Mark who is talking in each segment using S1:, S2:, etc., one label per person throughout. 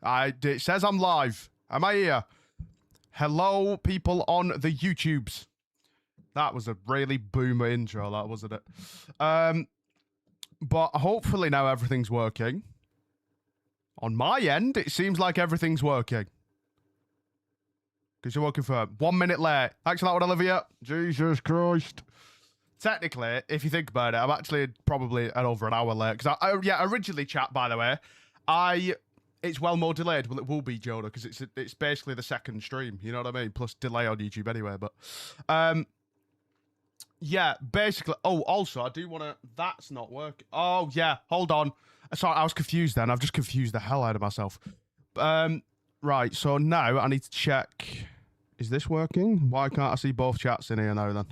S1: It says I'm live. Am I here? Hello, people on the YouTubes. That was a really boomer intro, that wasn't it? But hopefully now everything's working. On my end, it seems like everything's working. Because you're working for 1 minute late. Thanks for that one, Olivia. Jesus Christ. Technically, if you think about it, I'm actually probably over an hour late. Because originally, chat, by the way, it's well more delayed. Well, it will be, Jonah, because it's basically the second stream. You know what I mean? Plus delay on YouTube anyway. But yeah, basically. Oh, also, I do want to. That's not working. Oh yeah, hold on. Sorry, I was confused then. I've just confused the hell out of myself. Right. So now I need to check. Is this working? Why can't I see both chats in here now then?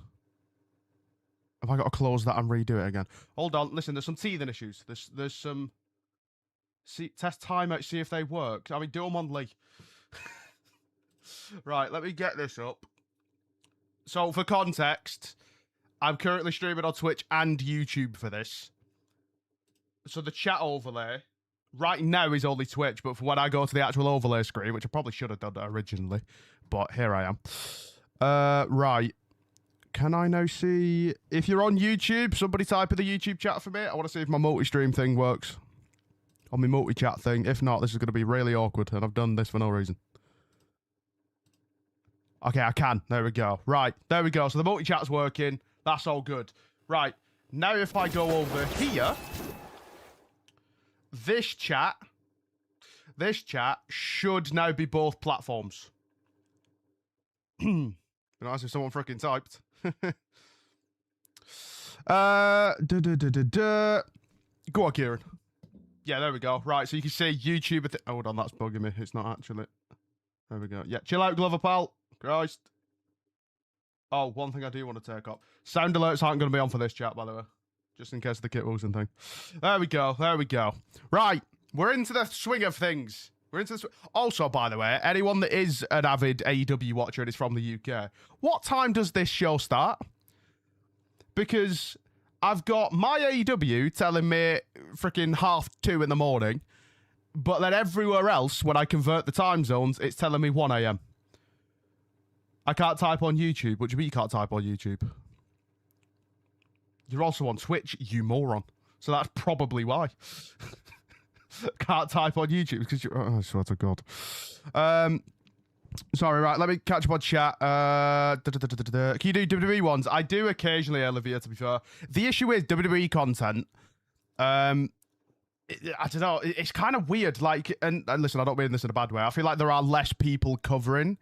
S1: Have I got to close that and redo it again? Hold on. Listen, there's some teething issues. There's some. See, test timeout, see if they work. I mean, do them on Lee. Right, let me get this up. So, for context, I'm currently streaming on Twitch and YouTube for this. So, the chat overlay right now is only Twitch, but for when I go to the actual overlay screen, which I probably should have done originally, but here I am. Right. Can I now see... If you're on YouTube, somebody type in the YouTube chat for me. I want to see if my multi-stream thing works. On my multi-chat thing. If not, this is going to be really awkward, and I've done this for no reason. Okay, I can. There we go. Right, there we go. So the multi-chat's working. That's all good. Right, now if I go over here, this chat should now be both platforms. Nice if someone freaking typed. Go on, Kieran. Yeah, there we go. Right, so you can see YouTube. Hold on, that's bugging me. It's not actually. There we go. Yeah, chill out, Glover pal. Christ. Oh, one thing I do want to take up. Sound alerts aren't going to be on for this chat, by the way. Just in case of the Kit Wilson thing. There we go. There we go. Right, we're into the swing of things. We're into the also, by the way, anyone that is an avid AEW watcher and is from the UK, what time does this show start? Because I've got my AEW telling me freaking 2:30 in the morning, but then everywhere else, when I convert the time zones, it's telling me 1 AM. I can't type on YouTube. What do you mean you can't type on YouTube? You're also on Twitch, you moron. So that's probably why. Can't type on YouTube because you're... Oh, I swear to God. Sorry, right. Let me catch up on chat. Can you do WWE ones? I do occasionally, Olivia, to be fair. The issue is WWE content. I don't know. It's kind of weird. Like, and listen, I don't mean this in a bad way. I feel like there are less people covering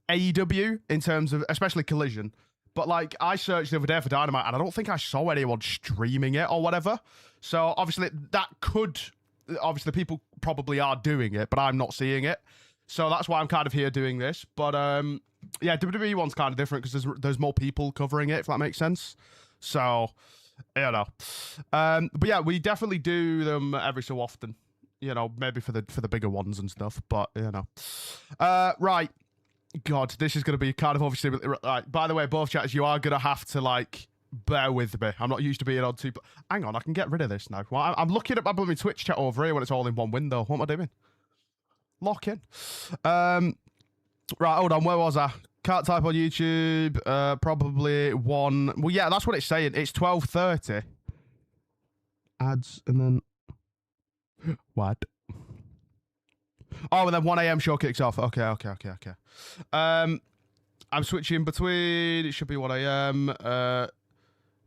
S1: AEW in terms of, especially Collision. But like, I searched the other day for Dynamite, and I don't think I saw anyone streaming it or whatever. So obviously, that could... Obviously, people probably are doing it, but I'm not seeing it. So that's why I'm kind of here doing this. But yeah, WWE one's kind of different because there's more people covering it, if that makes sense. So, you know. But yeah, we definitely do them every so often. You know, maybe for the bigger ones and stuff. But, you know. Right. God, this is going to be kind of obviously... Right. By the way, both chats, you are going to have to, like... Bear with me. I'm not used to being on two... Hang on, I can get rid of this now. Well, I'm looking at my blooming Twitch chat over here when it's all in one window. What am I doing? Lock in. Right, hold on. Where was I? Can't type on YouTube. Probably 1... Well, yeah, that's what it's saying. It's 12:30. Ads, and then... What? Oh, and then 1 AM show kicks off. Okay. I'm switching between... It should be 1 AM.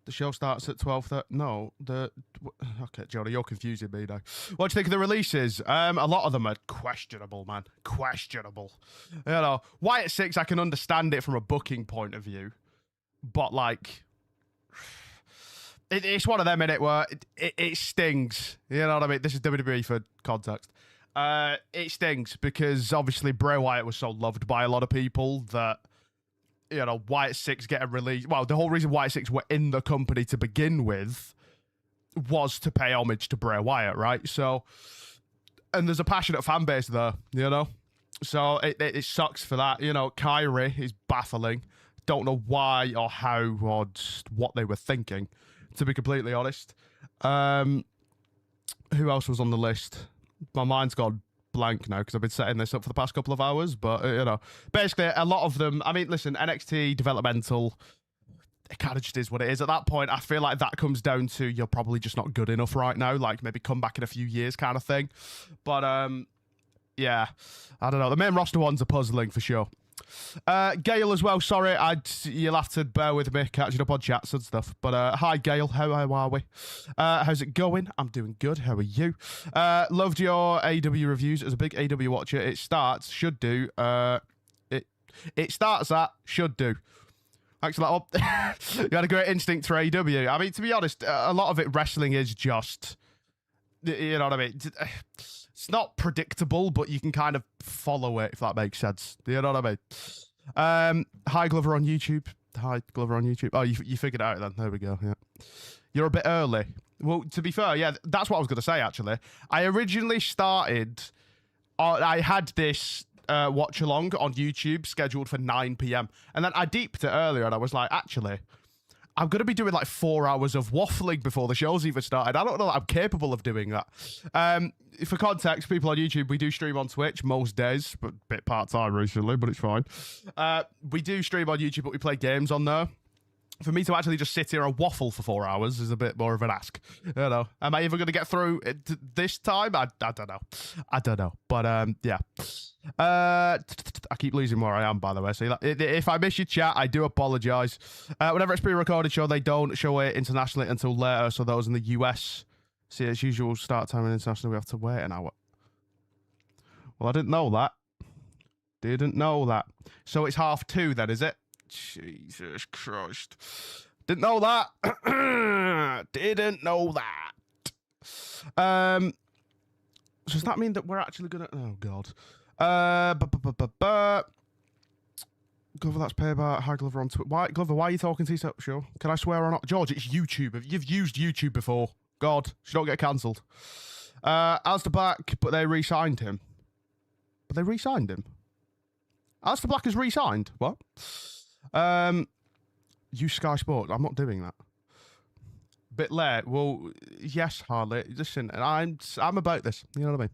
S1: The show starts at 12:30. No, okay, Jonah, you're confusing me now. What do you think of the releases? A lot of them are questionable, man. Questionable. You know, Wyatt 6, I can understand it from a booking point of view, but like, it's one of them, innit, where it stings. You know what I mean? This is WWE for context. It stings because obviously Bray Wyatt was so loved by a lot of people that, you know, Wyatt 6 getting released. Well, the whole reason Wyatt 6 were in the company to begin with was to pay homage to Bray Wyatt, right? So, and there's a passionate fan base there, you know? So it sucks for that. You know, Kyrie is baffling. Don't know why or how or just what they were thinking, to be completely honest. Who else was on the list? My mind's gone blank now because I've been setting this up for the past couple of hours. But, you know, basically a lot of them, I mean, listen, NXT, developmental, it kind of just is what it is. At that point, I feel like that comes down to you're probably just not good enough right now. Like, maybe come back in a few years kind of thing. But, yeah, I don't know. The main roster ones are puzzling for sure. Gail as well, sorry, you'll have to bear with me catching up on chats and stuff. But hi Gail, how are we? How's it going? I'm doing good, how are you? Loved your AEW reviews. As a big AEW watcher, it starts, should do, it starts at, should do. Thanks a lot. You had a great instinct for AEW. I mean, to be honest, a lot of it, wrestling is just, you know what I mean? It's not predictable, but you can kind of follow it, if that makes sense. You know what I mean? Hi, Glover on YouTube. Hi, Glover on YouTube. Oh, you figured it out then. There we go. Yeah. You're a bit early. Well, to be fair, yeah, that's what I was going to say, actually. I originally started... I had this watch along on YouTube scheduled for 9 p.m. And then I deeped it earlier, and I was like, actually... I'm going to be doing like 4 hours of waffling before the show's even started. I don't know that I'm capable of doing that. For context, people on YouTube, we do stream on Twitch most days, but a bit part-time recently, but it's fine. We do stream on YouTube, but we play games on there. For me to actually just sit here and waffle for 4 hours is a bit more of an ask. You know, am I even going to get through it this time? I don't know. I don't know. But yeah. I keep losing where I am, by the way. So if I miss your chat, I do apologize. Whenever it's pre-recorded show, they don't show it internationally until later. So those in the US, see, as usual, start time in international, we have to wait an hour. Well, I didn't know that. Didn't know that. So it's 2:30 then, is it? Jesus Christ. Didn't know that. Didn't know that. So does that mean that we're actually gonna... Oh, God. Glover, that's payback. Hi, Glover on Twitter. Why, Glover, why are you talking to yourself? Sure. Can I swear or not? George, it's YouTube. You've used YouTube before. God, should not get cancelled. Alistair Black, but they re-signed him. But they re-signed him? Alistair Black has re-signed? What? Use Sky Sport. I'm not doing that. Bit late. Well, yes, Harley. Listen, I'm about this. You know what I mean?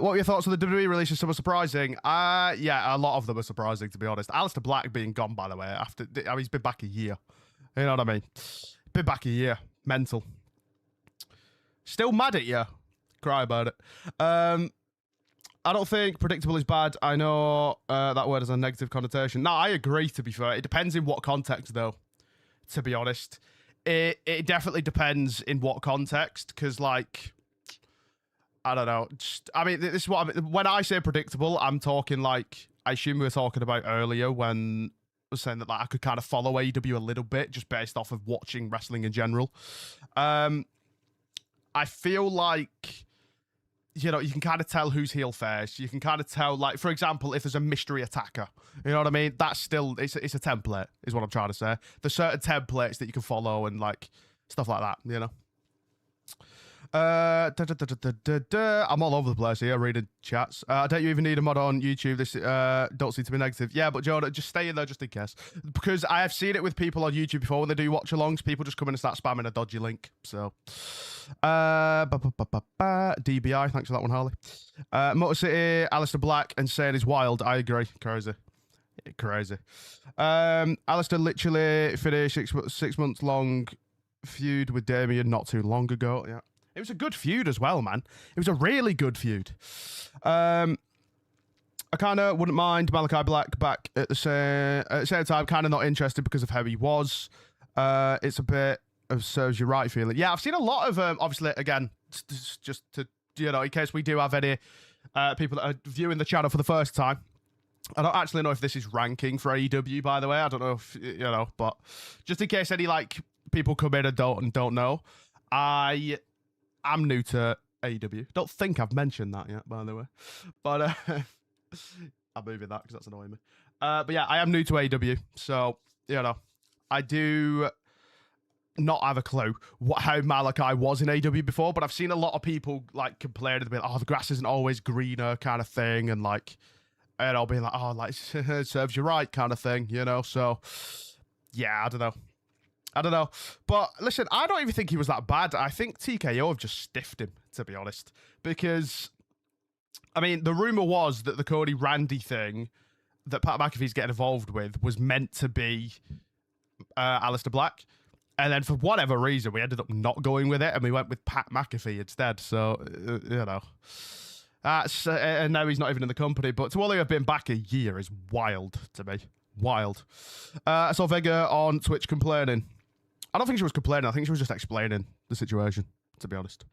S1: What were your thoughts on the WWE releases? Some were surprising. Yeah, a lot of them are surprising, to be honest. Alistair Black being gone, by the way, after he's been back a year. You know what I mean? Been back a year. Mental. Still mad at you. Cry about it. I don't think predictable is bad. I know that word has a negative connotation. No, I agree, to be fair. It depends in what context, though, to be honest. It definitely depends in what context, because, like, I don't know. I mean, this is what I mean. When I say predictable, I'm talking, like, I assume we were talking about earlier when I was saying that, like, I could kind of follow AEW a little bit just based off of watching wrestling in general. I feel like, you know, you can kind of tell who's heel first. You can kind of tell, like, for example, if there's a mystery attacker, you know what I mean? That's still, it's a template, is what I'm trying to say. There's certain templates that you can follow and, like, stuff like that, you know? I'm all over the place here reading chats. Don't you even need a mod on YouTube? This don't seem to be negative. Yeah, but Jordan, just stay in there just in case, because I have seen it with people on YouTube before when they do watch alongs. People just come in and start spamming a dodgy link. So DBI, thanks for that one, Harley. Motor City, Alistair Black and saying is wild. I agree. Crazy. Alistair literally finished 6 months long feud with Damien not too long ago. Yeah. It was a good feud as well, man. It was a really good feud. I kind of wouldn't mind Malachi Black back at the same time. Kind of not interested because of how he was. It's a bit of serves you right feeling. Yeah, I've seen a lot of, obviously, again, just to, you know, in case we do have any people that are viewing the channel for the first time. I don't actually know if this is ranking for AEW, by the way. I don't know if, you know, but just in case any, like, people come in and don't know, I'm new to AEW. Don't think I've mentioned that yet, by the way. But I'm moving that because that's annoying me. But yeah, I am new to AEW. So, you know, I do not have a clue how Malachi was in AEW before, but I've seen a lot of people, like, complaining a bit, oh, the grass isn't always greener kind of thing. And, like, and I'll be like, oh, like, it serves you right kind of thing, you know? So, yeah, I don't know. But listen, I don't even think he was that bad. I think TKO have just stiffed him, to be honest. Because I mean, the rumor was that the Cody Randy thing that Pat McAfee's getting involved with was meant to be Aleister Black. And then for whatever reason, we ended up not going with it, and we went with Pat McAfee instead. So, you know. And now he's not even in the company. But to only have been back a year is wild to me. Wild. I saw Vega on Twitch complaining. I don't think she was complaining. I think she was just explaining the situation, to be honest.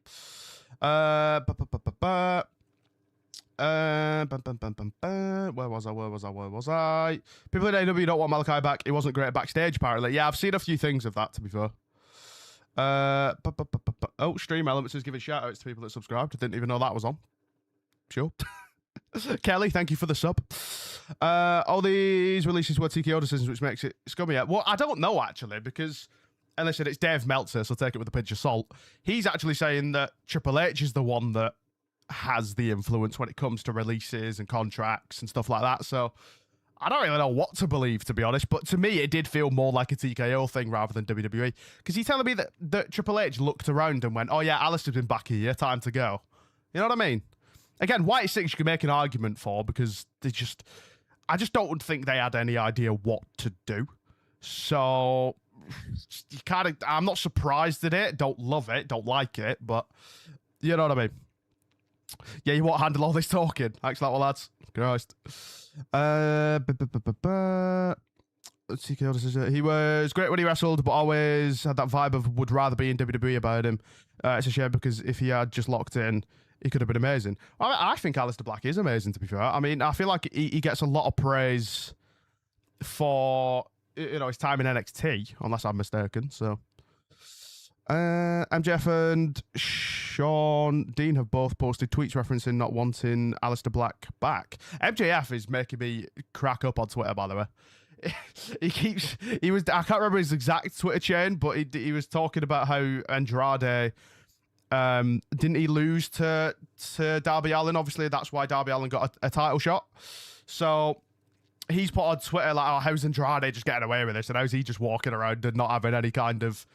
S1: Where was I? People in AEW don't want Malachi back. He wasn't great backstage, apparently. Yeah, I've seen a few things of that, to be fair. Oh, Stream Elements is giving shout-outs to people that subscribed. I didn't even know that was on. Sure. Kelly, thank you for the sub. All these releases were TKO decisions, which makes it scummy. Well, I don't know, actually, because... And listen, it's Dave Meltzer, so take it with a pinch of salt. He's actually saying that Triple H is the one that has the influence when it comes to releases and contracts and stuff like that. So I don't really know what to believe, to be honest. But to me, it did feel more like a TKO thing rather than WWE. Because he's telling me that Triple H looked around and went, oh yeah, Alistair's been back here, time to go. You know what I mean? Again, White Six you can make an argument for because I just don't think they had any idea what to do. So you kind of, I'm not surprised at it. Don't love it, don't like it, but you know what I mean. Yeah, you won't handle all this talking. Thanks for that one, lads. Christ. He was great when he wrestled, but always had that vibe of would rather be in WWE about him. It's a shame because if he had just locked in, he could have been amazing. I think Aleister Black is amazing, to be fair. I mean, I feel like he gets a lot of praise for, you know, his time in NXT, unless I'm mistaken. So, MJF and Sean Dean have both posted tweets referencing not wanting Aleister Black back. MJF is making me crack up on Twitter, by the way. I can't remember his exact Twitter chain, but he was talking about how Andrade, didn't he lose to Darby Allin? Obviously, that's why Darby Allin got a title shot. So he's put on Twitter like, oh, how's Andrade just getting away with this? And how's he just walking around and not having any kind of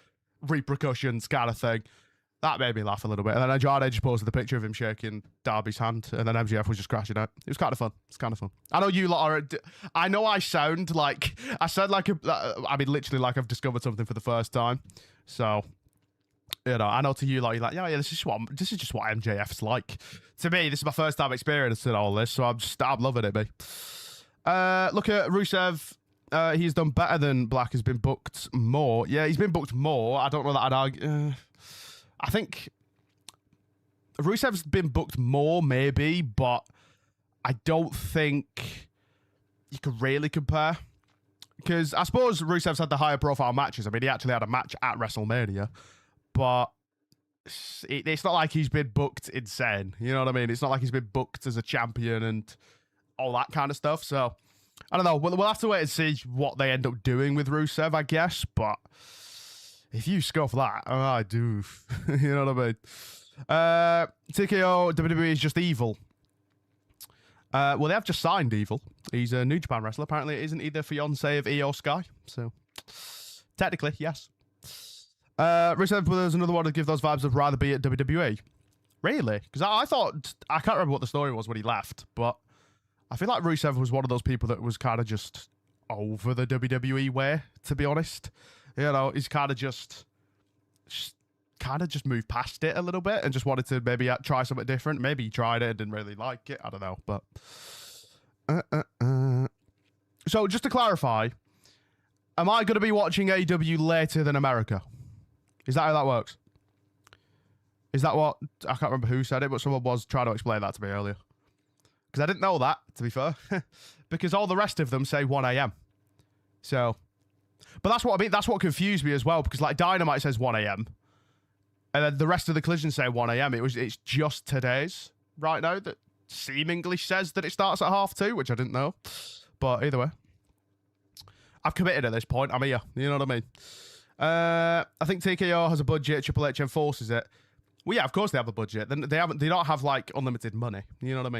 S1: repercussions kind of thing? That made me laugh a little bit. And then Andrade just posted the picture of him shaking Darby's hand, and then MJF was just crashing out. It was kind of fun. It's kind of fun. I know you lot are... I know I sound like... I sound like I mean, literally like I've discovered something for the first time. So, you know, I know to you lot, you're like, yeah, this is just what MJF's like. To me, this is my first time experiencing all this, so I'm loving it, mate. Look at Rusev. He's done better than Black, has been booked more. Yeah, he's been booked more. I don't know that I'd argue... I think Rusev's been booked more, maybe, but I don't think you could really compare. Because I suppose Rusev's had the higher profile matches. I mean, he actually had a match at WrestleMania, but it's not like he's been booked insane. You know what I mean? It's not like he's been booked as a champion and all that kind of stuff. So, I don't know. We'll have to wait and see what they end up doing with Rusev, I guess, but... If you scoff that, I do. You know what I mean? TKO, WWE is just evil. Well, they have just signed Evil. He's a New Japan wrestler. Apparently, it isn't he the fiance of Io Sky? So, technically, yes. Rusev was another one to give those vibes of rather be at WWE. Really? Because I thought... I can't remember what the story was when he left, but I feel like Rusev was one of those people that was kind of just over the WWE way, to be honest. You know, he's kind of just moved past it a little bit and just wanted to maybe try something different. Maybe he tried it and didn't really like it. I don't know, but... So, just to clarify, am I going to be watching AEW later than America? Is that how that works? Is that what... I can't remember who said it, but someone was trying to explain that to me earlier. Because I didn't know that, to be fair. Because all the rest of them say 1 a.m. So... But that's what I mean. That's what confused me as well, because like Dynamite says 1 a.m. and then the rest of the collision say 1 a.m. It's just today's right now that seemingly says that it starts at 2:30, which I didn't know. But either way, I've committed at this point. I'm here. You know what I mean? I think TKO has a budget. Triple H enforces it. Well, yeah, of course they have a budget. They don't have like unlimited money. You know what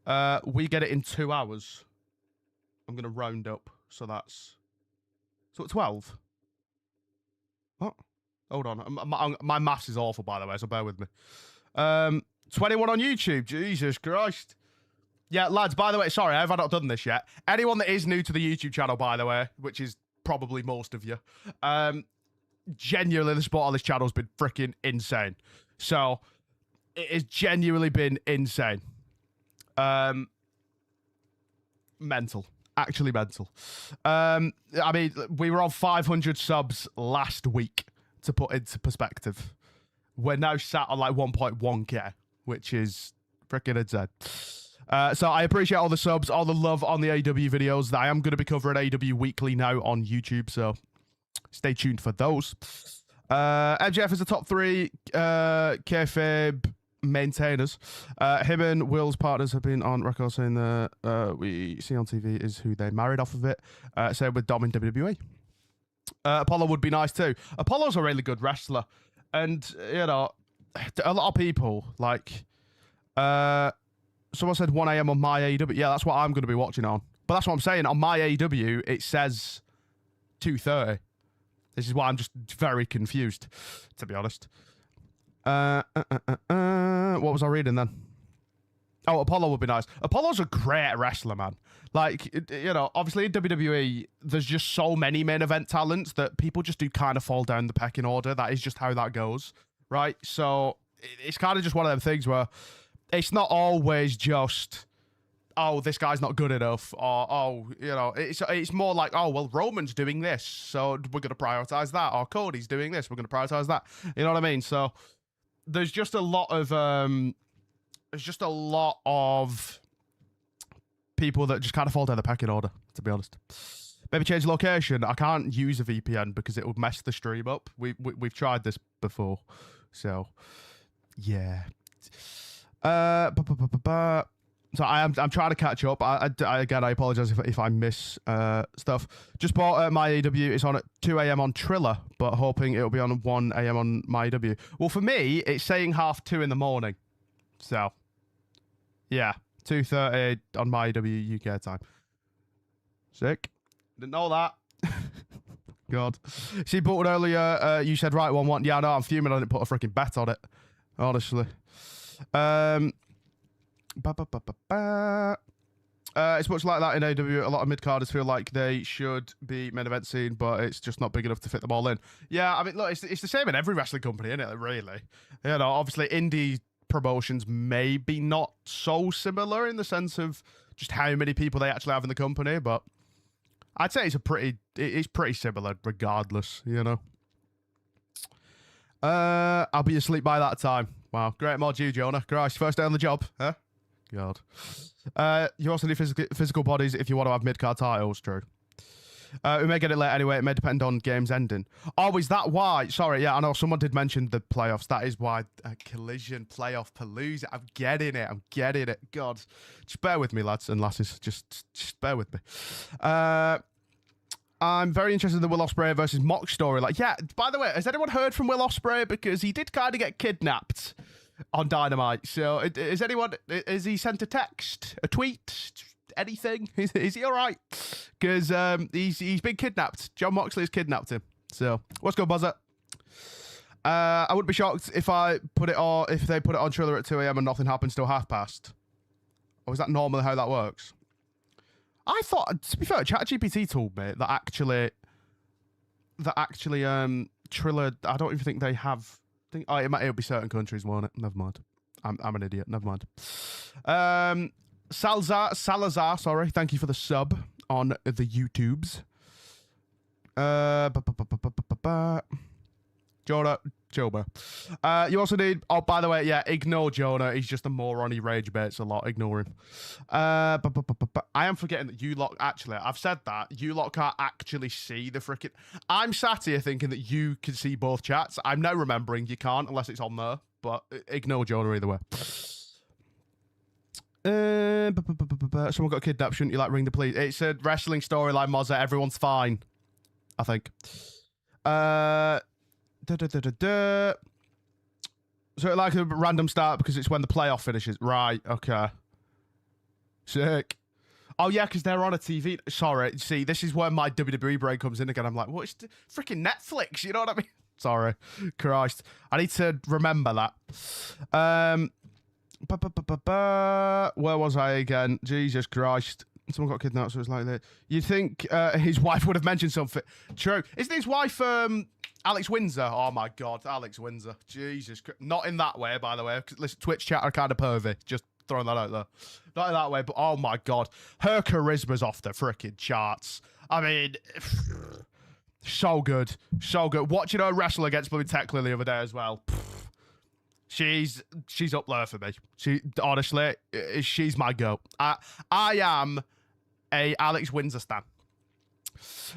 S1: I mean? We get it in 2 hours. I'm gonna round up, so that's. So at 12? What? Hold on. My maths is awful, by the way, so bear with me. 21 on YouTube. Jesus Christ. Yeah, lads, by the way, sorry, I have not done this yet. Anyone that is new to the YouTube channel, by the way, which is probably most of you, genuinely, the support on this channel has been freaking insane. So, it has genuinely been insane. Mental. Actually mental. I mean, we were on 500 subs last week, to put into perspective. We're now sat on like 1.1k, which is freaking insane. So I appreciate all the subs, all the love on the AEW videos. I am going to be covering AEW weekly now on YouTube, so stay tuned for those. MJF is the top 3 kayfabe maintainers. Him and Will's partners have been on record saying that we see on TV is who they married off of it. Same with Dom in WWE. Apollo would be nice too. Apollo's a really good wrestler. And, you know, a lot of people, like... someone said 1 a.m. on my AEW. Yeah, that's what I'm going to be watching on. But that's what I'm saying. On my AEW, it says 2:30. This is why I'm just very confused, to be honest. What was I reading then? Oh, Apollo would be nice. Apollo's a great wrestler, man. Like, you know, obviously in WWE, there's just so many main event talents that people just do kind of fall down the pecking order. That is just how that goes, right? So it's kind of just one of them things where it's not always just, oh, this guy's not good enough, or, oh, you know, it's more like, oh, well, Roman's doing this, so we're going to prioritize that, or Cody's doing this, we're going to prioritize that. You know what I mean? So there's just a lot of, people that just kind of fall down the pecking order, to be honest. Maybe change location. I can't use a VPN because it would mess the stream up. We've tried this before, so yeah. So I'm trying to catch up. Again, I apologize if I miss stuff. Just bought my AEW. It's on at 2 a.m. on Triller, but hoping it'll be on 1 a.m. on my AEW. Well, for me, it's saying 2:30 in the morning. So, yeah, 2:30 on my AEW UK time. Sick. Didn't know that. God. See, but earlier, you said right 1-1. Yeah, no, I'm fuming. I didn't put a freaking bet on it. Honestly. It's much like that in AEW. A lot of mid-carders feel like they should be main event scene, but it's just not big enough to fit them all in. Yeah, I mean, look, it's the same in every wrestling company, isn't it, really? You know, obviously, indie promotions may be not so similar in the sense of just how many people they actually have in the company, but I'd say it's pretty similar regardless, you know? I'll be asleep by that time. Wow, great mod you, Jonah. Christ, first day on the job, huh? God. You also need physical bodies if you want to have mid-card titles, true. We may get it late anyway. It may depend on games ending. Oh, is that why? Sorry, yeah, I know someone did mention the playoffs. That is why Collision Playoff Palooza. I'm getting it. God, just bear with me, lads and lasses. Just bear with me. I'm very interested in the Will Ospreay versus Mox story. Like, yeah, by the way, has anyone heard from Will Ospreay? Because he did kind of get kidnapped on Dynamite. So, has he sent a text, a tweet, anything? Is he all right? Because he's been kidnapped. John Moxley's kidnapped him. So, what's good, Buzzer? I wouldn't be shocked if they put it on Triller at 2 a.m. and nothing happens till past. Or is that normally how that works? I thought, to be fair, ChatGPT told me that actually, Triller, I don't even think they have. It'll be certain countries, won't it? Never mind. I'm an idiot. Never mind. Salazar, sorry. Thank you for the sub on the YouTubes. Jonah. You also need... Oh, by the way, yeah, ignore Jonah. He's just a moron. He rage baits a lot. Ignore him. I am forgetting that you lot... Actually, I've said that. You lot can't actually see the frickin'... I'm sat here thinking that you can see both chats. I'm now remembering you can't unless it's on there. But ignore Jonah either way. Someone got kidnapped. Shouldn't you, like, ring the police? It's a wrestling storyline, Mozza. Everyone's fine. I think. So like a random start because it's when the playoff finishes. Right, okay. Sick. Oh, yeah, because they're on a TV. Sorry, see, this is where my WWE brain comes in again. I'm like, what is freaking Netflix? You know what I mean? Sorry. Christ. I need to remember that. Where was I again? Jesus Christ. Someone got kidnapped, so it's like that. You'd think his wife would have mentioned something. True. Isn't his wife Alex Windsor? Oh my God, Alex Windsor. Jesus Christ. Not in that way, by the way. Listen, Twitch chat are kind of pervy. Just throwing that out there. Not in that way, but oh my God. Her charisma's off the freaking charts. I mean, so good. So good. Watching her wrestle against Blue Thekla the other day as well. She's up there for me. She honestly, she's my goat. I am a Alex Windsor stan.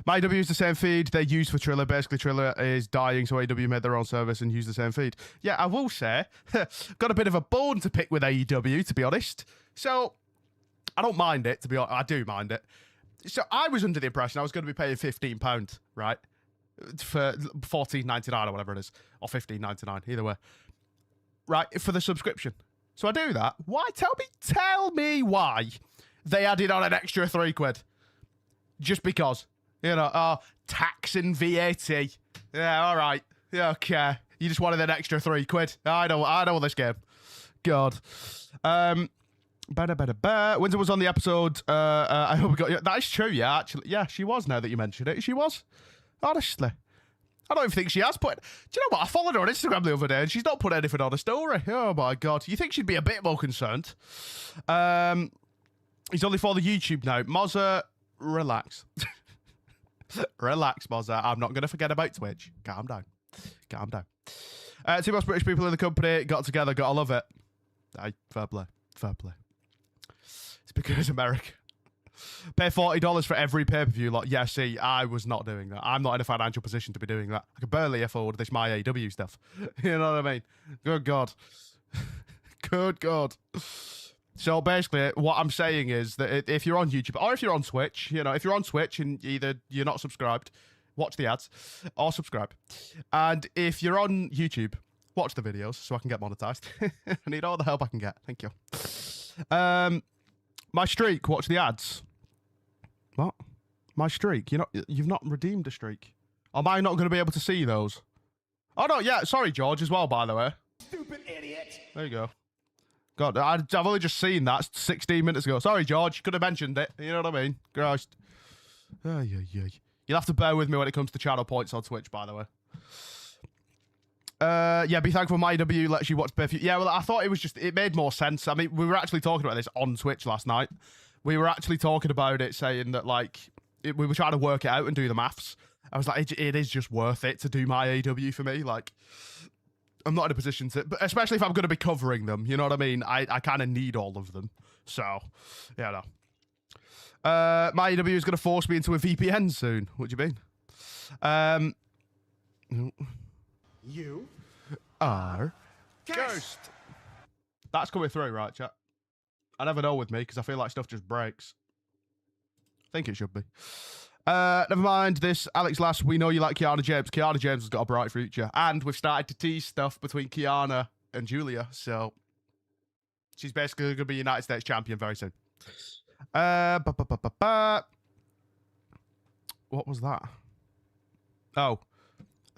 S1: My AEW is the same feed they use for Triller. Basically, Triller is dying, so AEW made their own service and used the same feed. Yeah, I will say, got a bit of a bone to pick with AEW, to be honest. So, I don't mind it, to be honest. I do mind it. So, I was under the impression I was going to be paying £15, right? For $14.99 or whatever it is. Or $15.99, either way. Right, for the subscription. So, I do that. Why? Tell me why they added on an extra £3. Just because. You know, tax and VAT. Yeah, all right. Yeah, okay. You just wanted an extra £3. I know this game. God. Windsor was on the episode. I hope we got. Yeah, that is true. Yeah, actually, yeah, she was. Now that you mention it, she was. Honestly, I don't even think she has put. Do you know what? I followed her on Instagram the other day, and she's not put anything on her story. Oh my God! You think she'd be a bit more concerned? He's only for the YouTube now. Mozza, relax. Relax, Mozza. I'm not going to forget about Twitch. Calm down. Calm down. Two most British people in the company got together. Gotta love it. Aye, fair play. Fair play. It's because America. Pay $40 for every pay-per-view. Like, yeah, see, I was not doing that. I'm not in a financial position to be doing that. I could barely afford this my AEW stuff. You know what I mean? Good God. Good God. So basically, what I'm saying is that if you're on YouTube or if you're on Twitch, you know, if you're on Twitch and either you're not subscribed, watch the ads or subscribe. And if you're on YouTube, watch the videos so I can get monetized. I need all the help I can get. Thank you. My streak, watch the ads. What? My streak? You've not redeemed a streak. Am I not going to be able to see those? Oh, no, yeah. Sorry, George, as well, by the way.
S2: Stupid idiot.
S1: There you go. God, I've only just seen that 16 minutes ago. Sorry, George. Could have mentioned it. You know what I mean? Christ. You'll have to bear with me when it comes to channel points on Twitch, by the way. Yeah, be thankful my AEW lets you watch pay-per-view. Yeah, well, I thought it made more sense. I mean, we were actually talking about this on Twitch last night. We were actually talking about it, saying that, like, we were trying to work it out and do the maths. I was like, it is just worth it to do my AEW for me. Like, I'm not in a position to, but especially if I'm going to be covering them, you know what I mean? I kind of need all of them. So, yeah, no. My AEW is going to force me into a VPN soon. What do you mean?
S2: You
S1: are Ghost. That's coming through, right, chat? I never know with me because I feel like stuff just breaks. I think it should be. Never mind this. Alex Lass, we know you like Kiana James. Kiana James has got a bright future. And we've started to tease stuff between Kiana and Julia. So she's basically going to be United States champion very soon. What was that? Oh.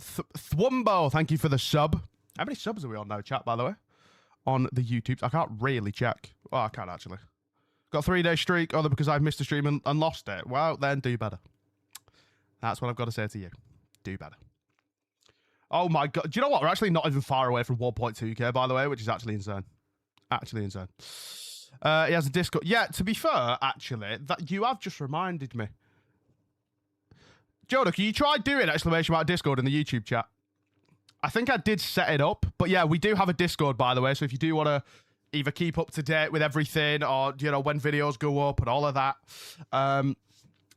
S1: Thwumbo, thank you for the sub. How many subs are we on now, chat, by the way? On the YouTube. I can't really check. Oh, I can actually. Got a 3-day streak, other because I've missed a stream and lost it. Well, then do better. That's what I've got to say to you. Do better. Oh my God. Do you know what? We're actually not even far away from 1.2k, by the way, which is actually insane. Actually insane. He has a Discord. Yeah, to be fair, actually, that you have just reminded me. Joda, can you try doing exclamation mark Discord in the YouTube chat? I think I did set it up, but yeah, we do have a Discord, by the way, so if you do want to either keep up to date with everything or, you know, when videos go up and all of that,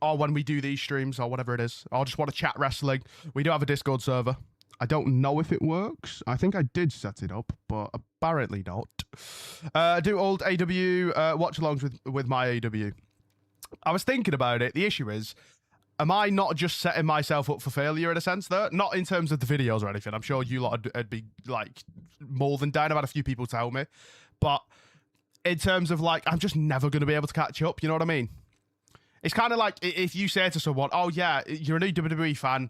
S1: or when we do these streams or whatever it is, or just want to chat wrestling, we do have a Discord server. I don't know if it works. I think I did set it up, but apparently not. Do old AW watch-alongs with my AW. I was thinking about it. The issue is, am I not just setting myself up for failure in a sense, though? Not in terms of the videos or anything. I'm sure you lot would be, like, more than down. I've had a few people tell me. But in terms of, like, I'm just never going to be able to catch up. You know what I mean? It's kind of like if you say to someone, oh, yeah, you're a new WWE fan,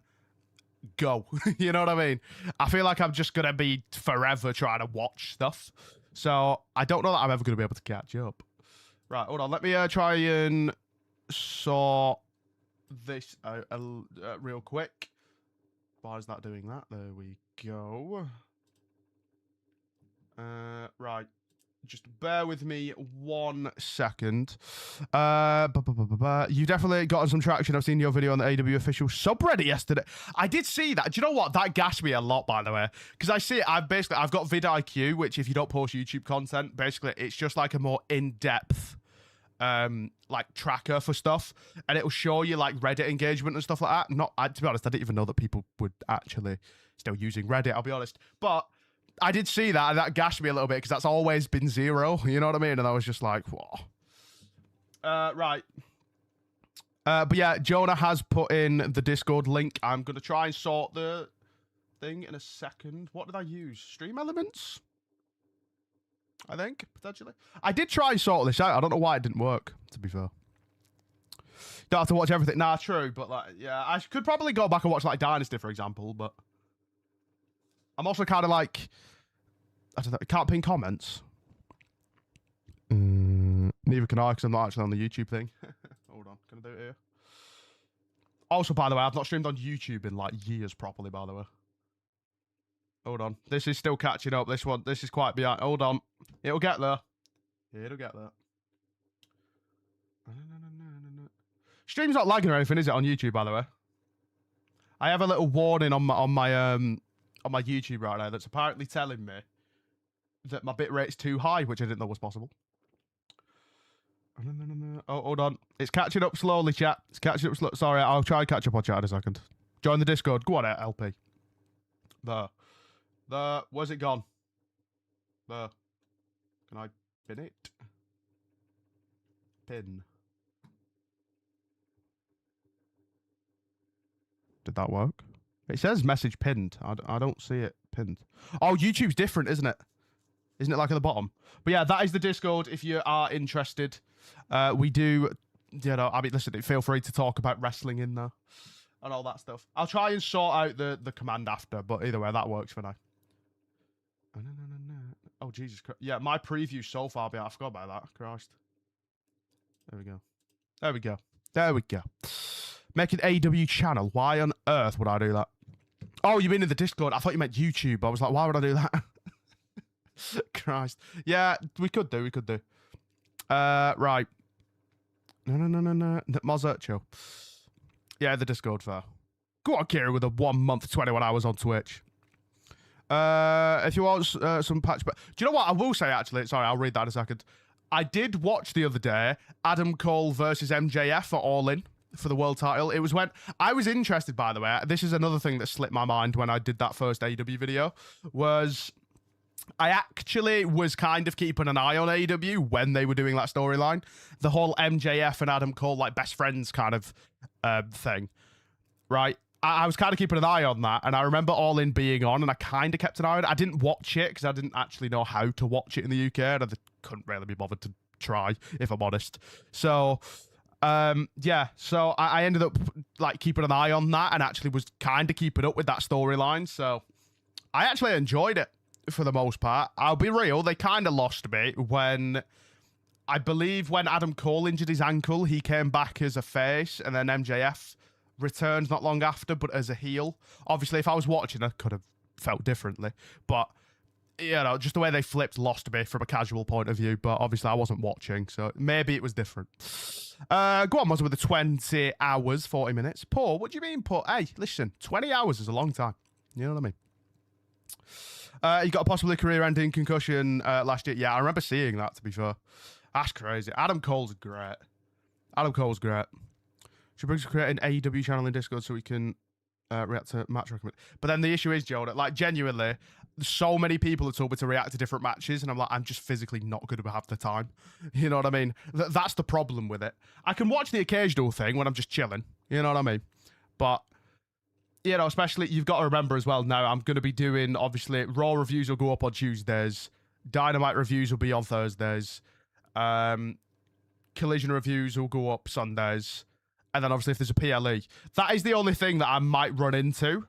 S1: go. You know what I mean? I feel like I'm just going to be forever trying to watch stuff. So I don't know that I'm ever going to be able to catch up. Right, hold on. Let me try and sort this out real quick. Why is that doing that? There we go. Right. Just bear with me 1 second. You definitely gotten some traction. I've seen your video on the AEW official subreddit yesterday. I did see that. Do you know what? That gassed me a lot, by the way. Because I see it. I've got vidIQ, which if you don't post YouTube content, basically it's just like a more in-depth like tracker for stuff, and it'll show you like Reddit engagement and stuff like that. To be honest, I didn't even know that people would actually still using Reddit, I'll be honest. But I did see that, and that gashed me a little bit because that's always been 0. You know what I mean? And I was just like, whoa. Right. But yeah, Jonah has put in the Discord link. I'm going to try and sort the thing in a second. What did I use? Stream Elements? I think, potentially. I did try and sort this out. I don't know why it didn't work, to be fair. Don't have to watch everything. Nah, true. But, like, yeah, I could probably go back and watch, like, Dynasty, for example, but I'm also kind of like, I don't know, can't pin comments. Neither can I, because I'm not actually on the YouTube thing. Hold on, can I do it here? Also, by the way, I've not streamed on YouTube in like years properly, by the way. Hold on, this is still catching up. This is quite behind. Hold on, it'll get there. It'll get there. Stream's not lagging or anything, is it, on YouTube, by the way? I have a little warning on my YouTube right now that's apparently telling me that my bitrate's too high, which I didn't know was possible. Oh, hold on. It's catching up slowly, chat. It's catching up slow. Sorry, I'll try and catch up on chat in a second. Join the Discord. Go on, LP. There. Where's it gone? There. Can I pin it? Pin. Did that work? It says message pinned. I don't see it pinned. Oh, YouTube's different, isn't it? Isn't it like at the bottom? But yeah, that is the Discord if you are interested. We do, you know, I mean, listen, feel free to talk about wrestling in there and all that stuff. I'll try and sort out the command after, but either way, that works for now. Oh, Jesus Christ. Yeah, my preview so far, but I forgot about that. Christ. There we go. There we go. There we go. Make an AEW channel. Why on earth would I do that? Oh, you mean in the Discord? I thought you meant YouTube. I was like, why would I do that? Christ. Yeah, we could do. Right. No. Mozercho. Yeah, the Discord fair. Go on, Kira, with a 1 month, 21 hours on Twitch. If you want some patch... Do you know what? I will say, actually... Sorry, I'll read that in a second. I did watch the other day Adam Cole versus MJF for All In for the world title. It was when... I was interested, by the way. This is another thing that slipped my mind when I did that first AEW video. Was... I actually was kind of keeping an eye on AEW when they were doing that storyline. The whole MJF and Adam Cole, like, best friends kind of thing. Right? I was kind of keeping an eye on that, and I remember All In being on, and I kind of kept an eye on it. I didn't watch it, because I didn't actually know how to watch it in the UK, and I couldn't really be bothered to try, if I'm honest. So... yeah, so I ended up, like, keeping an eye on that, and actually was kind of keeping up with that storyline, so... I actually enjoyed it. For the most part. I'll be real, they kind of lost me when, I believe when Adam Cole injured his ankle, he came back as a face, and then MJF returned not long after, but as a heel. Obviously, if I was watching, I could have felt differently, but, you know, just the way they flipped lost me from a casual point of view, but obviously I wasn't watching, so maybe it was different. Go on, Mozzie, with the 20 hours, 40 minutes. Paul, what do you mean, Paul? Hey, listen, 20 hours is a long time. You know what I mean? He got a possibly career-ending concussion last year. Yeah, I remember seeing that, to be fair. That's crazy. Adam Cole's great. Adam Cole's great. Should bring to create an AEW channel in Discord so we can react to match recommend. But then the issue is, Joe, that, like, genuinely, so many people have told me to react to different matches, and I'm like, I'm just physically not going to have the time. You know what I mean? That's the problem with it. I can watch the occasional thing when I'm just chilling. You know what I mean? But... you know, especially, you've got to remember as well now, I'm going to be doing, obviously, Raw reviews will go up on Tuesdays, Dynamite reviews will be on Thursdays, Collision reviews will go up Sundays, and then obviously if there's a PLE. That is the only thing that I might run into,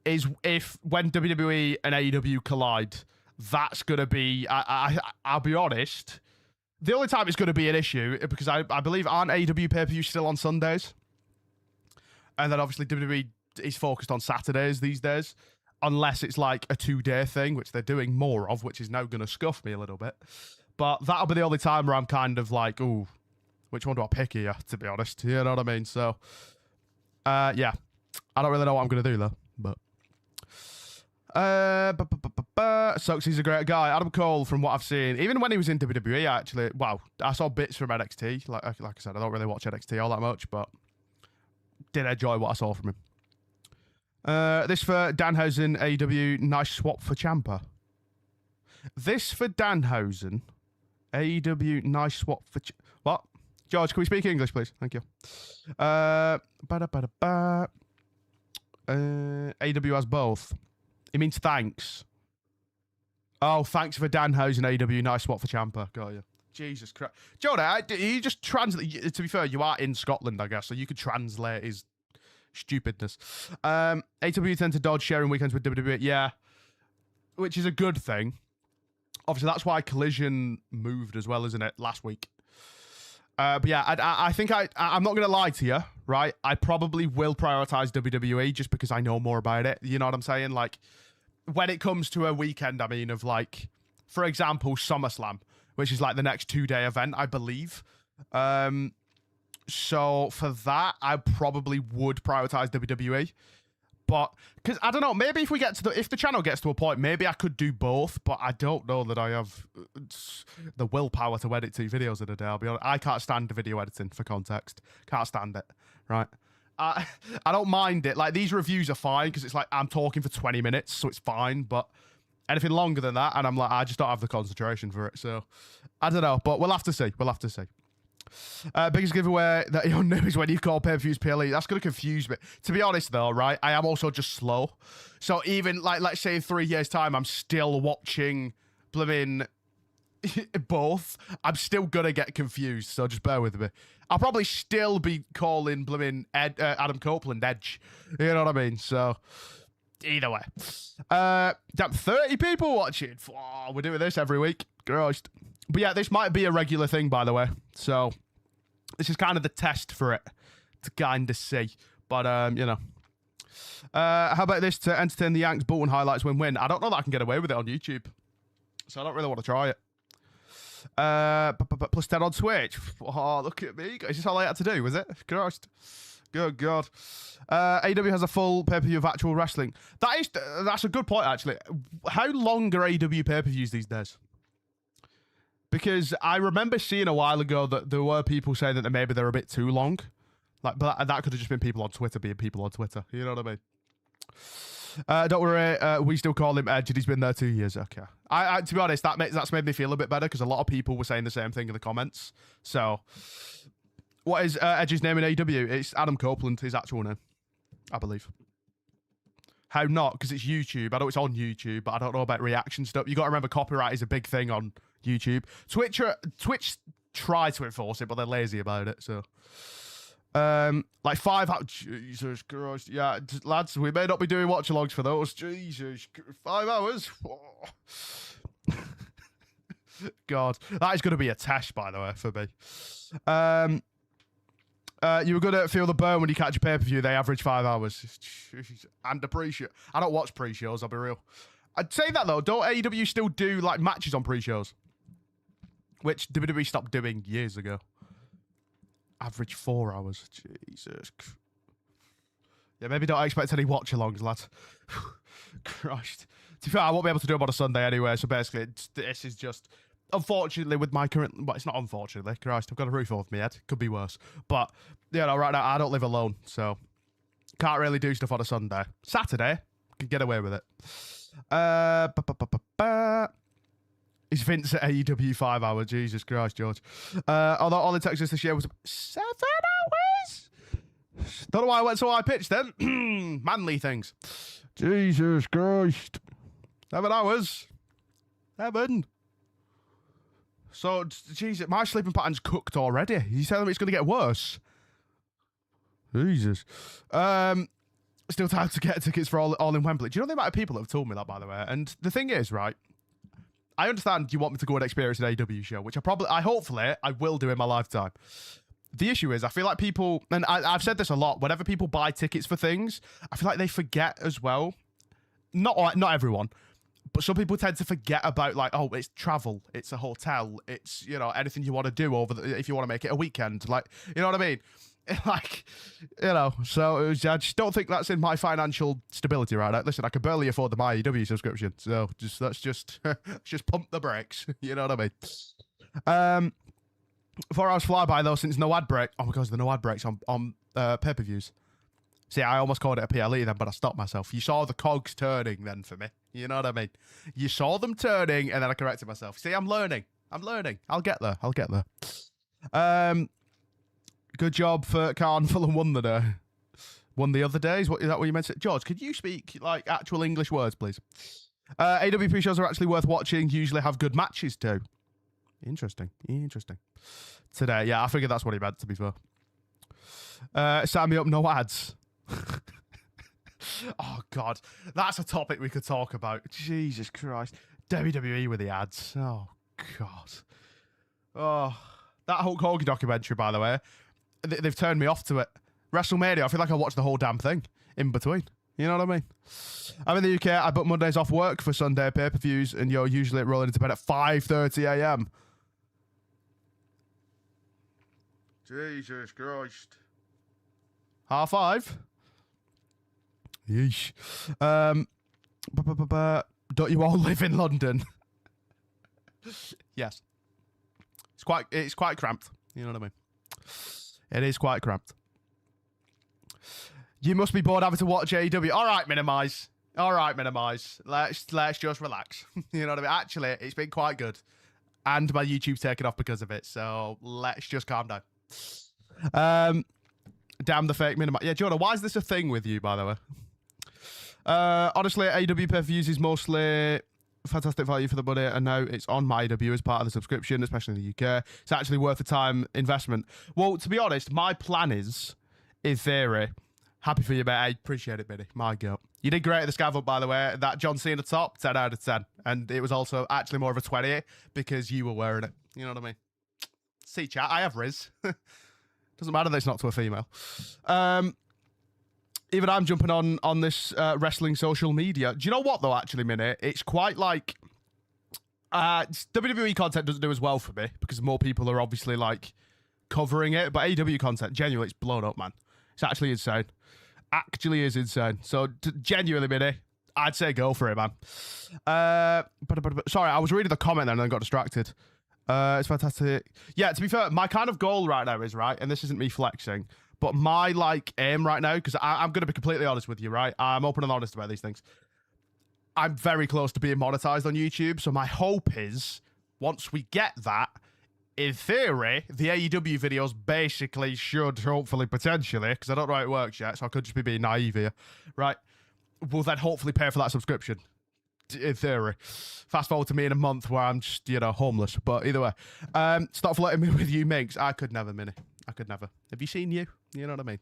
S1: is if, when WWE and AEW collide, that's going to be, I'll be honest, the only time it's going to be an issue, because I believe aren't AEW pay-per-views still on Sundays? And then obviously WWE is focused on Saturdays these days, unless it's like a 2-day thing, which they're doing more of, which is now going to scuff me a little bit. But that'll be the only time where I'm kind of like, ooh, which one do I pick here, to be honest? You know what I mean? So, yeah. I don't really know what I'm going to do, though. But Sucks, he's a great guy. Adam Cole, from what I've seen, even when he was in WWE, actually, wow, I saw bits from NXT. Like I said, I don't really watch NXT all that much, but did enjoy what I saw from him. This for Danhausen, AEW, nice swap for Ciampa. This for Danhausen, AEW, nice swap for... What? George, can we speak English, please? Thank you. AEW has both. It means thanks. Oh, thanks for Danhausen, AEW, nice swap for Ciampa. Got you. Jesus Christ. Jonah, you just translate... To be fair, you are in Scotland, I guess, so you could translate his stupidness. AEW tend to dodge sharing weekends with WWE. Yeah. Which is a good thing. Obviously, that's why Collision moved as well, isn't it, last week? But yeah, I think I'm not going to lie to you, right? I probably will prioritize WWE just because I know more about it. You know what I'm saying? Like, when it comes to a weekend, I mean, of like, for example, SummerSlam, which is like the next 2-day event, I believe. So for that, I probably would prioritize WWE. But, because, I don't know, maybe if we get to if the channel gets to a point, maybe I could do both, but I don't know that I have the willpower to edit 2 videos in a day, I'll be honest. I can't stand the video editing, for context. Can't stand it, right? I don't mind it. Like, these reviews are fine, because it's like, I'm talking for 20 minutes, so it's fine, but anything longer than that, and I'm like, I just don't have the concentration for it, so, I don't know, but we'll have to see. We'll have to see. Biggest giveaway that you'll know is when you call pay-per-views PLE. That's going to confuse me. To be honest, though, right, I am also just slow. So even, like, let's say in 3 years' time, I'm still watching blooming both. I'm still going to get confused, so just bear with me. I'll probably still be calling blooming Adam Copeland Edge. You know what I mean? So, either way. Damn, 30 people watching. Oh, we're doing this every week. Christ. But yeah, this might be a regular thing, by the way. So, this is kind of the test for it to kind of see. But, you know. How about this to entertain the Yanks? Bolton highlights win-win. I don't know that I can get away with it on YouTube. So, I don't really want to try it. Plus 10 on Twitch. Oh, look at me. Is this all I had to do, was it? Christ. Good God. AEW has a full pay-per-view of actual wrestling. That's a good point, actually. How long are AEW pay-per-views these days? Because I remember seeing a while ago that there were people saying that maybe they're a bit too long. Like, but that could have just been people on Twitter being people on Twitter. You know what I mean? Don't worry, we still call him Edge, and he's been there 2 years. Okay. To be honest, that's made me feel a bit better, because a lot of people were saying the same thing in the comments. So, what is Edge's name in AEW? It's Adam Copeland, his actual name, I believe. How not? Because it's YouTube. I know it's on YouTube, but I don't know about reaction stuff. You got to remember, copyright is a big thing on YouTube. Twitch try to enforce it, but they're lazy about it. So, like 5 hours. Jesus Christ! Yeah, lads, we may not be doing watch-alongs for those. Jesus, 5 hours. Oh. God, that is going to be a test, by the way, for me. You were going to feel the burn when you catch a pay-per-view. They average 5 hours. And a pre-show. I don't watch pre-shows, I'll be real. I'd say that, though. Don't AEW still do, like, matches on pre-shows? Which WWE stopped doing years ago. Average 4 hours. Jesus. Yeah, maybe don't expect any watch-alongs, lads. Christ. To be fair, I won't be able to do them on a Sunday anyway, so basically, this is just... Unfortunately, with my current... Well, it's not unfortunately. Christ, I've got a roof over my head. Could be worse. But, you know, right now, I don't live alone, so... Can't really do stuff on a Sunday. Saturday, can get away with it. Is Vince at AEW 5 hours? Jesus Christ, George. Although all in Texas this year was 7 hours? Don't know why I went so high pitched then. Manly things. Jesus Christ. 7 hours. 7. So, Jesus, my sleeping pattern's cooked already. You telling me it's going to get worse? Jesus. Still time to get tickets for all in Wembley. Do you know the amount of people that have told me that, by the way? And the thing is, right, I understand you want me to go and experience an AEW show, which hopefully I will do in my lifetime. The issue is, I feel like people, and I've said this a lot, whenever people buy tickets for things, I feel like they forget as well. Not everyone, but some people tend to forget about, like, oh, it's travel, it's a hotel, it's, you know, anything you want to do if you want to make it a weekend, like, you know what I mean? Like, you know, so I just don't think that's in my financial stability right now. Listen, I can barely afford the my AEW subscription, so let's just pump the brakes. You know what I mean? 4 hours flyby though, since no ad break. Oh my god, the no ad breaks on pay-per-views. See, I almost called it a PLE then, but I stopped myself. You saw the cogs turning then for me. You know what I mean? You saw them turning, and then I corrected myself. See, I'm learning. I'll get there. Good job for Carnival and won the day. Won the other days? Is that what you meant? George, could you speak like actual English words, please? AEW pre-shows are actually worth watching. Usually have good matches too. Interesting. Today, yeah, I figured that's what he meant, to be fair. Sign me up, no ads. Oh, God. That's a topic we could talk about. Jesus Christ. WWE with the ads. Oh, God. Oh, that Hulk Hogan documentary, by the way, they've turned me off to it. WrestleMania, I feel like I watched the whole damn thing in between. You know what I mean? I'm in the UK. I book Mondays off work for Sunday pay-per-views, and you're usually rolling into bed at 5:30 a.m. Jesus Christ. 5:30? Yeesh. Don't you all live in London? Yes. It's quite cramped. You know what I mean? It is quite cramped. You must be bored having to watch AEW. All right, minimize. Let's just relax. You know what I mean? Actually, it's been quite good. And my YouTube's taken off because of it. So let's just calm down. Damn the fake minimize. Yeah, Jonah, why is this a thing with you, by the way? Honestly, AEW pay-per-views is mostly fantastic value for the money, and now it's on my AEW as part of the subscription, especially in the UK. It's actually worth the time investment. Well, to be honest, my plan is, in theory, happy for you, mate. I appreciate it, Benny. My God. You did great at the scav up, by the way. That John Cena top, 10 out of 10. And it was also actually more of a 20 because you were wearing it. You know what I mean? See, chat, I have Riz. Doesn't matter that it's not to a female. Even I'm jumping on this wrestling social media. Do you know what, though, actually, Minnie? It's quite like... WWE content doesn't do as well for me because more people are obviously, like, covering it. But AEW content, genuinely, it's blown up, man. It's actually insane. Actually is insane. So, genuinely, Minnie, I'd say go for it, man. Sorry, I was reading the comment then and then got distracted. It's fantastic. Yeah, to be fair, my kind of goal right now is, right, and this isn't me flexing, but my, like, aim right now, because I'm going to be completely honest with you, right? I'm open and honest about these things. I'm very close to being monetized on YouTube, so my hope is, once we get that, in theory, the AEW videos basically should, hopefully, potentially, because I don't know how it works yet, so I could just be being naive here, right? Will then hopefully pay for that subscription. In theory. Fast forward to me in a month where I'm just, you know, homeless. But either way. Stop flirting me with you, Minx. I could never, Minnie. I could never. Have you seen you? You know what I mean?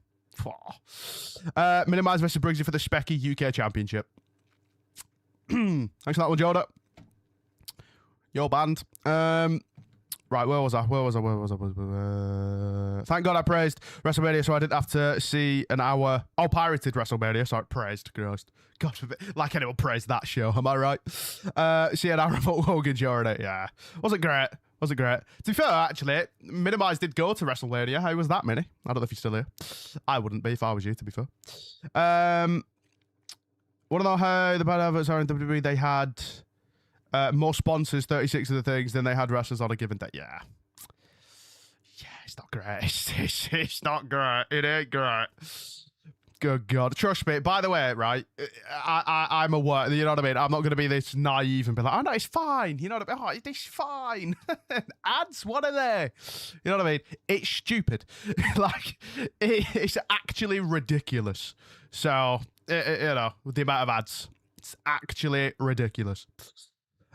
S1: Minimize versus Briggsy for the Specky UK Championship. Thanks for that one, Jordan. Your band. Right, where was I? Thank God I praised WrestleMania, so I didn't have to see an hour. Oh, pirated WrestleMania. Sorry, praised. Gross. God forbid. Like anyone praised that show. Am I right? See an hour of Hulk Hogan during it. Yeah. Wasn't great. To be fair, actually, Minimize did go to WrestleMania. How was that, Minnie? I don't know if you're still here. I wouldn't be if I was you, to be fair. Want to know how the bad adverts are in WWE? They had... more sponsors, 36 of the things, than they had wrestlers on a given day. Yeah, it's not great. It's not great. It ain't great. Good God. Trust me. By the way, right, I'm aware, you know what I mean? I'm not going to be this naive and be like, oh, no, it's fine. You know what I mean? Oh, it's fine. Ads, what are they? You know what I mean? It's stupid. Like, it's actually ridiculous. So, you know, with the amount of ads, it's actually ridiculous.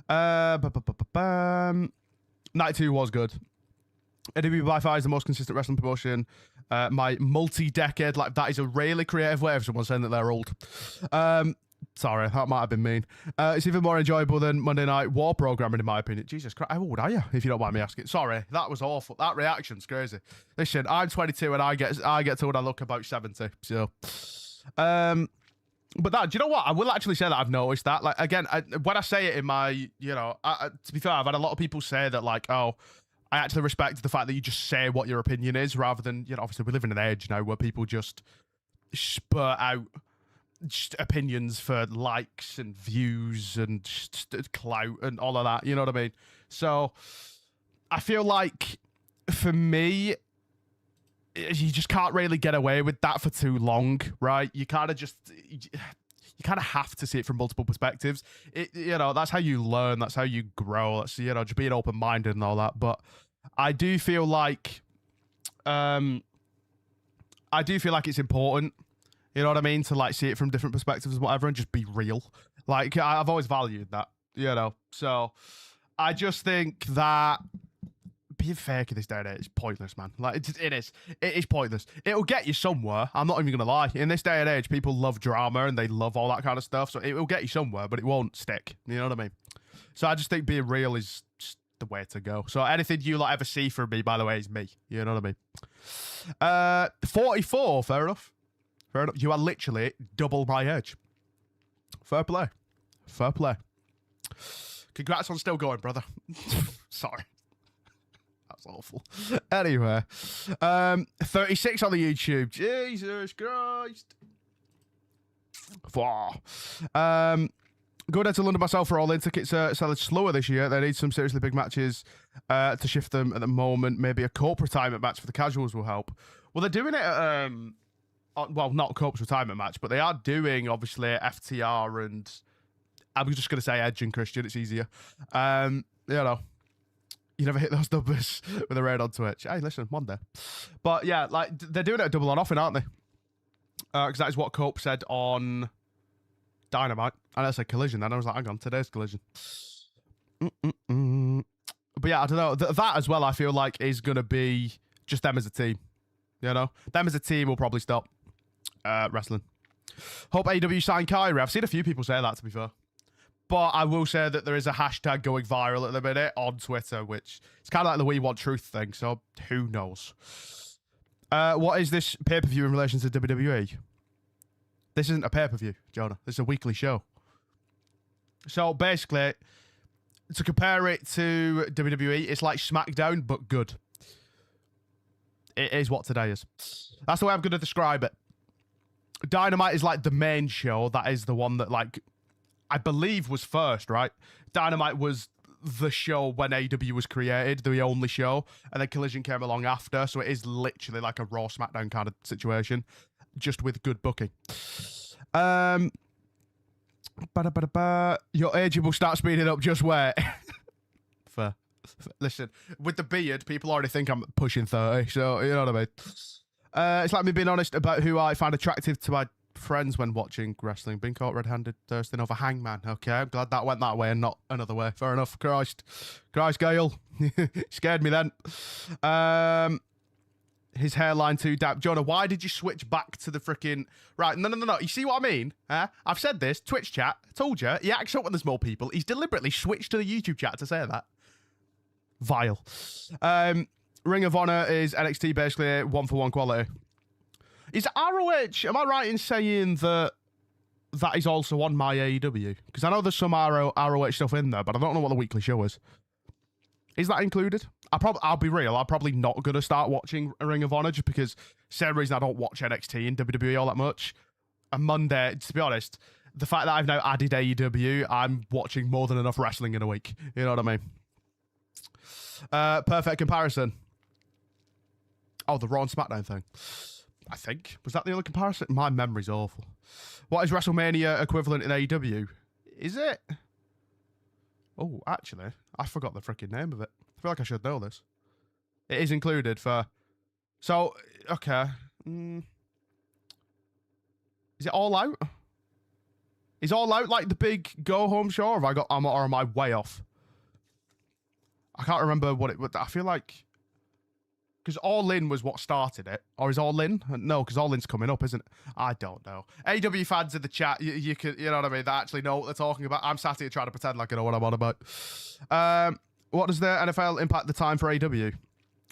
S1: 92 was good. AEW by far is the most consistent wrestling promotion. My multi-decade, like, that is a really creative way of someone saying that they're old. Sorry, that might have been mean. It's even more enjoyable than Monday Night War programming, in my opinion. Jesus Christ, how old are you, if you don't mind me asking? Sorry, that was awful. That reaction's crazy. Listen, I'm 22 and I get told I look about 70. So, but that, do you know what? I will actually say that I've noticed that. Like, again, when I say it in my, you know, to be fair, I've had a lot of people say that, like, oh, I actually respect the fact that you just say what your opinion is, rather than, you know, obviously we live in an age now where people just spurt out just opinions for likes and views and just clout and all of that, you know what I mean? So I feel like for me, you just can't really get away with that for too long, right? You kind of just, you kind of have to see it from multiple perspectives. You know, that's how you learn, that's how you grow, that's, you know, just being open-minded and all that. But I do feel like it's important, you know what I mean, to like see it from different perspectives and whatever, and just be real. Like, I've always valued that, you know. So I just think that being fake in this day and age is pointless, man. Like, it is pointless. It'll get you somewhere. I'm not even gonna lie. In this day and age, people love drama and they love all that kind of stuff. So it will get you somewhere, but it won't stick. You know what I mean? So I just think being real is just the way to go. So anything you like ever see from me, by the way, is me. You know what I mean? 44. Fair enough. Fair enough. You are literally double my age. Fair play. Fair play. Congrats on still going, brother. Sorry. That's awful. Anyway, 36 on the YouTube. Jesus Christ. 4. Going down to London myself for all in. Tickets are selling slower this year. They need some seriously big matches to shift them at the moment. Maybe a Cope retirement match for the casuals will help. Well, they're doing it at, well, not Cope's retirement match, but they are doing, obviously, FTR and I was just going to say Edge and Christian. It's easier. You know. You never hit those numbers with a raid on Twitch. Hey, listen, one day. But yeah, like, they're doing it at Double or Nothing, aren't they? Because that is what Cope said on Dynamite. And I said Collision, then I was like, hang on, today's Collision. But yeah, I don't know. That as well, I feel like, is going to be just them as a team. You know? Them as a team will probably stop wrestling. Hope AEW sign Kyrie. I've seen a few people say that, to be fair. But I will say that there is a hashtag going viral at the minute on Twitter, which it's kind of like the We Want Truth thing, so who knows? What is this pay-per-view in relation to WWE? This isn't a pay-per-view, Jonah. This is a weekly show. So basically, to compare it to WWE, it's like SmackDown, but good. It is what today is. That's the way I'm going to describe it. Dynamite is like the main show. That is the one that, like, I believe was first, right? Dynamite was the show when AEW was created, the only show, and then Collision came along after, so it is literally like a Raw SmackDown kind of situation, just with good booking. Your aging will start speeding up, just wait. Fair. Listen, with the beard, people already think I'm pushing 30, so you know what I mean. It's like me being honest about who I find attractive to my friends when watching wrestling. Being caught red-handed thirsting over Hangman. Okay, I'm glad that went that way and not another way. Fair enough. Christ, Gale. Scared me then. His hairline too damp. Jonah, why did you switch back to the freaking... Right, no. You see what I mean? I've said this. Twitch chat. I told you. He acts up when there's more people. He's deliberately switched to the YouTube chat to say that. Vile. Ring of Honor is NXT basically 1-for-1 quality. Is ROH, am I right in saying that that is also on my AEW? Because I know there's some ROH stuff in there, but I don't know what the weekly show is. Is that included? I'll be real, I'm probably not going to start watching Ring of Honor just because, same reason I don't watch NXT and WWE all that much. And Monday, to be honest, the fact that I've now added AEW, I'm watching more than enough wrestling in a week. You know what I mean? Perfect comparison. Oh, the Raw and SmackDown thing. I think. Was that the only comparison? My memory's awful. What is WrestleMania equivalent in AEW? Is it? Oh, actually, I forgot the freaking name of it. I feel like I should know this. It is included for... So, okay. Is it All Out? Is All Out like the big go-home show, or or am I way off? I can't remember what it... I feel like... Because All In was what started it. Or is All In? No, because All In's coming up, isn't it? I don't know. AEW fans in the chat, you know what I mean? They actually know what they're talking about. I'm sat here trying to pretend like I know what I'm on about. What does the NFL impact the time for AEW?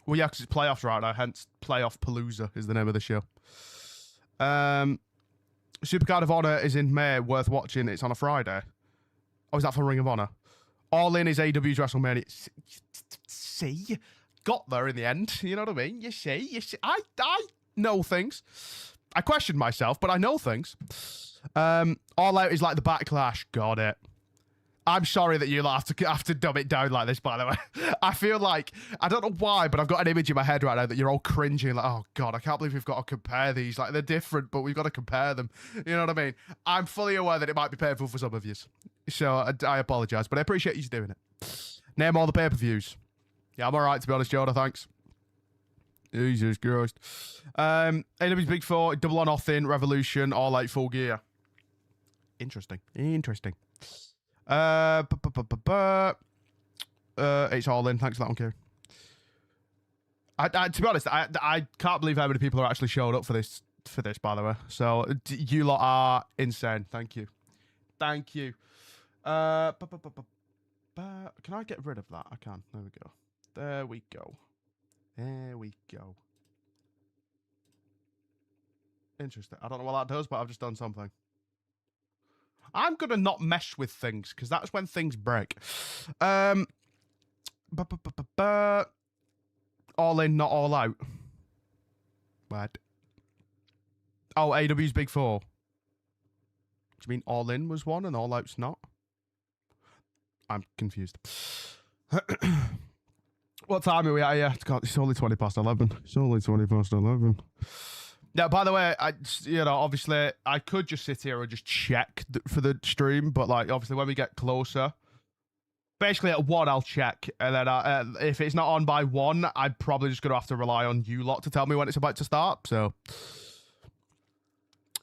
S1: Well, yeah, because it's playoffs right now, hence Playoff Palooza is the name of the show. Supercard of Honor is in May, worth watching. It's on a Friday. Oh, is that for Ring of Honor? All In is AEW's WrestleMania. See? Got there in the end. You know what I mean? You see? I know things. I question myself, but I know things. All Out is like the Backlash. Got it. I'm sorry that you have to dumb it down like this, by the way. I feel like, I don't know why, but I've got an image in my head right now that you're all cringing, like, oh God, I can't believe we've got to compare these. Like, they're different, but we've got to compare them. You know what I mean? I'm fully aware that it might be painful for some of you. So I apologize, but I appreciate you doing it. Name all the pay-per-views. Yeah, I'm all right, to be honest, Jonah, thanks. Jesus Christ. AEW's Big Four, Double or Nothing, Revolution, All Out, Full Gear. Interesting. It's All In. Thanks for that one, Kieran. To be honest, I can't believe how many people are actually showed up for this, by the way. So you lot are insane. Thank you. Can I get rid of that? I can. There we go. Interesting. I don't know what that does, but I've just done something. I'm going to not mesh with things, because that's when things break. All In, not all out. What? Oh, AEW's Big Four. Do you mean All In was one and All Out's not? I'm confused. What time are we at here? God, it's only 20 past 11. Yeah, by the way, obviously, I could just sit here and just check for the stream, but, like, obviously, when we get closer, basically at 1, I'll check, and then if it's not on by 1, I'm probably just going to have to rely on you lot to tell me when it's about to start, so.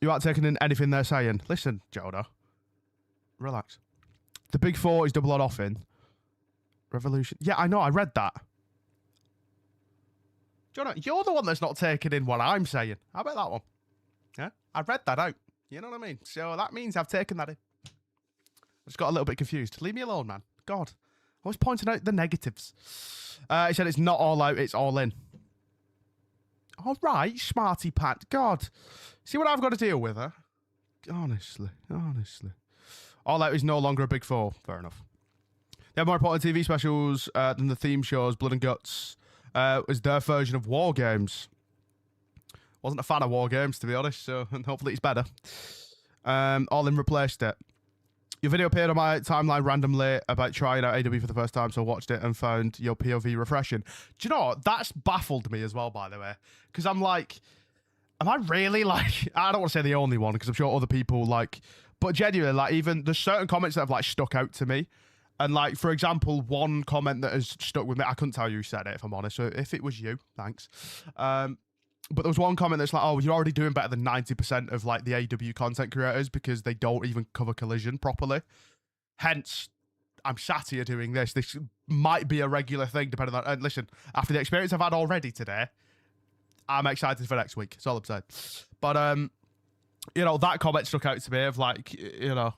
S1: You aren't taking in anything they're saying. Listen, Jonah. Relax. The Big Four is Double or Nothing. Revolution. Yeah, I know, I read that. Jonah, you're the one that's not taking in what I'm saying. How about that one? Yeah, I read that out. You know what I mean? So that means I've taken that in. I just got a little bit confused. Leave me alone, man. God. I was pointing out the negatives. He said it's not all out, it's all in. All right, smarty pat. God. See what I've got to deal with, huh? Honestly. All Out is no longer a Big Four. Fair enough. They have more important TV specials than the theme shows. Blood and Guts was their version of War Games. Wasn't a fan of War Games, to be honest, so hopefully it's better. All In replaced it. Your video appeared on my timeline randomly about trying out AEW for the first time, so I watched it and found your POV refreshing. Do you know what? That's baffled me as well, by the way. Because I'm like, am I really like, I don't want to say the only one, because I'm sure other people like, but genuinely, like, even there's certain comments that have like stuck out to me. And like, for example, one comment that has stuck with me, I couldn't tell you who said it, if I'm honest. So if it was you, thanks. But there was one comment that's like, oh, you're already doing better than 90% of like the AEW content creators because they don't even cover Collision properly. Hence, I'm sat here doing this. This might be a regular thing depending on, and listen, after the experience I've had already today, I'm excited for next week. That's all I'm saying. But, that comment stuck out to me of like, you're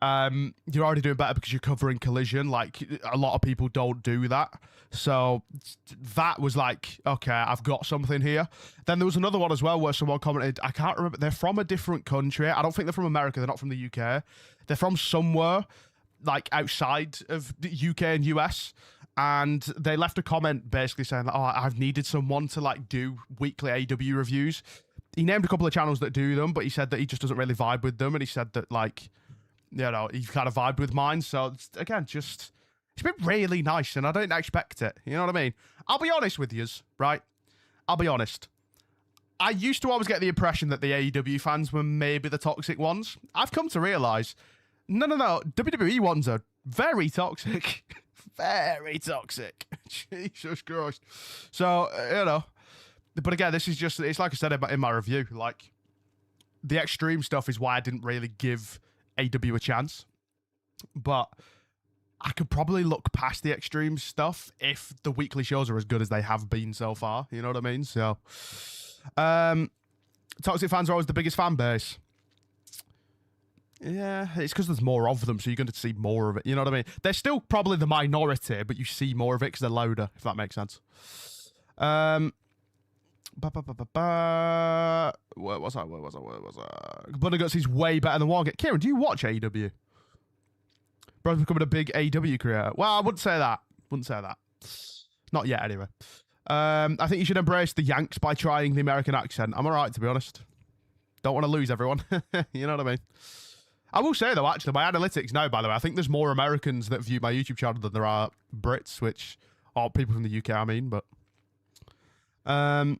S1: already doing better because you're covering Collision. Like, a lot of people don't do that. So that was like, okay, I've got something here. Then there was another one as well where someone commented, I can't remember, they're from a different country. I don't think they're from America. They're not from the UK. They're from somewhere like outside of the UK and US. And they left a comment basically saying that, oh, I've needed someone to like do weekly AEW reviews. He named a couple of channels that do them, but he said that he just doesn't really vibe with them. And he said that like, he kind of vibed with mine. So, again, it's been really nice, and I didn't expect it. You know what I mean? I'll be honest with yous, right? I'll be honest. I used to always get the impression that the AEW fans were maybe the toxic ones. I've come to realise, no. WWE ones are very toxic. Very toxic. Jesus Christ. So, but again, this is just, it's like I said in my review, like, the extreme stuff is why I didn't really give AEW a chance, but I could probably look past the extreme stuff if the weekly shows are as good as they have been so far. You know what I mean? So, toxic fans are always the biggest fan base. Yeah, it's because there's more of them, so you're going to see more of it. You know what I mean? They're still probably the minority, but you see more of it because they're louder, if that makes sense. Where was I? Blood and Guts is way better than Wargate. Kieran, do you watch AEW? Bro's becoming a big AEW creator. Well, I wouldn't say that. Not yet, anyway. I think you should embrace the Yanks by trying the American accent. I'm all right, to be honest. Don't want to lose everyone. You know what I mean? I will say, though, actually, my analytics now, by the way, I think there's more Americans that view my YouTube channel than there are Brits, which are people from the UK, I mean, but... Blood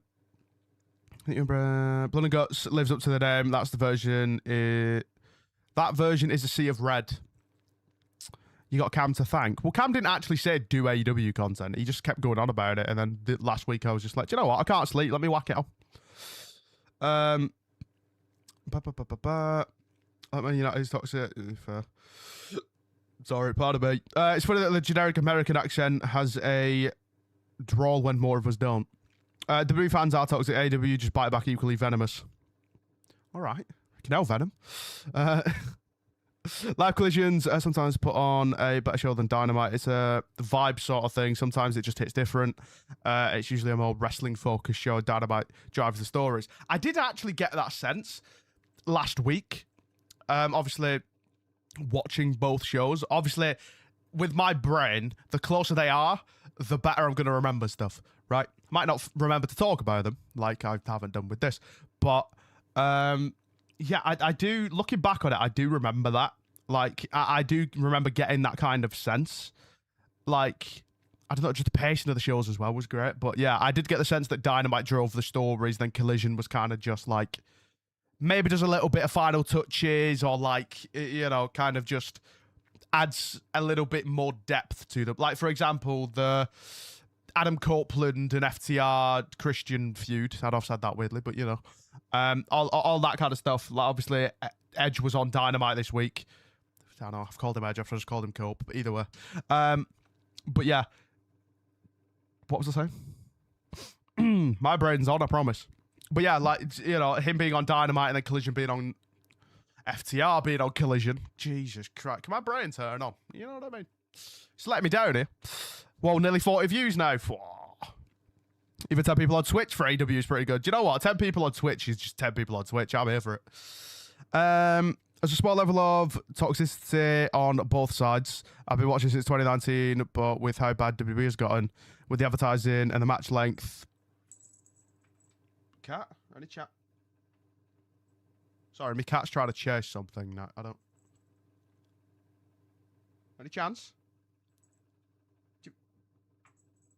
S1: and Guts lives up to the name. That's the version. That version is a sea of red. You got Cam to thank. Well, Cam didn't actually say do AEW content. He just kept going on about it. And then last week I was just like, do you know what? I can't sleep. Let me whack it up. United toxic. Sorry, pardon me. It's funny that the generic American accent has a drawl when more of us don't. WWE fans are toxic. AEW just bite back equally venomous. All right. Canal Venom. Live collisions sometimes put on a better show than Dynamite. It's a vibe sort of thing. Sometimes it just hits different. It's usually a more wrestling-focused show. Dynamite drives the stories. I did actually get that sense last week. Obviously, watching both shows. Obviously, with my brain, the closer they are, the better I'm going to remember stuff, right? Might not remember to talk about them, like I haven't done with this. But, yeah, I do, looking back on it, I do remember that. Like, I do remember getting that kind of sense. Like, I don't know, just the pacing of the shows as well was great. But, yeah, I did get the sense that Dynamite drove the stories, then Collision was kind of just like, maybe does a little bit of final touches or like, you know, kind of just adds a little bit more depth to them. Like, for example, the Adam Copeland and FTR Christian feud. I'd have said that weirdly, but you know, all that kind of stuff. Like, obviously, Edge was on Dynamite this week. I don't know, I've called him Edge, I've just called him Cope, but either way. But yeah. What was I saying? My brain's on, I promise. But yeah, like, you know, him being on Dynamite and then Collision being on FTR being on Collision. Jesus Christ. Can my brain turn on? You know what I mean? It's letting me down here. Well, nearly 40 views now. Even 10 people on Twitch for AEW is pretty good. Do you know what? 10 people on Twitch is just 10 people on Twitch. I'm here for it. There's a small level of toxicity on both sides. I've been watching since 2019, but with how bad WWE has gotten, with the advertising and the match length. Cat? Any chat? Sorry, my cat's trying to chase something. No, I don't. Any chance?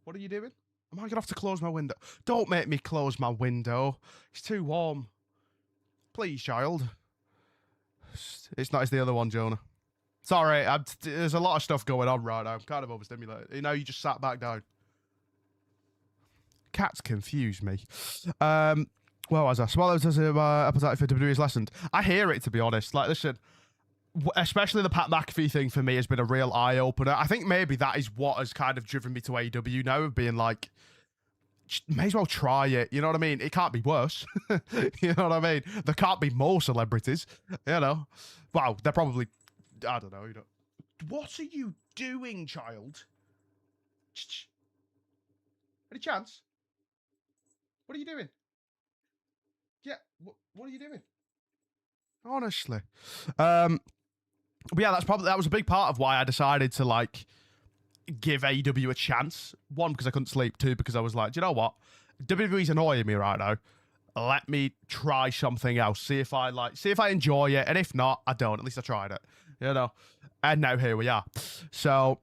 S1: What are you doing? Am I going to have to close my window? Don't make me close my window. It's too warm. Please, child. It's not. It's the other one, Jonah. Sorry, there's a lot of stuff going on right now. I'm kind of overstimulated. You know, you just sat back down. Cats confuse me. Well, as I swallowed as appetite for WWE's lessened. I hear it, to be honest. Like, listen, especially the Pat McAfee thing for me has been a real eye-opener. I think maybe that is what has kind of driven me to AEW now, of being like, may as well try it. You know what I mean? It can't be worse. You know what I mean? There can't be more celebrities. You know? Wow, they're probably, I don't know. You know. What are you doing, child? Any chance? What are you doing? Yeah, what are you doing? Honestly. But yeah, that was a big part of why I decided to, like, give AEW a chance. One, because I couldn't sleep. Two, because I was like, do you know what? WWE's annoying me right now. Let me try something else. See if I enjoy it. And if not, I don't. At least I tried it. You know? And now here we are. So,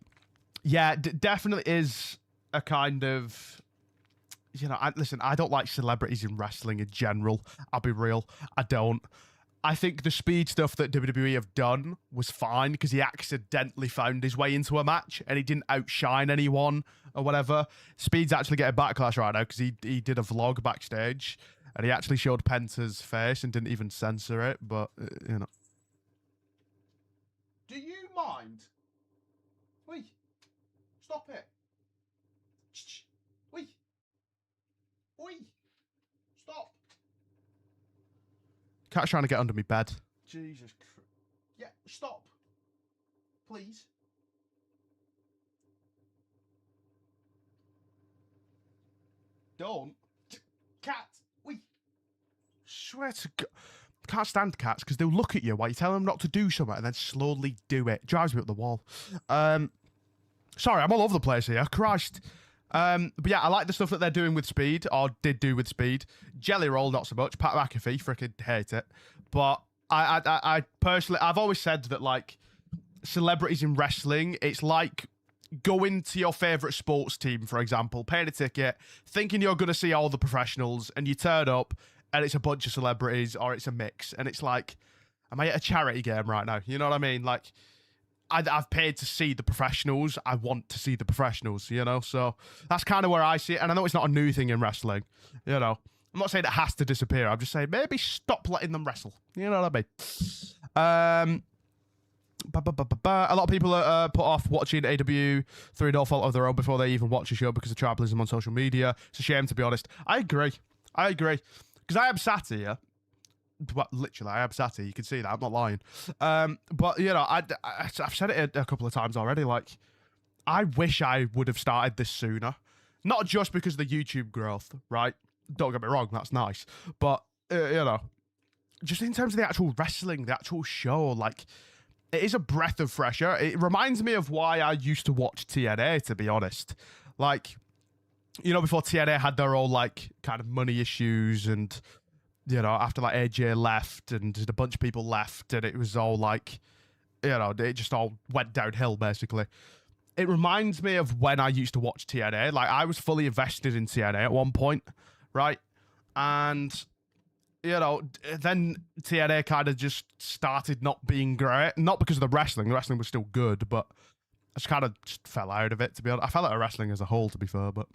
S1: yeah, definitely is a kind of... You know, listen, I don't like celebrities in wrestling in general. I'll be real. I don't. I think the Speed stuff that WWE have done was fine because he accidentally found his way into a match and he didn't outshine anyone or whatever. Speed's actually getting backlash right now because he did a vlog backstage and he actually showed Penta's face and didn't even censor it, but, you know. Do you mind? What are Stop it. Oi. Oi. Stop. Cat's trying to get under my bed. Jesus Christ. Yeah, stop. Please. Don't. Cat. Oi. Swear to God. Can't stand cats because they'll look at you while you tell them not to do something and then slowly do it. Drives me up the wall. Sorry, I'm all over the place here. Christ. But yeah, I like the stuff that they're doing with Speed, or did do with Speed. Jelly Roll, not so much. Pat McAfee, freaking hate it. But I personally, I've always said that, like, celebrities in wrestling, it's like going to your favourite sports team, for example, paying a ticket, thinking you're going to see all the professionals, and you turn up, and it's a bunch of celebrities, or it's a mix. And it's like, am I at a charity game right now? You know what I mean? Like, I've paid to see the professionals. I want to see the professionals, you know? So that's kind of where I see it. And I know it's not a new thing in wrestling, you know? I'm not saying it has to disappear. I'm just saying maybe stop letting them wrestle. You know what I mean? A lot of people are put off watching AEW through no fault of their own before they even watch a show because of tribalism on social media. It's a shame, to be honest. I agree. Because I am sat here. Well, literally, I am sat here. You can see that. I'm not lying. But, you know, I've said it a couple of times already. Like, I wish I would have started this sooner. Not just because of the YouTube growth, right? Don't get me wrong. That's nice. But, you know, just in terms of the actual wrestling, the actual show, like, it is a breath of fresh air. It reminds me of why I used to watch TNA, to be honest. Like, you know, before TNA had their own, like, kind of money issues and, you know, after, like, AJ left and a bunch of people left and it was all, like, you know, it just all went downhill, basically. It reminds me of when I used to watch TNA. Like, I was fully invested in TNA at one point, right? And, you know, then TNA kind of just started not being great. Not because of the wrestling. The wrestling was still good, but I just kind of just fell out of it, to be honest. I fell out of wrestling as a whole, to be fair, but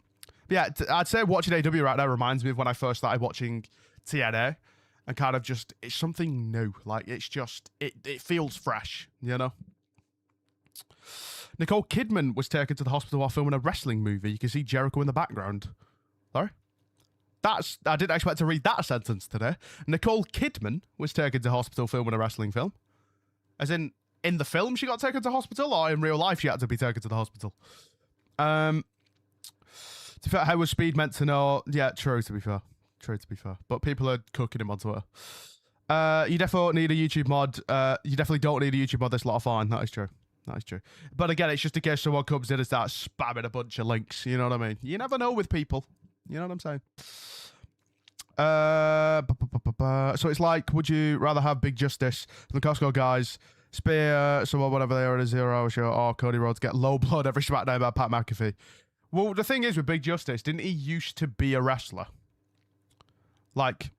S1: yeah, I'd say watching AEW right now reminds me of when I first started watching TNA and kind of just, it's something new. Like, it's just, it feels fresh, you know? Nicole Kidman was taken to the hospital while filming a wrestling movie. You can see Jericho in the background. Sorry? I didn't expect to read that sentence today. Nicole Kidman was taken to hospital filming a wrestling film. As in the film she got taken to hospital, or in real life she had to be taken to the hospital? To be fair, how was Speed meant to know? Yeah, true, to be fair. But people are cooking him on Twitter. You definitely need a YouTube mod. You definitely don't need a YouTube mod. There's a lot of fine. That is true. But again, it's just in case someone comes in and starts spamming a bunch of links. You know what I mean? You never know with people. You know what I'm saying? So it's like, would you rather have Big Justice from the Costco guys, Spear, someone, whatever they are, in a 0-hour show, or Cody Rhodes get low blood every SmackDown by Pat McAfee? Well, the thing is with Big Justice, didn't he used to be a wrestler? Like,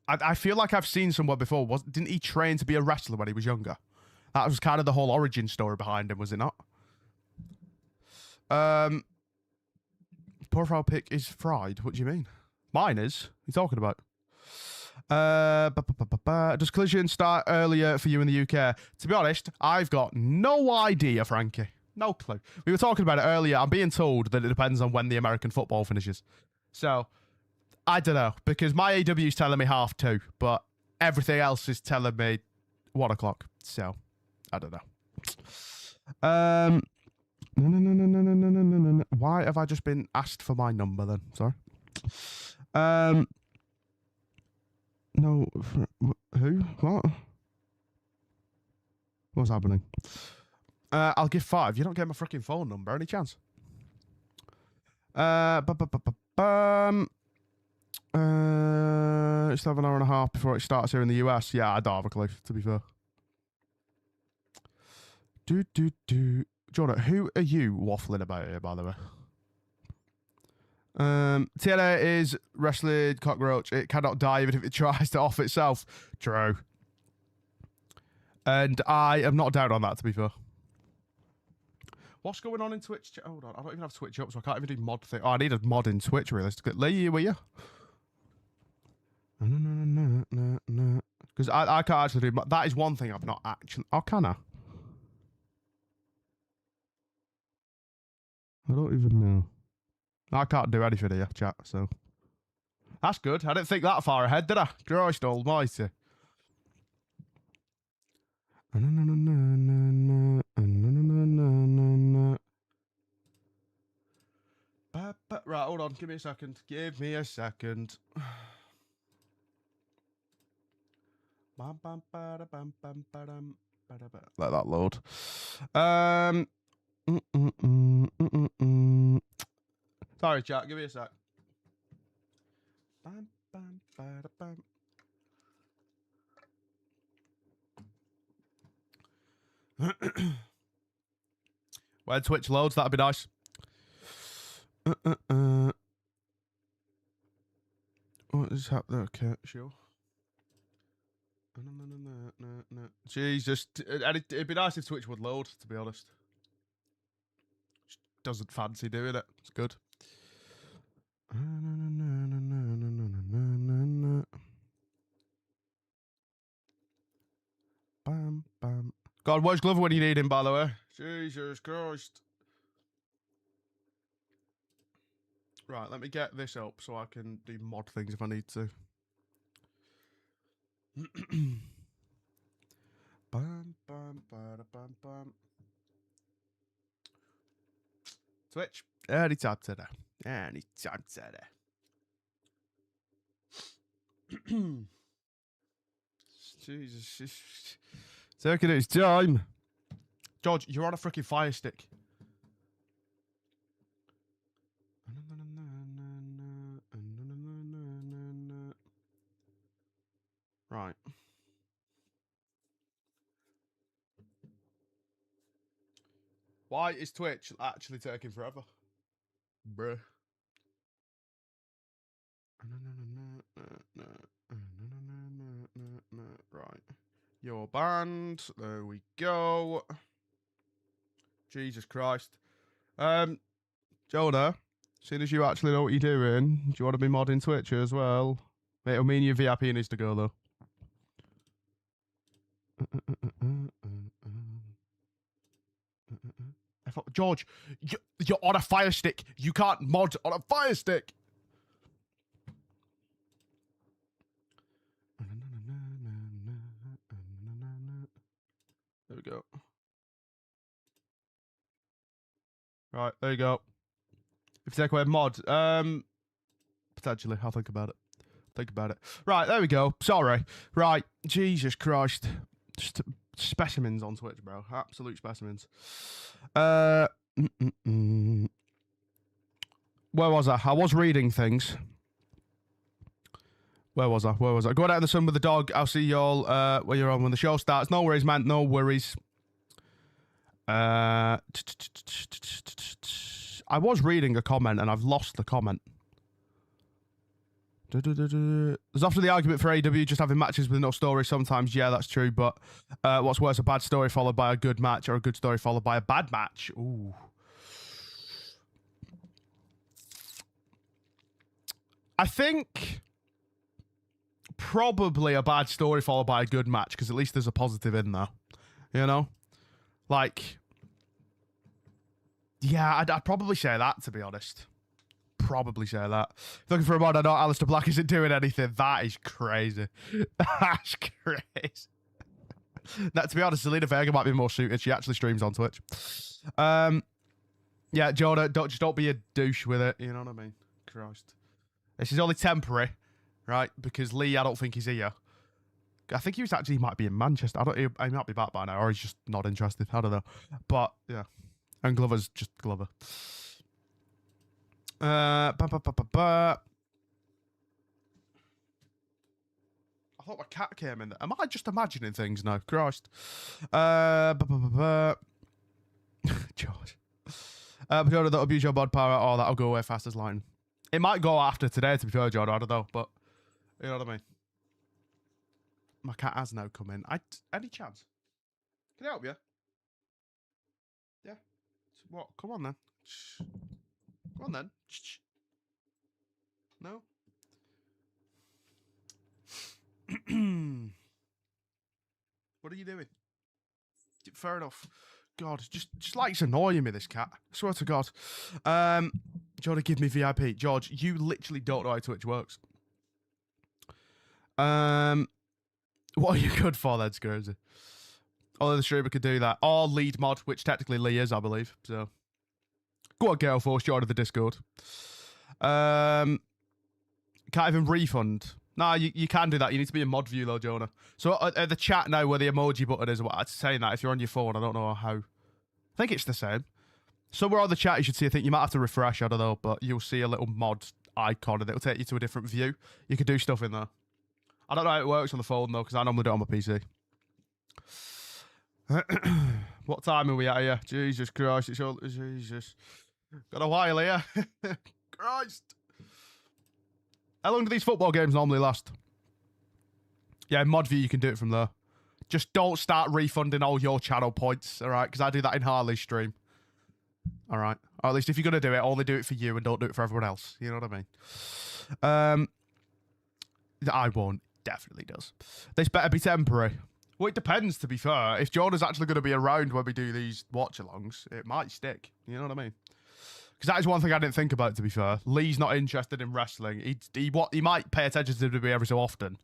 S1: I feel like I've seen somewhere before. Didn't he train to be a wrestler when he was younger? That was kind of the whole origin story behind him, was it not? Profile pic is fried. What do you mean? Mine is. What are you talking about? Does Collision start earlier for you in the UK? To be honest, I've got no idea, Frankie. No clue. We were talking about it earlier. I'm being told that it depends on when the American football finishes. So, I don't know. Because my AW is telling me 2:30, but everything else is telling me 1 o'clock. So, I don't know. No. Why have I just been asked for my number then? Sorry. No. Who? What? What's happening? I'll give 5. You don't get my freaking phone number. Any chance? It's 7 hour and a half before it starts here in the US. Yeah, I don't have a clue, to be fair. Jordan, who are you waffling about here, by the way? TNA is wrestling cockroach. It cannot die even if it tries to off itself. True. And I am not down on that, to be fair. What's going on in Twitch? Hold on, I don't even have Twitch up, so I can't even do mod thing. Oh, I need a mod in Twitch, realistically. Will you? No. Because I can't actually do... That is one thing I've not actually... Oh, can I? I don't even know. I can't do anything here, chat, so. That's good. I didn't think that far ahead, did I? Christ almighty. Right, hold on. Give me a second. Give me a second. Let that load. Sorry, chat. Give me a sec. When Twitch loads, that'd be nice. What is happening? Okay, sure. Jesus, it'd be nice if Twitch would load, to be honest. Just doesn't fancy doing it. It's good. Bam, bam. God, where's Glover when you need him, by the way? Jesus Christ. Right, let me get this up so I can do mod things if I need to. Bam, bam, bada, bam, bam. Twitch. Anytime today. Anytime today. Jesus. Taking its time. George, you're on a freaking fire stick. Right. Why is Twitch actually taking forever? Bruh. Right. Your band. There we go. Jesus Christ. Jonah, seeing as you actually know what you're doing, do you want to be modding Twitch as well? It'll mean your VIP needs to go, though. George, you're on a fire stick. You can't mod on a fire stick. There we go. Right, there you go. If you take away mod, potentially, I'll think about it. Right, there we go. Sorry. Right, Jesus Christ. Just specimens on Twitch, bro. Absolute specimens. Where was I? I was reading things. Where was I? Go out in the sun with the dog. I'll see y'all when you're on when the show starts. No worries, man. No worries. I was reading a comment and I've lost the comment. There's often the argument for AEW just having matches with no story. Sometimes, yeah, that's true. But what's worse, a bad story followed by a good match or a good story followed by a bad match? Ooh. I think probably a bad story followed by a good match because at least there's a positive in there. You know? Like, yeah, I'd probably say that, to be honest. Probably say that. Looking for a mod, I know Aleister Black isn't doing anything. That is crazy. That's crazy. That, to be honest, Zelina Vega might be more suited. She actually streams on Twitch. Yeah, Jonah, don't be a douche with it. You know what I mean? Christ. This is only temporary, right? Because Lee, I don't think he's here. I think he might be in Manchester. He might be back by now, or he's just not interested. I don't know. But yeah. And Glover's just Glover. I thought my cat came in there. Am I just imagining things now? Christ. George. Jordan, that'll abuse your bod power. Oh, that'll go away fast as lightning. It might go after today, to be fair, Jordan. I don't know, but you know what I mean. My cat has now come in. Any chance? Can I help you? Yeah. What? Come on then. Come on then. No? What are you doing? Fair enough. God, just likes annoying me, this cat. I swear to God. Do you want to give me VIP? George, you literally don't know how Twitch works. What are you good for then, Scursy? Only the streamer could do that. Or lead mod, which technically Lee is, I believe. So, go on, Gale Force, join the Discord. Can't even refund. Nah, you can do that. You need to be in mod view, though, Jonah. So, at the chat now, where the emoji button is, what it's saying that if you're on your phone, I don't know how. I think it's the same. Somewhere on the chat, you should see, I think you might have to refresh, I don't know, but you'll see a little mod icon, and it'll take you to a different view. You can do stuff in there. I don't know how it works on the phone, though, because I normally do it on my PC. What time are we at here? Jesus Christ, it's all... Jesus. Got a while here. Christ. How long do these football games normally last? Yeah, mod view, you can do it from there. Just don't start refunding all your channel points, all right? Because I do that in Harley's stream. All right? Or at least if you're going to do it, only do it for you and don't do it for everyone else. You know what I mean? I won't. Definitely does. This better be temporary. Well, it depends, to be fair. If Jonah's actually going to be around when we do these watch-alongs, it might stick. You know what I mean? Because that is one thing I didn't think about, to be fair. Lee's not interested in wrestling. He might pay attention to WWE every so often,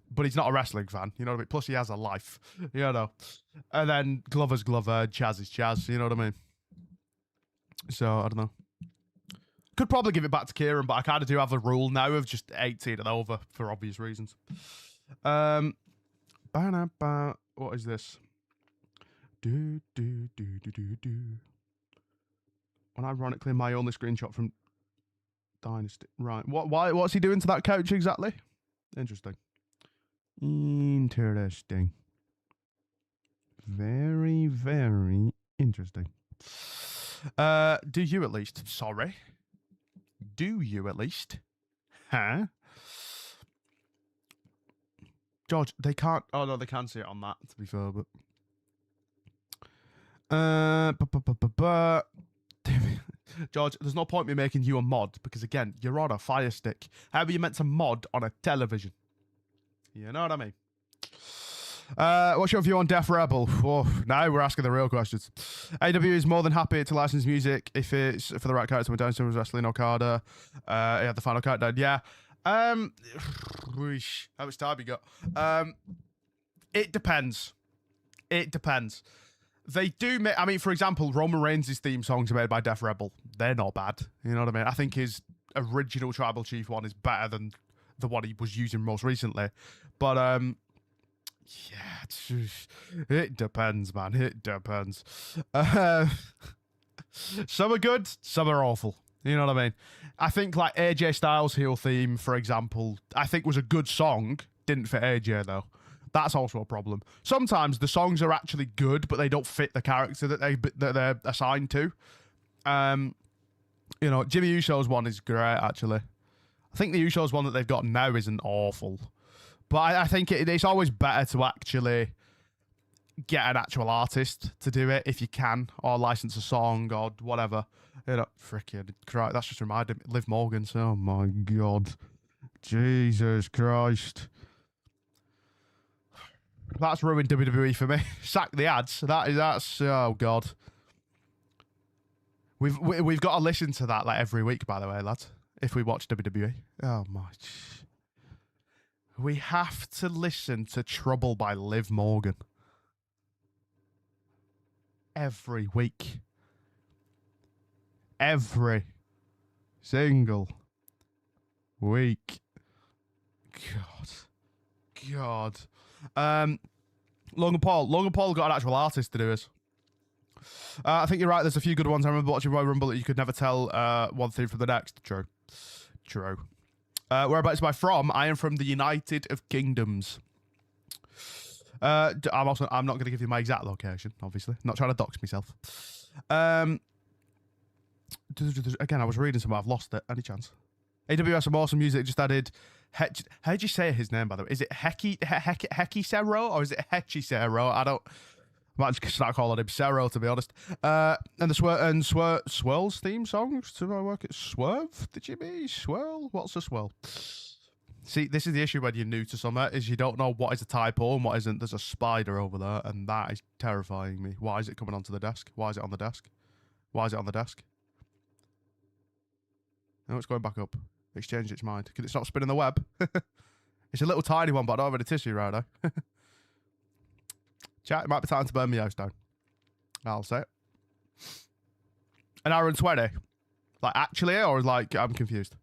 S1: but he's not a wrestling fan. You know what I mean? Plus, he has a life. You know? And then Glover's Glover, Chaz is Chaz. You know what I mean? So, I don't know. Could probably give it back to Kieran, but I kind of do have a rule now of just 18 and over for obvious reasons. What is this? When ironically, my only screenshot from Dynasty. Right. What's he doing to that couch exactly? Interesting. Interesting. Very, very interesting. Do you at least? Sorry. Do you at least? Huh? George, they can't... Oh, no, they can see it on that, to be fair, but... George, there's no point me making you a mod, because, again, you're on a Fire Stick. How are you meant to mod on a television? You know what I mean? What's your view on Def Rebel? Oh, now we're asking the real questions. AEW is more than happy to license music if it's for the right character. When Downstone was wrestling Okada, he had the final countdown. Yeah. How much time you got? It depends. It depends. They do make... I mean, for example, Roman Reigns' theme songs are made by Def Rebel. They're not bad. You know what I mean? I think his original Tribal Chief one is better than the one he was using most recently. But, yeah, it depends, man. It depends. Some are good, some are awful. You know what I mean? I think, like, AJ Styles' heel theme, for example, I think was a good song. Didn't fit AJ, though. That's also a problem. Sometimes the songs are actually good, but they don't fit the character that they're assigned to. You know, Jimmy Uso's one is great, actually. I think the Uso's one that they've got now isn't awful. But I think it's always better to actually get an actual artist to do it if you can, or license a song or whatever. You know, freaking Christ, that's just reminded me. Liv Morgan, oh my God. Jesus Christ. That's ruined WWE for me. Sack the ads. That's oh God. We've got to listen to that like every week, by the way, lads. If we watch WWE. Oh my. We have to listen to Trouble by Liv Morgan. Every week. Every single week. God. Logan Paul got an actual artist to do this. I think you're right. There's a few good ones. I remember watching Royal Rumble that you could never tell one thing from the next. True. Whereabouts am I from? I am from the United of Kingdoms. I'm not going to give you my exact location, obviously. I'm not trying to dox myself. Again, I was reading something. I've lost it. Any chance? AEW has some awesome music. Just added... How do you say his name, by the way? Is it Hechicero or is it Hechicero? I might just start calling him Cero, to be honest. And the Swirl's theme songs. Do I work at Swerve? Did you mean Swirl? What's a Swirl? See, this is the issue when you're new to something, is you don't know what is a typo and what isn't. There's a spider over there, and that is terrifying me. Why is it coming onto the desk? Why is it on the desk? Why is it on the desk? Oh, it's going back up. It's changed its mind. Can it stop spinning the web? It's a little tiny one, but I don't have any tissue right now. Chat, it might be time to burn my house down. I'll say it. An hour and 20? Like, actually, or like, I'm confused.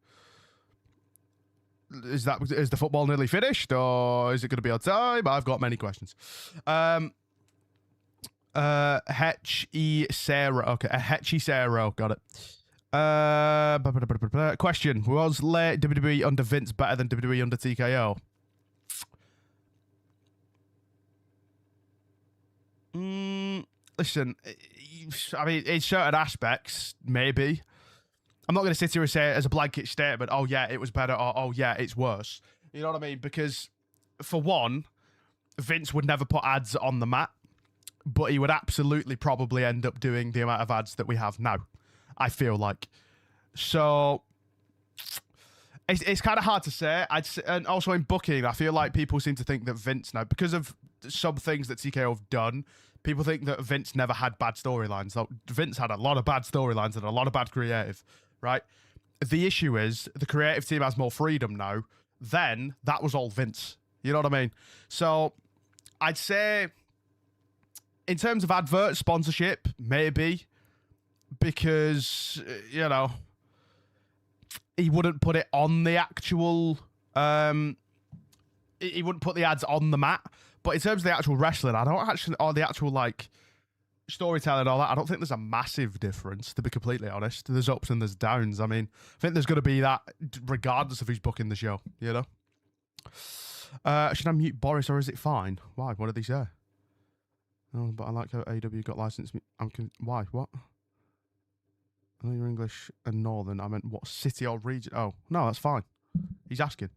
S1: Is the football nearly finished, or is it going to be on time? I've got many questions. Hechicero. Okay, Hechicero. Got it. Question: was late WWE under Vince better than WWE under TKO? Listen, I mean, in certain aspects, maybe. I'm not going to sit here and say it as a blanket statement, oh, yeah, it was better, or oh, yeah, it's worse. You know what I mean? Because, for one, Vince would never put ads on the mat, but he would absolutely probably end up doing the amount of ads that we have now, I feel like. So, it's kind of hard to say. And also in booking, I feel like people seem to think that Vince now, because of some things that TKO have done, people think that Vince never had bad storylines. So Vince had a lot of bad storylines and a lot of bad creative. Right? The issue is the creative team has more freedom now. Then that was all Vince. You know what I mean? So I'd say in terms of advert sponsorship, maybe, because, you know, he wouldn't put it on the actual, he wouldn't put the ads on the mat. But in terms of the actual wrestling, I don't actually, or the actual, like, storytelling and all that, I don't think there's a massive difference, to be completely honest. There's ups and there's downs. I mean, I think there's going to be that regardless of who's booking the show, you know? Should I mute Boris or is it fine? Why? What did he say? Oh, but I like how AEW got licensed. Why? What? I know you're English and Northern. I meant what city or region? Oh, no, that's fine. He's asking.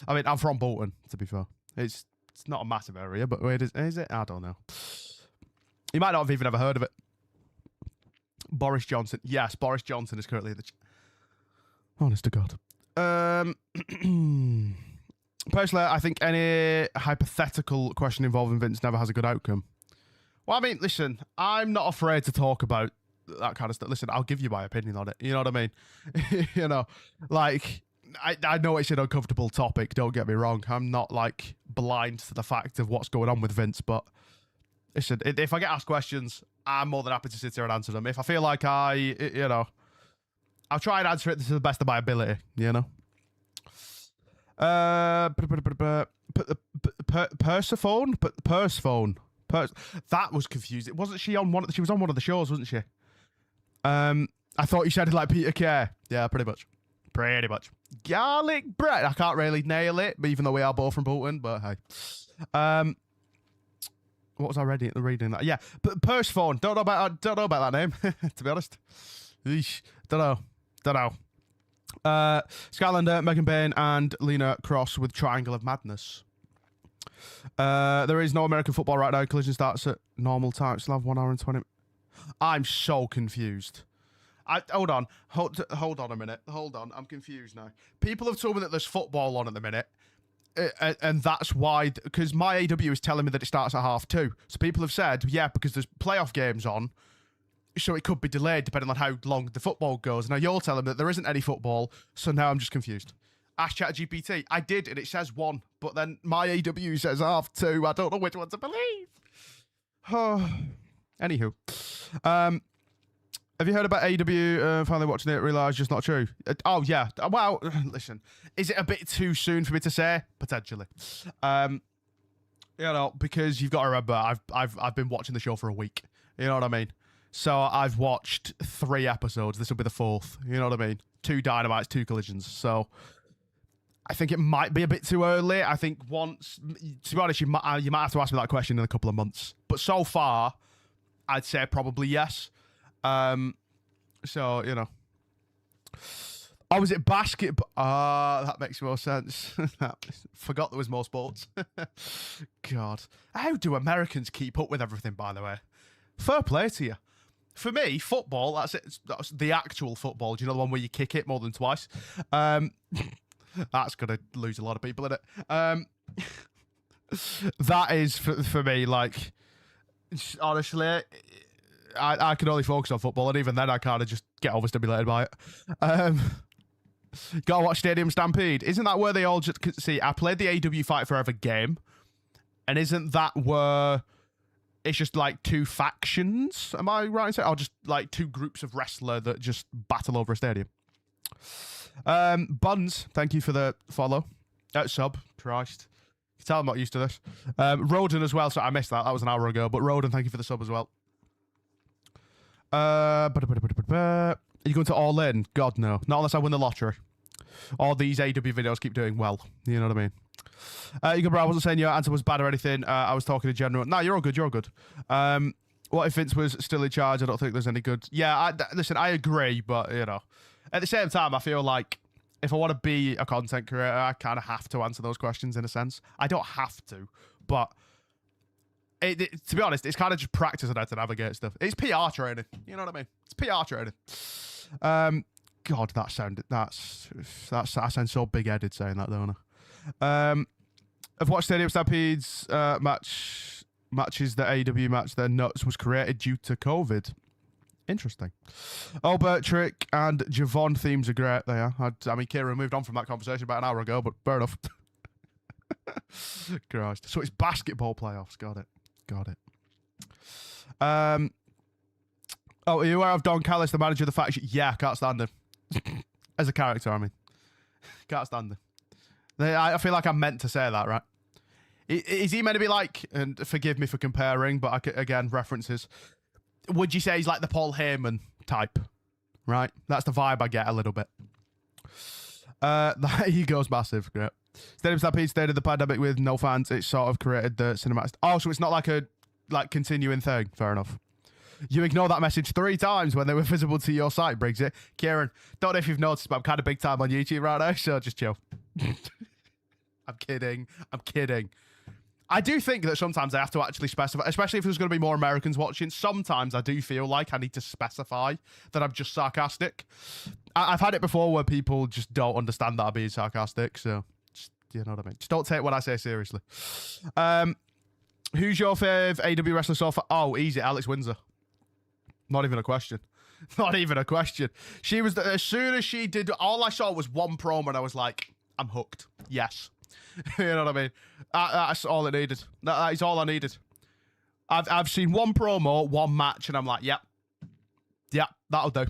S1: I mean, I'm from Bolton, to be fair. It's not a massive area, but where is it? I don't know. You might not have even ever heard of it. Boris Johnson. Yes, Boris Johnson is currently in the... Honest to God. Personally, I think any hypothetical question involving Vince never has a good outcome. Well, I mean, listen, I'm not afraid to talk about that kind of stuff. Listen, I'll give you my opinion on it. You know what I mean? You know, like, I know it's an uncomfortable topic, don't get me wrong. I'm not, like, blind to the fact of what's going on with Vince, but... Listen, if I get asked questions, I'm more than happy to sit here and answer them. If I feel like you know, I'll try and answer it to the best of my ability, you know? Persephone? That was confusing. Wasn't she on one? She was on one of the shows, wasn't she? I thought you sounded like Peter Kay. Yeah, pretty much. Pretty much. Garlic bread. I can't really nail it, even though we are both from Bolton, but hey. What was I reading that? Yeah, but Persephone. Don't know about that name, to be honest. Eesh. Don't know. Skylander, Megan Bain, and Lena Cross with Triangle of Madness. There is no American football right now. Collision starts at normal time. Still have 1 hour and 20. I'm so confused. Hold on a minute. Hold on. I'm confused now. People have told me that there's football on at the minute. And that's why, because my AW is telling me that it starts at 2:30. So people have said, yeah, because there's playoff games on, so it could be delayed depending on how long the football goes. Now you're telling me that there isn't any football, so now I'm just confused. Ask ChatGPT. I did, and it says 1, but then my AW says 2:30. I don't know which one to believe. Anywho. Have you heard about AEW finally watching it, realised just not true? Oh, yeah. Well, listen. Is it a bit too soon for me to say? Potentially. You know, because you've got to remember, I've been watching the show for a week. You know what I mean? So I've watched 3 episodes. This will be the 4th. You know what I mean? 2 Dynamites, 2 Collisions. So I think it might be a bit too early. I think once, to be honest, you might have to ask me that question in a couple of months. But so far, I'd say probably yes. So, you know. Oh, was it basketball? That makes more sense. Forgot there was more sports. God. How do Americans keep up with everything, by the way? Fair play to you. For me, football, that's it. That's the actual football. Do you know the one where you kick it more than twice? That's going to lose a lot of people in it. That is, for me, like, honestly, I can only focus on football, and even then I kind of just get overstimulated by it. Gotta watch Stadium Stampede. Isn't that where they all just... See, I played the AEW Fight Forever game, and isn't that where it's just like two factions? Am I right in saying? Or just like two groups of wrestler that just battle over a stadium? Buns, thank you for the follow. Sub, Christ. You can tell I'm not used to this. Roden as well, so I missed that. That was an hour ago. But Roden, thank you for the sub as well. Are you going to All In? God, no. Not unless I win the lottery. All these AW videos keep doing well. You know what I mean? You go, bro. I wasn't saying your answer was bad or anything. I was talking in general. No, you're all good. You're all good. What if Vince was still in charge? I don't think there's any good. Yeah, listen, I agree, but, you know, at the same time, I feel like if I want to be a content creator, I kind of have to answer those questions in a sense. I don't have to, but to be honest, it's kind of just practice on how to navigate stuff. It's PR training. You know what I mean? It's PR training. God, that sounds so big-headed saying that, don't I? I've watched Stadium Stampede's matches. The AEW match, their nuts was created due to COVID. Interesting. Albert, Trick, and Javon themes are great. They are. I mean, Kira moved on from that conversation about an hour ago, but fair enough. Christ. So it's basketball playoffs. Got it. Oh, are you aware of Don Callis, the manager of the faction? Yeah, can't stand him. As a character, I mean. Can't stand him. I feel like I'm meant to say that, right? Is he meant to be like, and forgive me for comparing, but again, references. Would you say he's like the Paul Heyman type? Right? That's the vibe I get a little bit. That ego's massive. Great. Stadium Stampede stayed in the pandemic with no fans. It sort of created the cinematic... Oh, so it's not like a continuing thing. Fair enough. You ignore that message 3 times when they were visible to your site, Briggsy. Kieran, don't know if you've noticed, but I'm kind of big time on YouTube right now, so just chill. I'm kidding. I do think that sometimes I have to actually specify, especially if there's going to be more Americans watching. Sometimes I do feel like I need to specify that I'm just sarcastic. I've had it before where people just don't understand that I'm being sarcastic, so just, you know what I mean? Just don't take what I say seriously. Who's your fave AW wrestler so far? Oh, easy, Alex Windsor. Not even a question. Not even a question. She was, as soon as she did, all I saw was one promo and I was like, I'm hooked. Yes. You know what I mean? That's all it needed. That is all I needed. I've seen one promo, one match, and I'm like, yep, that'll do.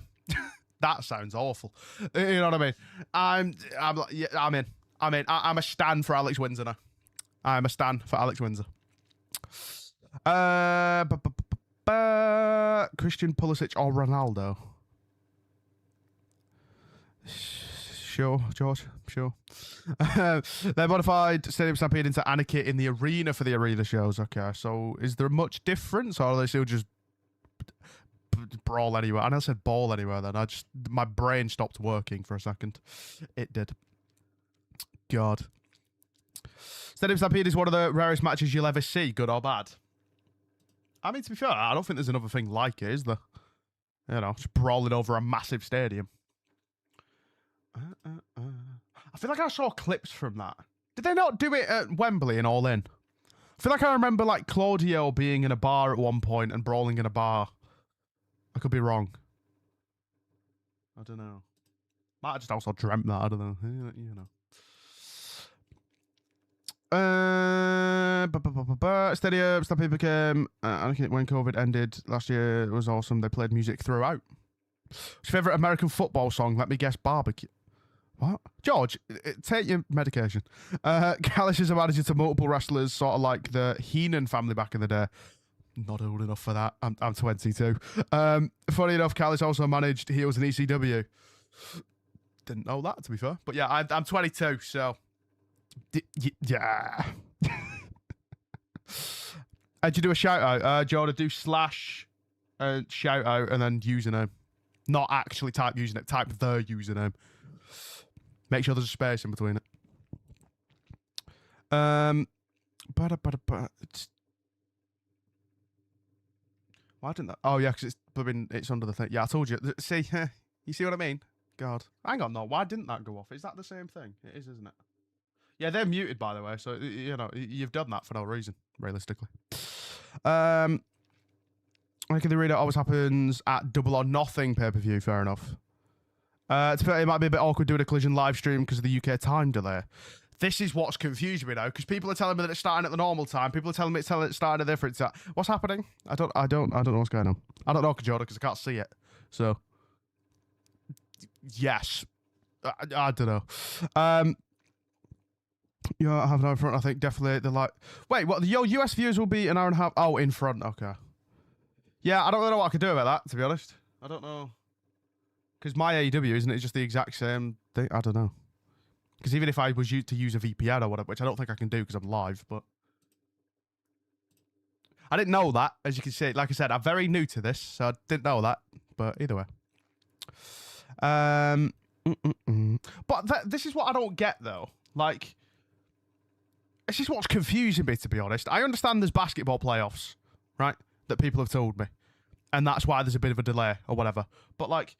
S1: That sounds awful. You know what I mean? I'm in. I'm a stan for Alex Windsor now. I'm a stan for Alex Windsor. Christian Pulisic or Ronaldo? Sure, George. Sure. They modified Stadium Stampede into Anarchy in the arena for the arena shows. Okay, so is there much difference, or are they still just brawl anywhere? I know I said ball anywhere then. My brain stopped working for a second. It did. God. Stadium Stampede is one of the rarest matches you'll ever see, good or bad. I mean, to be fair, I don't think there's another thing like it, is there? You know, just brawling over a massive stadium. I feel like I saw clips from that. Did they not do it at Wembley and All In? I feel like I remember like Claudio being in a bar at one point and brawling in a bar. I could be wrong. I don't know. Might have just also dreamt that. I don't know. You know. Stadium Stampede became when COVID ended last year. It was awesome. They played music throughout. What's your favourite American football song? Let me guess, Barbecue. What? George, take your medication. Callis is a manager to multiple wrestlers, sort of like the Heenan family back in the day. Not old enough for that. I'm 22. Funny enough, Callis also managed Heels in ECW. Didn't know that, to be fair. But yeah, I'm 22, so... yeah. How'd you do a shout-out? Jordan, do slash shout-out and then username. Not actually type username. Type the username. Make sure there's a space in between it. Why didn't that? Oh, yeah, because it's under the thing. Yeah, I told you. See, you see what I mean? God. Hang on, no. Why didn't that go off? Is that the same thing? It is, isn't it? Yeah, they're muted, by the way. So, you know, you've done that for no reason, realistically. I think the reader always happens at Double or Nothing pay-per-view. Fair enough. It might be a bit awkward doing a Collision live stream because of the UK time delay. This is what's confused me now, because people are telling me that it's starting at the normal time. People are telling me it's starting at a different time. What's happening? I don't know what's going on. I don't know, Kajota, because I can't see it. So, yes. I don't know. Yeah, I have an hour in front, I think. Definitely. They're like, wait, what? Your US viewers will be an hour and a half. Oh, in front. Okay. Yeah, I don't really know what I could do about that, to be honest. I don't know. Because my AEW, isn't it just the exact same thing? I don't know. Because even if I was to use a VPN or whatever, which I don't think I can do because I'm live, but I didn't know that, as you can see. Like I said, I'm very new to this, so I didn't know that. But either way. But this is what I don't get, though. Like, this is what's confusing me, to be honest. I understand there's basketball playoffs, right, that people have told me. And that's why there's a bit of a delay or whatever. But, like,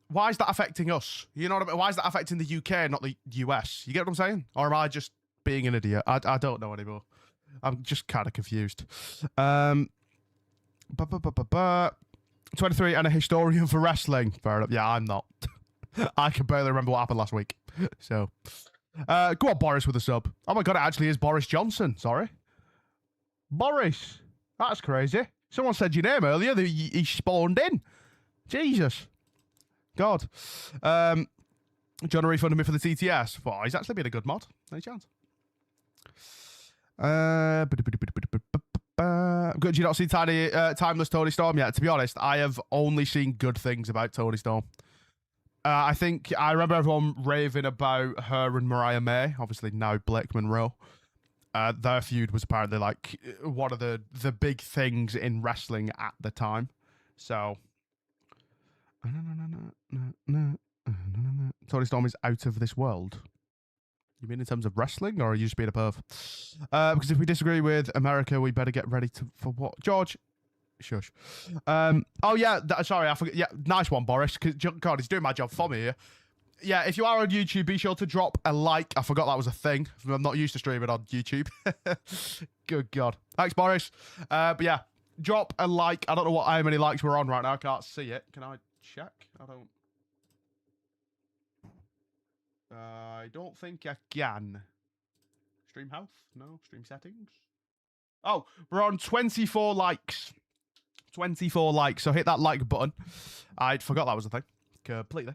S1: why is that affecting us? You know what I mean? Why is that affecting the UK, not the US? You get what I'm saying? Or am I just being an idiot? I don't know anymore. I'm just kind of confused. 23 and a historian for wrestling. Fair enough. Yeah, I'm not. I can barely remember what happened last week. So, go on, Boris with a sub. Oh my God, it actually is Boris Johnson. Sorry. Boris. That's crazy. Someone said your name earlier that he spawned in. Jesus. God. John refunded me for the TTS. Oh, he's actually been a good mod. Any chance? Good. You not seen Timeless Tony Storm yet? To be honest, I have only seen good things about Tony Storm. I think I remember everyone raving about her and Mariah May. Obviously now Blake Monroe. Their feud was apparently like one of the big things in wrestling at the time. So. Tony Storm is out of this world. You mean in terms of wrestling, or are you just being a perv? Because if we disagree with America, we better get ready for what? George, shush. Oh yeah, sorry, I forgot. Yeah, nice one, Boris. Because God, he's doing my job for me here. Yeah, if you are on YouTube, be sure to drop a like. I forgot that was a thing. I'm not used to streaming on YouTube. Good God. Thanks, Boris. But yeah, drop a like. I don't know how many likes we're on right now. I can't see it. Can I check? I don't think I can. Stream health? No. Stream settings? Oh, we're on 24 likes. 24 likes. So hit that like button. I forgot that was a thing. Completely.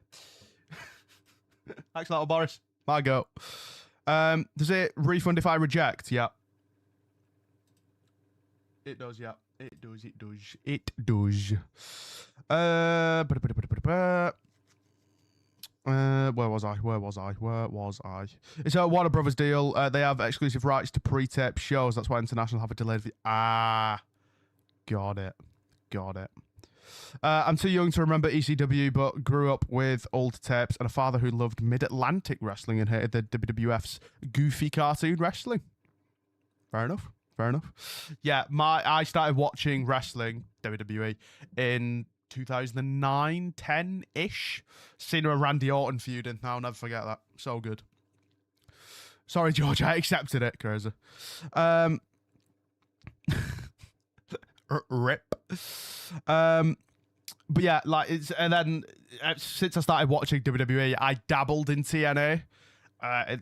S1: Thanks a lot, Boris. My go. Does it refund if I reject? Yeah. It does, yeah. It does. It does. Where was I? It's a Warner Brothers deal. They have exclusive rights to pre-tape shows. That's why International have a delayed. Got it. I'm too young to remember ECW, but grew up with old tapes and a father who loved Mid-Atlantic wrestling and hated the WWF's goofy cartoon wrestling. Fair enough. Yeah, I started watching wrestling, WWE, in 2009, 10-ish. Cena and Randy Orton feuding. I'll never forget that. So good. Sorry, George, I accepted it. Crazy. Rip. But yeah, like and then since I started watching WWE, I dabbled in TNA.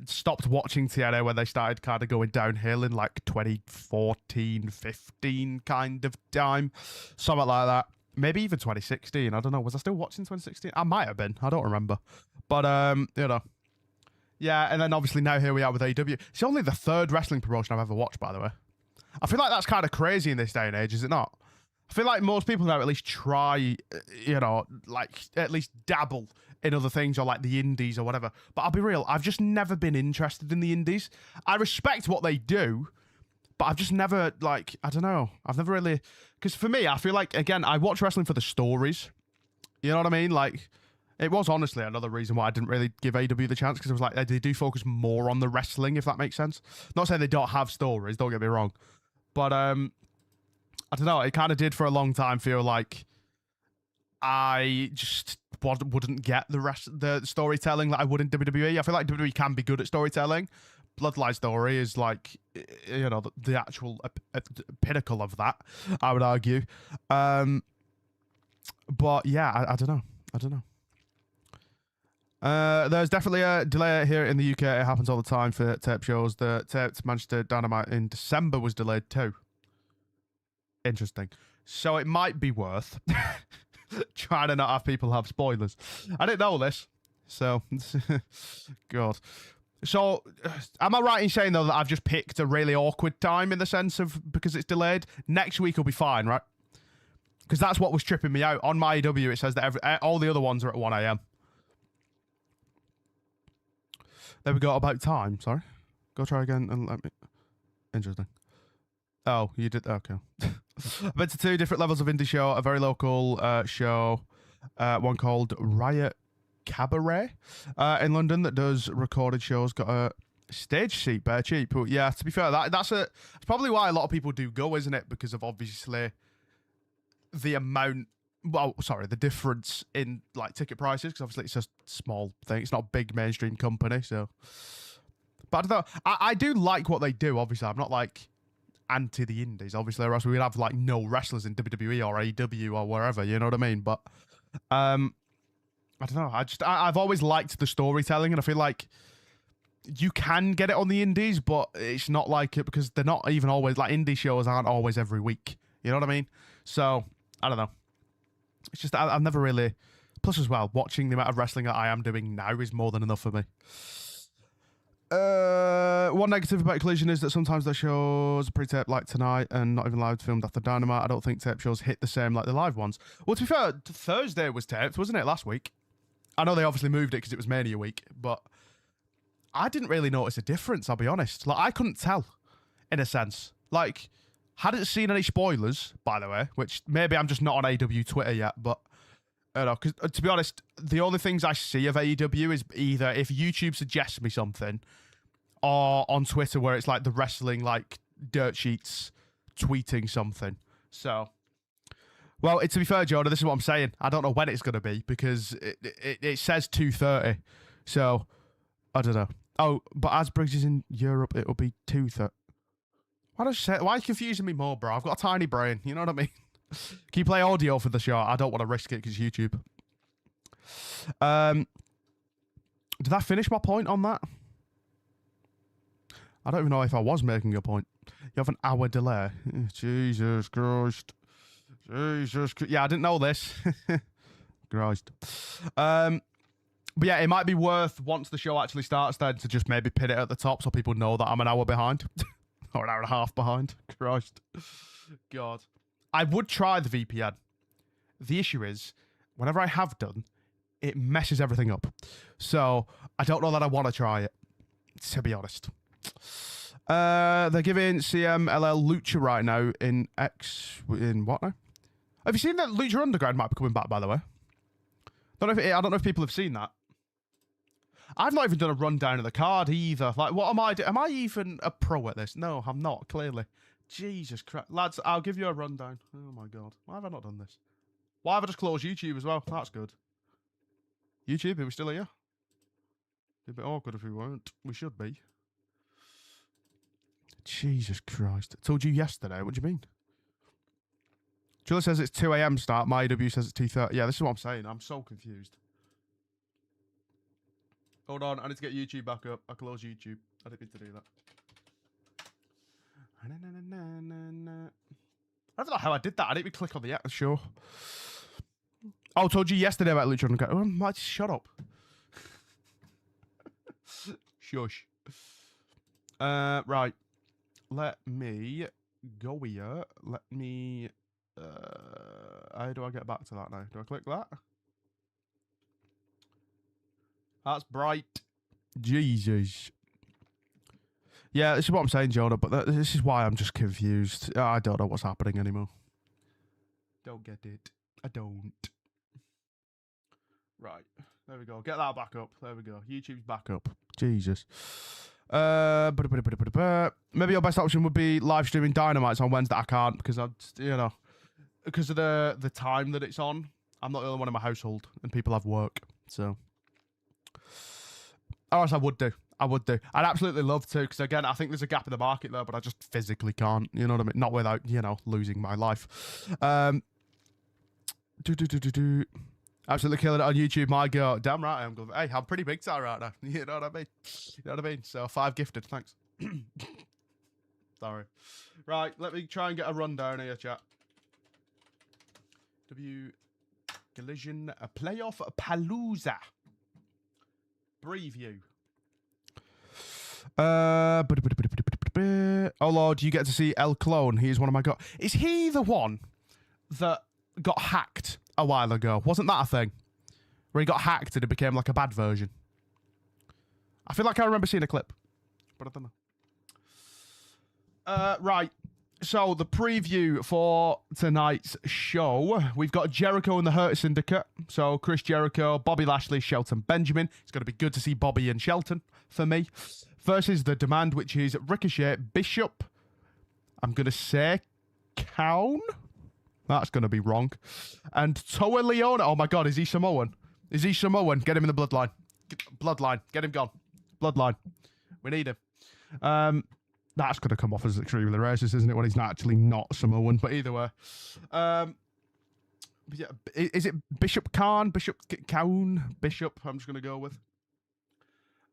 S1: Stopped watching TNA when they started kind of going downhill in like 2014, 15 kind of time. Something like that. Maybe even 2016. I don't know. Was I still watching 2016? I might have been. I don't remember. But, you know. Yeah, and then obviously now here we are with AEW. It's only the third wrestling promotion I've ever watched, by the way. I feel like that's kind of crazy in this day and age, is it not? I feel like most people now at least try, you know, like at least dabble in other things or like the indies or whatever. But I'll be real, I've just never been interested in the indies. I respect what they do, but I've just never, like, I don't know. I've never really, because for me, I feel like, again, I watch wrestling for the stories. You know what I mean? Like, it was honestly another reason why I didn't really give AEW the chance, because it was like, they do focus more on the wrestling, if that makes sense. Not saying they don't have stories, don't get me wrong. But, I don't know, it kind of did for a long time feel like I just wouldn't get the storytelling that I would in WWE. I feel like WWE can be good at storytelling. Bloodline story is like, you know, the actual pinnacle of that, I would argue. But yeah, I don't know. There's definitely a delay here in the UK. It happens all the time for tape shows. The tape to Manchester Dynamite in December was delayed too. Interesting. So it might be worth trying to not have people have spoilers. I didn't know this. So, God. So, am I right in saying, though, that I've just picked a really awkward time in the sense of because it's delayed? Next week will be fine, right? Because that's what was tripping me out. On my AEW, it says that all the other ones are at 1 a.m. There we go. About time. Sorry. Go try again and let me... Interesting. Oh, you did... Okay. I've been to 2 different levels of indie show. A very local show. One called Riot Cabaret in London that does recorded shows. Got a stage seat, bare cheap. But yeah, to be fair, that's probably why a lot of people do go, isn't it? Because of obviously the amount... Well, sorry, the difference in like ticket prices. Because obviously it's a small thing. It's not a big mainstream company, so... But I don't know. I do like what they do, obviously. I'm not like... anti the indies, obviously, or else we would have like no wrestlers in WWE or AEW or wherever, you know what I mean? But I don't know. I've always liked the storytelling, and I feel like you can get it on the indies, but it's not like it because they're not even always like indie shows aren't always every week. You know what I mean? So I don't know. It's just I've never really. Plus, as well, watching the amount of wrestling that I am doing now is more than enough for me. One negative about Collision is that sometimes their shows are pre-taped like tonight and not even live filmed after Dynamite. I don't think tape shows hit the same like the live ones. Well, to be fair, Thursday was taped, wasn't it, last week? I know they obviously moved it because it was Mania week, but I didn't really notice a difference, I'll be honest. Like, I couldn't tell, in a sense. Like, hadn't seen any spoilers, by the way, which maybe I'm just not on AEW Twitter yet, but I don't know, because to be honest, the only things I see of AEW is either if YouTube suggests me something or on Twitter where it's like the wrestling, like, dirt sheets tweeting something. So, well, to be fair, Jonah, this is what I'm saying. I don't know when it's going to be because it says 2:30. So, I don't know. Oh, but as Briggs is in Europe, it'll be 2:30. Why are you confusing me more, bro? I've got a tiny brain. You know what I mean? Can you play audio for the show? I don't want to risk it because YouTube. Did I finish my point on that? I don't even know if I was making a point. You have an hour delay. Jesus Christ. Jesus Christ. Yeah, I didn't know this. Christ. But yeah, it might be worth, once the show actually starts then, to just maybe pin it at the top so people know that I'm an hour behind. Or an hour and a half behind. Christ. God. I would try the VPN. The issue is, whenever I have done, it messes everything up. So, I don't know that I want to try it, to be honest. They're giving CMLL Lucha right now in what now? Have you seen that Lucha Underground might be coming back, by the way? I don't know if people have seen that. I've not even done a rundown of the card either. Like, what am I doing? Am I even a pro at this? No, I'm not, clearly. Jesus Christ. Lads, I'll give you a rundown. Oh my God. Why have I not done this? Why have I just closed YouTube as well? That's good. YouTube, are we still here? It'd be awkward if we weren't. We should be. Jesus Christ. I told you yesterday. What do you mean? Julia says it's 2 a.m. start. My AW says it's 2:30. Yeah, this is what I'm saying. I'm so confused. Hold on. I need to get YouTube back up. I closed YouTube. I didn't mean to do that. I don't know how I did that. I didn't even click on the show. Oh, I told you yesterday about Lucha Underground. Oh, shut up. Shush. Right. Let me go here. Let me... how do I get back to that now? Do I click that? That's bright. Jesus. Yeah, this is what I'm saying, Jonah, but this is why I'm just confused. I don't know what's happening anymore. Don't get it. I don't. Right. There we go. Get that back up. There we go. YouTube's back up. Jesus. Maybe your best option would be live streaming Dynamites on Wednesday. I can't because I'm, because of the time that it's on. I'm not the only one in my household, and people have work, so. Or else I would do. I'd absolutely love to, because again, I think there's a gap in the market there, but I just physically can't. You know what I mean? Not without, you know, losing my life. Absolutely killing it on YouTube, my girl. Damn right I am. Going, hey, I'm pretty big time right now. You know what I mean? You know what I mean? So 5 gifted, thanks. Sorry. Right, let me try and get a rundown here, chat. Collision Playoff Palooza preview. Oh Lord, you get to see El Clone. He's one of my god. Is he the one that got hacked a while ago? Wasn't that a thing? Where he got hacked and it became like a bad version. I feel like I remember seeing a clip, but I don't know. Right. So the preview for tonight's show, we've got Jericho and the Hurt Syndicate. So Chris Jericho, Bobby Lashley, Shelton Benjamin. It's going to be good to see Bobby and Shelton for me. Versus The Demand, which is Ricochet, Bishop. I'm going to say Cown. That's going to be wrong. And Toa Leona. Oh my God, is he Samoan? Is he Samoan? Get him in the bloodline. Bloodline. Get him gone. Bloodline. We need him. That's going to come off as extremely racist, isn't it? When he's actually not Samoan. But either way. Yeah, is it Bishop Khan? Bishop Cown? Bishop, I'm just going to go with.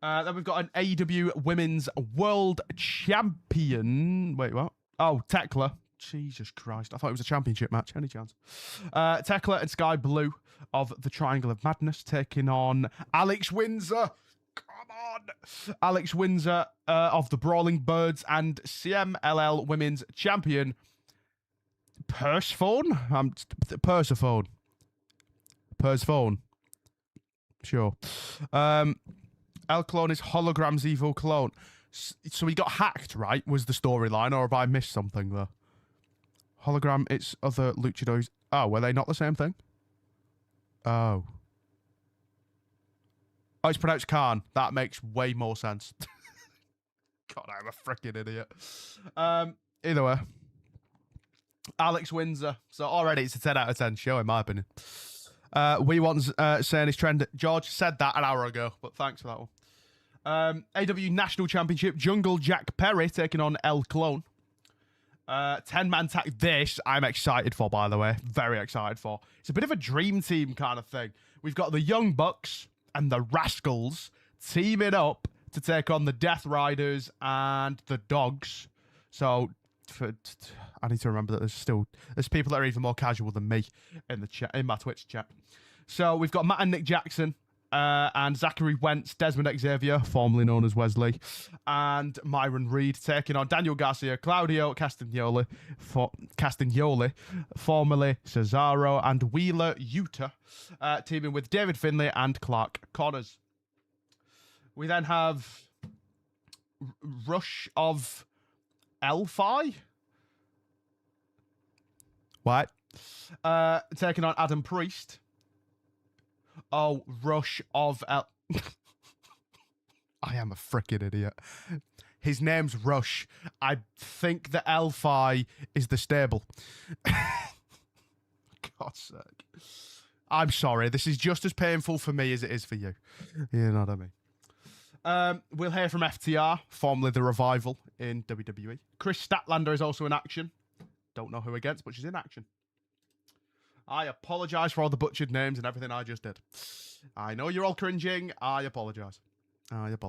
S1: Then we've got an AEW Women's World Champion. Wait, what? Oh, Thekla. Jesus Christ. I thought it was a championship match. Any chance? Thekla and Skye Blue of the Triangle of Madness taking on Alex Windsor. Come on. Alex Windsor of the Brawling Birds and CMLL Women's Champion Persephone? Persephone. Sure. El Clone is Hologram's evil clone. So he got hacked, right? Was the storyline, or have I missed something there? Hologram, it's other luchadors. Oh, were they not the same thing? Oh. Oh, it's pronounced Khan. That makes way more sense. God, I'm a freaking idiot. Either way. Alex Windsor. So already it's a 10 out of 10 show, in my opinion. We want saying his trend. George said that an hour ago, but thanks for that one. AEW National Championship, Jungle Jack Perry taking on El Clone. 10-man tag. This I'm excited for, by the way. Very excited for. It's a bit of a dream team kind of thing. We've got the Young Bucks and the Rascalz teaming up to take on the Death Riders and the Dogs. So I need to remember that there's people that are even more casual than me in the chat, in my Twitch chat. So we've got Matt and Nick Jackson, and Zachary Wentz, Desmond Xavier, formerly known as Wesley, and Myron Reed taking on Daniel Garcia, Claudio Castagnoli, formerly Cesaro, and Wheeler Yuta, teaming with David Finlay and Clark Connors. We then have Rush of Elfi. What? Taking on Adam Priest. Oh, Rush of El... I am a freaking idiot. His name's Rush. I think the Elfi is the stable. God's sake. I'm sorry. This is just as painful for me as it is for you. You know what I mean? We'll hear from FTR, formerly The Revival in WWE. Chris Statlander is also in action. Don't know who against, but she's in action. I apologise for all the butchered names and everything I just did. I know you're all cringing. I apologise. Hey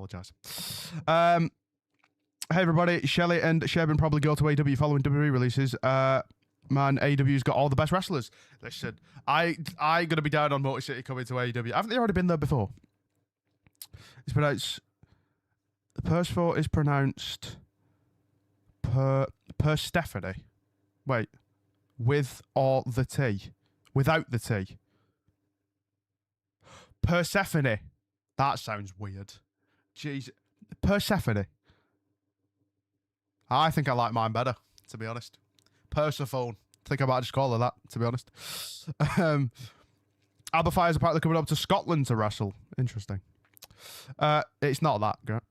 S1: everybody, Shelley and Sherbin probably go to AEW following WWE releases. Man, AEW's got all the best wrestlers. Listen, I gonna be down on Motor City coming to AEW. Haven't they already been there before? It's pronounced... Persephone is pronounced... Persephone. Wait. With or the T? Without the T. Persephone. That sounds weird. Jeez. Persephone. I think I like mine better, to be honest. Persephone. I think I might just call her that, to be honest. Alba Fire's apparently coming up to Scotland to wrestle. Interesting. It's not that great.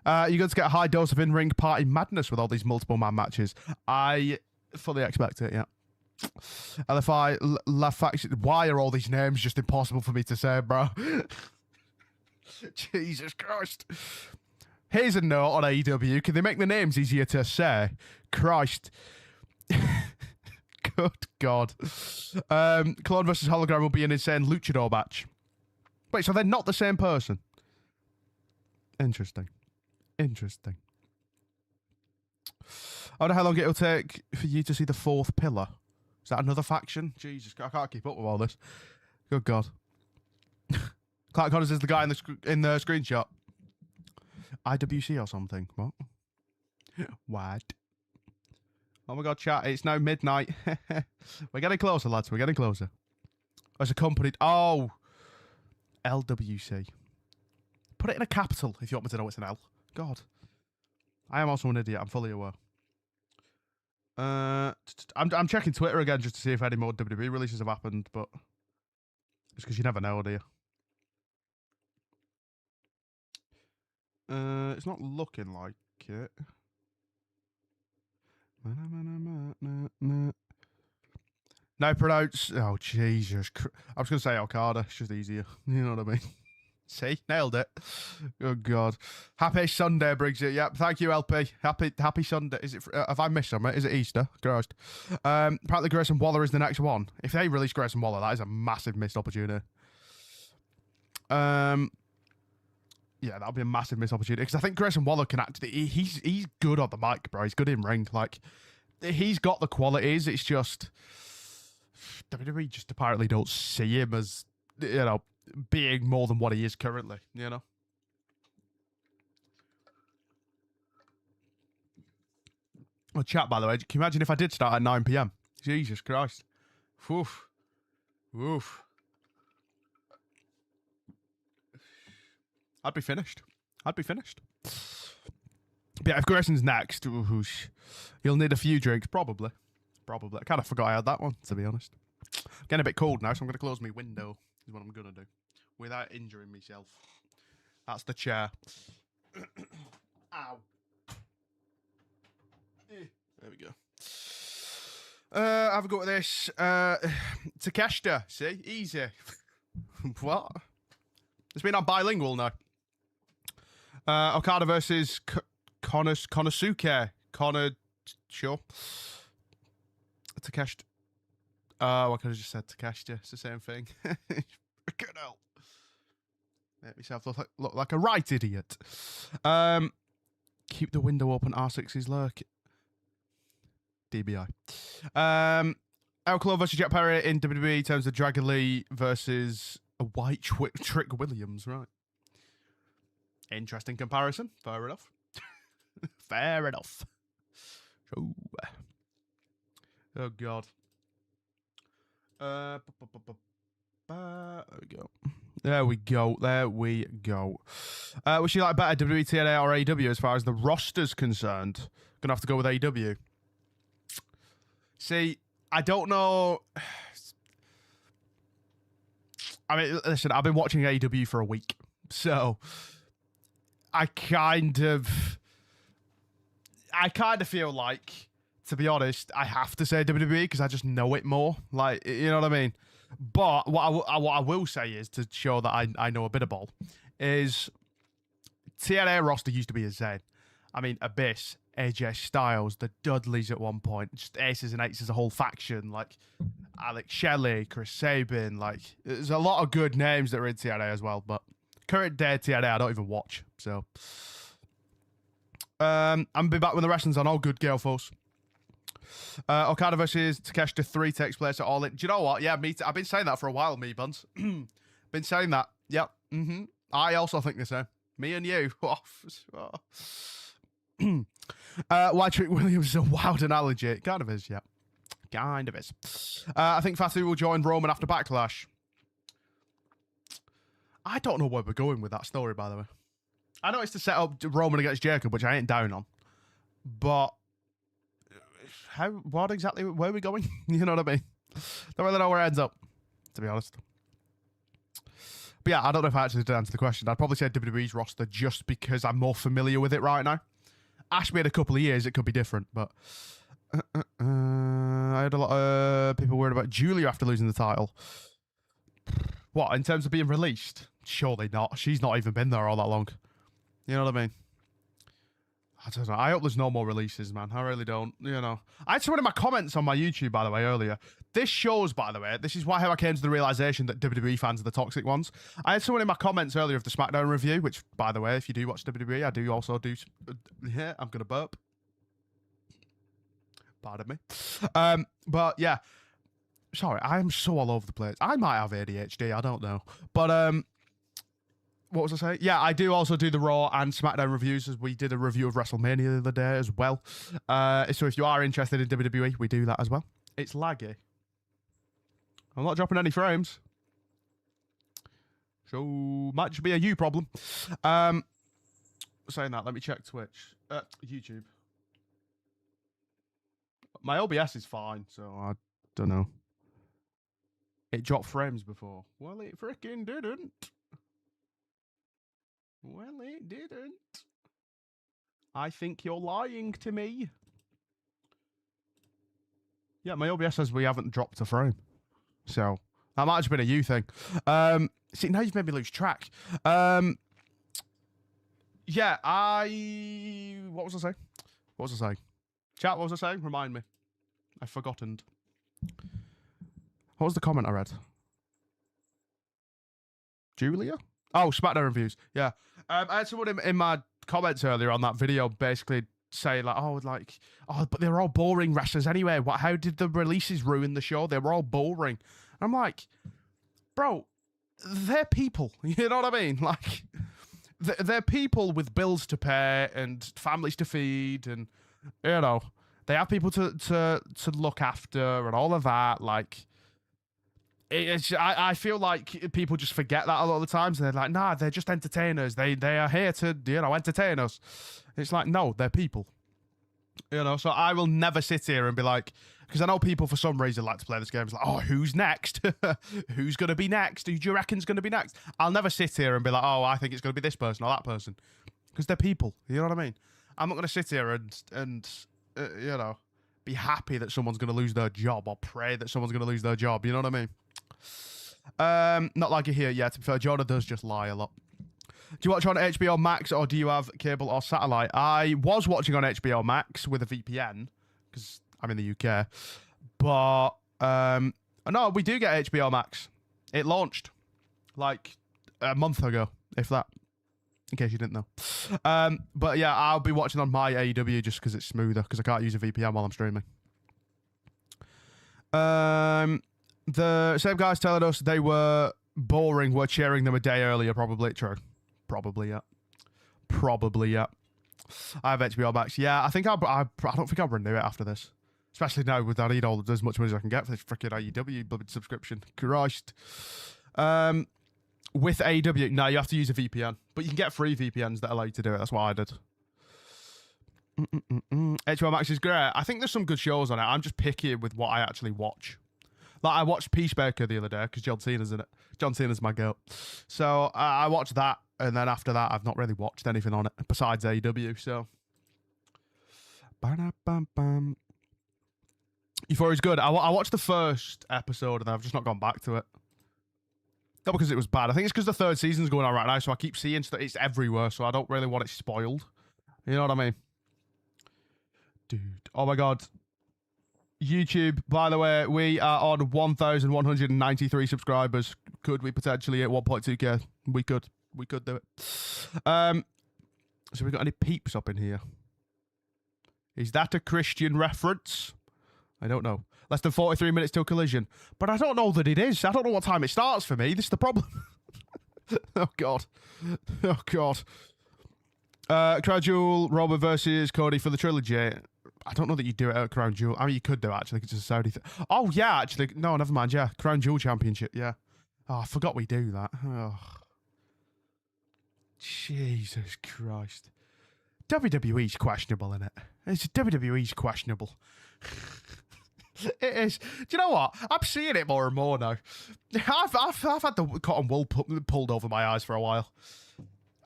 S1: You're going to get a high dose of in-ring party madness with all these multiple man matches. I fully expect it, yeah. LFI, La Faction. Why are all these names just impossible for me to say, bro? Jesus Christ. Here's a note on AEW. Can they make the names easier to say? Christ. Good God. Clon versus Hologram will be an insane luchador match. Wait, so they're not the same person? Interesting. Interesting. I wonder how long it'll take for you to see the fourth pillar. Is that another faction? Jesus, I can't keep up with all this. Good God. Clark Connors is the guy in the screenshot. IWC or something. What? What? Oh my God, chat. It's now midnight. We're getting closer, lads. We're getting closer. As accompanied. Oh. LWC. Put it in a capital if you want me to know it's an L. God. I am also an idiot. I'm fully aware. I'm checking Twitter again just to see if any more WWE releases have happened, but it's because you never know, do you? It's not looking like it. No pronounce. Oh, Jesus. I was going to say Okada. It's just easier. You know what I mean? See? Nailed it. Oh, God. Happy Sunday, Briggsy. Yep. Thank you, LP. Happy Sunday. Is it? Have I missed something? Is it Easter? Christ. Apparently, Grayson Waller is the next one. If they release Grayson Waller, that is a massive missed opportunity. Yeah, that'll be a massive missed opportunity because I think Grayson Waller can actually. He's good on the mic, bro. He's good in ring. Like, he's got the qualities. It's just WWE just apparently don't see him as, you know, being more than what he is currently. You know. Well, chat, by the way, can you imagine if I did start at 9 PM? Jesus Christ. Woof. Woof. I'd be finished. I'd be finished. But yeah, if Grayson's next, you'll need a few drinks, probably. Probably. I kind of forgot I had that one, to be honest. Getting a bit cold now, so I'm going to close my window, is what I'm going to do. Without injuring myself. That's the chair. Ow. There we go. Have a go at this. Takeshita, see? Easy. What? It's been on bilingual now. Okada versus Konosuke. Sure. Takeshita. Oh, I could have just said Takeshita. It's the same thing. Freaking hell. Make myself look like a right idiot. Keep the window open. R6 is lurking. DBI. El Clo versus Jack Perry in WWE terms of Dragon Lee versus a White Trick Williams, right? Interesting comparison. Fair enough. Fair enough. Oh, God. There we go. There we go. There we go. Would you like better WWE, TNA, or AEW as far as the roster's concerned? Gonna have to go with AEW. See, I don't know. I mean, listen, I've been watching AEW for a week, so I kind of feel like, to be honest, I have to say WWE because I just know it more. Like, you know what I mean? But what I will say is, to show that I know a bit of ball, is TNA roster used to be insane. I mean, Abyss, AJ Styles, the Dudleys at one point, just aces and eights as a whole faction, like Alex Shelley, Chris Sabin, like, there's a lot of good names that are in TNA as well, but current day TNA I don't even watch, so. I'm going to be back when the wrestling's on. All good, girl, folks. Okada versus Takeshita 3 takes place at All In. Do you know what? Yeah, me too. I've been saying that for a while, me buns. Been saying that. Yep. I also think the same. Me and you. White Trick Williams is a wild analogy. It kind of is, yeah. Kind of is. I think Fatu will join Roman after Backlash. I don't know where we're going with that story, by the way. I know it's to set up Roman against Jericho, which I ain't down on. But what exactly, where are we going? You know what I mean? Don't really know where it ends up, to be honest. But yeah, I don't know if I actually did answer the question. I'd probably say WWE's roster just because I'm more familiar with it right now. Ask me in a couple of years, it could be different, but... I had a lot of people worried about Julia after losing the title. What, in terms of being released? Surely not. She's not even been there all that long. You know what I mean? I don't know. I hope there's no more releases, man. I really don't. You know. I had someone in my comments on my YouTube, by the way, earlier. This shows, by the way, this is how I came to the realization that WWE fans are the toxic ones. I had someone in my comments earlier of the SmackDown review, which, by the way, if you do watch WWE, I do also do... Yeah, I'm going to burp. Pardon me. But, yeah. Sorry, I'm so all over the place. I might have ADHD, I don't know. But, what was I saying? Yeah, I do also do the Raw and SmackDown reviews, as we did a review of WrestleMania the other day as well. So if you are interested in WWE, we do that as well. It's laggy. I'm not dropping any frames. So, might just be a you problem. Saying that, let me check Twitch. YouTube. My OBS is fine, so I don't know. It dropped frames before. Well, it freaking didn't. Well, it didn't. I think you're lying to me. Yeah, my OBS says we haven't dropped a frame. So, that might have just been a you thing. See, now you've made me lose track. Yeah, what was I saying? What was I saying? Chat, what was I saying? Remind me. I've forgotten. What was the comment I read? Julia? Oh, SmackDown reviews. Yeah. I had someone in my comments earlier on that video basically say but they're all boring wrestlers anyway. How did the releases ruin the show? They were all boring. And I'm like, bro, they're people. You know what I mean? Like, they're people with bills to pay and families to feed, and you know, they have people to look after and all of that. Like, I feel like people just forget that a lot of the times. They're like, nah, they're just entertainers. They are here to, you know, entertain us. It's like, no, they're people. You know, so I will never sit here and be like, because I know people for some reason like to play this game. It's like, oh, who's next? Who's going to be next? Who do you reckon's going to be next? I'll never sit here and be like, oh, I think it's going to be this person or that person. Because they're people. You know what I mean? I'm not going to sit here and you know, be happy that someone's going to lose their job or pray that someone's going to lose their job. You know what I mean? Not like you hear, yeah, to be fair, Jonah does just lie a lot. Do you watch on HBO Max or do you have cable or satellite? I was watching on HBO Max with a VPN because I'm in the UK. But, no, we do get HBO Max. It launched like a month ago, if that, in case you didn't know. But yeah, I'll be watching on my AEW just because it's smoother because I can't use a VPN while I'm streaming. The same guys telling us they were boring. We're cheering them a day earlier, probably. True. Probably, yeah. Probably, yeah. I have HBO Max. Yeah, I don't think I'll renew it after this. Especially now with I need as much money as I can get for this freaking AEW subscription. Christ. With AEW, no, you have to use a VPN. But you can get free VPNs that allow you to do it. That's what I did. HBO Max is great. I think there's some good shows on it. I'm just picky with what I actually watch. Like, I watched Peacemaker the other day because John Cena's in it. John Cena's my girl. So, I watched that. And then after that, I've not really watched anything on it besides AEW. So, Euphoria's good. I watched the first episode and I've just not gone back to it. Not because it was bad. I think it's because the third season's going on right now. So I keep seeing that it's everywhere. So I don't really want it spoiled. You know what I mean? Dude. Oh my God. YouTube, by the way, we are on 1,193 subscribers. Could we potentially hit 1.2k? We could. We could do it. So we got any peeps up in here? Is that a Christian reference? I don't know. Less than 43 minutes till Collision. But I don't know that it is. I don't know what time it starts for me. This is the problem. Oh, God. Oh, God. Crown Jewel, Robert versus Cody for the trilogy. I don't know that you do it at Crown Jewel. I mean, you could do it, actually. It's a Saudi thing. Oh, yeah, actually. No, never mind. Yeah, Crown Jewel Championship. Yeah. Oh, I forgot we do that. Oh. Jesus Christ. WWE's questionable, isn't it? WWE's questionable. It is. Do you know what? I'm seeing it more and more now. I've had the cotton wool pulled over my eyes for a while.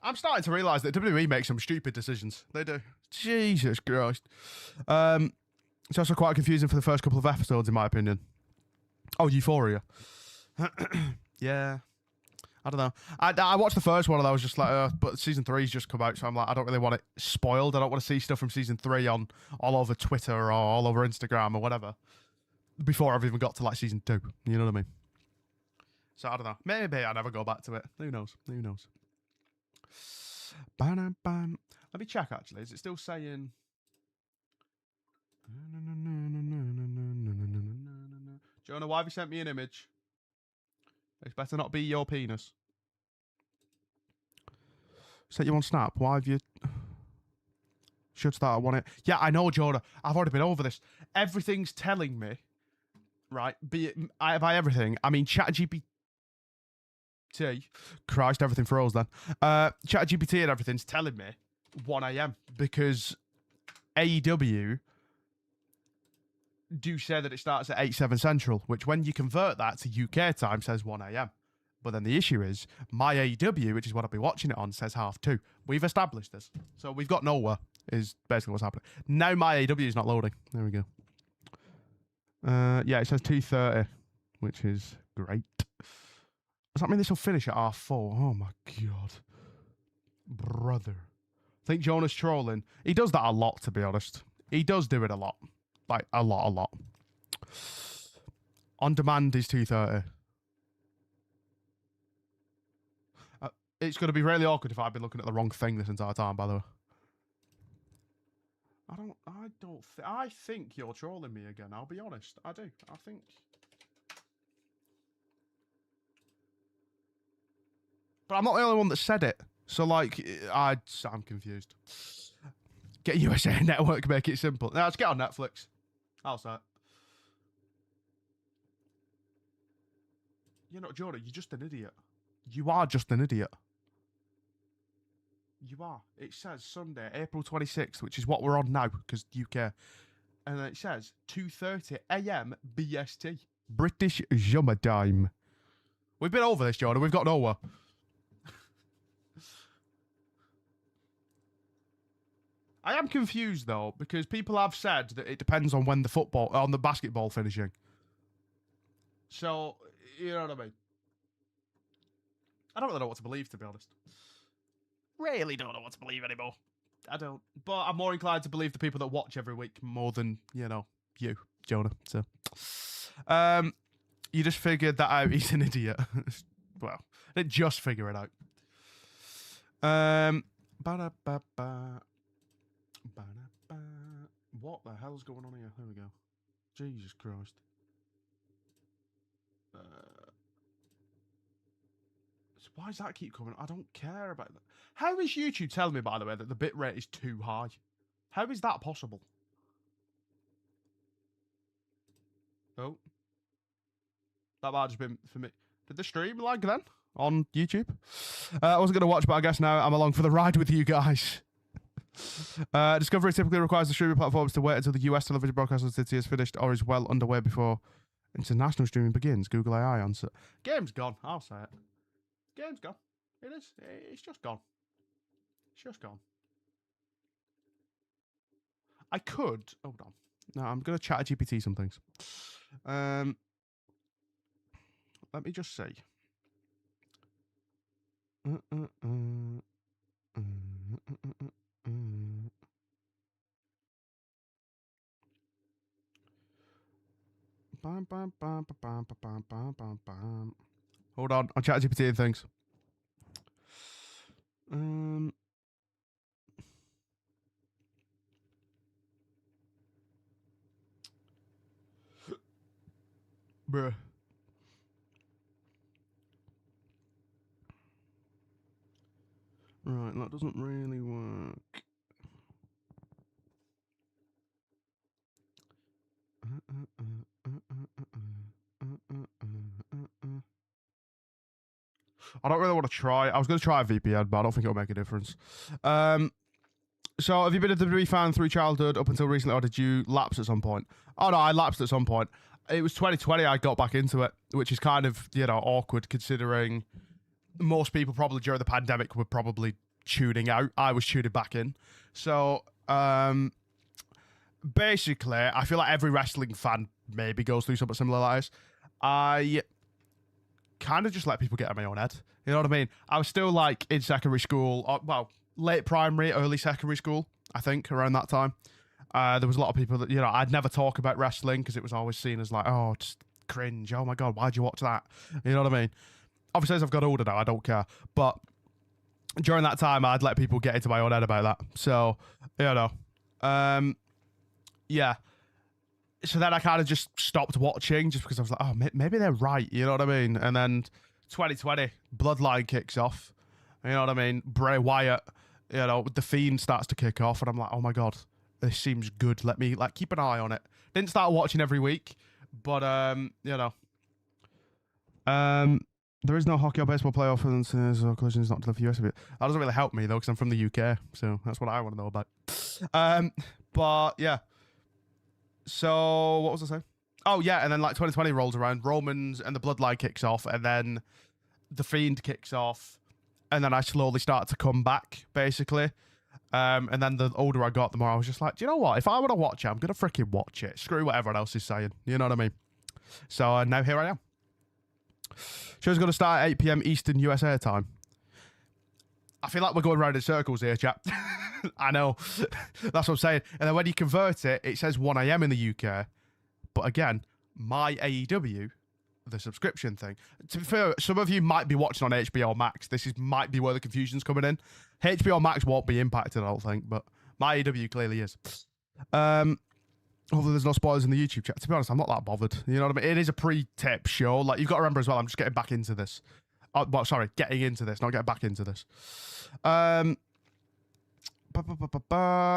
S1: I'm starting to realise that WWE makes some stupid decisions. They do. Jesus Christ. It's also quite confusing for the first couple of episodes, in my opinion. Oh, Euphoria. Yeah. I don't know. I watched the first one and I was just like, but season 3's just come out, so I'm like, I don't really want it spoiled. I don't want to see stuff from season 3 on all over Twitter or all over Instagram or whatever before I've even got to like season 2. You know what I mean? So I don't know. Maybe I never go back to it. Who knows? Who knows? Bam, bam. Let me check actually. Is it still saying? Jonah, why have you sent me an image? It's better not be your penis. Sent you on Snap. Why have you? Should start. I want it. Yeah, I know, Jonah. I've already been over this. Everything's telling me, right? Be it by everything, I mean ChatGPT. Christ, everything froze then. ChatGPT and everything's telling me 1 a.m. because AEW do say that it starts at 8/7 Central, which when you convert that to UK time says 1 a.m. But then the issue is my AEW, which is what I'll be watching it on, says 2:30. We've established this. So we've got nowhere is basically what's happening. Now my AEW is not loading. There we go. Yeah, it says 2:30, which is great. Does that mean this will finish at 4:30? Oh my God. Brother. I think Jonah's trolling. He does that a lot, to be honest. He does do it a lot. Like, a lot. On demand is 2:30. It's going to be really awkward if I've been looking at the wrong thing this entire time, by the way. I think you're trolling me again, I'll be honest. I do. I think... But I'm not the only one that said it. So, like, I'm confused. Get USA Network, make it simple. Now, let's get on Netflix. I'll say it. You're not Jordan, you're just an idiot. You are just an idiot. You are. It says Sunday, April 26th, which is what we're on now, because UK. And then it says 2:30 a.m. BST. British Summer Time. We've been over this, Jordan. We've got nowhere. I am confused, though, because people have said that it depends on when the basketball finishing. So, you know what I mean? I don't really know what to believe, to be honest. Really don't know what to believe anymore. I don't. But I'm more inclined to believe the people that watch every week more than, you know, you, Jonah. So, you just figured that out. He's an idiot. Well, I didn't just figure it out. What the hell's going on here? There we go. Jesus Christ. Why does that keep coming? I don't care about that. How is YouTube telling me, by the way, that the bitrate is too high? How is that possible? Oh. That might have just been for me. Did the stream lag then? On YouTube? I wasn't going to watch, but I guess now I'm along for the ride with you guys. Discovery typically requires the streaming platforms to wait until the US television broadcast on City is finished or is well underway before international streaming begins. Google AI answer. Game's gone. I'll say it. Game's gone. It is. It's just gone. It's just gone. I could. Hold on. No, I'm going to chat GPT some things. Let me just see. Hold on, I'll chat GPT and things. Bruh. Right, that doesn't really work. I don't really want to try. I was going to try a VPN, but I don't think it'll make a difference. So, have you been a WWE fan through childhood up until recently, or did you lapse at some point? Oh, no, I lapsed at some point. It was 2020 I got back into it, which is kind of, you know, awkward considering most people probably during the pandemic were probably tuning out. I was tuning back in. So, basically, I feel like every wrestling fan maybe goes through something similar like this. I kind of just let people get in my own head. You know what I mean? I was still like in secondary school, or, well, late primary, early secondary school, I think, around that time. There was a lot of people that, you know, I'd never talk about wrestling because it was always seen as like, oh, just cringe. Oh my God, why'd you watch that? You know what I mean? Obviously, as I've got older now, I don't care. But during that time, I'd let people get into my own head about that. So, you know, yeah. So then I kind of just stopped watching just because I was like, oh, maybe they're right. You know what I mean? And then 2020, Bloodline kicks off. You know what I mean? Bray Wyatt, you know, The Fiend starts to kick off. And I'm like, oh my God, this seems good. Let me, like, keep an eye on it. Didn't start watching every week, but, you know. There is no hockey or baseball playoff, and so Collision is not to the US. That doesn't really help me, though, because I'm from the UK. So that's what I want to know about. But, yeah. So, what was I saying? Oh, yeah, and then, like, 2020 rolls around. Romans and the Bloodline kicks off, and then The Fiend kicks off, and then I slowly start to come back, basically. And then the older I got, the more I was just like, do you know what? If I want to watch it, I'm going to freaking watch it. Screw what everyone else is saying. You know what I mean? So, now here I am. Show's going to start at 8 p.m. Eastern USA time. I feel like we're going round in circles here, chap. I know. That's what I'm saying. And then when you convert it, it says 1 a.m. in the UK. But again, my AEW, the subscription thing. To be fair, some of you might be watching on HBO Max. Might be where the confusion's coming in. HBO Max won't be impacted, I don't think, but my AEW clearly is. Hopefully there's no spoilers in the YouTube chat. To be honest, I'm not that bothered. You know what I mean? It is a pre-tip show. Like, you've got to remember as well, I'm just getting back into this. Well, sorry, getting into this, not getting back into this. I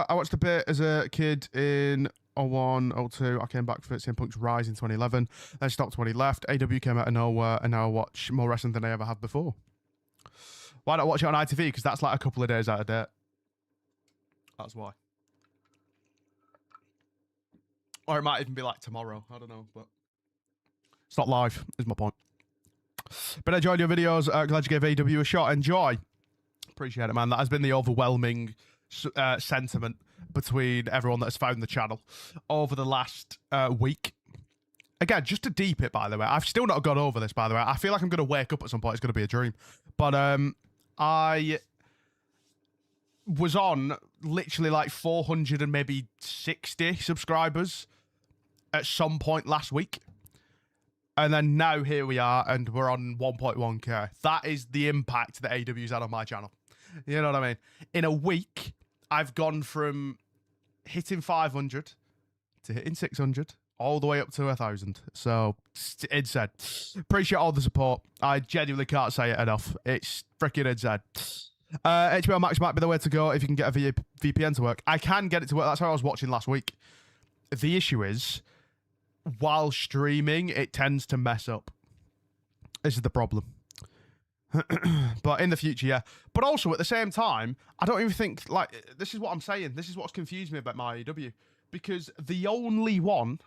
S1: watched a bit as a kid in 01, 02. I came back for CM Punk's Rise in 2011. Then stopped when he left. AW came out of nowhere, and now I watch more wrestling than I ever have before. Why not watch it on ITV? Because that's like a couple of days out of date. That's why. Or it might even be like tomorrow. I don't know, but it's not live, is my point. But I enjoyed your videos. Glad you gave AEW a shot. Enjoy. Appreciate it, man. That has been the overwhelming sentiment between everyone that has found the channel over the last week. Again, just to deep it, by the way. I've still not got over this, by the way. I feel like I'm going to wake up at some point. It's going to be a dream. But I was on literally like 400 and maybe 60 subscribers at some point last week. And then now here we are, and we're on 1.1k. That is the impact that AEW's had on my channel. You know what I mean? In a week, I've gone from hitting 500 to hitting 600, all the way up to 1,000. So, insane. Appreciate all the support. I genuinely can't say it enough. It's freaking insane. HBO Max might be the way to go if you can get a VPN to work. I can get it to work. That's how I was watching last week. The issue is, while streaming, it tends to mess up. This is the problem. But in the future, yeah. But also, at the same time, I don't even think, like, this is what I'm saying. This is what's confused me about my AEW. Because the only one,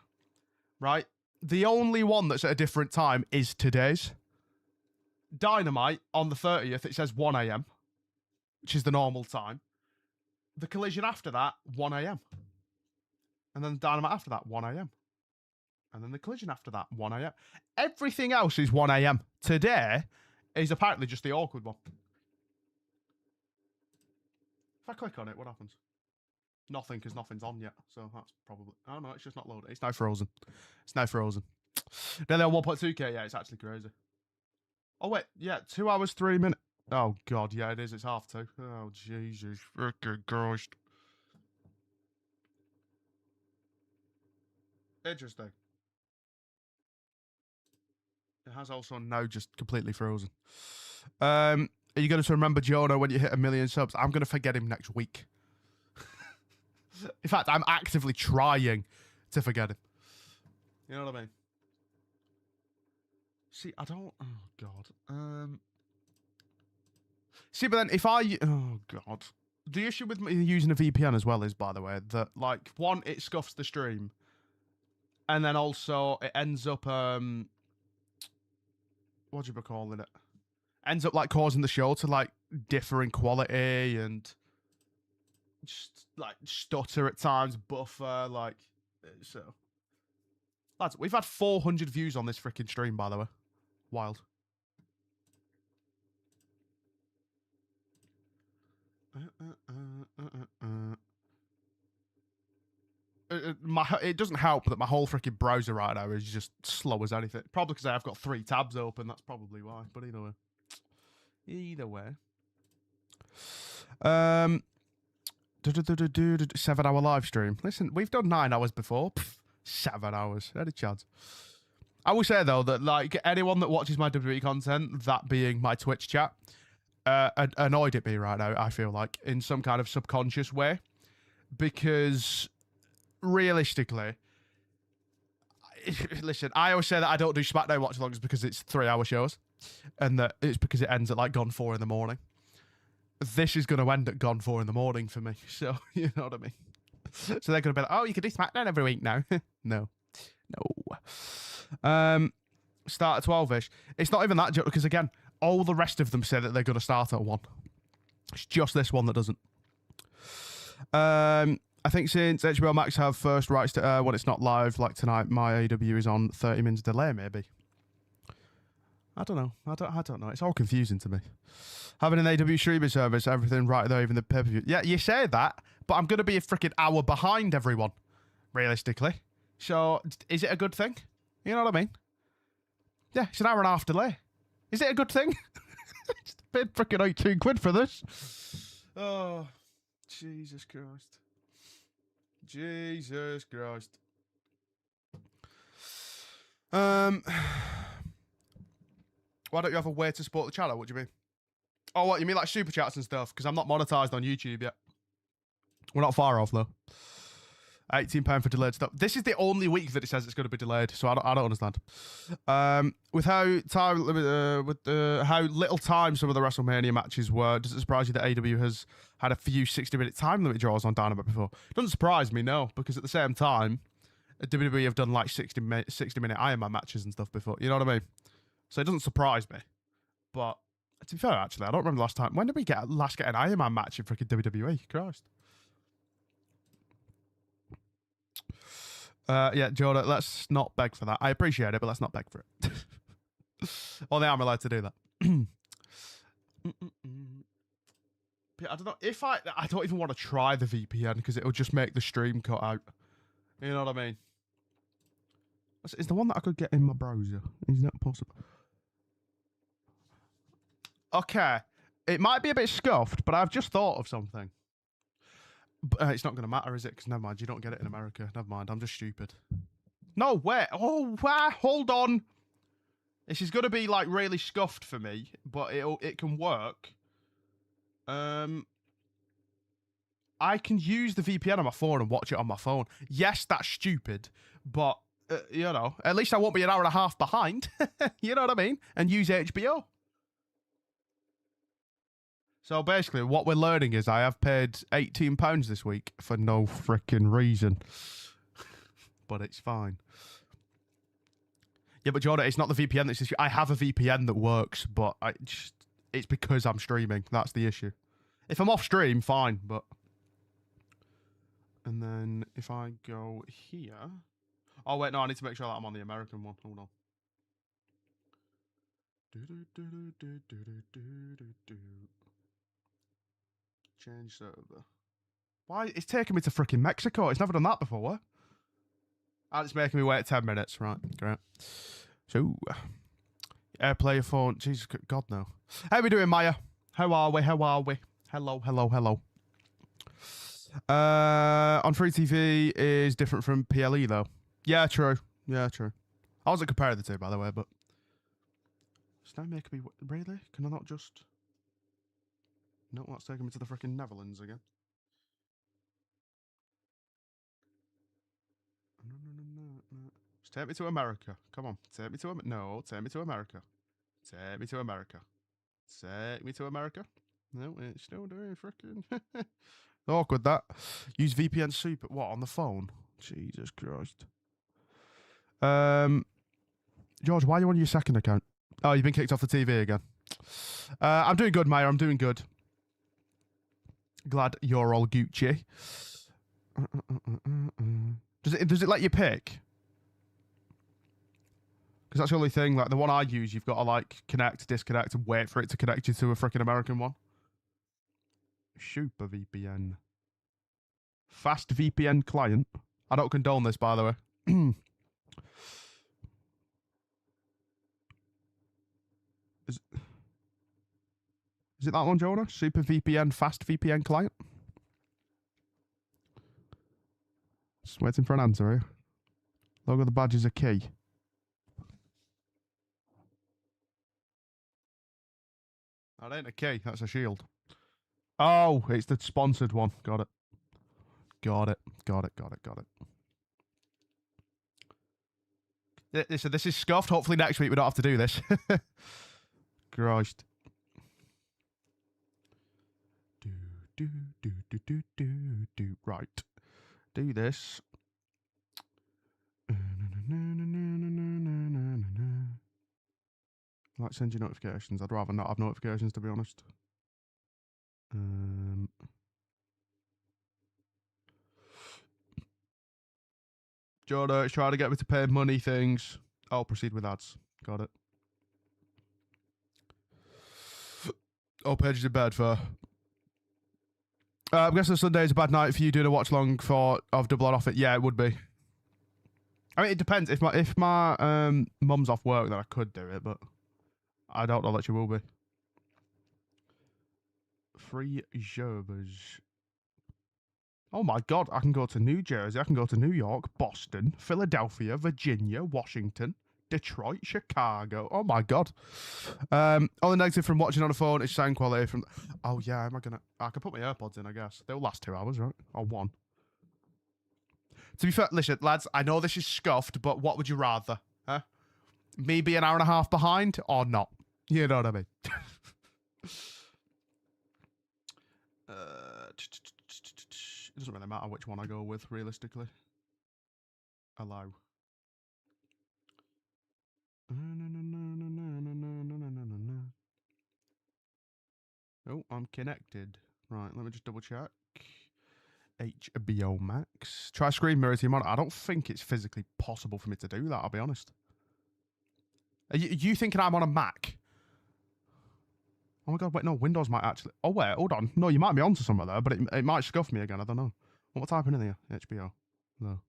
S1: right? The only one that's at a different time is today's. Dynamite, on the 30th, it says 1 a.m., which is the normal time. The Collision after that, 1 a.m. And then the Dynamite after that, 1 a.m. And then the Collision after that, 1 a.m. Everything else is 1 a.m. Today is apparently just the awkward one. If I click on it, what happens? Nothing, because nothing's on yet. So that's probably... Oh, no, it's just not loaded. It's now frozen. It's now frozen. Then they're 1.2k. Yeah, it's actually crazy. Oh, wait. Yeah, 2 hours, 3 minutes. Oh, God. Yeah, it is. It's 2:30. Oh, Jesus. Freaking Christ. Interesting. It has also now just completely frozen. Are you going to remember Jonah when you hit 1 million subs? I'm going to forget him next week. In fact, I'm actively trying to forget him. You know what I mean? See, I don't... Oh, God. See, but then if I... Oh, God. The issue with me using a VPN as well is, by the way, that, like, one, it scuffs the stream. And then also, it ends up... what do you be calling it? Ends up, like, causing the show to, like, differ in quality and... Just, like stutter at times, buffer, like so. Lads, we've had 400 views on this freaking stream, by the way. Wild. It doesn't help that my whole freaking browser right now is just slow as anything. Probably because I've got 3 tabs open. That's probably why. But either way. Either way. 7-hour live stream. Listen, we've done 9 hours before. 7 hours. Any chance? I will say though that like anyone that watches my WWE content, that being my Twitch chat, annoyed at me right now. I feel like in some kind of subconscious way, because realistically, listen, I always say that I don't do SmackDown watch alongs because it's 3-hour shows, and that it's because it ends at like gone 4 in the morning. This is going to end at gone 4 in the morning for me, so you know what I mean. So they're going to be like, oh, you can do SmackDown every week now. No. Start at 12-ish. It's not even that joke, because again, all the rest of them say that they're going to start at 1. It's just this one that doesn't. I think since HBO Max have first rights to air when it's not live, like tonight, my AEW is on 30 minutes delay, maybe. I don't know. I don't know. It's all confusing to me. Having an AEW streaming service, everything right there, even the pay-per-view. Yeah, you say that, but I'm going to be a freaking hour behind everyone, realistically. So, is it a good thing? You know what I mean? Yeah, it's an hour and a half delay. Is it a good thing? It's paid freaking 18 quid for this. Oh, Jesus Christ. Jesus Christ. Why don't you have a way to support the channel? What do you mean? Oh, what? You mean like super chats and stuff? Because I'm not monetized on YouTube yet. We're not far off, though. £18 for delayed stuff. This is the only week that it says it's going to be delayed, so I don't understand. With how how little time some of the WrestleMania matches were, does it surprise you that AEW has had a few 60-minute time limit draws on Dynamite before? It doesn't surprise me, no, because at the same time, WWE have done like 60-minute Iron Man matches and stuff before. You know what I mean? So it doesn't surprise me. But to be fair, actually, I don't remember the last time. When did we last get an Iron Man match in freaking WWE? Christ. Yeah, Jordan, let's not beg for that. I appreciate it, but let's not beg for it. Only I'm allowed to do that. I don't know if I don't even want to try the VPN because it'll just make the stream cut out. You know what I mean? Is the one that I could get in my browser? Is that possible? Okay. It might be a bit scuffed, but I've just thought of something. But, it's not going to matter, is it? Because never mind, you don't get it in America. Never mind, I'm just stupid. No, wait. Oh, hold on. This is going to be, like, really scuffed for me, but it can work. I can use the VPN on my phone and watch it on my phone. Yes, that's stupid, but, you know, at least I won't be an hour and a half behind. You know what I mean? And use HBO. So basically, what we're learning is I have paid £18 this week for no freaking reason. But it's fine. Yeah, but Jordan, it's not the VPN that's the issue. I have a VPN that works, but it's because I'm streaming. That's the issue. If I'm off stream, fine, but... And then if I go here... Oh, wait, no, I need to make sure that I'm on the American one. Hold on. Change server. Why? It's taking me to freaking Mexico. It's never done that before. And it's making me wait 10 minutes. Right, great. So, AirPlay your phone. Jesus God, no. How we doing, Maya? How are we? How are we? Hello, hello, hello. On free TV is different from PLE, though. Yeah, true. Yeah, true. I wasn't comparing the two, by the way, but... It's now making me... Really? Can I not just... No, that's taking me to the freaking Netherlands again. No. Just take me to America. Come on. Take me to America. No, take me to America. Take me to America. Take me to America. No, it's still doing freaking... Awkward, that. Use VPN Super. What, on the phone? Jesus Christ. George, why are you on your second account? Oh, you've been kicked off the TV again. I'm doing good, Maya. I'm doing good. Glad you're all Gucci. Does it let you pick? Because that's the only thing. Like the one I use, you've got to like connect, disconnect, and wait for it to connect you to a freaking American one. Super VPN. Fast VPN client. I don't condone this, by the way. Is it that one, Jonah? Super VPN, fast VPN client? Just waiting for an answer here. Logo of the badge is a key. That ain't a key, that's a shield. Oh, it's the sponsored one. Got it. Got it. Got it. Got it. Got it. So this is scuffed. Hopefully next week we don't have to do this. Christ. Right. Do this. Like send you notifications. I'd rather not have notifications, to be honest. Jordan, it's trying to get me to pay money things. I'll proceed with ads. Got it. All pages in bed for. I'm guessing Sunday is a bad night for you doing a watch long of Double or Off It. Yeah, it would be. I mean, it depends. If my mum's off work, then I could do it, but I don't know that she will be. Free servers. Oh my God, I can go to New Jersey, I can go to New York, Boston, Philadelphia, Virginia, Washington, Detroit, Chicago. Oh my God. Only negative from watching on a phone is sound quality from... Oh yeah, I can put my AirPods in, I guess. They'll last 2 hours, right? Or 1. To be fair, listen, lads, I know this is scuffed, but what would you rather? Huh? Me be an hour and a half behind or not? You know what I mean? It doesn't really matter which one I go with, realistically. Allow. Oh, I'm connected. Right, let me just double check. HBO Max. Try screen mirror to your monitor. I don't think it's physically possible for me to do that, I'll be honest. Are you thinking I'm on a Mac? Oh my God, wait, no, Windows might actually... Oh, wait, hold on. No, you might be onto somewhere there, but it might scuff me again, I don't know. What am I typing in here? HBO. No.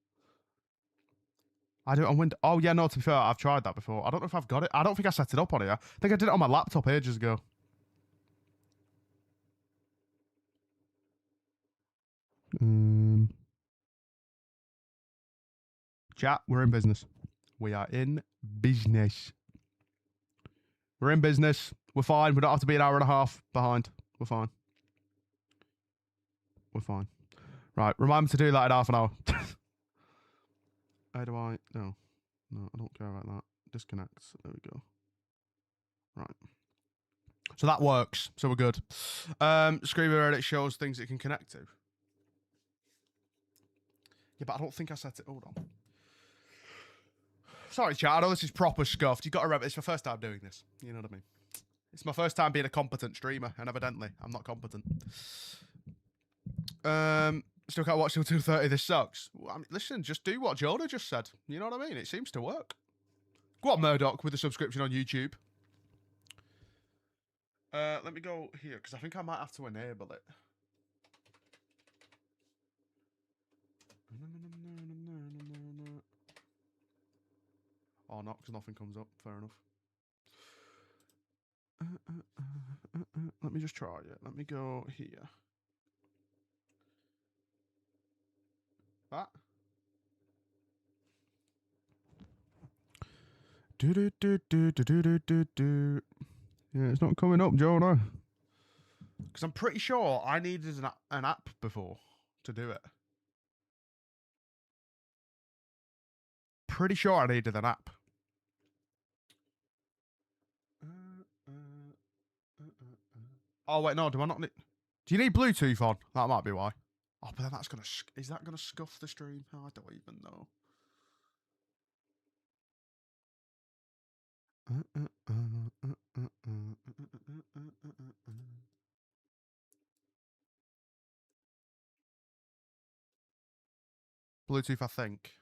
S1: I do it on Windows. Oh, yeah, no, to be fair, I've tried that before. I don't know if I've got it. I don't think I set it up on here. I think I did it on my laptop ages ago. Chat, we're in business. We are in business. We're in business. We're fine. We don't have to be an hour and a half behind. We're fine. We're fine. Right, remind me to do that in half an hour. How do I... No. No, I don't care about that. Disconnect. There we go. Right. So that works. So we're good. Screen mirror, it shows things it can connect to. Yeah, but I don't think I set it... Hold on. Sorry, chat. I know this is proper scuffed. You've got to remember, it's my first time doing this. You know what I mean? It's my first time being a competent streamer, and evidently, I'm not competent. Still can't watch till 2:30. This sucks. I mean, listen, just do what Jonah just said. You know what I mean? It seems to work. Go on, Murdoch, with a subscription on YouTube. Let me go here, because I think I might have to enable it. Or not, because nothing comes up. Fair enough. Let me just try it. Let me go here. That. Yeah, it's not coming up, Jonah. Because I'm pretty sure I needed an app before to do it. Pretty sure I needed an app. Oh, wait, no, do I not need... Do you need Bluetooth on? That might be why. Oh, but then that's going to... Is that going to scuff the stream? Oh, I don't even know. Bluetooth, I think.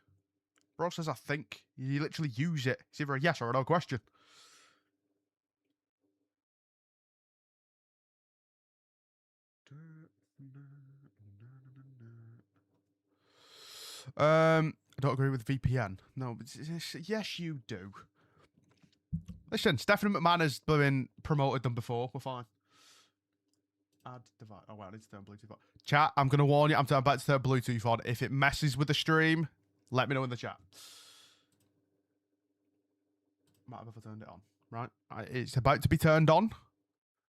S1: Bro says I think. You literally use it. It's either a yes or a no question. I don't agree with VPN. No, but yes, you do. Listen, Stephanie McMahon has been promoted them before. We're fine. Add device. Oh, wow, I need to turn Bluetooth on. Chat, I'm going to warn you. I'm about to turn Bluetooth on. If it messes with the stream, let me know in the chat. Might have ever turned it on. Right? It's about to be turned on.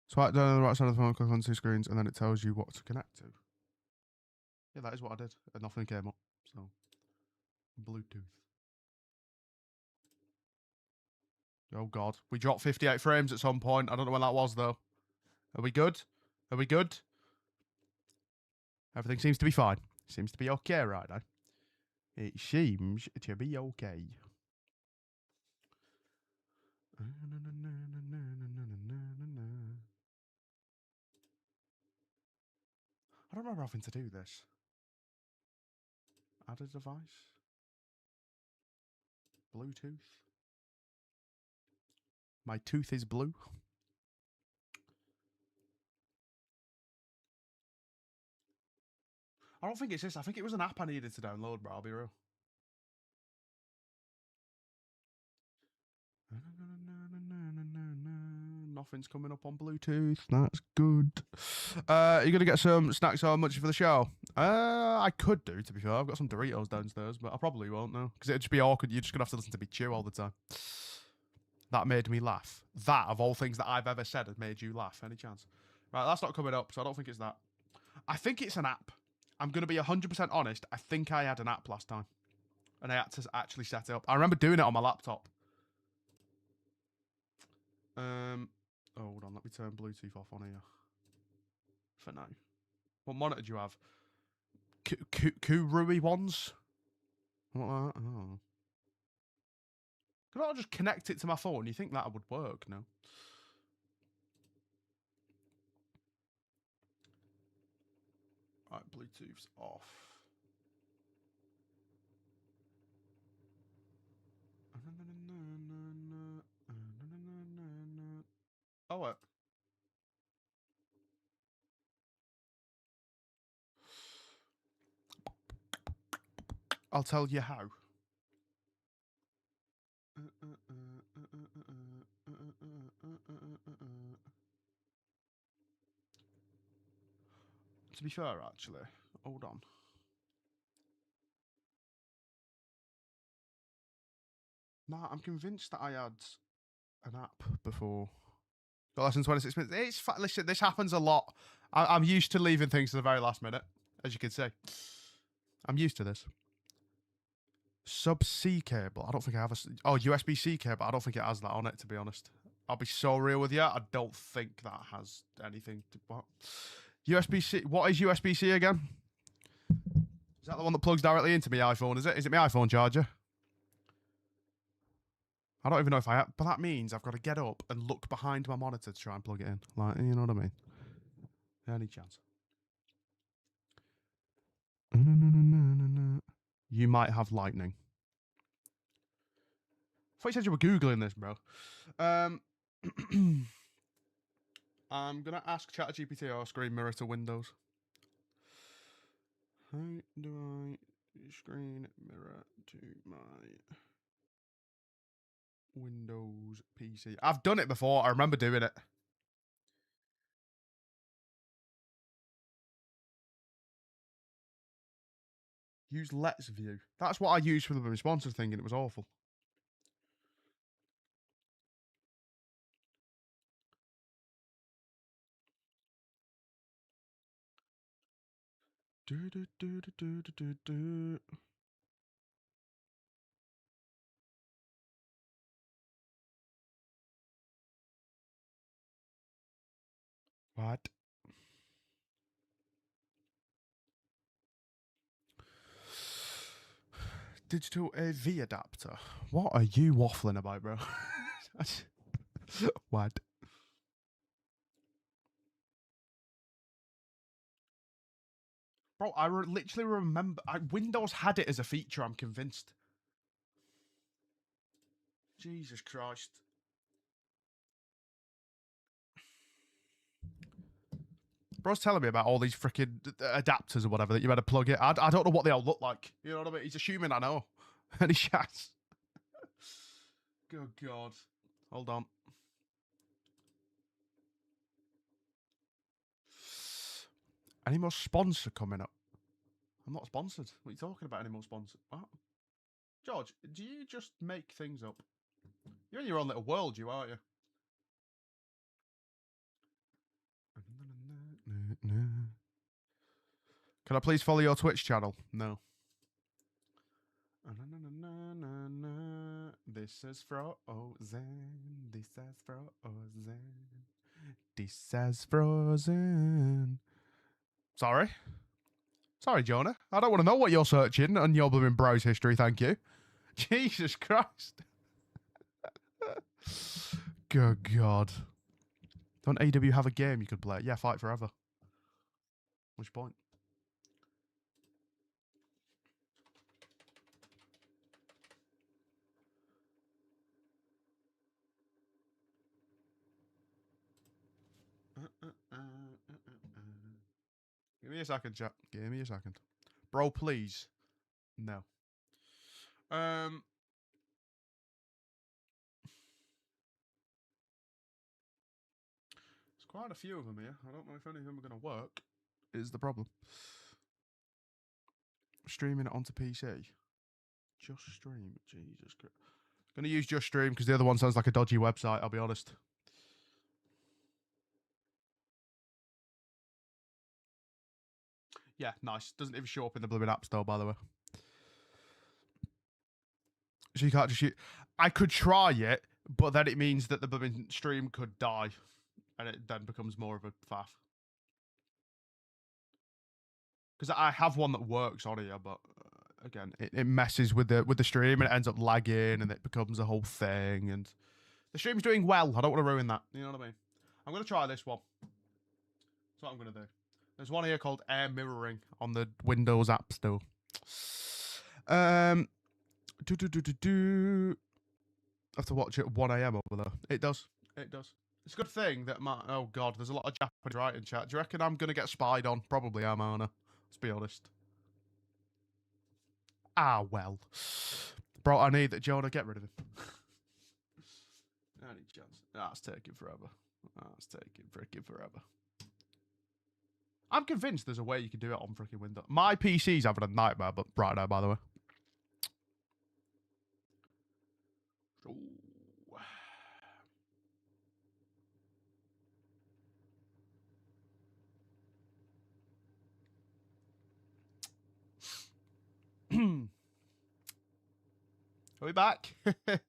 S1: Swipe down on the right side of the phone, click on 2 screens, and then it tells you what to connect to. Yeah, that is what I did. And nothing came up. So, Bluetooth. Oh, God. We dropped 58 frames at some point. I don't know when that was, though. Are we good? Are we good? Everything seems to be fine. Seems to be okay, right now. It seems to be okay. I don't remember having to do this. Add a device. Bluetooth. My tooth is blue. I don't think it's this. I think it was an app I needed to download, bro. I'll be real. Nothing's coming up on Bluetooth. That's good. You're going to get some snacks or much for the show? I could do, to be fair. I've got some Doritos downstairs, but I probably won't now. Because it'd just be awkward. You're just going to have to listen to me chew all the time. That made me laugh. That, of all things that I've ever said, has made you laugh. Any chance? Right, that's not coming up, so I don't think it's that. I think it's an app. I'm going to be 100% honest. I think I had an app last time. And I had to actually set it up. I remember doing it on my laptop. Oh, hold on. Let me turn Bluetooth off on here. For now. What monitor do you have? Kurui ones? What like that? Oh. Could I just connect it to my phone? You think that would work? No. Right, Bluetooth's off. Oh, what? I'll tell you how. To be fair, actually, hold on. Nah, I'm convinced that I had an app before. Got less than 26 minutes. It's listen, this happens a lot. I'm used to leaving things to the very last minute, as you can see. I'm used to this. Sub-C cable. I don't think I have a... Oh, USB-C cable. I don't think it has that on it, to be honest. I'll be so real with you. I don't think that has anything to... What? USB-C... What is USB-C again? Is that the one that plugs directly into my iPhone, is it? Is it my iPhone charger? I don't even know if I have... But that means I've got to get up and look behind my monitor to try and plug it in. Like, you know what I mean? Any chance? You might have lightning. I thought you said you were Googling this, bro. I'm going to ask ChatGPT or screen mirror to Windows. How do I screen mirror to my Windows PC? I've done it before. I remember doing it. Use Let's View. That's what I used for the responsive thing, and it was awful. What? Digital AV adapter. What are you waffling about, bro? What? Bro, I literally remember... Windows had it as a feature, I'm convinced. Jesus Christ. Bro's telling me about all these freaking adapters or whatever that you had to plug it. I don't know what they all look like. You know what I mean? He's assuming I know. And he shouts. Good God. Hold on. Any more sponsor coming up? I'm not sponsored. What are you talking about? Any more sponsor? What? George, do you just make things up? You're in your own little world, you aren't you? Can I please follow your Twitch channel? No. This is frozen. This is frozen. This is frozen. Sorry? Sorry, Jonah. I don't want to know what you're searching on your blooming browse history, thank you. Jesus Christ. Good God. Don't AEW have a game you could play? Yeah, Fight Forever. Which point? Give me a second, chat. Give me a second. Bro, please. No. There's quite a few of them here. I don't know if any of them are going to work, is the problem. Streaming it onto PC. Just Stream. Jesus Christ. Going to use Just Stream because the other one sounds like a dodgy website, I'll be honest. Yeah, nice. Doesn't even show up in the blooming App Store, by the way. So you can't just shoot. I could try it, but then it means that the blooming stream could die. And it then becomes more of a faff. Because I have one that works on here, but again, it messes with the stream and it ends up lagging and it becomes a whole thing. And the stream's doing well. I don't want to ruin that. You know what I mean? I'm going to try this one. That's what I'm going to do. There's one here called Air Mirroring on the Windows App Store. I have to watch it at 1 a.m. over there. It does. It does. It's a good thing that oh God, there's a lot of Japanese writing chat. Do you reckon I'm going to get spied on? Probably am, aren't I? Let's be honest. Ah, well. Bro, I need that. Jonah, get rid of him. Any chance? That's taking forever. That's taking freaking forever. I'm convinced there's a way you can do it on freaking Windows. My PC's having a nightmare, but right now, by the way. Are we back? Are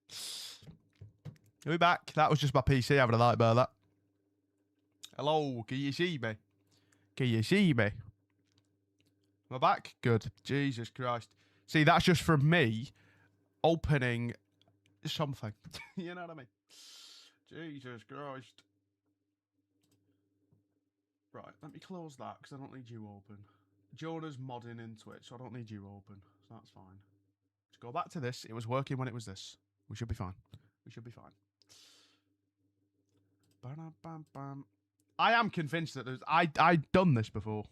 S1: we back? That was just my PC having a nightmare, that. Hello, can you see me? Can you see me? Am I back? Good. Jesus Christ. See, that's just from me opening something. You know what I mean? Jesus Christ. Right, let me close that because I don't need you open. Jonah's modding in Twitch, so I don't need you open. So that's fine. Let's go back to this. It was working when it was this. We should be fine. We should be fine. Ba-da-bam-bam. I am convinced that there's... I've done this before.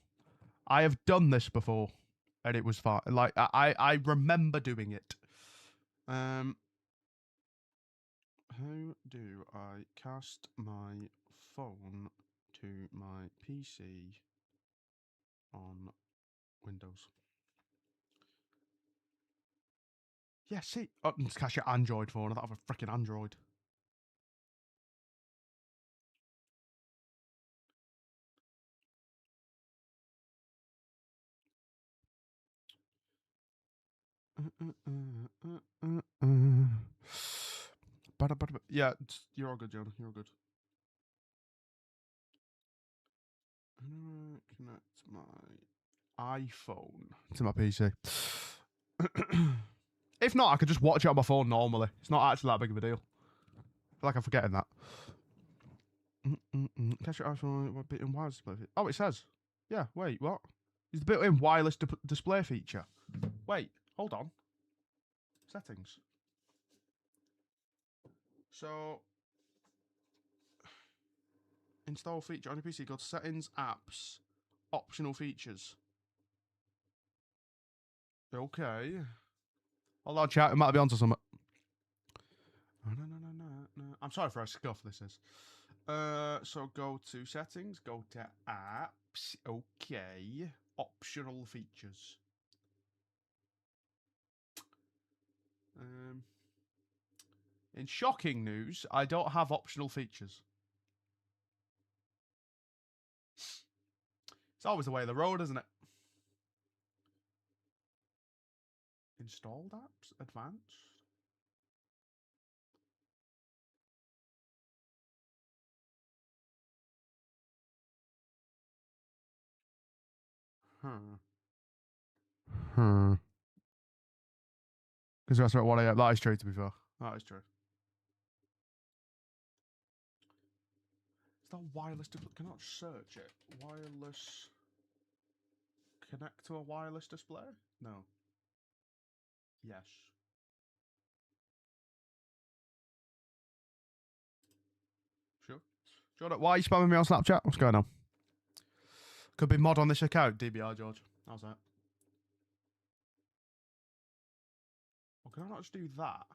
S1: I have done this before. And it was fine. Like, I remember doing it. How do I cast my phone to my PC on Windows? Yeah, see. Oh, cast your Android phone. I don't have a freaking Android. Yeah, you're all good, Jonah. You're all good. Connect my iPhone to my PC. If not, I could just watch it on my phone normally. It's not actually that big of a deal. I feel like I'm forgetting that. Catch your iPhone. Oh, it says. Yeah, wait, what? Is the built-in wireless display feature. Wait, hold on. Settings. So, install feature on your PC. Go to settings, apps, optional features. Okay. Hold on, chat. It might be onto something. No. I'm sorry for a scuff. This is. So go to settings. Go to apps. Okay. Optional features. In shocking news, I don't have optional features. It's always the way of the road, isn't it? Installed apps? Advanced? Because that's what I am. That is true, to be fair. That is true. Is that wireless? Can I not search it? Wireless. Connect to a wireless display? No. Yes. Sure. Jordan, why are you spamming me on Snapchat? What's going on? Could be mod on this account, DBR George. How's that? Well, can I not just do that?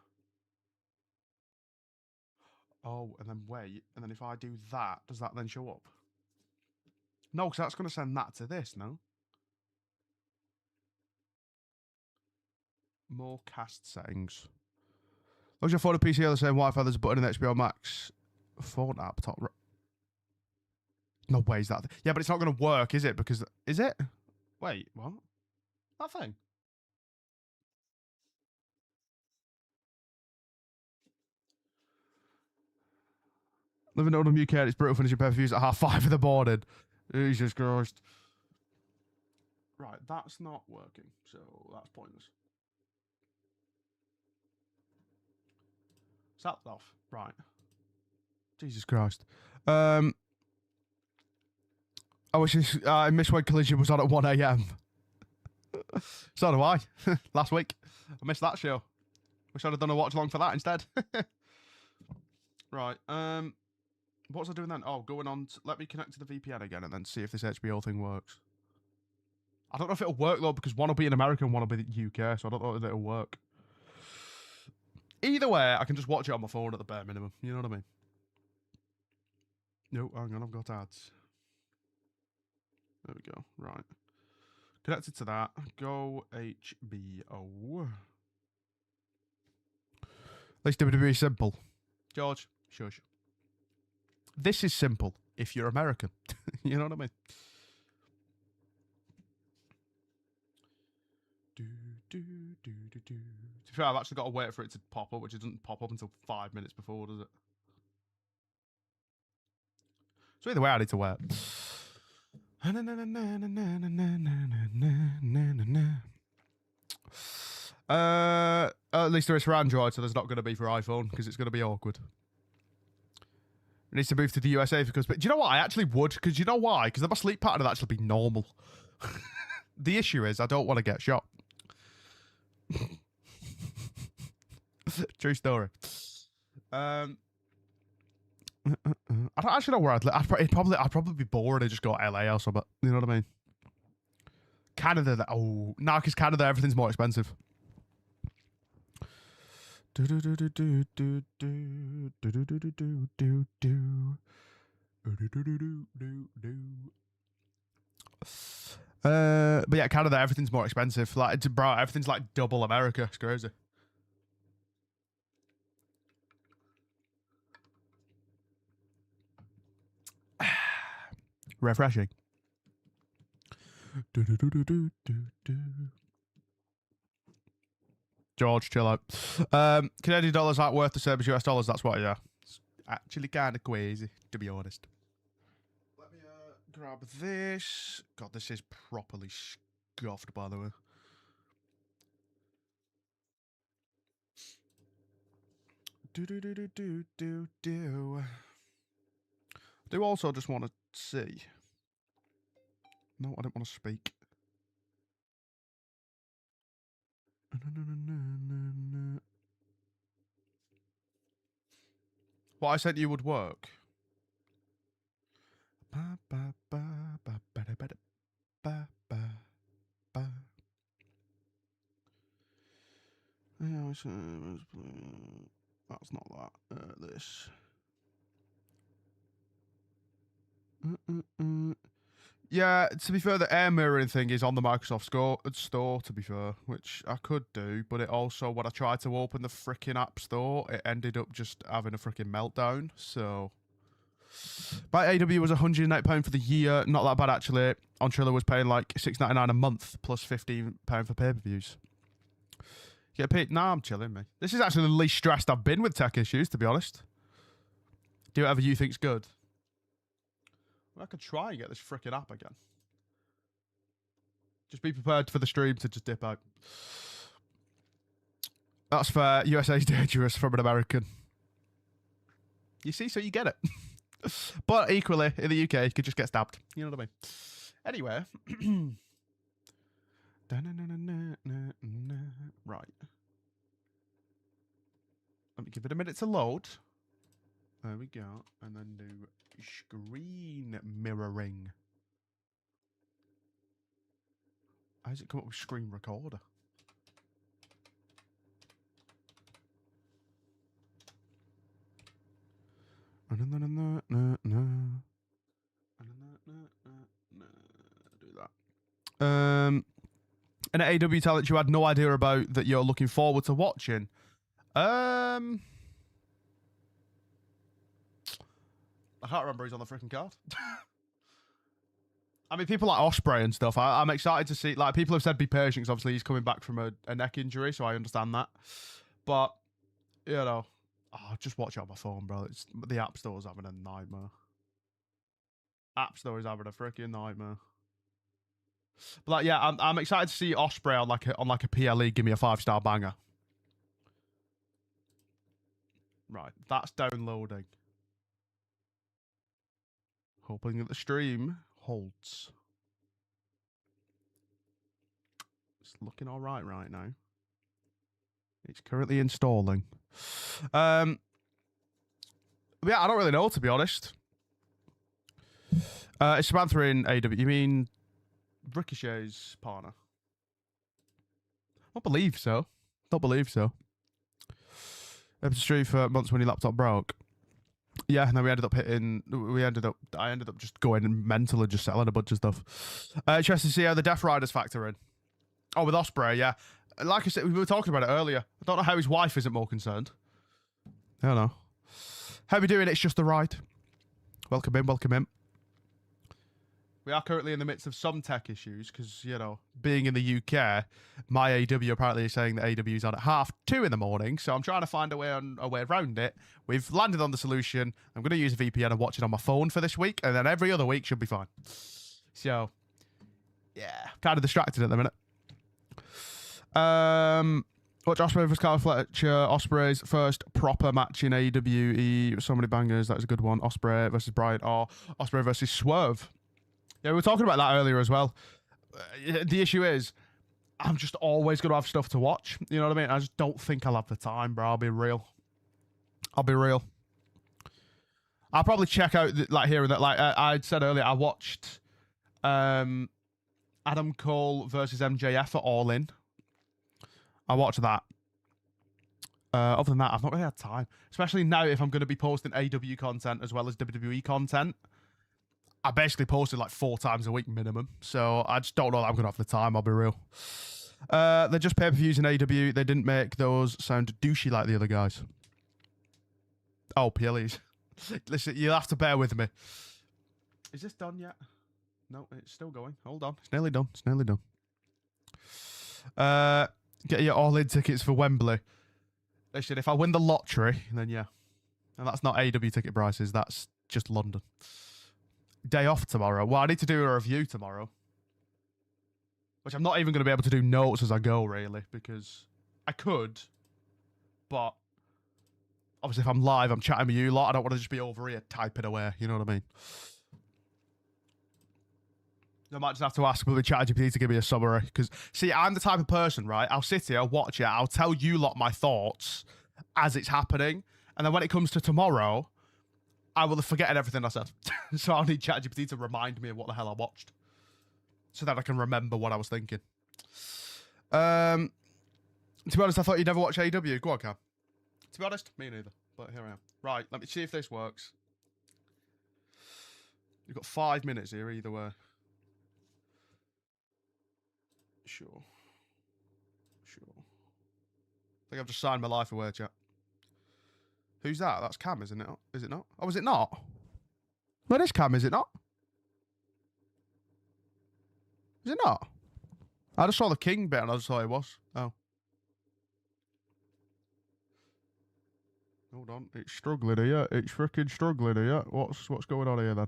S1: Oh, and then wait. And then if I do that, does that then show up? No, because that's going to send that to this, no? More cast settings. Looks your phone and PC are the same Wi-Fi. There's a button in the HBO Max phone app top right. No way is that. Yeah, but it's not going to work, is it? Because is it? Wait, what? That thing. Living in UK, it's brutal finishing pay-per-views at 5:30 in the morning. Jesus Christ. Right, that's not working, so that's pointless. Set that off. Right. Jesus Christ. I missed when Collision was on at 1 a.m. So do I. Last week. I missed that show. Wish I'd have done a watch along for that instead. Right. What was I doing then? Oh, going on. Let me connect to the VPN again and then see if this HBO thing works. I don't know if it'll work though, because one will be in America and one will be in the UK, so I don't know if it'll work. Either way, I can just watch it on my phone at the bare minimum. You know what I mean? No, hang on, I've got ads. There we go. Right. Connected to that. Go HBO. At least WWE is simple. George, shush. This is simple if you're American. You know what I mean? To be fair, I've actually got to wait for it to pop up, which it doesn't pop up until 5 minutes before, does it? So either way, I need to wait. At least there is for Android, so there's not going to be for iPhone, because it's going to be awkward. It needs to move to the USA because... But do you know what? I actually would, because you know why? Because then my sleep pattern would actually be normal. The issue is I don't want to get shot. True story. I don't actually know where I'd live. I'd probably be bored and just go to LA or something. You know what I mean? Canada. Oh, nah, because Canada, everything's more expensive. But yeah, Canada, everything's more expensive. Like, bro, everything's like double America. It's crazy. Refreshing. George, chill out. Canadian dollars aren't worth the same as US dollars. That's what, yeah. It's actually kind of crazy, to be honest. Let me grab this. God, this is properly scuffed, by the way. I do also just want to see. No, I didn't want to speak. What I sent you would work. That's not that. This. Yeah, to be fair, the air mirroring thing is on the Microsoft store, to be fair, which I could do, but it also, when I tried to open the freaking App Store, it ended up just having a freaking meltdown, so... But AEW was £108 for the year, not that bad actually. On Triller was paying like $6.99 a month, plus £15 for pay-per-views. Get paid? Nah, I'm chilling, mate. This is actually the least stressed I've been with tech issues, to be honest. Do whatever you think's good. I could try and get this freaking app again. Just be prepared for the stream to just dip out. That's fair. USA's dangerous from an American. You see, so you get it. But equally, in the UK, you could just get stabbed. You know what I mean? Anyway. Right. Let me give it a minute to load. There we go. And then do screen mirroring. How does it come up with screen recorder? Do that. An AEW talent you had no idea about that you're looking forward to watching. I can't remember who's on the freaking card. I mean, people like Ospreay and stuff. I'm excited to see. Like, people have said be patient because obviously he's coming back from a neck injury, so I understand that. But, you know, just watch it on my phone, bro. The App Store's having a nightmare. App Store is having a freaking nightmare. But like, yeah, I'm excited to see Ospreay on like a PLE. Give me a 5-star banger. Right, that's downloading. Hoping that the stream holds. It's looking all right now. It's currently installing. Yeah, I don't really know, to be honest. Is Samantha in AEW? You mean Ricochet's partner? I don't believe so. Don't believe so. Episode stream for months when your laptop broke. Yeah, and then I ended up just going mental and just selling a bunch of stuff. Interested to see how the Death Riders factor in. Oh, with Ospreay, yeah. Like I said, we were talking about it earlier. I don't know how his wife isn't more concerned. I don't know. How we doing? It's just the ride. Welcome in, welcome in. We are currently in the midst of some tech issues because, you know, being in the UK, my AW apparently is saying that AW is on at 2:30 in the morning, so I'm trying to find a way around it. We've landed on the solution. I'm going to use a VPN and watch it on my phone for this week, and then every other week should be fine. So, yeah, kind of distracted at the minute. Watch Ospreay vs. Carl Fletcher. Ospreay's first proper match in AEW. So many bangers. That was a good one. Ospreay versus Bryant or Ospreay versus Swerve. Yeah, we were talking about that earlier as well. The issue is, I'm just always going to have stuff to watch. You know what I mean? I just don't think I'll have the time, bro. I'll be real. I'll probably check out, like, here and there. Like I said earlier, I watched Adam Cole versus MJF at All In. I watched that. Other than that, I've not really had time. Especially now if I'm going to be posting AW content as well as WWE content. I basically posted like 4 times a week minimum. So I just don't know that I'm going to have the time, I'll be real. They're just pay-per-views in AW. They didn't make those sound douchey like the other guys. Oh, PLEs. Listen, you'll have to bear with me. Is this done yet? No, it's still going. Hold on. It's nearly done. It's nearly done. Get your all-in tickets for Wembley. Listen, if I win the lottery, then yeah. And that's not AW ticket prices. That's just London. Day off tomorrow. Well, I need to do a review tomorrow. Which I'm not even going to be able to do notes as I go, really. Because I could. But obviously, if I'm live, I'm chatting with you lot. I don't want to just be over here typing away. You know what I mean? I might just have to ask ChatGPT to give me a summary. Because, see, I'm the type of person, right? I'll sit here, watch it, I'll tell you lot my thoughts as it's happening. And then when it comes to tomorrow, I will have forgotten everything I said. So I'll need ChatGPT to remind me of what the hell I watched. So that I can remember what I was thinking. To be honest, I thought you'd never watch AEW. Go on, Cam. To be honest, me neither. But here I am. Right, let me see if this works. You've got 5 minutes here either way. Sure. I think I've just signed my life away, chat. Who's that? That's Cam, isn't it? Is it not? Oh, is it not? Well, it is Cam, is it not? Is it not? I just saw the king bit and I just thought it was. Oh. Hold on. It's struggling here. It's freaking struggling here. What's going on here then?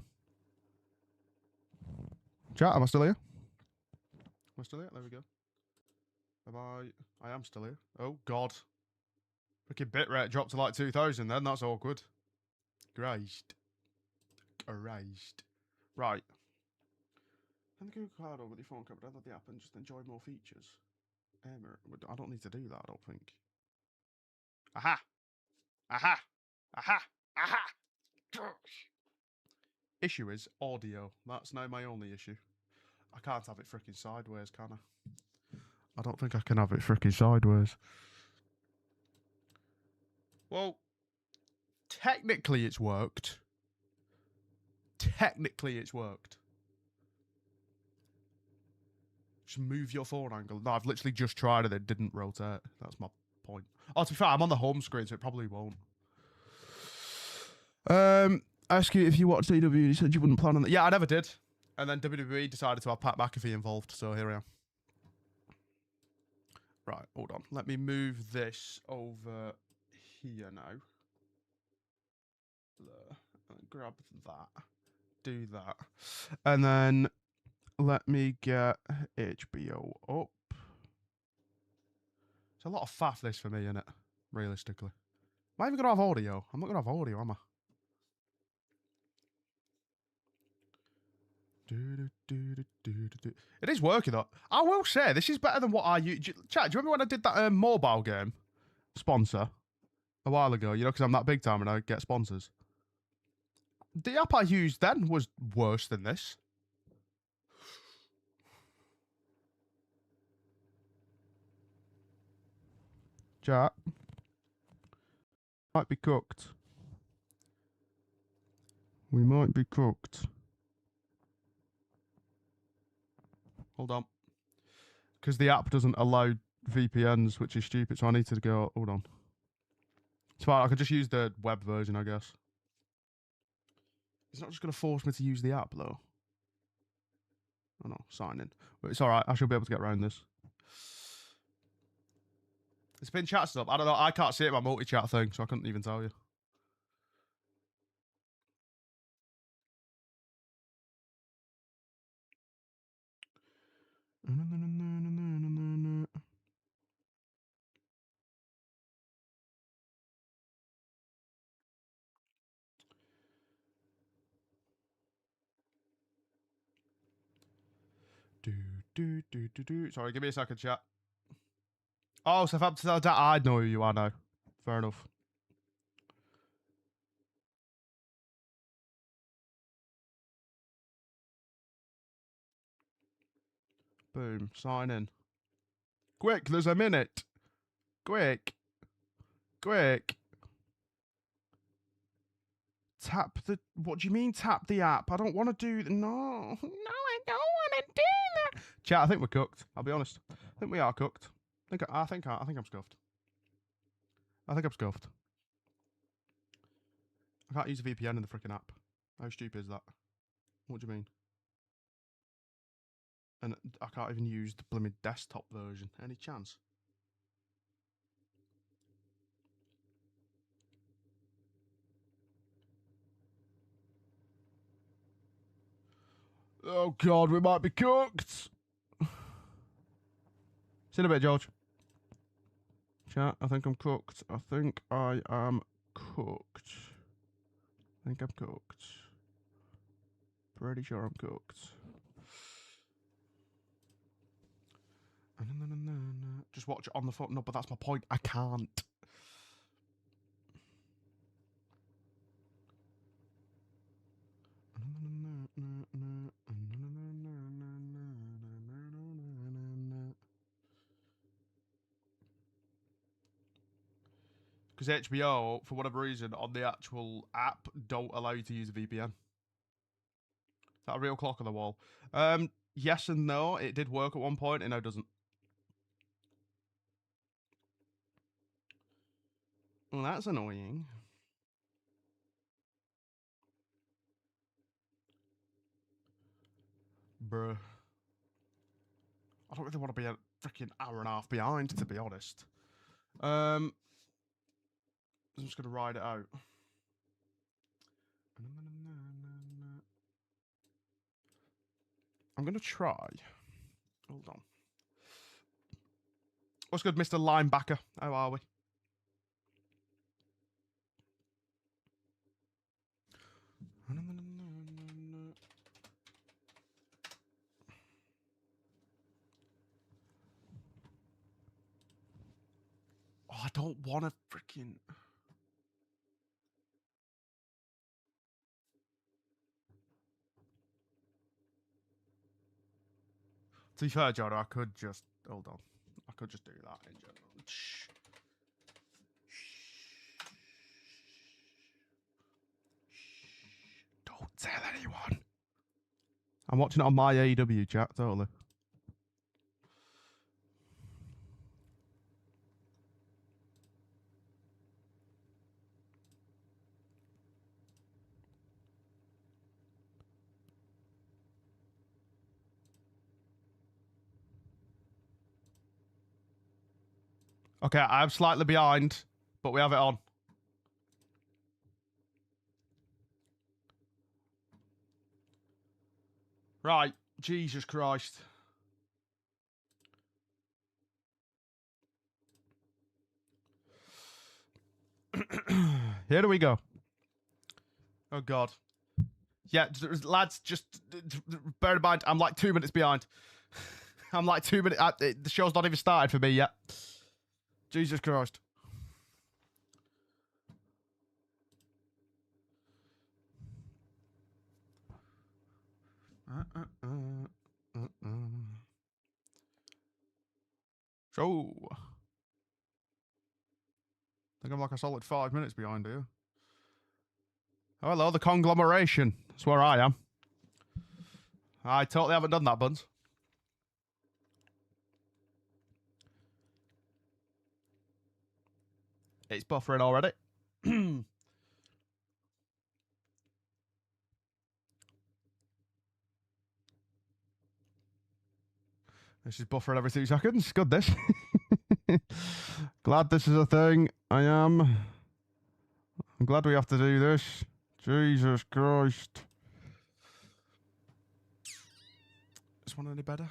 S1: Chat, am I still here? Am I still here? There we go. I am still here. Oh, God. Freaking bitrate dropped to like 2,000 then. That's awkward. Christ. Right. And the Google card over the phone cover, download the app and just enjoy more features. I don't need to do that, I don't think. Aha! Issue is audio. That's now my only issue. I can't have it freaking sideways, can I? I don't think I can have it freaking sideways. Well, technically it's worked. Just move your phone angle. No, I've literally just tried it. It didn't rotate. That's my point. Oh, to be fair, I'm on the home screen, so it probably won't. Ask you if you watched AEW, you said you wouldn't plan on that. Yeah, I never did. And then WWE decided to have Pat McAfee involved, so here I am. Right, hold on. Let me move this over here now. Grab that. Do that. And then let me get HBO up. It's a lot of faff this for me, isn't it? Realistically. Am I even going to have audio? I'm not going to have audio, am I? It is working though. I will say, this is better than what I use. Chat, do you remember when I did that mobile game sponsor a while ago? You know, because I'm that big time and I get sponsors. The app I used then was worse than this. Chat. Might be cooked. We might be cooked. Hold on. Because the app doesn't allow VPNs, which is stupid, so I need to go... Hold on. It's fine, I can just use the web version, I guess. It's not just going to force me to use the app, though. Oh, no. Sign in. But it's alright, I should be able to get around this. It's been chatted up. I don't know, I can't see it in my multi-chat thing, so I couldn't even tell you. Sorry, give me a second, chat. Oh, so if I'm to tell that, I know who you are now. Fair enough. Boom. Sign in. Quick, there's a minute. Quick. Tap the... What do you mean tap the app? I don't want to do... No, I don't want to do that. Chat, I think we're cooked. I'll be honest. I think we are cooked. I think I'm scuffed. I think I'm scuffed. I can't use a VPN in the freaking app. How stupid is that? What do you mean? And I can't even use the blooming desktop version. Any chance? Oh, God, we might be cooked. See you in a bit, George. Chat, I think I'm cooked. I think I am cooked. Pretty sure I'm cooked. Just watch it on the phone. No, but that's my point. I can't. Because HBO, for whatever reason, on the actual app, don't allow you to use a VPN. Is that a real clock on the wall? Yes and no. It did work at one point, and now it doesn't. Well, that's annoying. Bruh. I don't really want to be a freaking hour and a half behind, to be honest. I'm just going to ride it out. I'm going to try. Hold on. What's good, Mr. Linebacker? How are we? Oh, I don't want to freaking... To be fair, Jono, I could just... Hold on. I could just do that in general. Shh. Don't tell anyone. I'm watching it on my AEW chat, totally. Okay, I'm slightly behind, but we have it on. Right, Jesus Christ. Here do we go. Oh, God. Yeah, lads, just bear in mind, I'm like 2 minutes behind. I'm like 2 minutes... the show's not even started for me yet. Jesus Christ. So... I think I'm like a solid 5 minutes behind here. Oh, hello, the Conglomeration. That's where I am. I totally haven't done that, Buns. It's buffering already. This is buffering every 2 seconds. Good, this. Glad this is a thing. I'm glad we have to do this. Jesus Christ. Is one any better?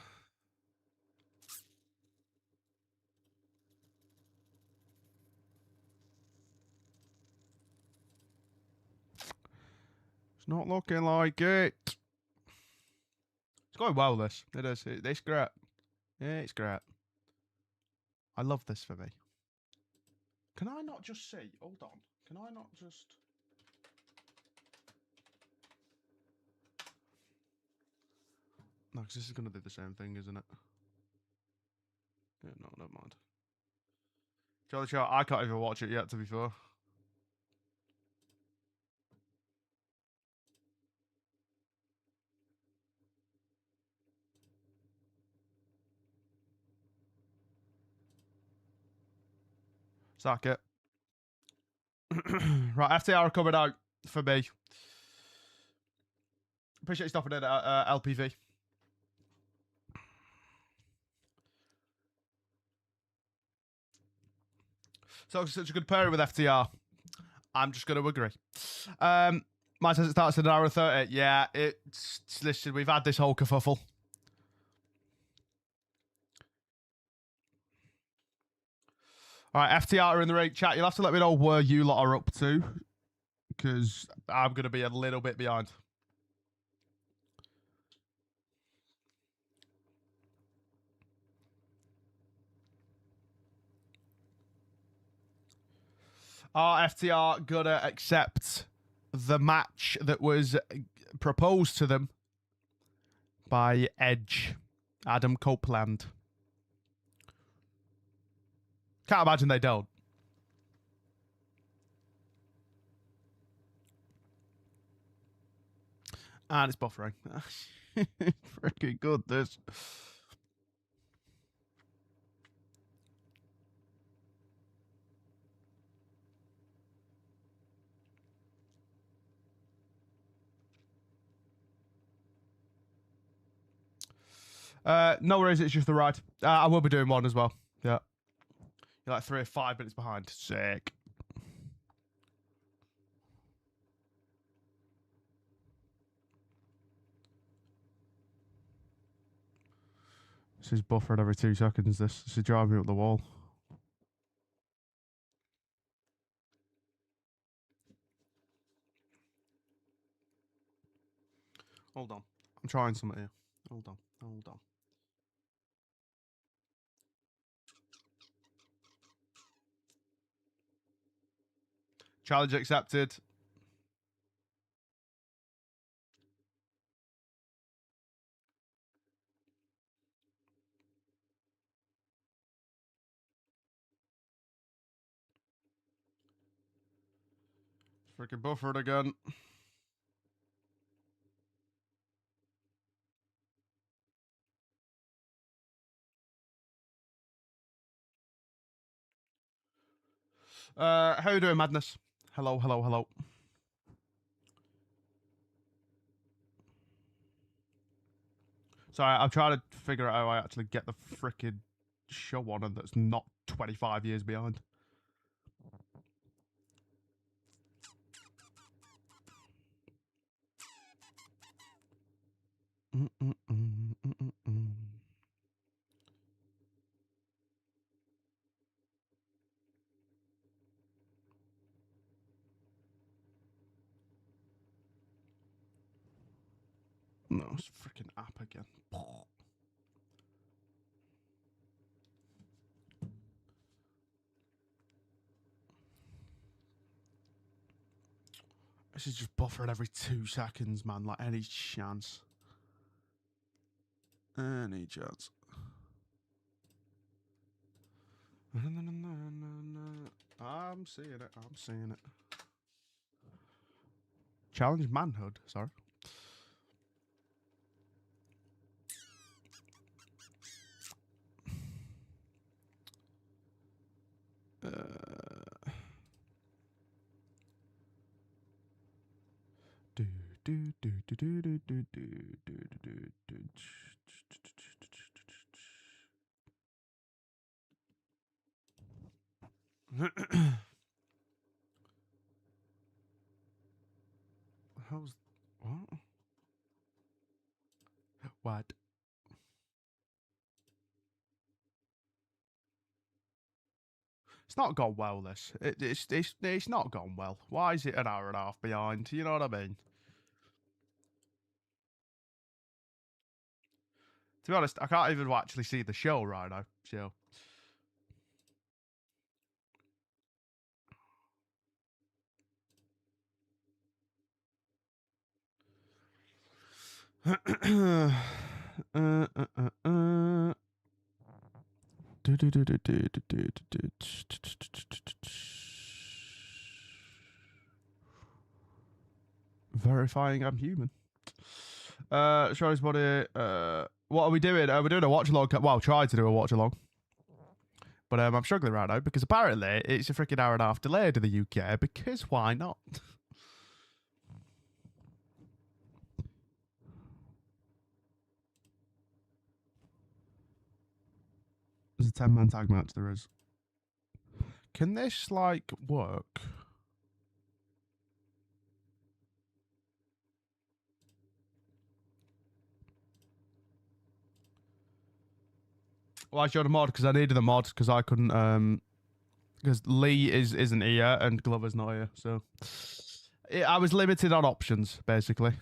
S1: It's not looking like it. It's going well, this. It is. It's great. Yeah, it's great. I love this for me. Can I not just see? Hold on. Can I not just... No, because this is going to do the same thing, isn't it? Yeah, no, never mind. Charlie Chart, I can't even watch it yet, to be fair. Sack it. Right, FTR are coming out for me. Appreciate you stopping in at LPV. So, such a good pairing with FTR. I'm just going to agree. Mine says it starts at an hour and 30. Yeah, listen, we've had this whole kerfuffle. All right, FTR are in the ring. Chat, you'll have to let me know where you lot are up to, because I'm going to be a little bit behind. Are FTR gonna accept the match that was proposed to them by Edge, Adam Copeland? Can't imagine they don't. And it's buffering. Freaking good, this. No worries, it's just the ride. I will be doing one as well. Yeah. You're like 3 or 5 minutes behind. Sick. This is buffering every 2 seconds, this is driving me up the wall. Hold on. I'm trying something here. Hold on. Challenge accepted. Freaking buffered again. How you doing, Madness? Hello. Sorry, I'm trying to figure out how I actually get the freaking show on and that's not 25 years behind. No, it's freaking app again. This is just buffering every 2 seconds, man. Like, any chance. Any chance. I'm seeing it. Challenge manhood, sorry. How's what? What? It's not gone well. This it's not gone well. Why is it an hour and a half behind? You know what I mean? To be honest, I can't even actually see the show right now. So. Verifying I'm human. Show's body. What are we doing? We're doing a watch along. Well, try to do a watch along. But I'm struggling right now because apparently it's a freaking hour and a half delayed in the UK. Because why not? There's a 10-man tag match. There is. Can this like work? Well, I showed a mod because I needed the mod because I couldn't. Because Lee isn't here and Glover's not here, so I was limited on options basically.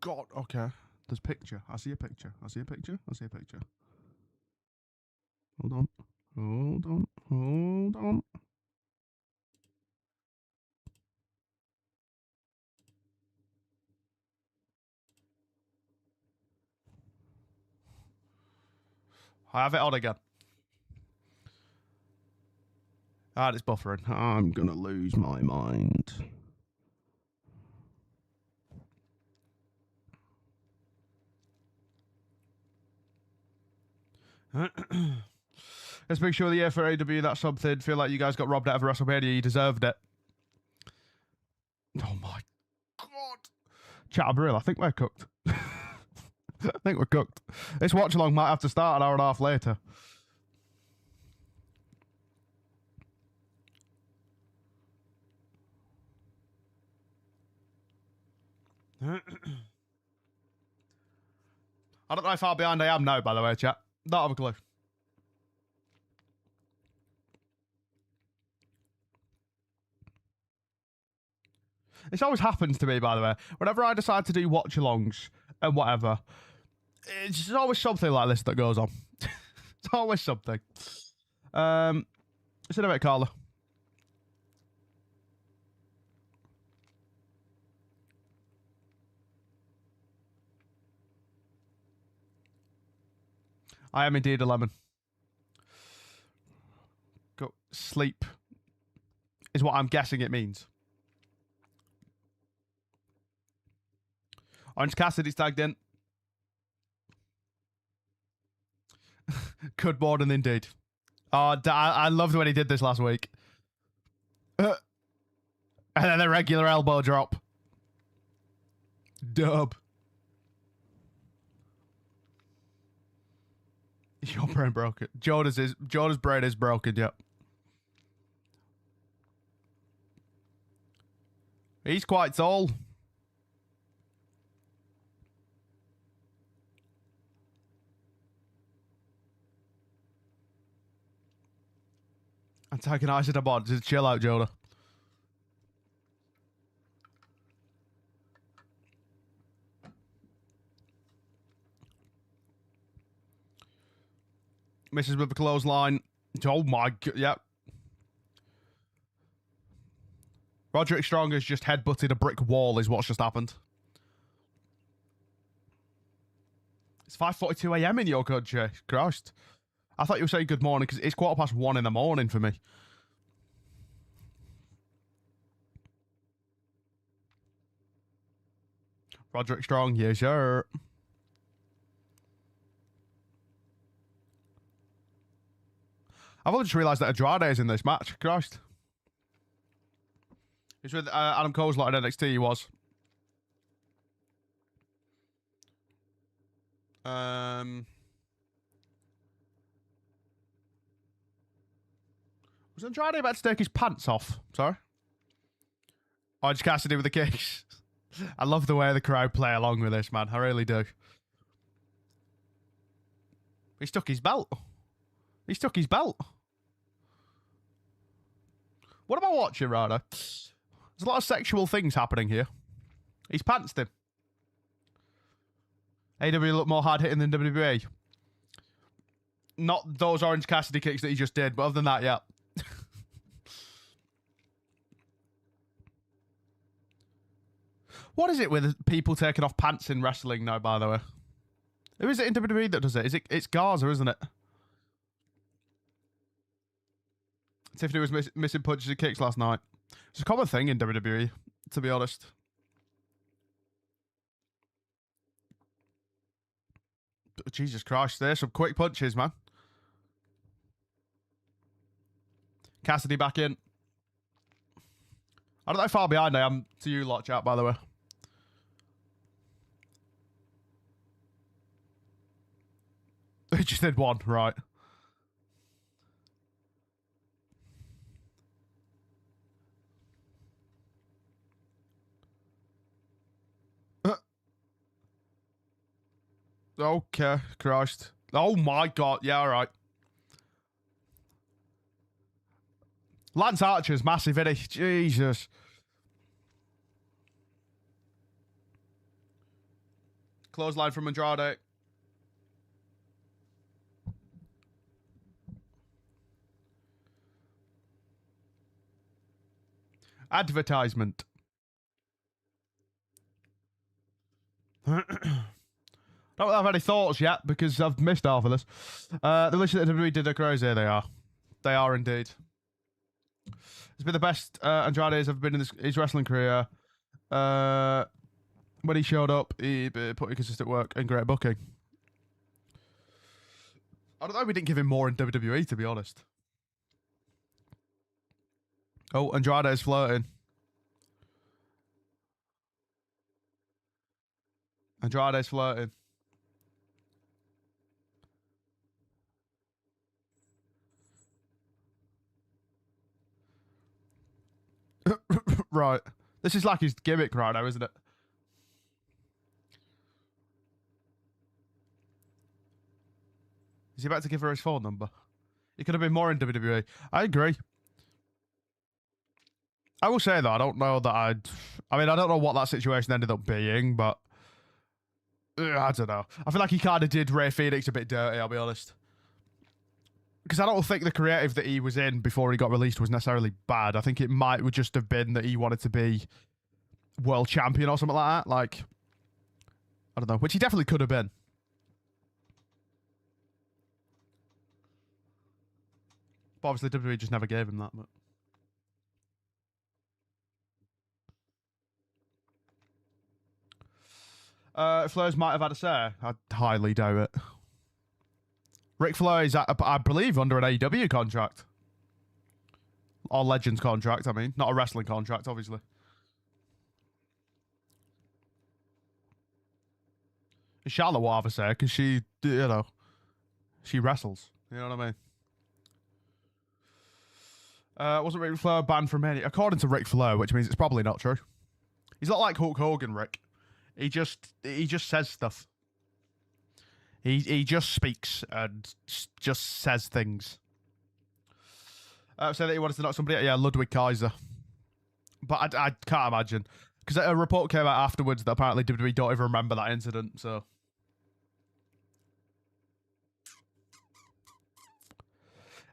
S1: God. Okay. There's picture. I see a picture. I see a picture. I see a picture. Hold on. Hold on. Hold on. I have it on again. Ah, it's buffering. I'm gonna lose my mind. Let's make sure the year for AEW, that's something. Feel like you guys got robbed out of WrestleMania. You deserved it. Oh my God. Chat, I'm real. I think we're cooked. I think we're cooked. This watch along might have to start an hour and a half later. I don't know how far behind I am now, by the way, chat. Don't have a clue. This always happens to me, by the way. Whenever I decide to do watch-alongs and whatever, it's always something like this that goes on. It's always something. Sit a bit, Carla. I am indeed a lemon. Go sleep is what I'm guessing it means. Orange Cassidy's tagged in. Good morning indeed. Oh, I loved when he did this last week. And then a regular elbow drop. Dub. Your brain broken. Jonas' brain is broken, yep. He's quite tall. Antagonizing him on. Just chill out, Jonah. Misses with the clothesline. Oh my God, yep. Roderick Strong has just headbutted a brick wall is what's just happened. It's 5:42 a.m. in your country. Christ. I thought you were saying good morning because it's 1:15 in the morning for me. Roderick Strong, yes, sir. I've only just realised that Andrade is in this match. Christ. He's with Adam Copeland at NXT, he was. Was Andrade about to take his pants off? Sorry. Orange Cassidy with the kicks. I love the way the crowd play along with this, man. I really do. He stuck his belt. He stuck his belt. What am I watching, Rada? There's a lot of sexual things happening here. He's pantsed him. AEW look more hard-hitting than WWE. Not those Orange Cassidy kicks that he just did, but other than that, yeah. What is it with people taking off pants in wrestling now, by the way? Who is it in WWE that does it? It's Garza, isn't it? Tiffany was missing punches and kicks last night. It's a common thing in WWE, to be honest. Jesus Christ, there's some quick punches, man. Cassidy back in. I don't know how far behind I am to you lot, chat, by the way. He just did one, right. Okay, Christ. Oh my God, yeah, all right. Lance Archer's massive, isn't he? Jesus. Clothesline from Andrade. Advertisement. Don't have any thoughts yet because I've missed half of this. The list that WWE did a crazy. They are. They are indeed. It's been the best Andrade has ever been in his wrestling career. When he showed up, he put in consistent work and great booking. I don't know if we didn't give him more in WWE, to be honest. Oh, Andrade is flirting. Andrade is flirting. Right. This is like his gimmick right now, isn't it? Is he about to give her his phone number? He could have been more in WWE. I agree. I will say, though, I don't know that I mean, I don't know what that situation ended up being, but I don't know. I feel like he kind of did Rey Fenix a bit dirty, I'll be honest. Because I don't think the creative that he was in before he got released was necessarily bad. I think it might just have been that he wanted to be world champion or something like that. Like, I don't know. Which he definitely could have been. But obviously WWE just never gave him that. But Flair's might have had a say. I highly doubt it. Ric Flair is, I believe, under an AEW contract. Or Legends contract, I mean. Not a wrestling contract, obviously. Charlotte will have a say, because she, you know, she wrestles. You know what I mean? Wasn't Ric Flair banned from any... According to Ric Flair, which means it's probably not true. He's not like Hulk Hogan, Rick. He just says stuff. He just speaks and just says things. Say that he wanted to knock somebody out. Yeah, Ludwig Kaiser. But I can't imagine. Because a report came out afterwards that apparently WWE don't even remember that incident, so...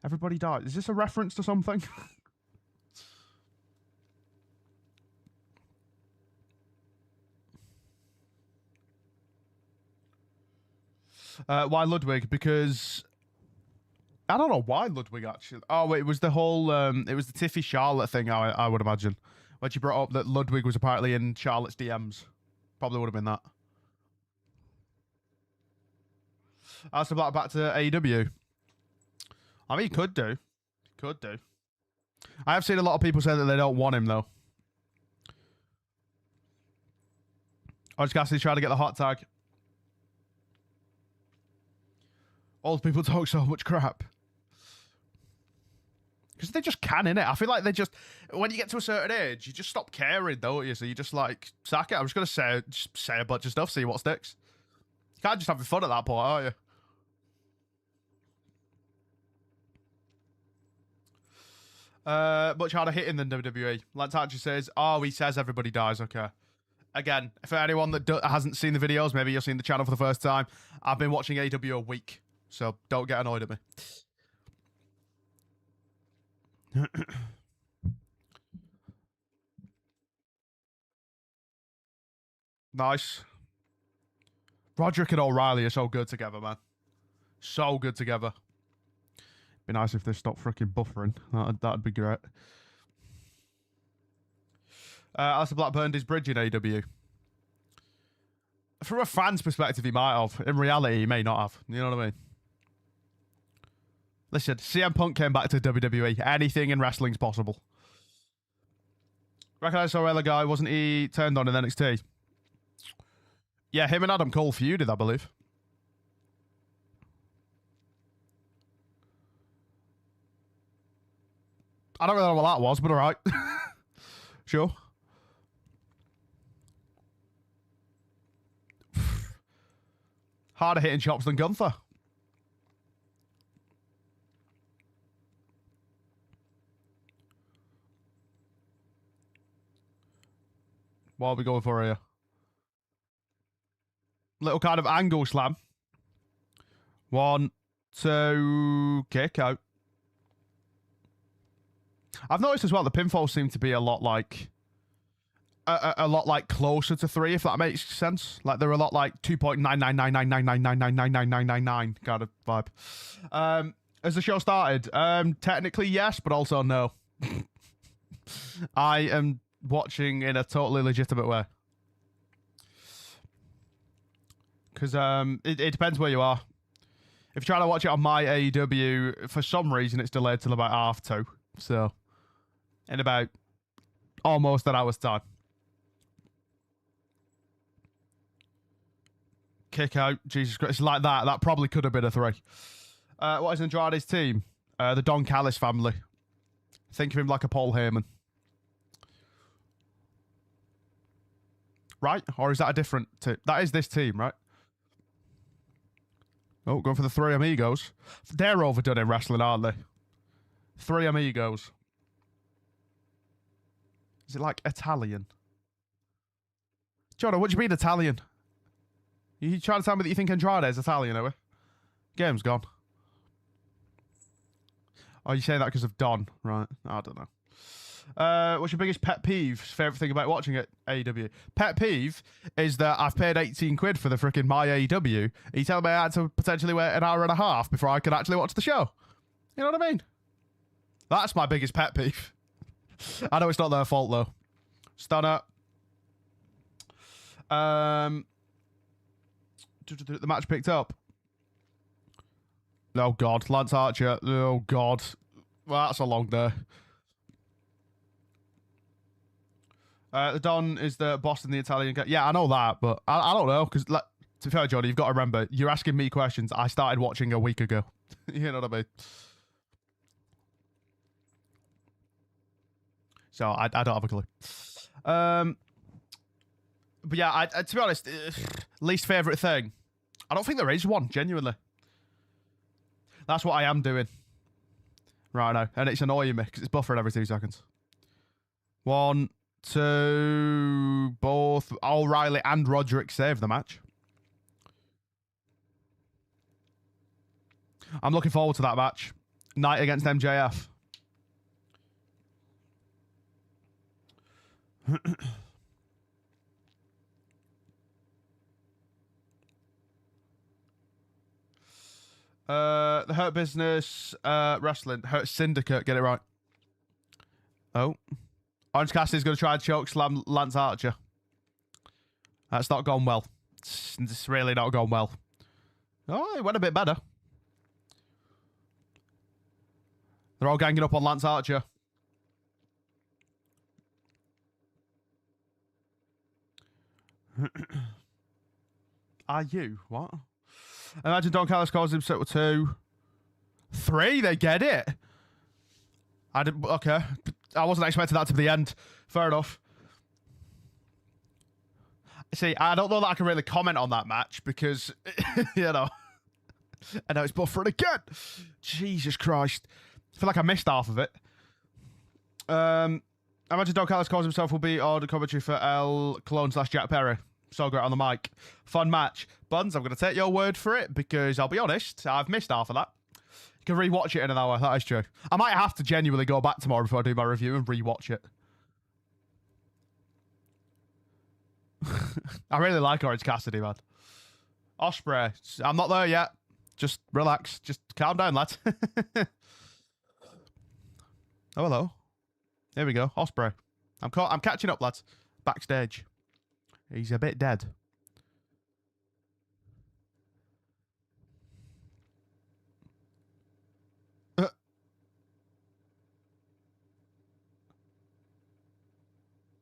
S1: Everybody died. Is this a reference to something? Why Ludwig? Because... I don't know why Ludwig, actually. Oh, it was the whole... it was the Tiffy Charlotte thing, I would imagine. When she brought up that Ludwig was apparently in Charlotte's DMs. Probably would have been that. Asked Black back to AEW. I mean, he could do. Could do. I have seen a lot of people say that they don't want him, though. Orange Cassidy trying to get the hot tag. All the people talk so much crap. Because they just can, innit? I feel like they just... When you get to a certain age, you just stop caring, don't you? So you just, like, sack it. I'm just going to say a bunch of stuff, see what sticks. You can't just have fun at that point, are you? Much harder hitting than WWE. Lance Archer says, oh, he says everybody dies. Okay. Again, for anyone that hasn't seen the videos, maybe you've seen the channel for the first time, I've been watching AEW a week, so don't get annoyed at me. Nice. Roderick and O'Reilly are so good together, man. So good together. Be nice if they stopped freaking buffering. That'd be great. Alistair Black burned his bridge in AEW. From a fan's perspective, he might have. In reality, he may not have. You know what I mean? Listen, CM Punk came back to WWE. Anything in wrestling's possible. Recognize Sorella guy, wasn't he turned on in NXT? Yeah, him and Adam Cole feuded, I believe. I don't really know what that was, but alright. Sure. Harder hitting chops than Gunther. What are we going for here? Little kind of angle slam. 1, 2, kick out. I've noticed as well the pinfalls seem to be a lot like a lot like closer to 3, if that makes sense. Like they're a lot like 2.9999999999999 kind of vibe. As the show started, technically yes, but also no. I am watching in a totally legitimate way. Because it depends where you are. If you're trying to watch it on my AEW, for some reason it's delayed till about 2:30. So, in about almost an hour's time. Kick out. Jesus Christ. It's like that. That probably could have been a 3. What is Andrade's team? The Don Callis family. Think of him like a Paul Heyman. Right? Or is that a different team? That is this team, right? Oh, going for the 3 amigos. They're overdone in wrestling, aren't they? 3 amigos. Is it like Italian? Jono, what do you mean Italian? You trying to tell me that you think Andrade is Italian, are we? Game's gone. Oh, you saying that because of Don, right? I don't know. What's your biggest pet peeve? Favorite thing about watching it, AEW? Pet peeve is that I've paid 18 quid for the freaking my AEW. Are you telling me I had to potentially wait an hour and a half before I could actually watch the show? You know what I mean? That's my biggest pet peeve. I know it's not their fault though. Stunner. The match picked up. Oh God, Lance Archer. Oh God, well, that's a long day. The Don is the boss in the Italian guy. Yeah, I know that, but I don't know because, like, to be fair, Johnny, you've got to remember you're asking me questions I started watching a week ago. You know what I mean? So I don't have a clue. But yeah, to be honest, least favorite thing. I don't think there is one, genuinely. That's what I am doing right now, and it's annoying me because it's buffering every 2 seconds. 1, 2, both O'Reilly and Roderick saved the match. I'm looking forward to that match. Knight against MJF. The Hurt Business Wrestling. Hurt Syndicate, get it right. Oh. Orange Cassidy's going to try and choke slam Lance Archer. That's not gone well. It's really not gone well. Oh, it went a bit better. They're all ganging up on Lance Archer. Are you? What? Imagine Don Callis calls himself with 2. 3, they get it. Okay. I wasn't expecting that to be the end. Fair enough. See, I don't know that I can really comment on that match because, you know, I know it's buffering again. Jesus Christ. I feel like I missed half of it. Imagine Don Callis calls himself will be on the commentary for L Clone / Jack Perry. So great on the mic. Fun match. Buns, I'm going to take your word for it because I'll be honest, I've missed half of that. You can rewatch it in an hour. That is true. I might have to genuinely go back tomorrow before I do my review and rewatch it. I really like Orange Cassidy, man. Ospreay. I'm not there yet. Just relax. Just calm down, lads. Oh, hello. Here we go. Ospreay. I'm catching up, lads. Backstage. He's a bit dead.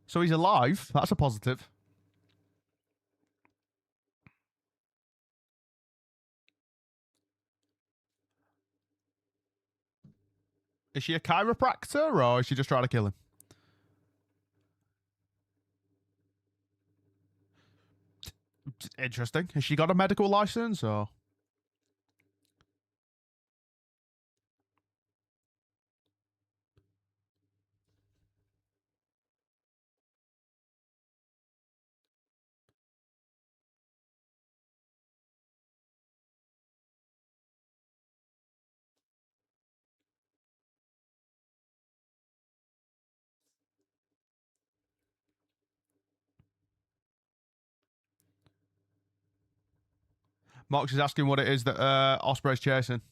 S1: So he's alive. That's a positive. Is she a chiropractor or is she just trying to kill him? Interesting. Has she got a medical license or? Mox is asking what it is that Ospreay's chasing.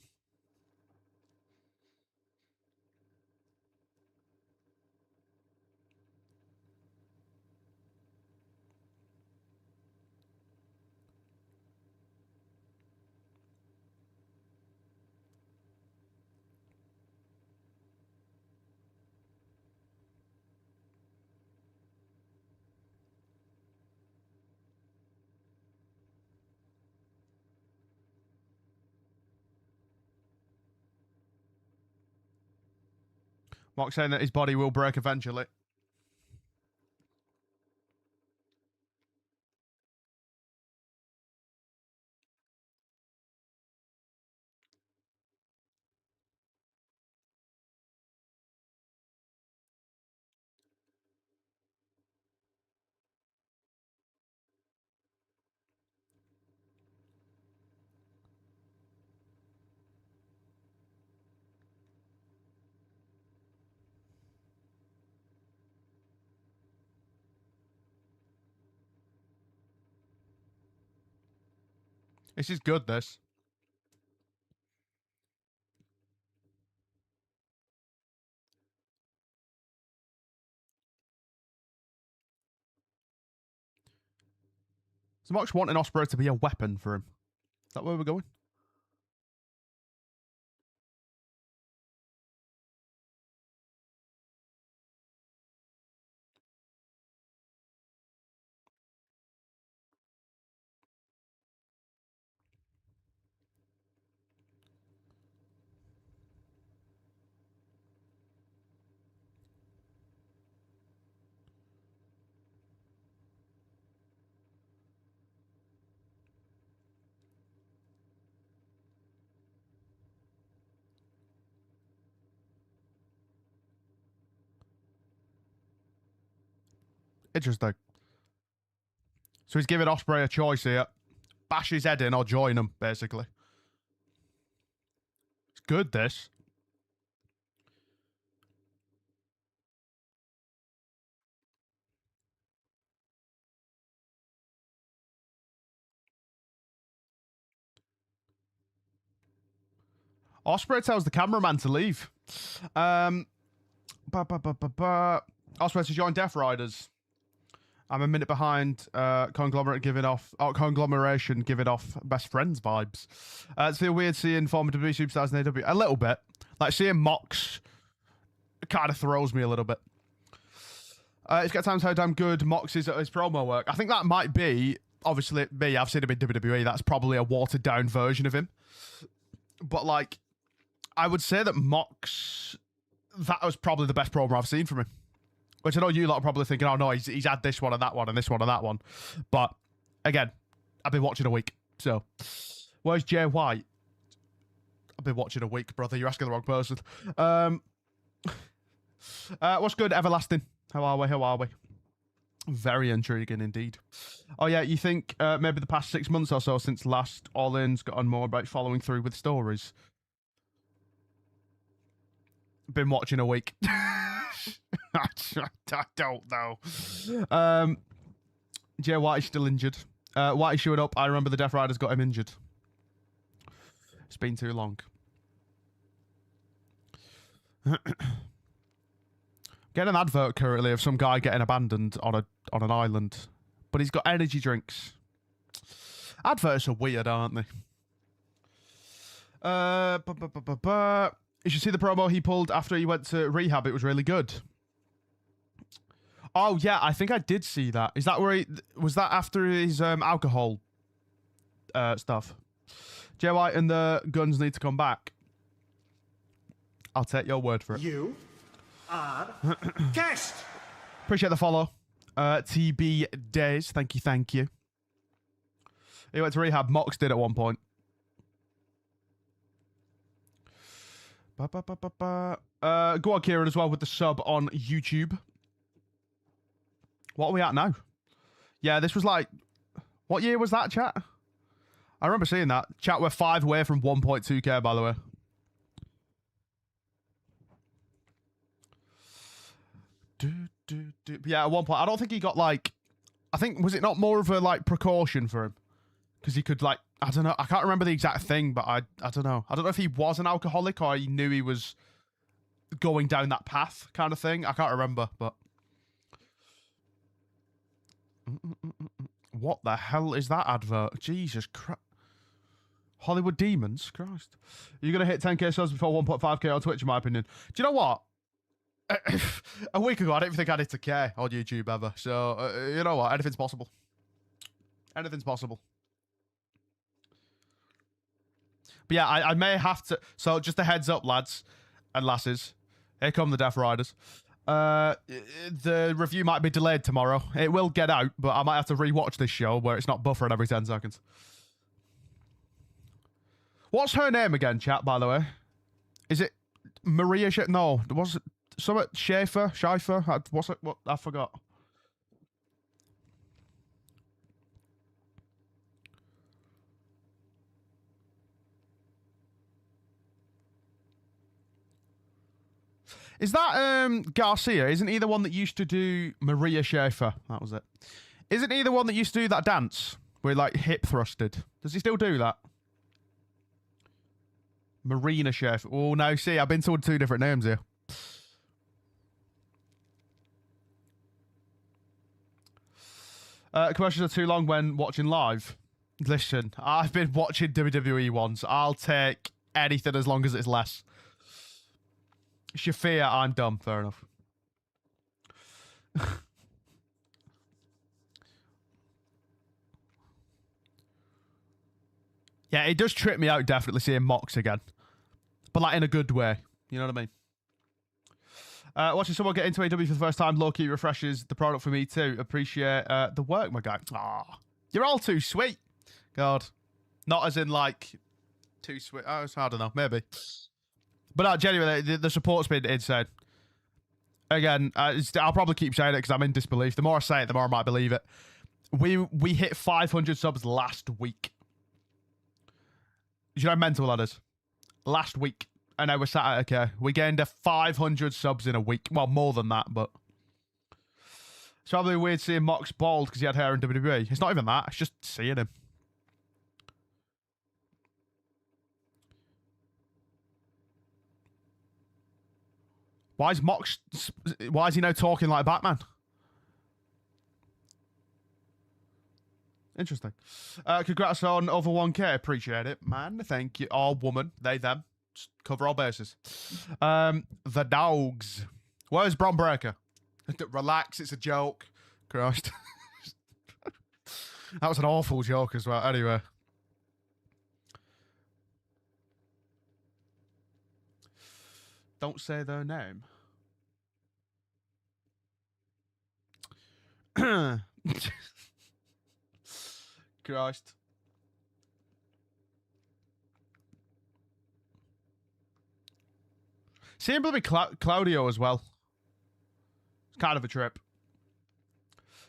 S1: Mox saying that his body will break eventually. This is good, this. So Mox wanting Ospreay to be a weapon for him. Is that where we're going? Interesting. So he's giving Ospreay a choice here. Bash his head in or join him, basically. It's good, this. Ospreay tells the cameraman to leave. Ospreay to join Death Riders. I'm a minute behind Conglomeration giving off best friends vibes. It's feel weird seeing former WWE superstars in AEW. A little bit. Like seeing Mox kind of throws me a little bit. It's got times how damn good Mox is at his promo work. I think that might be, obviously, me. I've seen him in WWE. That's probably a watered down version of him. But like, I would say that Mox, that was probably the best promo I've seen from him. Which I know you lot are probably thinking, oh no, he's had this one and that one and this one and that one. But again, I've been watching a week. So, where's Jay White? I've been watching a week, brother. You're asking the wrong person. What's good, Everlasting? How are we? How are we? Very intriguing indeed. Oh yeah, you think maybe the past 6 months or so since last All In's got on more about following through with stories? Been watching a week. I don't know. Jay White is still injured. White is showing up. I remember the Death Riders got him injured. It's been too long. Getting an advert currently of some guy getting abandoned on an island, but he's got energy drinks. Adverts are weird, aren't they? You should see the promo he pulled after he went to rehab. It was really good. Oh yeah, I think I did see that. Is that where he was? That after his alcohol stuff? Jay White and the Guns need to come back. I'll take your word for it.
S2: You are guest.
S1: Appreciate the follow. TB Days, thank you, thank you. He went to rehab. Mox did at one point. Go on, Kieran, as well with the sub on YouTube. What are we at now? Yeah, this was like... What year was that, chat? I remember seeing that. Chat, we're 5 away from 1.2k, by the way. Yeah, at one point, I don't think he got like... I think, was it not more of a like precaution for him? Because he could like I don't know. I can't remember the exact thing, but I don't know. I don't know if he was an alcoholic or he knew he was going down that path kind of thing. I can't remember, but... What the hell is that advert? Jesus Christ. Hollywood Demons? Christ. You're going to hit 10k subs before 1.5k on Twitch, in my opinion. Do you know what? A week ago, I didn't think I'd hit a K on YouTube ever. So, you know what? Anything's possible. Anything's possible. But yeah, I may have to... So, just a heads up, lads and lasses. Here come the Death Riders. The review might be delayed tomorrow. It will get out, but I might have to rewatch this show where it's not buffering every 10 seconds. What's her name again, chat, by the way? Is it Maria No, was it something Schaefer? What's it? What? I forgot. Is that Garcia? Isn't he the one that used to do Maria Schaefer? That was it. Isn't he the one that used to do that dance where he, like, hip thrusted? Does he still do that? Marina Schaefer. Oh, no, see, I've been told 2 different names here. Commercials are too long when watching live. Listen, I've been watching WWE ones. I'll take anything as long as it's less. Shafir, I'm dumb. Fair enough. Yeah, it does trip me out, definitely, seeing Mox again. But, like, in a good way. You know what I mean? Watching someone get into AW for the first time low-key refreshes the product for me, too. Appreciate the work, my guy. Aw, you're all too sweet. God. Not as in, like, too sweet. Oh, I don't know. Maybe. But genuinely, the support's been insane. Again, I'll probably keep saying it because I'm in disbelief. The more I say it, the more I might believe it. We hit 500 subs last week. You know how mental that is? Last week. And now we're sat at, okay, we gained 500 subs in a week. Well, more than that, but... It's probably weird seeing Mox bald because he had hair in WWE. It's not even that. It's just seeing him. Why is Mox... Why is he now talking like Batman? Interesting. Congrats on over 1k. Appreciate it, man. Thank you. Or woman. They, them. Just cover all bases. The Dogs. Where's Bron Breakker? Relax, it's a joke. Christ. That was an awful joke as well. Anyway. Don't say their name. Christ. Same with Claudio as well. It's kind of a trip.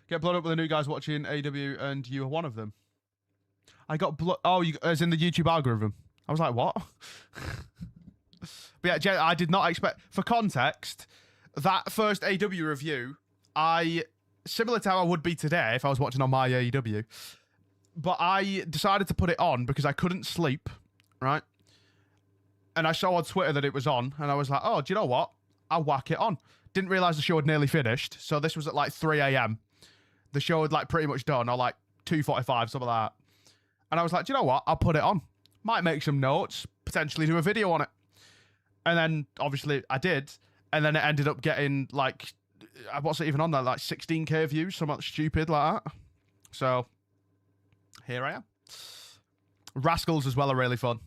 S1: Get blown up with the new guys watching AEW and you are one of them. I got oh, as in the YouTube algorithm. I was like, what? But yeah, I did not expect... For context, that first AEW review, similar to how I would be today if I was watching on my AEW, but I decided to put it on because I couldn't sleep, right? And I saw on Twitter that it was on, and I was like, oh, do you know what? I'll whack it on. Didn't realise the show had nearly finished, so this was at like 3 a.m. The show had like pretty much done, or like 2:45, something like that. And I was like, do you know what? I'll put it on. Might make some notes, potentially do a video on it. And then, obviously, I did, and then it ended up getting, like, what's it even on there? Like 16k views, something stupid like that. So, here I am. Rascalz as well are really fun.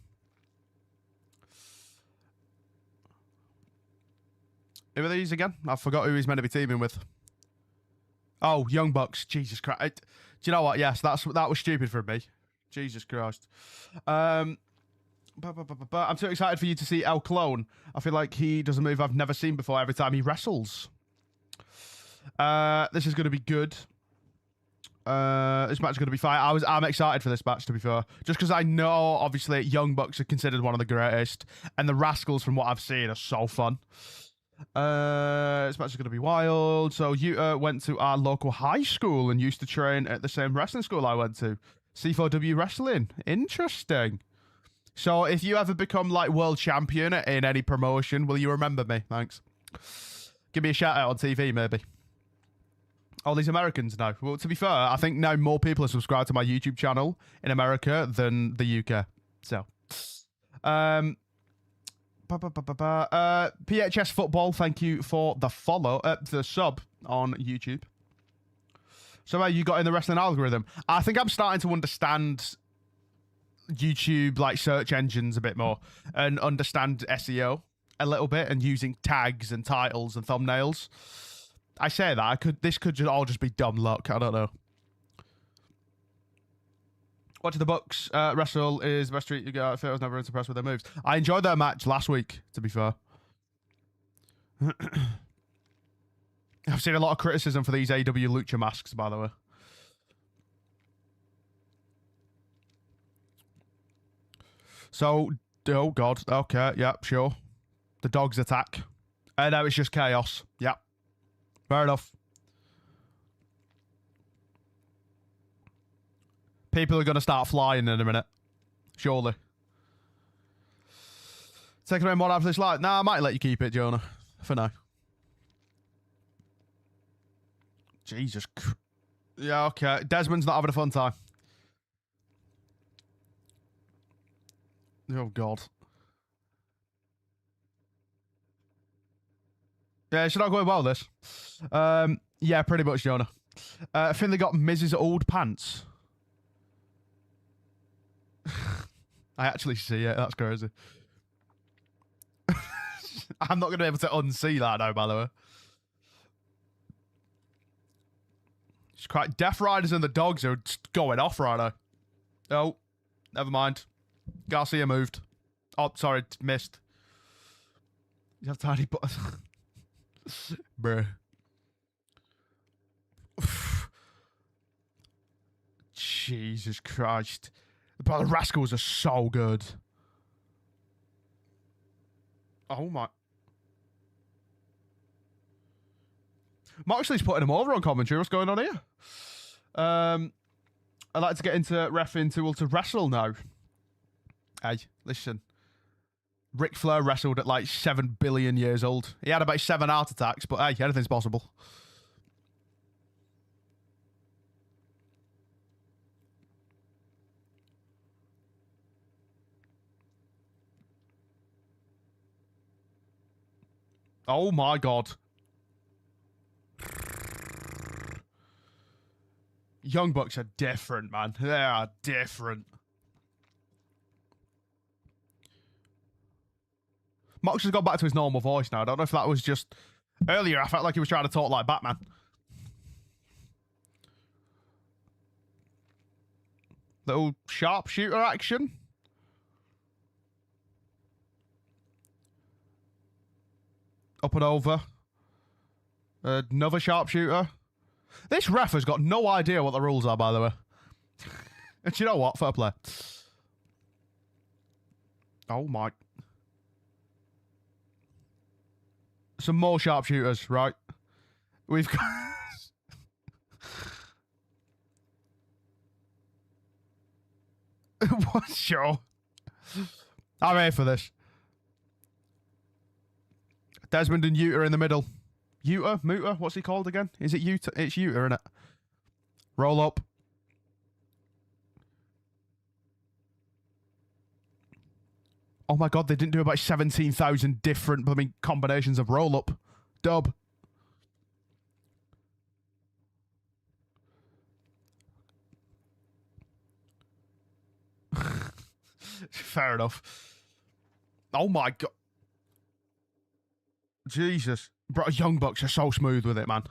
S1: Who are these again? I forgot who he's meant to be teaming with. Oh, Young Bucks. Jesus Christ. Do you know what? Yes, that was stupid for me. Jesus Christ. I'm too excited for you to see El Clone. I feel like he does a move I've never seen before every time he wrestles. This is going to be good. This match is going to be fine. I'm excited for this match, to be fair. Just because I know, obviously, Young Bucks are considered one of the greatest. And the Rascalz, from what I've seen, are so fun. This match is going to be wild. So, Yuta went to our local high school and used to train at the same wrestling school I went to. C4W Wrestling. Interesting. So if you ever become like world champion in any promotion, will you remember me? Thanks. Give me a shout out on TV, maybe. Oh, these Americans now. Well, to be fair, I think now more people are subscribed to my YouTube channel in America than the UK. So, PHS Football, thank you for the follow, the sub on YouTube. So, how you got in the wrestling algorithm? I think I'm starting to understand YouTube, like search engines a bit more, and understand SEO a little bit, and using tags and titles and thumbnails. I say that this could all just be dumb luck. I don't know. Watching the Bucks wrestle is the best treat you get. I was never impressed with their moves. I enjoyed their match last week, to be fair. I've seen a lot of criticism for these AEW Lucha masks, by the way. So, oh god, okay, yeah, sure. The dogs attack. And now it's just chaos. Yep. Fair enough. People are going to start flying in a minute. Surely. Taking away more after this light. Nah, I might let you keep it, Jonah. For now. Jesus Christ. Yeah, okay. Desmond's not having a fun time. Oh, God. Yeah, it's not going well, this. Yeah, pretty much, Jonah. Finley got Mrs. Old Pants. I actually see it. That's crazy. I'm not going to be able to unsee that now, by the way. It's quite Death Riders and the dogs are just going off right now. Oh, never mind. Garcia moved. Oh, sorry, missed. You have tiny butt. Bruh. Jesus Christ. But the Rascalz are so good. Oh my. Moxley's putting him over on commentary. What's going on here? I'd like to get into reffing to wrestle now. Hey, listen. Ric Flair wrestled at like 7 billion years old. He had about 7 heart attacks, but hey, anything's possible. Oh my god. Young Bucks are different, man. They are different. Mox has gone back to his normal voice now. I don't know if that was just... Earlier, I felt like he was trying to talk like Batman. Little sharpshooter action. Up and over. Another sharpshooter. This ref has got no idea what the rules are, by the way. And you know what? Fair play. Oh my... Some more sharpshooters, right? We've got... What? Sure. I'm here for this. Desmond and Yuta in the middle. Yuta? Muta? What's he called again? Is it Yuta? It's Yuta, isn't it? Roll up. Oh my god, they didn't do about 17,000 different combinations of roll-up. Dub. Fair enough. Oh my god. Jesus. Bro, Young Bucks are so smooth with it, man.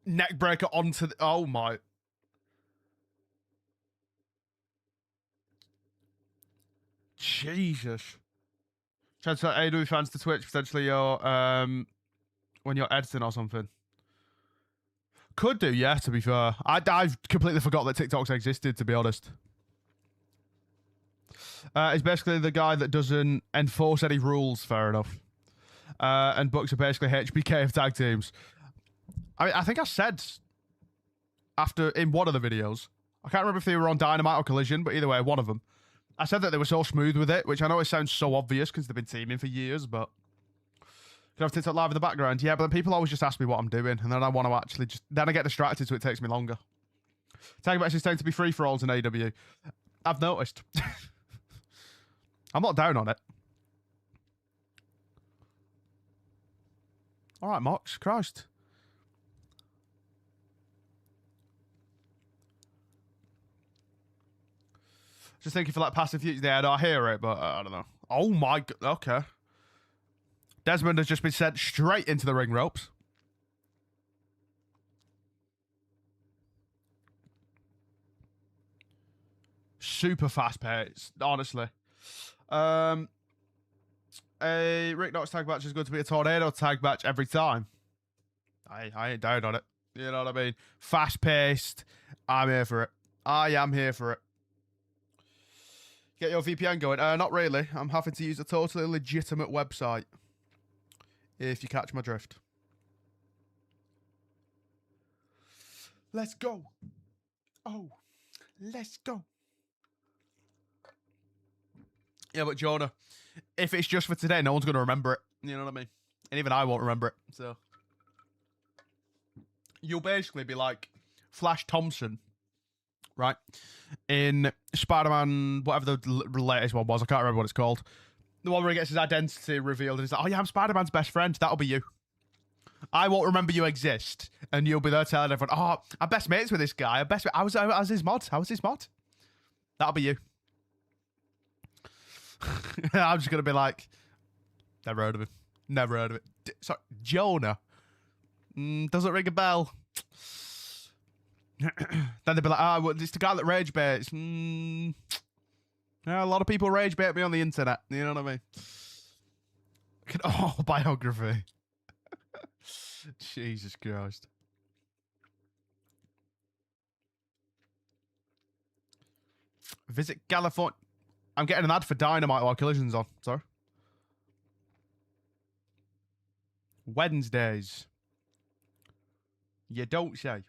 S1: Neckbreaker onto the... Oh my... Jesus. Transfer AEW fans to Twitch, potentially your, when you're editing or something. Could do, yeah, to be fair. I've completely forgot that TikToks existed, to be honest. He's basically the guy that doesn't enforce any rules, fair enough. And Bucks are basically HBK of tag teams. I think I said after in one of the videos. I can't remember if they were on Dynamite or Collision, but either way, one of them. I said that they were so smooth with it, which I know it sounds so obvious because they've been teaming for years, but... Can I have TikTok live in the background? Yeah, but then people always just ask me what I'm doing, and then I want to actually just... Then I get distracted, so it takes me longer. Tag matches tend to be free-for-alls in AEW. I've noticed. I'm not down on it. All right, Mox. Christ. Just thinking for that passive future. Yeah, no, I hear it, but I don't know. Oh my god. Okay. Desmond has just been sent straight into the ring ropes. Super fast pace, honestly. A Rick Knox tag match is going to be a tornado tag match every time. I ain't down on it. You know what I mean? Fast paced. I'm here for it. I am here for it. Get your VPN going. Not really. I'm having to use a totally legitimate website. If you catch my drift. Let's go. Oh, let's go. Yeah, but Jonah, if it's just for today, no one's going to remember it. You know what I mean? And even I won't remember it. So you'll basically be like Flash Thompson, right? In Spider-Man, whatever the latest one was. I can't remember what it's called. The one where he gets his identity revealed and he's like, oh yeah, I'm Spider-Man's best friend. That'll be you. I won't remember you exist. And you'll be there telling everyone, oh, I'm best mates with this guy. I was his mod. How was his mod? That'll be you. I'm just going to be like, never heard of him. Never heard of it. Sorry, Jonah. Doesn't ring a bell. Then they'd be like, well, it's the guy that rage baits. Yeah, a lot of people rage bait me on the internet. You know what I mean? Oh, biography. Jesus Christ. Visit California. I'm getting an ad for Dynamite while Collision's on. Sorry. Wednesdays. You don't say.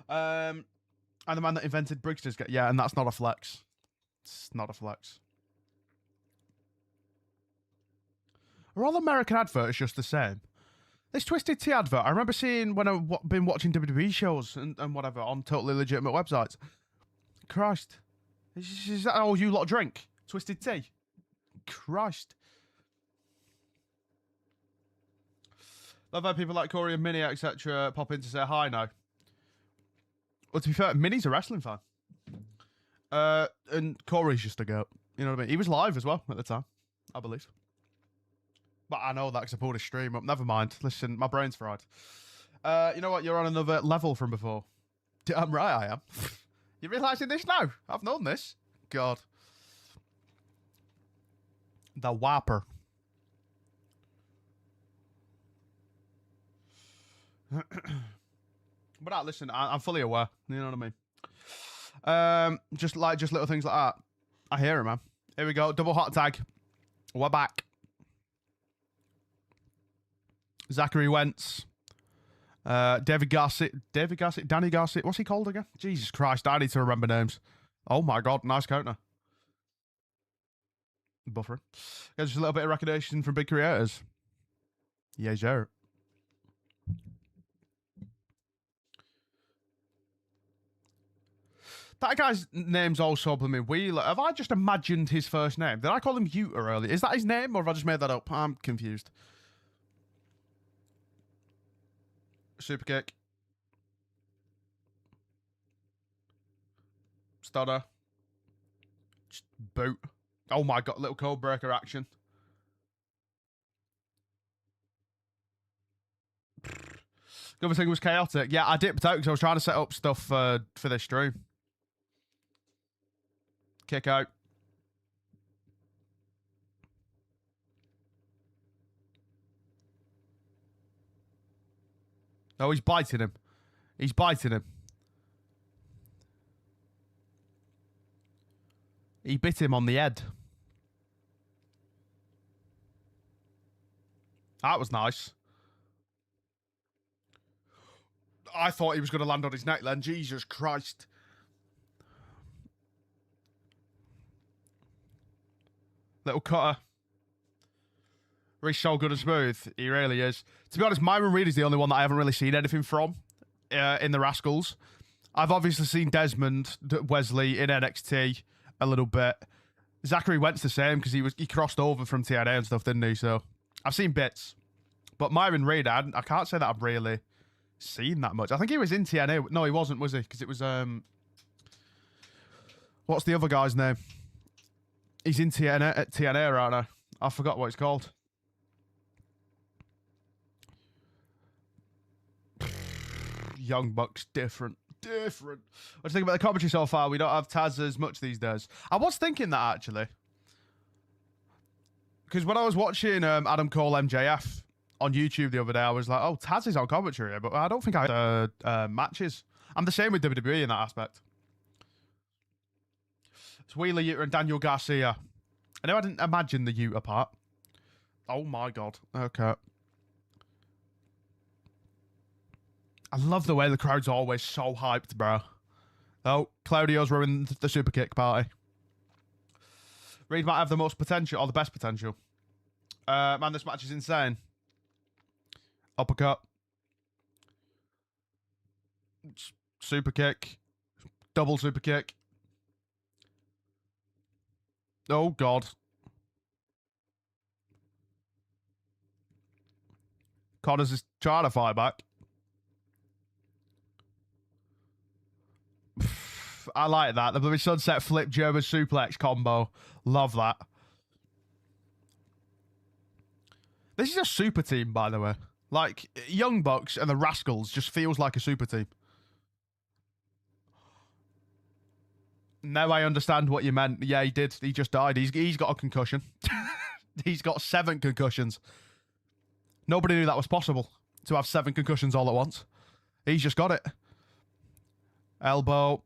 S1: And the man that invented Briggs's. Yeah, and that's not a flex. It's not a flex. Are all American adverts just the same? This Twisted Tea advert, I remember seeing when I've been watching WWE shows and whatever on totally legitimate websites. Christ. Is that all you lot drink? Twisted Tea? Christ. Love how people like Corey and Minnie, etc. pop in to say hi now. Well, to be fair, Minnie's a wrestling fan. And Corey's just a goat. You know what I mean? He was live as well at the time, I believe. But I know that because I pulled his stream up. Never mind. Listen, my brain's fried. You know what? You're on another level from before. I'm right, I am. You realising this now? I've known this. God. The Whopper. But listen, I'm fully aware. You know what I mean? Just little things like that. I hear it, man. Here we go. Double hot tag. We're back. Zachary Wentz. David Garcia. Danny Garcia. What's he called again? Jesus Christ, I need to remember names. Oh my God, nice counter. Buffering. Yeah, just a little bit of recognition from big creators. Yeah, sure. That guy's name's also blooming Wheeler. Have I just imagined his first name? Did I call him Utah earlier? Is that his name, or have I just made that up? I'm confused. Super kick. Stunner. Just boot. Oh my God, little code breaker action. The other thing was chaotic. Yeah, I dipped out because I was trying to set up stuff for this stream. Kick out. Oh, he's biting him. He's biting him. He bit him on the head. That was nice. I thought he was going to land on his neck then. Jesus Christ. Little cutter. He's so good and smooth. He really is. To be honest, Myron Reed is the only one that I haven't really seen anything from in the Rascalz. I've obviously seen Desmond Wesley in NXT a little bit. Zachary Wentz the same because he crossed over from TNA and stuff, didn't he? So I've seen bits. But Myron Reed, I can't say that I've really seen that much. I think he was in TNA. No, he wasn't, was he? Because it was what's the other guy's name? He's in TNA right now. I forgot what it's called. Young Bucks, different. What do you think about the commentary so far? We don't have Taz as much these days. I was thinking that, actually. Because when I was watching Adam Cole MJF on YouTube the other day, I was like, oh, Taz is on commentary, but I don't think I had matches. I'm the same with WWE in that aspect. It's Wheeler Yuta and Daniel Garcia. I know I didn't imagine the Yuta part. Oh my god. Okay. I love the way the crowd's always so hyped, bro. Oh, Claudio's ruined the super kick party. Reed might have the most potential, or the best potential. Man, this match is insane. Uppercut. Super kick. Double super kick. Oh, God. Connors is trying to fight back. I like that. The sunset flip German suplex combo. Love that. This is a super team, by the way. Like, Young Bucks and the Rascalz just feels like a super team. Now I understand what you meant. Yeah, he did. He just died. He's got a concussion. He's got 7 concussions. Nobody knew that was possible, to have 7 concussions all at once. He's just got it. Elbow.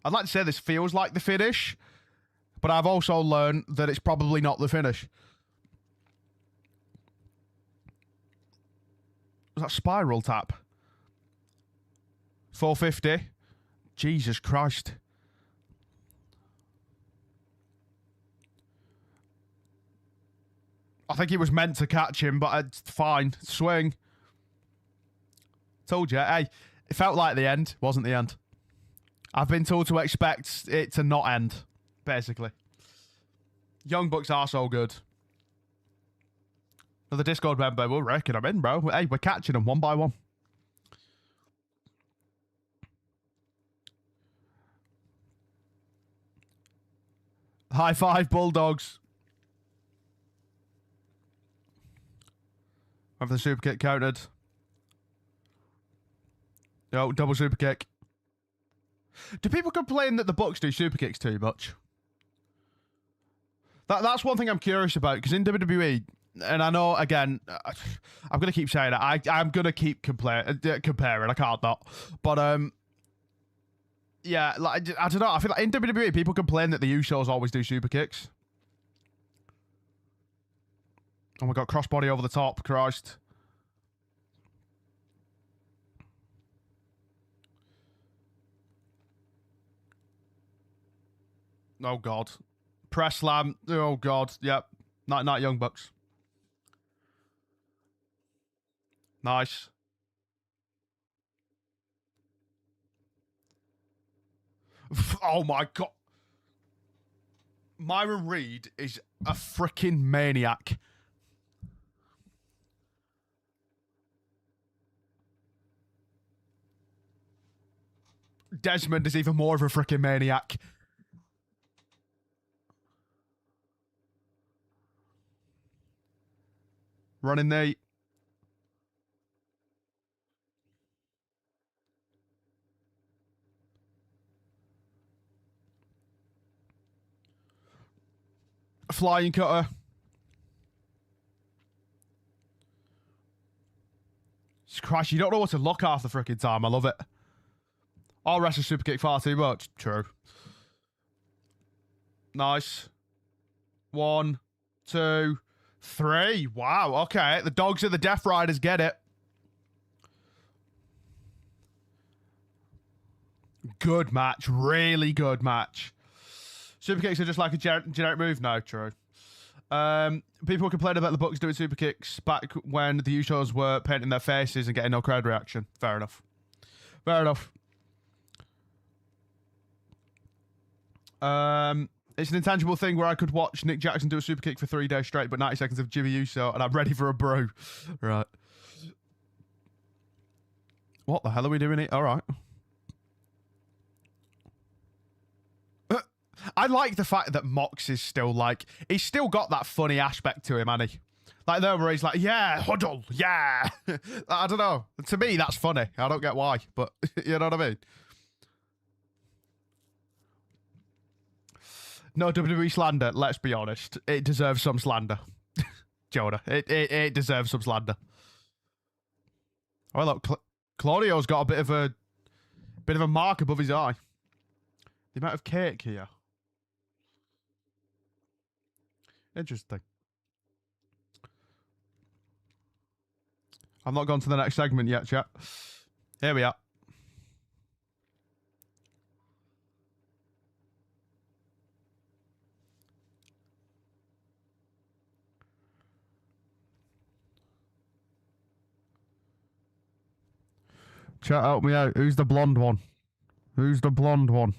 S1: I'd like to say this feels like the finish, but I've also learned that it's probably not the finish. Was that spiral tap? 450. Jesus Christ. I think he was meant to catch him, but it's fine. Swing. Told you. Hey, it felt like the end. Wasn't the end. I've been told to expect it to not end, basically. Young Bucks are so good. Another Discord member. We're wrecking them in, bro. Hey, we're catching them one by one. High five, Bulldogs. Have the super kick counted. Yo, double super kick. Do people complain that the Bucks do super kicks too much? That's one thing I'm curious about, because in WWE, and I know, again, I'm going to keep saying it. I'm going to keep comparing. I can't not. But, yeah, like, I don't know. I feel like in WWE, people complain that the Usos always do super kicks. Oh my god, crossbody over the top. Christ. Oh god. Press slam. Oh god. Yep. Not Young Bucks. Nice. Oh my god. Myron Reed is a freaking maniac. Desmond is even more of a freaking maniac. Running Nate. Flying cutter. Christ, you don't know what to look half the freaking time. I love it. I'll wrestle super kick far too much. True. Nice. 1, 2, 3. Wow, okay. The Dogs of the Death Riders get it. Good match. Really good match. Super kicks are just like a generic move now. True. People complained about the Bucks doing super kicks back when the Usos were painting their faces and getting no crowd reaction. Fair enough. Fair enough. It's an intangible thing where I could watch Nick Jackson do a super kick for 3 days straight, but 90 seconds of Jimmy Uso, and I'm ready for a brew. Right. What the hell are we doing here? All right. I like the fact that Mox is still like, he's still got that funny aspect to him, hasn't he? Like there where he's like, yeah, huddle, yeah. I don't know. To me, that's funny. I don't get why, but you know what I mean? No WWE slander, let's be honest. It deserves some slander. Jonah, it deserves some slander. Oh, look, Claudio's got a bit of a mark above his eye. The amount of cake here. Interesting. I've not gone to the next segment yet, chat. Here we are. Chat, help me out. Who's the blonde one? Who's the blonde one?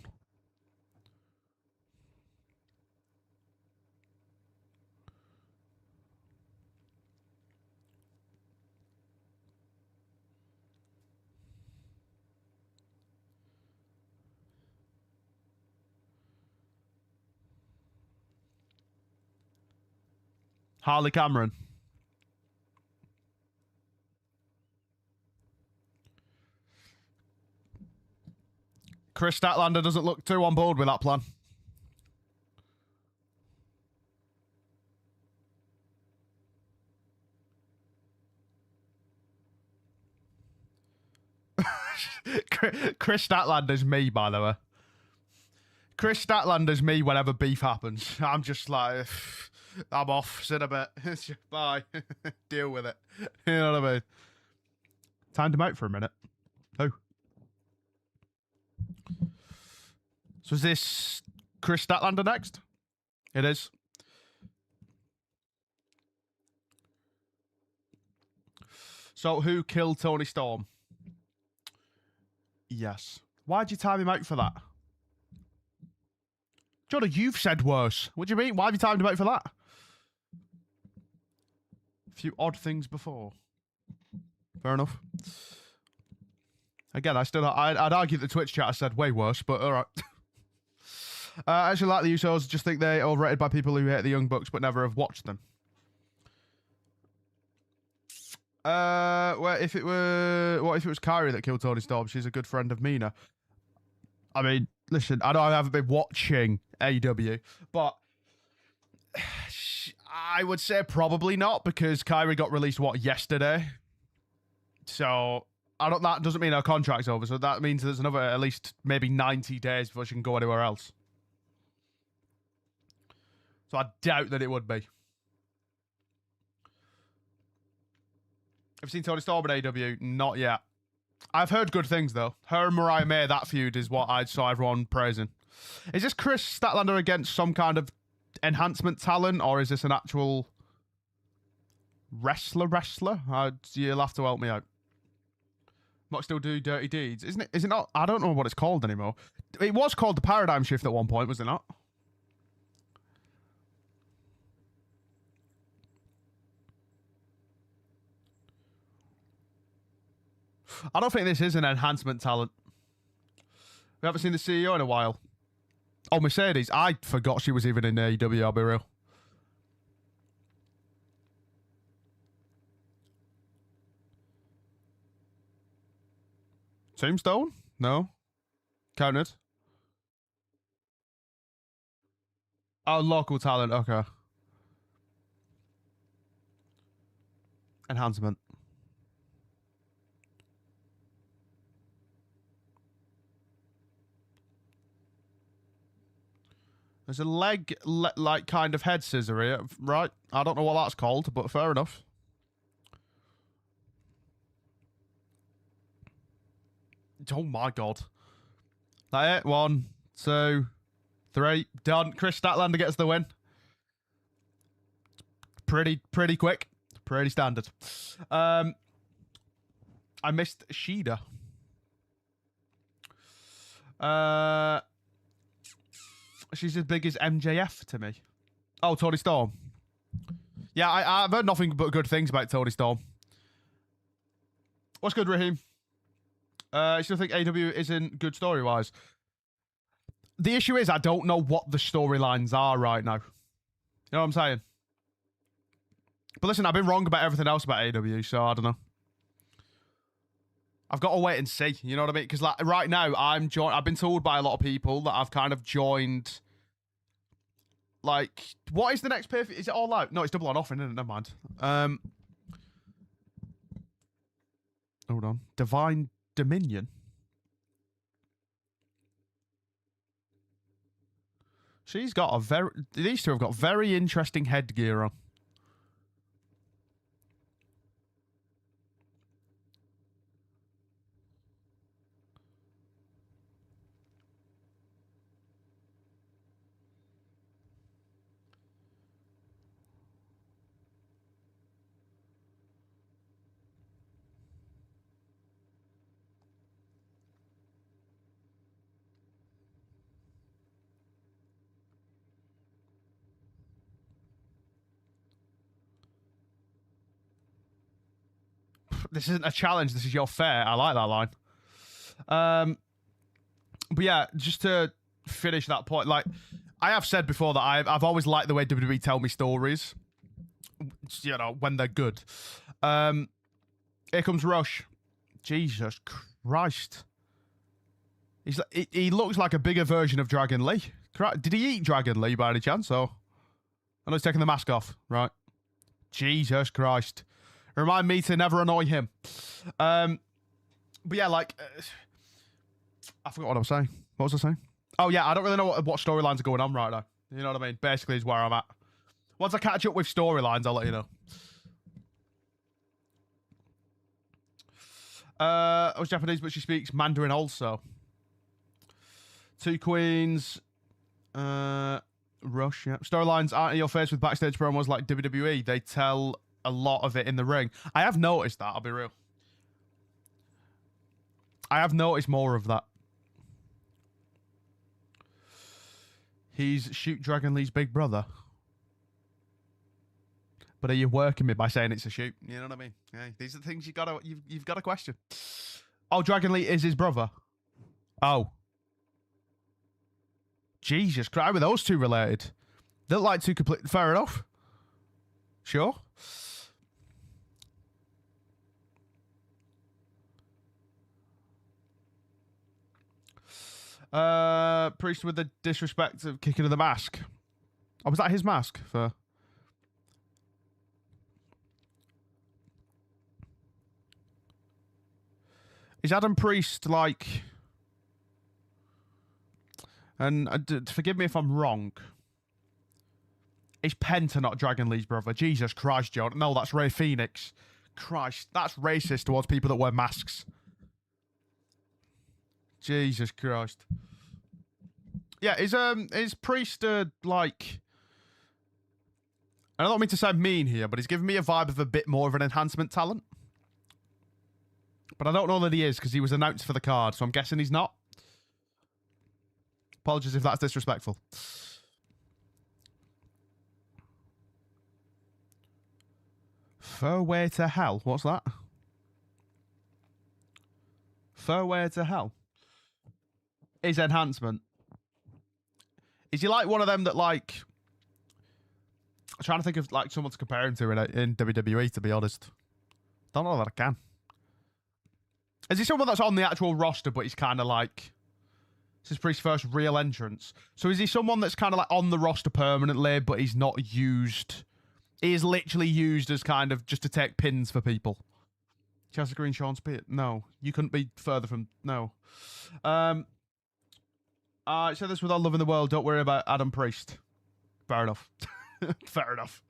S1: Harley Cameron. Chris Statlander doesn't look too on board with that plan. Chris Statlander's me, by the way. Chris Statlander's me whenever beef happens. I'm just like, I'm off. Sit a bit. Bye. Deal with it. You know what I mean? Timed him out for a minute. Who? So is this Chris Statlander next? It is. So who killed Tony Storm? Yes. Why'd you time him out for that? Jonah, you've said worse. What do you mean? Why have you timed him out for that? A few odd things before. Fair enough. Again, I'd argue that the Twitch chat said way worse, but all right. I actually like the Usos. Just think they're overrated by people who hate the Young Bucks but never have watched them. Well, if it was Kyrie that killed Tony Storm? She's a good friend of Mina. I mean, listen, I know I haven't been watching AEW, but I would say probably not, because Kyrie got released, yesterday? So, that doesn't mean her contract's over, so that means there's another at least maybe 90 days before she can go anywhere else. So I doubt that it would be. I've seen Tony Storm in AEW, not yet. I've heard good things, though. Her and Mariah May, that feud is what I saw everyone praising. Is this Chris Statlander against some kind of enhancement talent, or is this an actual wrestler? You'll have to help me out. Might still do Dirty Deeds. Isn't it? Is it not? I don't know what it's called anymore. It was called the Paradigm Shift at one point, was it not? I don't think this is an enhancement talent. We haven't seen the CEO in a while. Oh, Mercedes. I forgot she was even in AEW, I'll be real. Tombstone? No. Counted. Oh, local talent. Okay. Enhancement. There's a leg, like, kind of head scissor here, right? I don't know what that's called, but fair enough. Oh my god. That it? 1, 2, 3. Done. Chris Statlander gets the win. Pretty quick. Pretty standard. I missed Shida. She's as big as MJF to me. Oh, Tony Storm. Yeah, I've heard nothing but good things about Tony Storm. What's good, Raheem? I still think AEW isn't good story-wise. The issue is I don't know what the storylines are right now. You know what I'm saying? But listen, I've been wrong about everything else about AEW, so I don't know. I've got to wait and see. You know what I mean? Because like right now, I've been told by a lot of people that I've kind of joined. Like, what is the next pay? Is it All Out? No, it's Double or Nothing, isn't it? Never mind. Hold on. Divine Dominion. She's got a very... These two have got very interesting headgear on. This isn't a challenge. This is your fair. I like that line. But yeah, just to finish that point, like I have said before that I've always liked the way WWE tell me stories. You know, when they're good. Here comes Rush. Jesus Christ. He looks like a bigger version of Dragon Lee. Did he eat Dragon Lee by any chance? Or I know he's taking the mask off, right? Jesus Christ. Remind me to never annoy him. But yeah, like... I forgot what I was saying. What was I saying? Oh, yeah, I don't really know what storylines are going on right now. You know what I mean? Basically is where I'm at. Once I catch up with storylines, I'll let you know. I was Japanese, but she speaks Mandarin also. Two Queens. Rush, yeah. Storylines aren't in your face with backstage promos like WWE. They tell a lot of it in the ring. I have noticed that, I'll be real. I have noticed more of that. He's Shoot Dragon Lee's big brother. But are you working me by saying it's a shoot? You know what I mean? Yeah, these are the things you've got to question. Oh, Dragon Lee is his brother. Oh. Jesus Christ, were those two related? They look like two complete... Fair enough. Sure. Priest with the disrespect of kicking of the mask. Oh, was that his mask? For... Is Adam Priest like... And forgive me if I'm wrong. Is Penta not Dragon Lee's brother? Jesus Christ, John. No, that's Rey Fenix. Christ, that's racist towards people that wear masks. Jesus Christ. Yeah, is Priest like... I don't mean to sound mean here, but he's giving me a vibe of a bit more of an enhancement talent. But I don't know that he is, because he was announced for the card, so I'm guessing he's not. Apologies if that's disrespectful. Fairway to Hell. What's that? Fairway to Hell. Is enhancement. Is he like one of them that like... I'm trying to think of like someone to compare him to in WWE, to be honest. Don't know that I can. Is he someone that's on the actual roster, but he's kind of like... This is Priest's first real entrance. So is he someone that's kind of like on the roster permanently, but he's not used... He is literally used as kind of just to take pins for people. Chelsea Green, Sean Spears? No. You couldn't be further from... No. I said this with all love in the world. Don't worry about Adam Priest. Fair enough. Fair enough.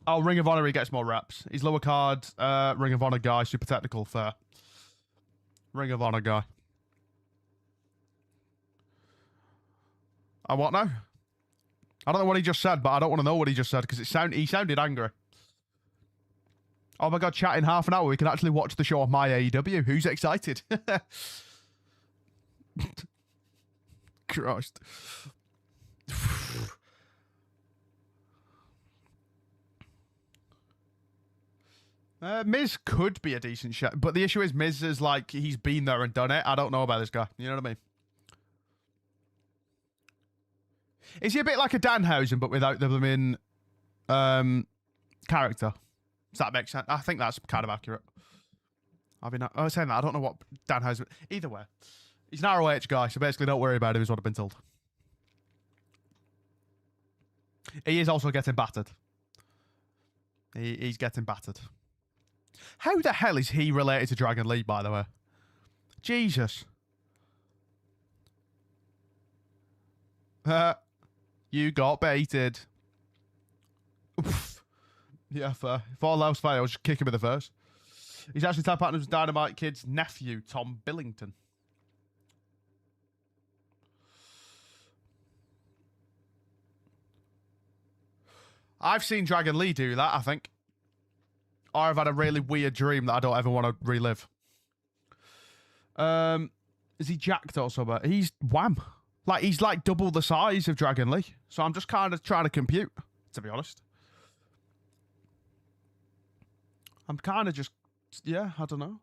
S1: Oh, Ring of Honor, he gets more reps. He's lower card, Ring of Honor guy, super technical, fair. Ring of Honor guy. I what now? I don't know what he just said, but I don't want to know what he just said because he sounded angry. Oh my god, chat in half an hour. We can actually watch the show on my AEW. Who's excited? Christ. Miz could be a decent shot, but the issue is Miz is like, he's been there and done it. I don't know about this guy. You know what I mean? Is he a bit like a Danhausen, but without the blooming character? Does that make sense? I think that's kind of accurate. I was saying that. I don't know what Danhausen... Either way. He's an ROH guy, so basically don't worry about him is what I've been told. He is also getting battered. He's getting battered. How the hell is he related to Dragon Lee, by the way? Jesus. You got baited. Oof. Yeah, fair. If all else fails, just kick him in the face. He's actually tag partners with Dynamite Kid's nephew, Tom Billington. I've seen Dragon Lee do that, I think. Or I've had a really weird dream that I don't ever want to relive. Is he jacked or something? He's wham. Like, he's like double the size of Dragon Lee. So I'm just kind of trying to compute, to be honest. I'm kind of just, yeah, I don't know.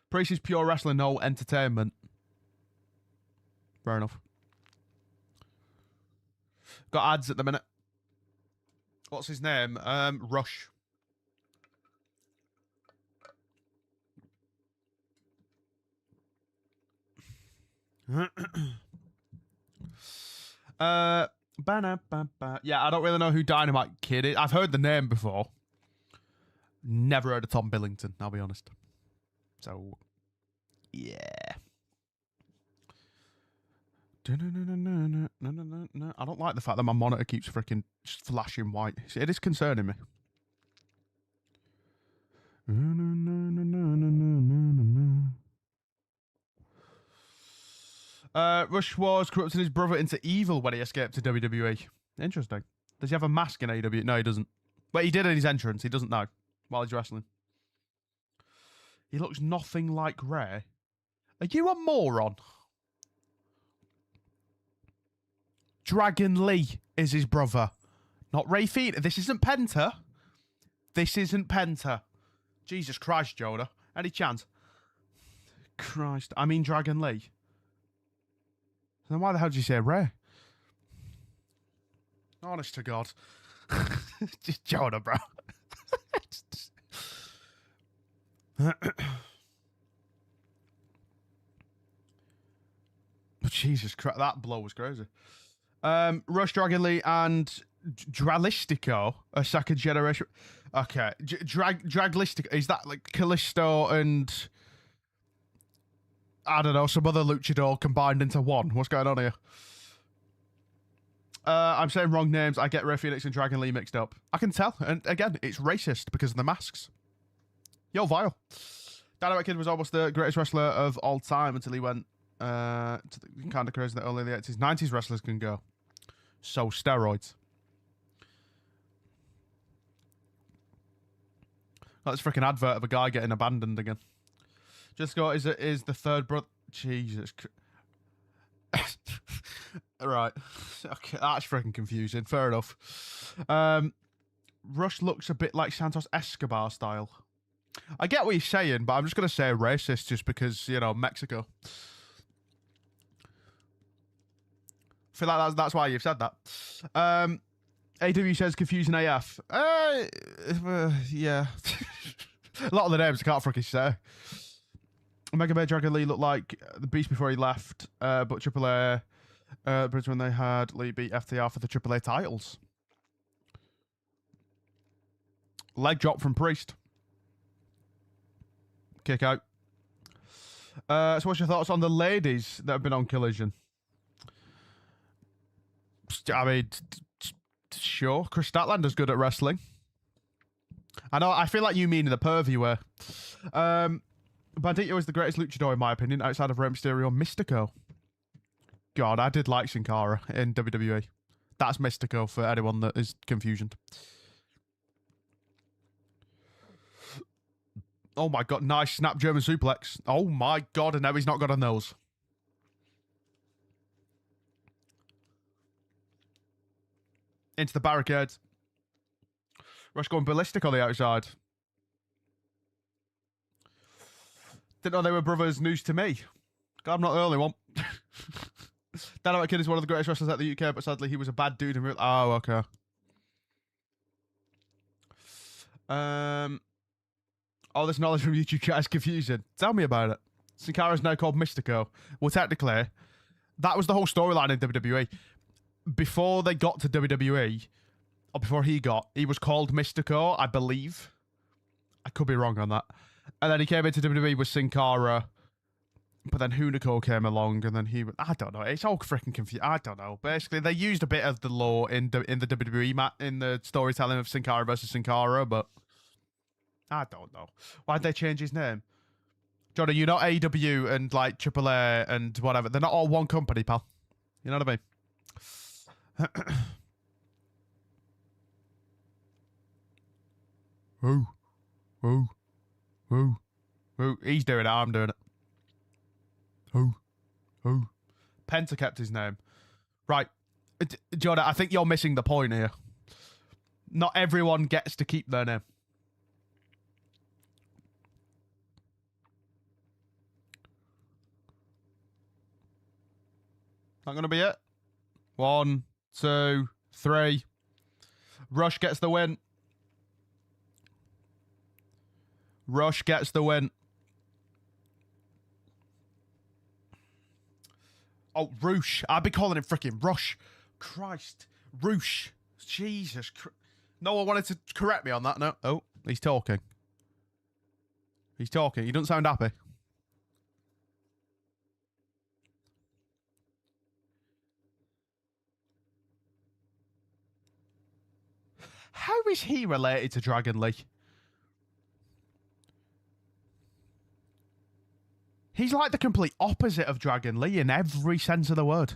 S1: Priest is pure wrestling, no entertainment. Fair enough. Got ads at the minute. What's his name? Rush. Yeah, I don't really know who Dynamite Kid is. I've heard the name before. Never heard of Tom Billington, I'll be honest. So, yeah. I don't like the fact that my monitor keeps freaking just flashing white. It is concerning me. Rush was corrupting his brother into evil when he escaped to WWE. Interesting. Does he have a mask in AEW? No, he doesn't. But he did at his entrance. He doesn't know while he's wrestling. He looks nothing like Ray. Are you a moron? Dragon Lee is his brother. Not Ray Phoenix. This isn't Penta. This isn't Penta. Jesus Christ, Jonah. Any chance? Christ. I mean Dragon Lee. Then why the hell did you say Ray? Honest to God. Just Jonah, bro. Jesus Christ, that blow was crazy. Rush, Dragon Lee, and Dralistico, a second generation. Okay, Draglistico, is that like Callisto and I don't know, some other luchador combined into one? What's going on here? I'm saying wrong names. I get Ray Phoenix and Dragon Lee mixed up. I can tell. And again, it's racist because of the masks. Yo, vile. Dynamite Kid was almost the greatest wrestler of all time until he went to the kind of crazy that only the 80s, 90s wrestlers can go. So, steroids. Got this freaking advert of a guy getting abandoned again. Jessica is the third brother. Jesus Christ. Right. Okay, that's freaking confusing. Fair enough. Rush looks a bit like Santos Escobar style. I get what you're saying, but I'm just going to say racist just because, you know, Mexico. I feel like that's why you've said that. AW says confusing AF. Yeah. A lot of the names I can't freaking say. Omega Bay Dragon Lee looked like the Beast before he left, but AAA, when they had Lee beat FTR for the AAA titles. Leg drop from Priest. Kick out. So what's your thoughts on the ladies that have been on Collision? I mean, sure. Chris Statlander's good at wrestling. I know, I feel like you mean in the pervy way. Bandito is the greatest luchador in my opinion, outside of Rey Mysterio and Mystico. God, I did like Sin Cara in WWE. That's Mystico for anyone that is confusion. Oh my God, nice snap German suplex. Oh my God, and now he's not got a nose. Into the barricades. Rush going ballistic on the outside. Didn't know they were brothers. News to me. God, I'm not the only one. Dynamite Kid is one of the greatest wrestlers at the UK, but sadly he was a bad dude in real. Oh, okay. All this knowledge from YouTube chat is confusing. Tell me about it. Sin Cara is now called Mystico. Well, technically, that was the whole storyline in WWE. Before they got to WWE, or before he was called Mystico, I believe. I could be wrong on that. And then he came into WWE with Sin Cara, but then Hunico came along, and then I don't know. It's all freaking confused. I don't know. Basically, they used a bit of the lore in the WWE in the storytelling of Sin Cara versus Sin Cara, but I don't know. Why'd they change his name? Johnny, you're not AEW and like AAA and whatever. They're not all one company, pal. You know what I mean? Woo. Woo. Woo. Woo. He's doing it. I'm doing it. Who? Who? Penta kept his name. Right. Jordan, I think you're missing the point here. Not everyone gets to keep their name. Not going to be it. 1, 2, 3. Rush gets the win. Rush gets the win. Oh, Roosh. I'd be calling it freaking Rush. Christ. Roosh. Jesus Christ. No one wanted to correct me on that, no. Oh, he's talking. He's talking. He doesn't sound happy. How is he related to Dragon Lee? He's like the complete opposite of Dragon Lee in every sense of the word.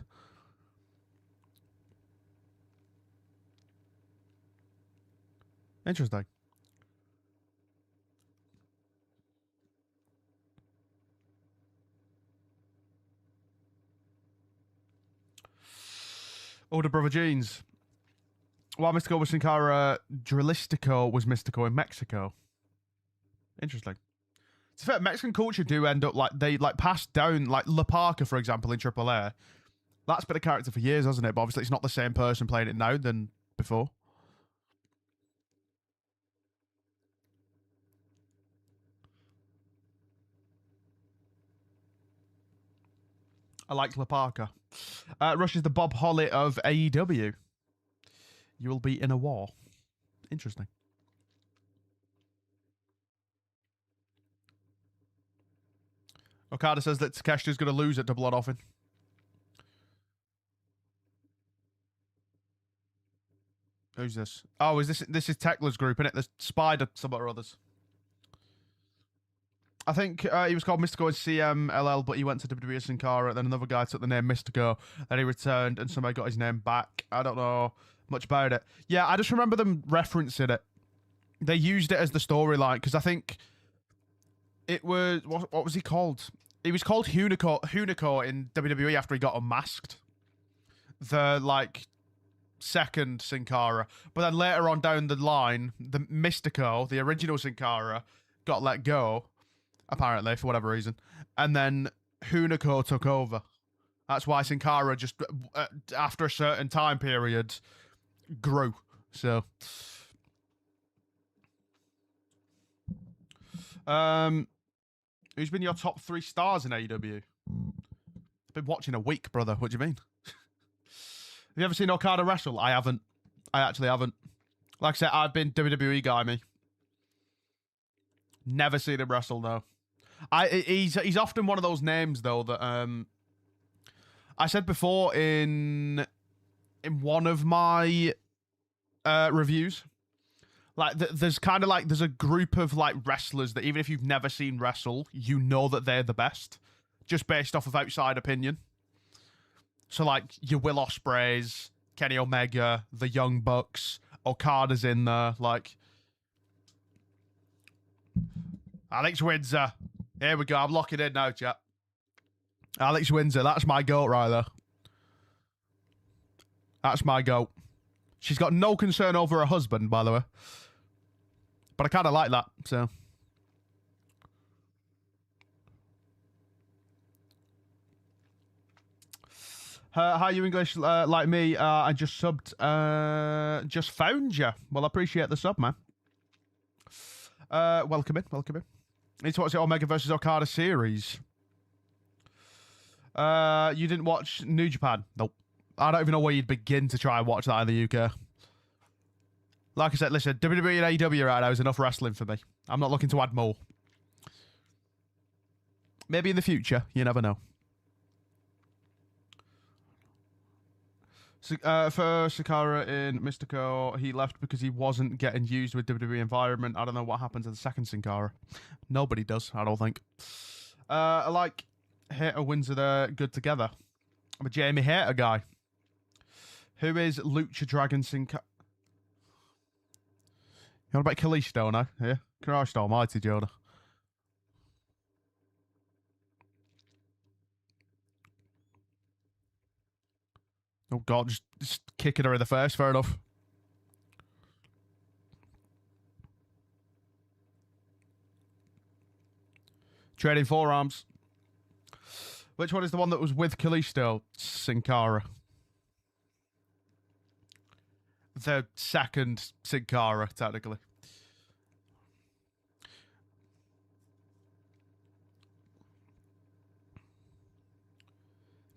S1: Interesting. Older brother Jeans. While Mystico was Sin Cara, Drilistico was Mystico in Mexico. Interesting. To be fair, Mexican culture do end up like they like pass down like La Parka, for example, in AAA. That's been a character for years, hasn't it? But obviously it's not the same person playing it now than before. I like La Parka. Rush is the Bob Holly of AEW. You will be in a war. Interesting. Okada says that Takeshita's going to lose at Double or Nothing. Who's this? Oh, is this is Thekla's group, isn't it? The Spider, some or others. I think he was called Mystico in CMLL, but he went to WWE Sin Cara. Then another guy took the name Mystico, and he returned, and somebody got his name back. I don't know much about it. Yeah, I just remember them referencing it. They used it as the storyline, because I think it was... What was he called? He was called Hunico in WWE after he got unmasked. The, like, second Sin Cara. But then later on down the line, the Mystico, the original Sin Cara, got let go, apparently, for whatever reason. And then Hunico took over. That's why Sin Cara just, after a certain time period, grew. So... who's been your top 3 stars in AEW? I've been watching a week, brother. What do you mean? Have you ever seen Okada wrestle? I haven't. I actually haven't. Like I said, I've been WWE guy, me. Never seen him wrestle, though. He's often one of those names, though, that I said before in one of my reviews. Like, there's kind of like, there's a group of like wrestlers that even if you've never seen wrestle, you know that they're the best, just based off of outside opinion. So, like, your Will Ospreays, Kenny Omega, the Young Bucks, Okada's in there, like... Alex Windsor. Here we go. I'm locking in now, chap. Alex Windsor. That's my goat right there. That's my goat. She's got no concern over her husband, by the way. But I kind of like that, so... Hi, you English like me. I just subbed. Just found you. Well, I appreciate the sub, man. Welcome in. Welcome in. Need to watch the Omega versus Okada series. You didn't watch New Japan? Nope. I don't even know where you'd begin to try and watch that in the UK. Like I said, listen, WWE and AEW right now is enough wrestling for me. I'm not looking to add more. Maybe in the future. You never know. For Sakara in Mystico, he left because he wasn't getting used with WWE environment. I don't know what happened to the second Sin Cara. Nobody does, I don't think. I like Hater Windsor there, good together. I'm a Jamie Hater guy. Who is Lucha Dragon Sin Cara? You want about Kalisto now? Yeah? Christ almighty, Jonah. Oh, God, just kicking her in the face. Fair enough. Trading forearms. Which one is the one that was with Kalisto? Sin Cara. The second Sin Cara, technically.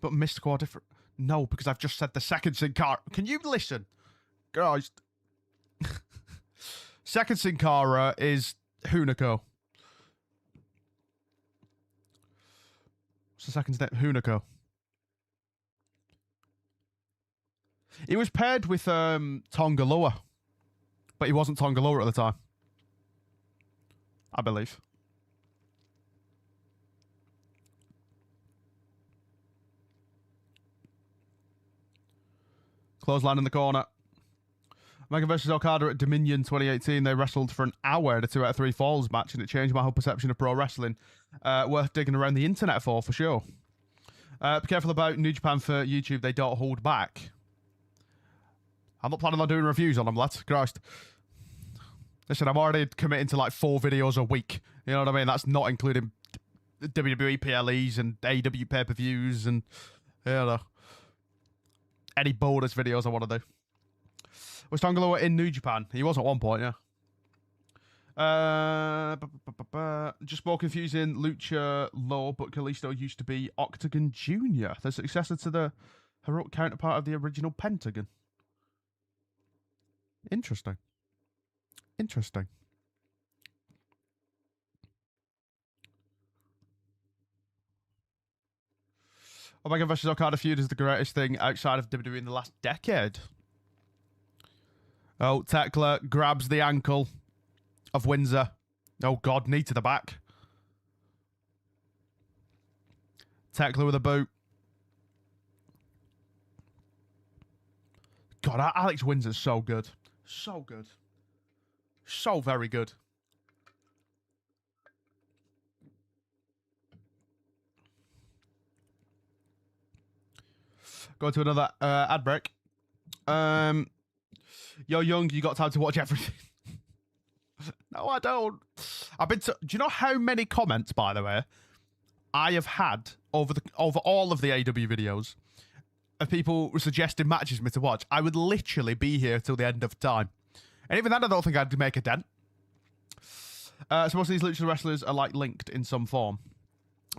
S1: But Mystical are different. No, because I've just said the second Sin Cara. Can you listen? Guys. Second Sin Cara is Hunico. What's the second's name? Hunico. He was paired with Tonga Loa. But he wasn't Tonga Loa at the time. I believe. Clothesline in the corner. Omega versus Okada at Dominion 2018. They wrestled for an hour in a 2 out of 3 falls match, and it changed my whole perception of pro wrestling. Worth digging around the internet for sure. Be careful about New Japan for YouTube. They don't hold back. I'm not planning on doing reviews on them, lads. Christ. Listen, I'm already committing to like 4 videos a week. You know what I mean? That's not including WWE PLEs and AEW pay-per-views and, you know, any bonus videos I want to do. Was Tonga Loa in New Japan? He was at one point, yeah. Just more confusing. Lucha Law, but Kalisto used to be Octagon Jr., the successor to the heroic counterpart of the original Pentagon. Interesting. Interesting. Omega versus Okada feud is the greatest thing outside of WWE in the last decade. Oh, Thekla grabs the ankle of Windsor. Oh, God, knee to the back. Thekla with a boot. God, Alex Windsor's so good. So good. So very good. Go to another ad break. Yo, Young, you got time to watch everything? No, I don't. Do you know how many comments, by the way, I have had over all of the AEW videos of people suggesting matches for me to watch? I would literally be here till the end of time. And even then, I don't think I'd make a dent. So most of these lucha wrestlers are like linked in some form.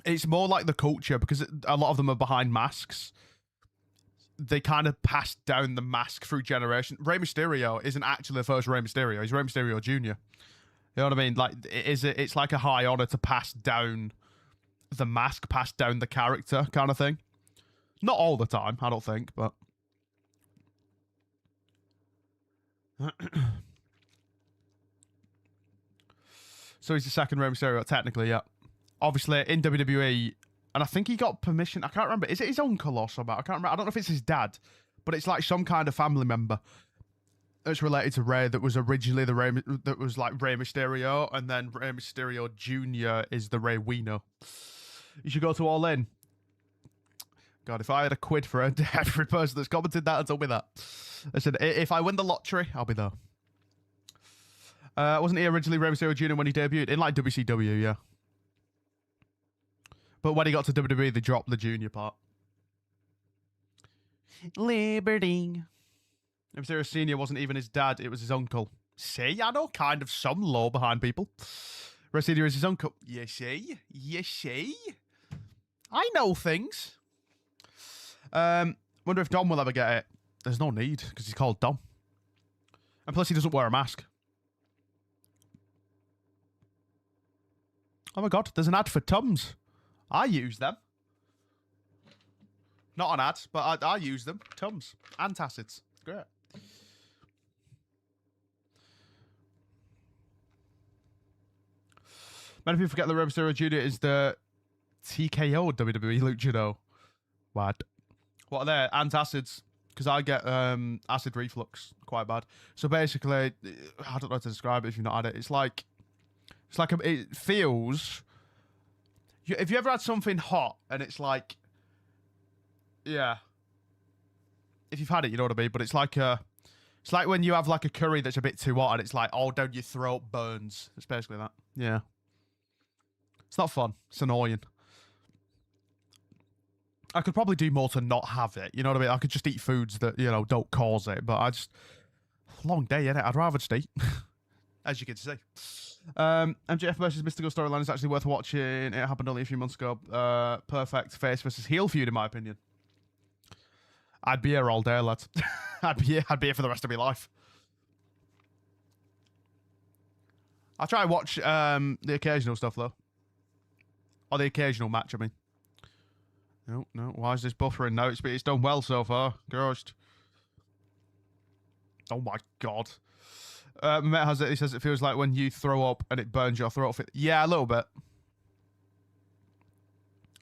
S1: It's more like the culture because a lot of them are behind masks. They kind of passed down the mask through generation. Rey Mysterio isn't actually the first Rey Mysterio. He's Rey Mysterio Jr. You know what I mean? Like, it's like a high honor to pass down the mask, pass down the character kind of thing. Not all the time, I don't think, but... So he's the second Rey Mysterio, technically, yeah. Obviously, in WWE, And I think he got permission. I can't remember. Is it his uncle or something? I can't remember. I don't know if it's his dad, but it's like some kind of family member that's related to Rey that was originally the Rey that was like Rey Mysterio, and then Rey Mysterio Jr. is the Rey we know. You should go to All In. God, if I had a quid for every person that's commented that and told me that. I said, if I win the lottery, I'll be there. Wasn't he originally Rey Mysterio Jr. when he debuted? In like WCW, yeah. But when he got to WWE, they dropped the junior part. Liberty. Rey Mysterio Sr. wasn't even his dad, it was his uncle. See, I know kind of some lore behind people. Rey Sr. is his uncle. You see? You see? I know things. Wonder if Dom will ever get it. There's no need, because he's called Dom. And plus, he doesn't wear a mask. Oh my god, there's an ad for Tums. I use them. Not an ad, but I use them. Tums. Antacids. Great. Many people forget that Rey Mysterio Jr. is the TKO WWE Luchador. What? What are they? Antacids. Because I get acid reflux quite bad. So basically, I don't know how to describe it if you've not had it. It's like it feels. Have you ever had something hot and it's like, yeah. If you've had it, you know what I mean. But it's like when you have like a curry that's a bit too hot and it's like all down your throat burns. It's basically that. Yeah. It's not fun. It's annoying. I could probably do more to not have it. You know what I mean? I could just eat foods that, you know, don't cause it. But long day, innit? I'd rather just eat. As you can see. MJF versus Mystical storyline is actually worth watching. It happened only a few months ago. Perfect face versus heel feud, in my opinion. I'd be here all day, lads. I'd be here for the rest of my life. I'll try and watch the occasional stuff, though. Or the occasional match, I mean. No. Why is this buffering now? It's done well so far. Gosh. Oh my god. Mehmet has it. He says it feels like when you throw up and it burns your throat. Yeah, a little bit.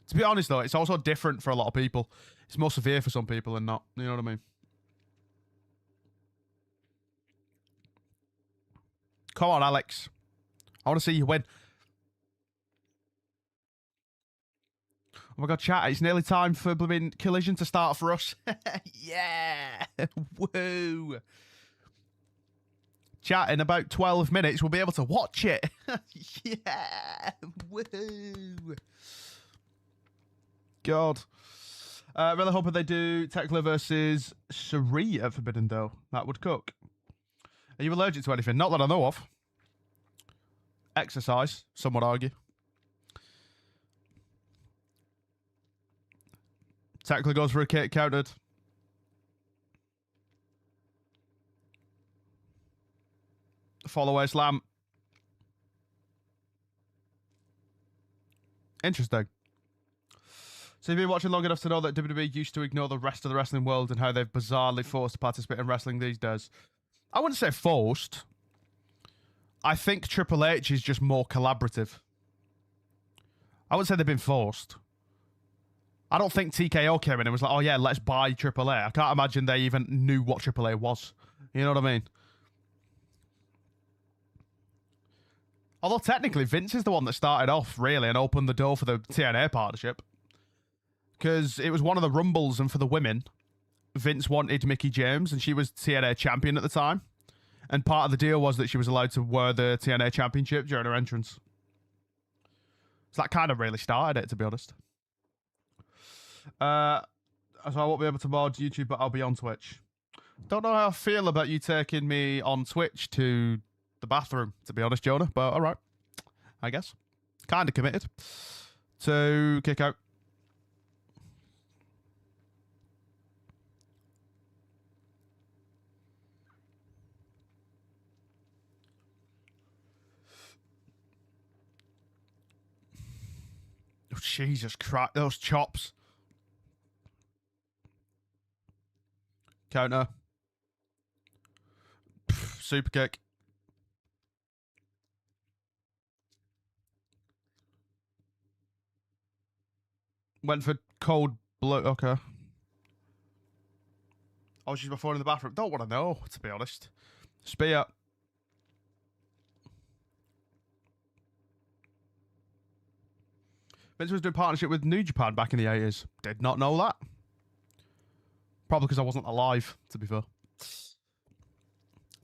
S1: To be honest, though, it's also different for a lot of people. It's more severe for some people and not. You know what I mean? Come on, Alex. I want to see you win. Oh my god, chat, it's nearly time for blooming Collision to start for us. Yeah! Woo! Chat, in about 12 minutes, we'll be able to watch it. Yeah! Woo! God. Really hoping they do Thekla versus Cherie at Forbidden Door. That would cook. Are you allergic to anything? Not that I know of. Exercise, some would argue. Thekla goes for a kick, countered. Follow-away slam. Interesting. So you've been watching long enough to know that WWE used to ignore the rest of the wrestling world and how they've bizarrely forced to participate in wrestling these days. I wouldn't say forced. I think Triple H is just more collaborative. I wouldn't say they've been forced. I don't think TKO came in and was like, oh yeah, let's buy AAA. I can't imagine they even knew what AAA was. You know what I mean? Although technically, Vince is the one that started off, really, and opened the door for the TNA partnership. Because it was one of the Rumbles, and for the women, Vince wanted Mickie James, and she was TNA champion at the time. And part of the deal was that she was allowed to wear the TNA championship during her entrance. So that kind of really started it, to be honest. So I won't be able to mod YouTube, but I'll be on Twitch. Don't know how I feel about you taking me on Twitch to the bathroom, to be honest, Jonah. But all right, I guess. Kind of committed to kick out. Oh, Jesus Christ, those chops. Counter. Super kick. Went for cold blue. Okay. Oh, she's before in the bathroom. Don't want to know, to be honest. Spear. Vince was doing partnership with New Japan back in the 80s. Did not know that. Probably because I wasn't alive, to be fair.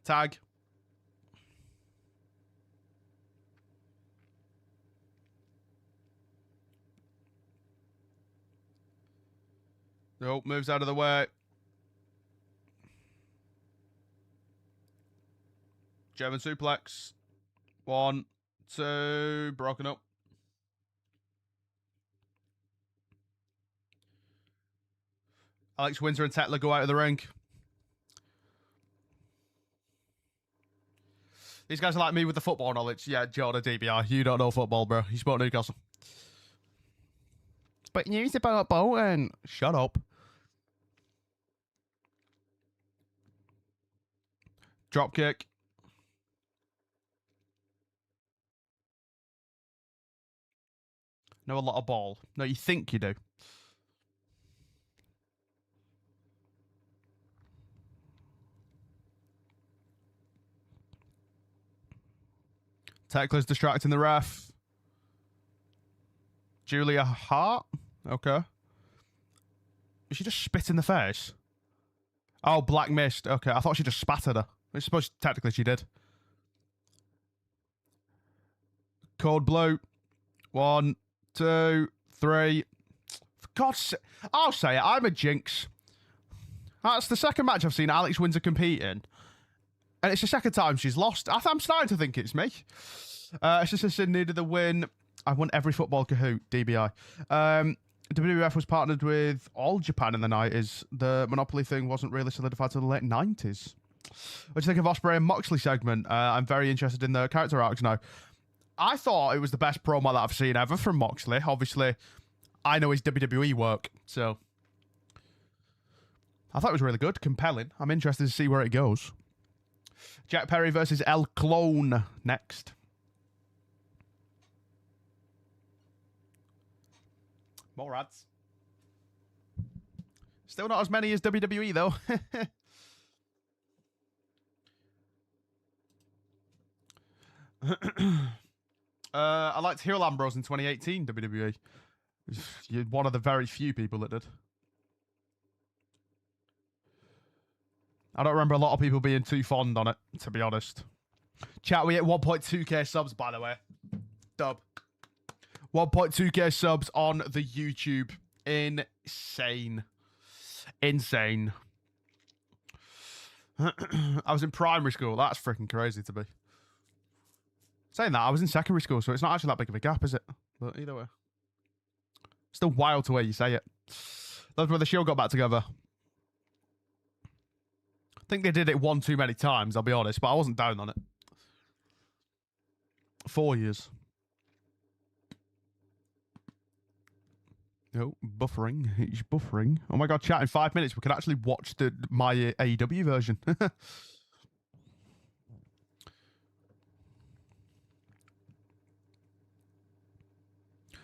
S1: Tag. Nope, moves out of the way. German suplex. 1, 2, broken up. Alex Windsor and Thekla go out of the ring. These guys are like me with the football knowledge. Yeah, Jordan DBI, you don't know football, bro. You support Newcastle. But you support Bolton. Shut up. Drop kick. Know a lot of ball. No, you think you do. Tekla's distracting the ref. Julia Hart? Okay. Did she just spit in the face? Oh, black mist. Okay, I thought she just spat at her. I suppose technically she did. Cold blue. 1, 2, 3. For God's sake. I'll say it. I'm a jinx. That's the second match I've seen Alex Windsor competing. And it's the second time she's lost. I'm starting to think it's me. SSS needed the win. I won every football Kahoot, DBI. WWF was partnered with All Japan in the 90s. The Monopoly thing wasn't really solidified until the late 90s. What do you think of Ospreay and Moxley segment? I'm very interested in the character arcs now. I thought it was the best promo that I've seen ever from Moxley. Obviously, I know his WWE work, so I thought it was really good, compelling. I'm interested to see where it goes. Jack Perry versus El Clone next. More ads. Still not as many as WWE, though. I liked Hero Ambrose in 2018 WWE. You're one of the very few people that did. I don't remember a lot of people being too fond on it, to be honest. Chat, we hit 1.2k subs, by the way. Dub. 1.2k subs on the YouTube. Insane. Insane. I was in primary school. That's freaking crazy to be. Saying that, I was in secondary school, so it's not actually that big of a gap, is it? But either way. Still wild to where you say it. That's where the show got back together. I think they did it one too many times, I'll be honest, but I wasn't down on it. 4 years. Oh, buffering. It's buffering. Oh my god, chat, in 5 minutes we can actually watch my AEW version.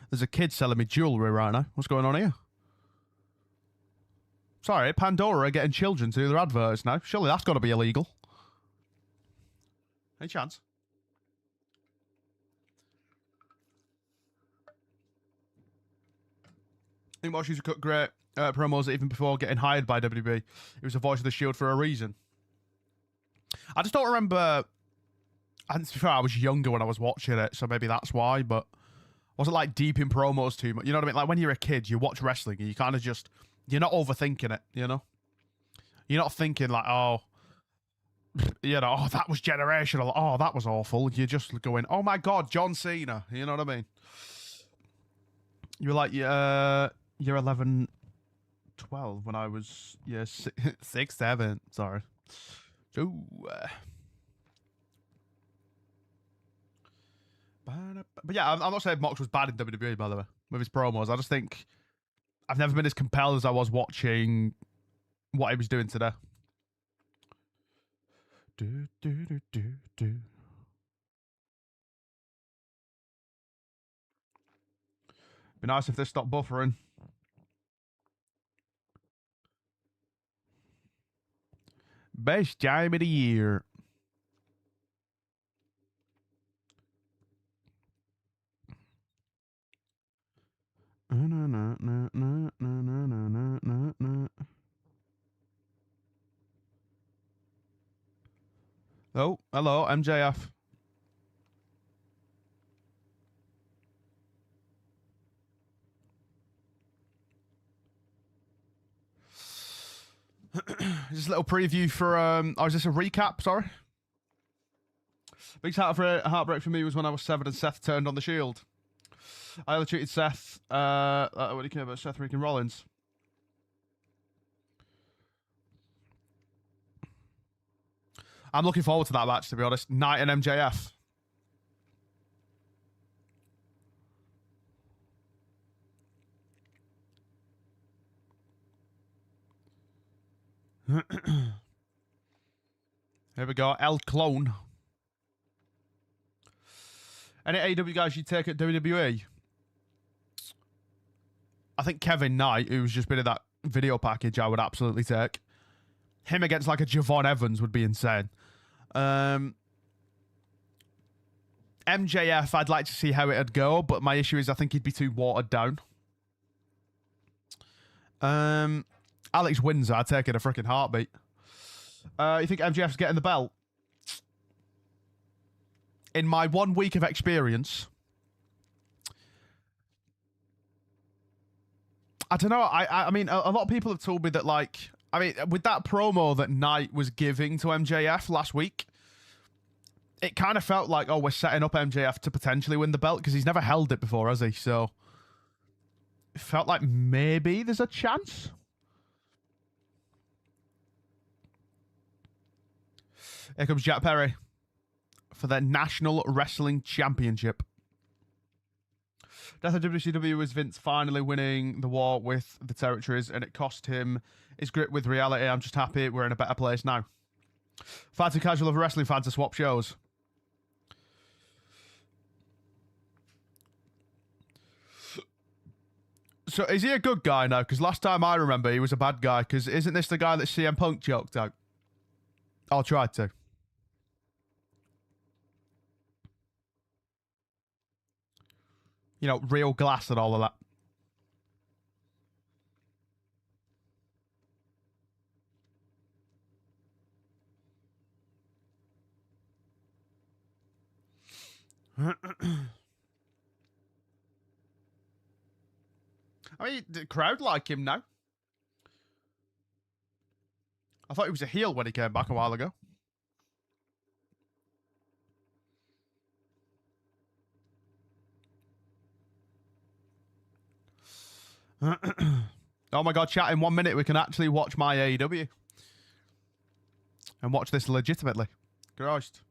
S1: There's a kid selling me jewellery right now. What's going on here? Sorry, Pandora are getting children to do their adverts now. Surely that's got to be illegal. Any chance? I think Moxley cut great promos even before getting hired by WWE. He was the voice of the Shield for a reason. I just don't remember. And to be fair, I was younger when I was watching it, so maybe that's why, but I wasn't like deep in promos too much. You know what I mean? Like when you're a kid, you watch wrestling and you kind of just, you're not overthinking it, you know? You're not thinking like, oh, you know, oh, that was generational. Oh, that was awful. You're just going, oh my God, John Cena. You know what I mean? You were like, you're 11, 12 when I was, yeah, 6, 7. Sorry. Ooh. But yeah, I'm not saying Mox was bad in WWE, by the way, with his promos. I just think I've never been as compelled as I was watching what he was doing today. Do, do, do, do, do. Be nice if they stopped buffering. best time of the year. Oh, hello, MJF. Just a little preview for oh, is this a recap? Sorry. Big heartbreak for me was when I was 7 and Seth turned on the Shield. I only treated Seth what do you care about Seth Rick and Rollins? I'm looking forward to that match, to be honest. Knight and MJF. Here we go. El Clone. Any AEW guys you take at WWE? I think Kevin Knight, who's just been in that video package, I would absolutely take. Him against like a Javon Evans would be insane. MJF, I'd like to see how it'd go, but my issue is I think he'd be too watered down. Alex Windsor, I'd take it a freaking heartbeat. You think MJF's getting the belt? In my 1 week of experience, I don't know. I mean, a lot of people have told me that, like, I mean, with that promo that Knight was giving to MJF last week, it kind of felt like, oh, we're setting up MJF to potentially win the belt because he's never held it before, has he? So it felt like maybe there's a chance. Here comes Jack Perry for the National Wrestling Championship. Death of WCW was Vince finally winning the war with the territories, and it cost him his grip with reality. I'm just happy we're in a better place now. Far too casual of a wrestling fan to swap shows. So is he a good guy now? Because last time I remember, he was a bad guy. Because isn't this the guy that CM Punk joked out? I'll try to. You know, real glass and all of that. I mean, the crowd like him now. I thought he was a heel when he came back a while ago. Oh my god, chat, in 1 minute we can actually watch my AEW. And watch this legitimately. Christ.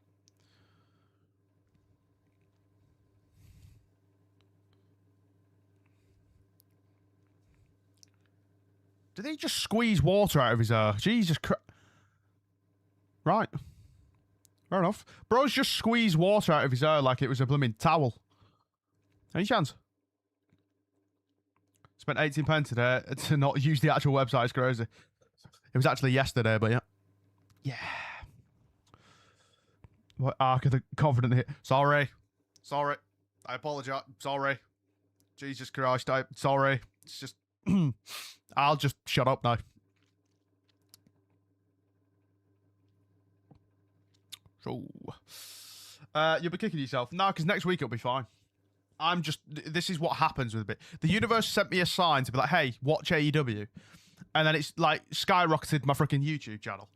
S1: Did he just squeeze water out of his Jesus Christ. Right. Fair enough. Bro's just squeezed water out of his hair like it was a blooming towel. Any chance? Spent £18 today to not use the actual website. It's crazy. It was actually yesterday, but yeah. Yeah. What arc of the confident here? Sorry. Sorry. I apologize. Sorry. Jesus Christ. Sorry. It's just... I'll just shut up now. So... you'll be kicking yourself. No, because next week it'll be fine. I'm just... This is what happens with a bit. The universe sent me a sign to be like, hey, watch AEW. And then it's like skyrocketed my freaking YouTube channel.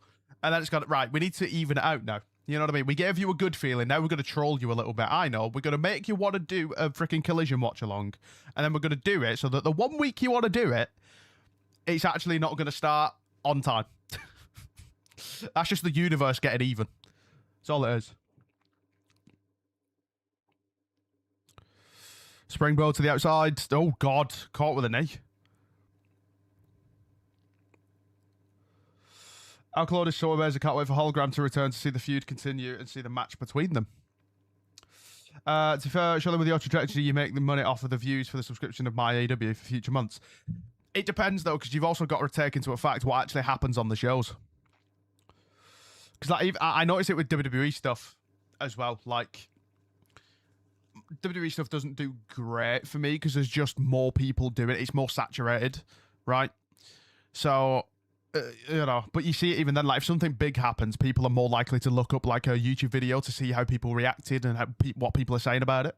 S1: And then it's got, right, we need to even it out now. You know what I mean? We gave you a good feeling. Now we're going to troll you a little bit. I know. We're going to make you want to do a freaking Collision Watch Along. And then we're going to do it so that the 1 week you want to do it, it's actually not going to start on time. That's just the universe getting even. That's all it is. Springboard to the outside. Oh, God. Caught with a knee. Alcalon is so amazing. I can't wait for Hologram to return to see the feud continue and see the match between them. To be fair, surely with your trajectory, you make the money off of the views for the subscription of my AEW for future months. It depends, though, because you've also got to take into effect what actually happens on the shows. Because like, I noticed it with WWE stuff as well. Like, WWE stuff doesn't do great for me because there's just more people doing it. It's more saturated, right? So, you know, but you see it even then, like if something big happens, people are more likely to look up like a YouTube video to see how people reacted and how what people are saying about it.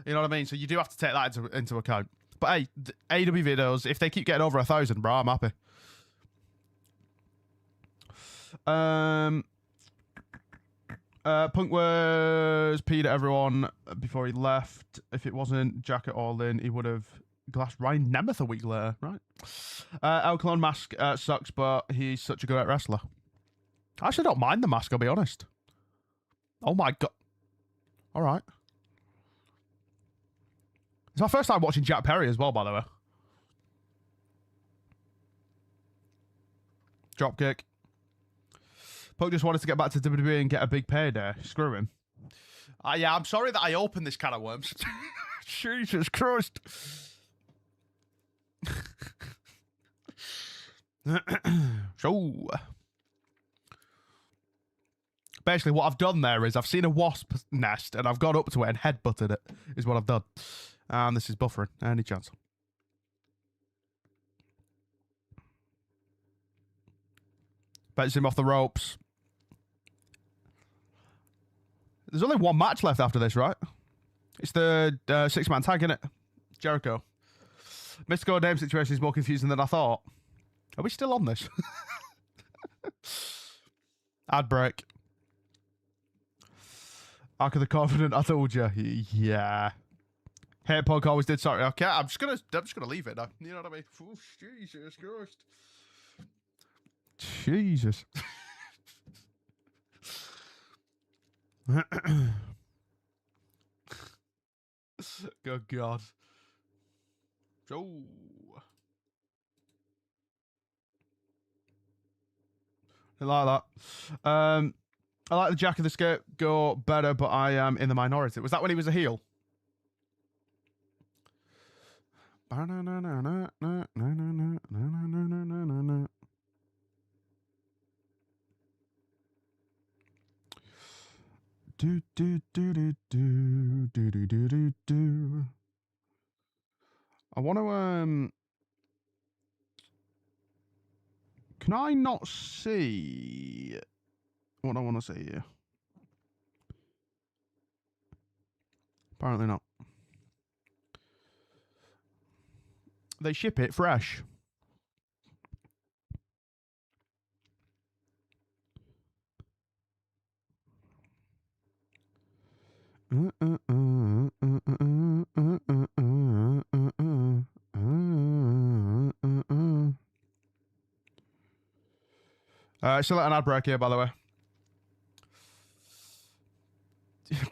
S1: You know what I mean? So you do have to take that into account. But hey, AEW videos, if they keep getting over 1,000, bro, I'm happy. Punk was peed at everyone before he left. If it wasn't Jacket All In, he would have glassed Ryan Nemeth a week later, right? El Clon mask sucks, but he's such a great wrestler. I actually don't mind the mask, I'll be honest. Oh my god. Alright. It's my first time watching Jack Perry as well, by the way. Dropkick. Punk just wanted to get back to WWE and get a big payday. Screw him. Yeah, I'm sorry that I opened this can of worms. Jesus Christ. So, basically what I've done there is I've seen a wasp nest and I've gone up to it and headbutted it, is what I've done. And this is buffering. Any chance? Bets him off the ropes. There's only one match left after this, right? It's the 6-man tag, innit? Jericho. Mystical name situation is more confusing than I thought. Are we still on this? Ad break. Arc of the Confident, I told you. Yeah. Hey, Punk always did. Sorry. Okay, I'm just gonna leave it now. You know what I mean? Oh, Jesus Christ. Jesus. Good God. Oh. I like that. I like the Jack of the Scapegoat better, but I am in the minority. Was that when he was a heel? Do do do do do do do do do do. I want to Can I not see what I want to see here? Apparently not. They ship it fresh. Still an ad break here, by the way.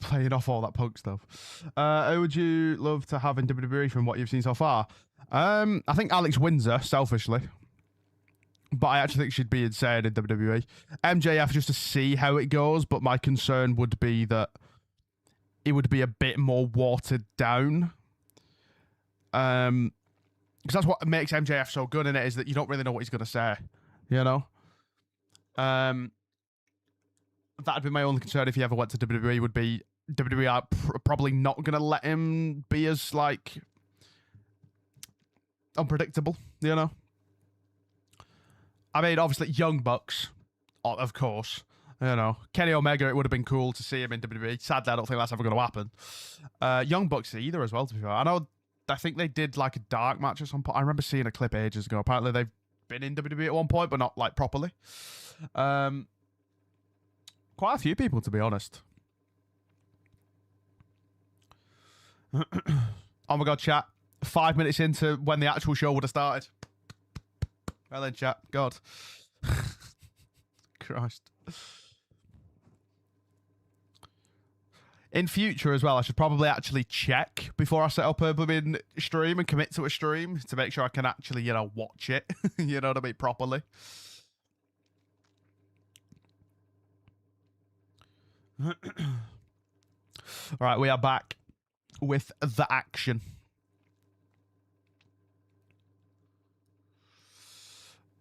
S1: Playing off all that Punk stuff. Who would you love to have in WWE from what you've seen so far? I think Alex Windsor, selfishly. But I actually think she'd be insane in WWE. MJF just to see how it goes, but my concern would be that it would be a bit more watered down. Because that's what makes MJF so good in it, is that you don't really know what he's going to say. You know? That'd be my only concern if he ever went to WWE, would be WWE are probably not going to let him be as, like, unpredictable, you know? I mean, obviously, Young Bucks, of course. You know, Kenny Omega, it would have been cool to see him in WWE. Sadly, I don't think that's ever going to happen. Young Bucks either as well, to be fair. I think they did, like, a dark match at some point. I remember seeing a clip ages ago. Apparently, they've been in WWE at one point, but not, like, properly. Quite a few people, to be honest. Oh my God, chat. 5 minutes into when the actual show would have started. Well then, chat. God. Christ. In future as well, I should probably actually check before I set up a blooming stream and commit to a stream to make sure I can actually, you know, watch it. You know what I mean? Properly. All right, we are back with the action.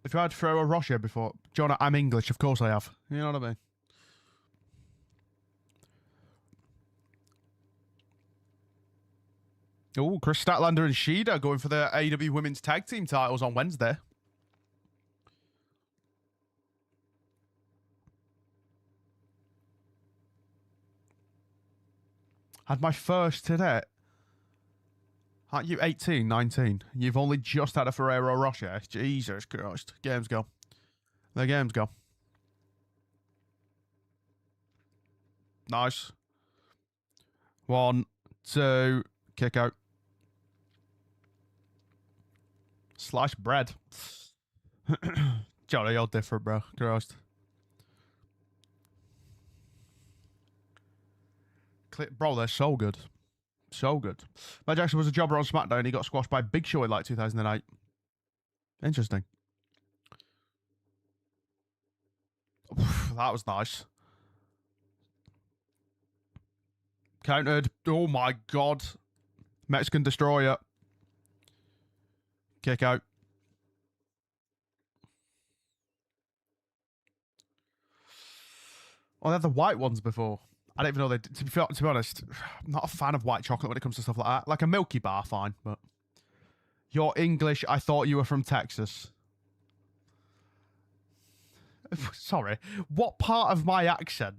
S1: If you had to throw a Rocher before, John, I'm English, of course I have. You know what I mean? Oh, Chris Statlander and Shida going for the AEW Women's Tag Team titles on Wednesday. Had my first today. Aren't you 18, 19? You've only just had a Ferrero Rocher. Jesus Christ. Games go. The games go. Nice. 1, 2, kick out. Sliced bread. Johnny, you're different, bro. Christ. Bro, they're so good. So good. Matt Jackson was a jobber on SmackDown. He got squashed by Big Show in like 2008. Interesting. That was nice. Countered. Oh my god. Mexican Destroyer. Kick out. Oh, they had the white ones before. I didn't even know they did. To be honest, I'm not a fan of white chocolate when it comes to stuff like that. Like a Milky Bar, fine, but... You're English. I thought you were from Texas. Sorry. What part of my accent?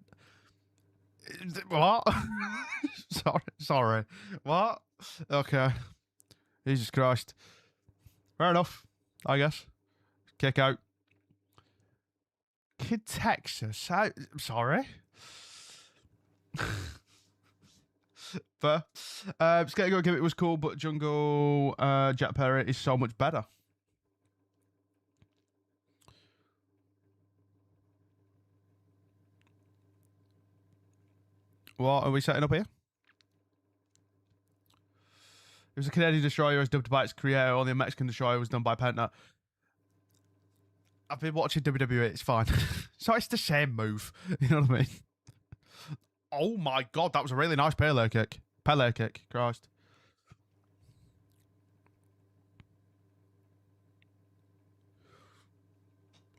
S1: What? Sorry. What? Okay. Jesus Christ. Fair enough, I guess. Kick out. Kid Texas. Sorry. But Skate Give It was cool, but Jungle Jack Perry is so much better. What are we setting up here? It was a Canadian Destroyer as dubbed by its creator, only a Mexican Destroyer was done by Penta. I've been watching WWE, it's fine. So it's the same move. You know what I mean? Oh my god, that was a really nice Pele kick. Pele kick, Christ.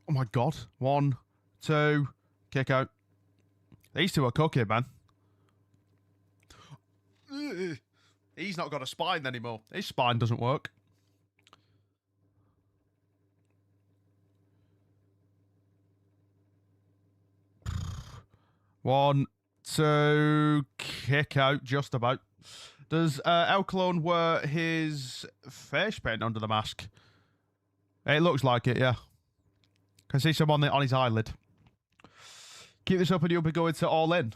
S1: Oh my god. 1, 2, kick out. These two are cooking, man. He's not got a spine anymore. His spine doesn't work. One, two, kick out, just about. Does El Clone wear his face paint under the mask? It looks like it, yeah. Can see some on his eyelid. Keep this up and you'll be going to All In.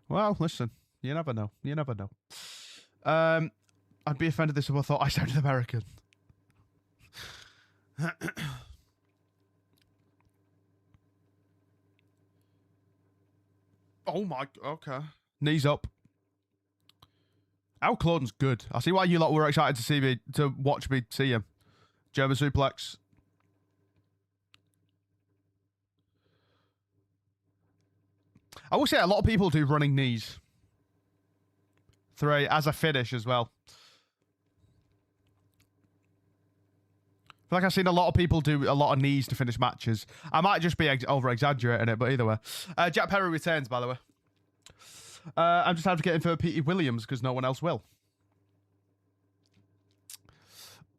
S1: Well, listen, you never know. You never know. I'd be offended if someone thought I sounded American. Oh my, okay. Knees up. Al Clone's good. I see why you lot were excited to watch me see him. German suplex. I will say a lot of people do running knees. 3 as a finish as well. I feel like I've seen a lot of people do a lot of knees to finish matches. I might just be over-exaggerating it, but either way. Jack Perry returns, by the way. I'm just advocating for Petey Williams because no one else will.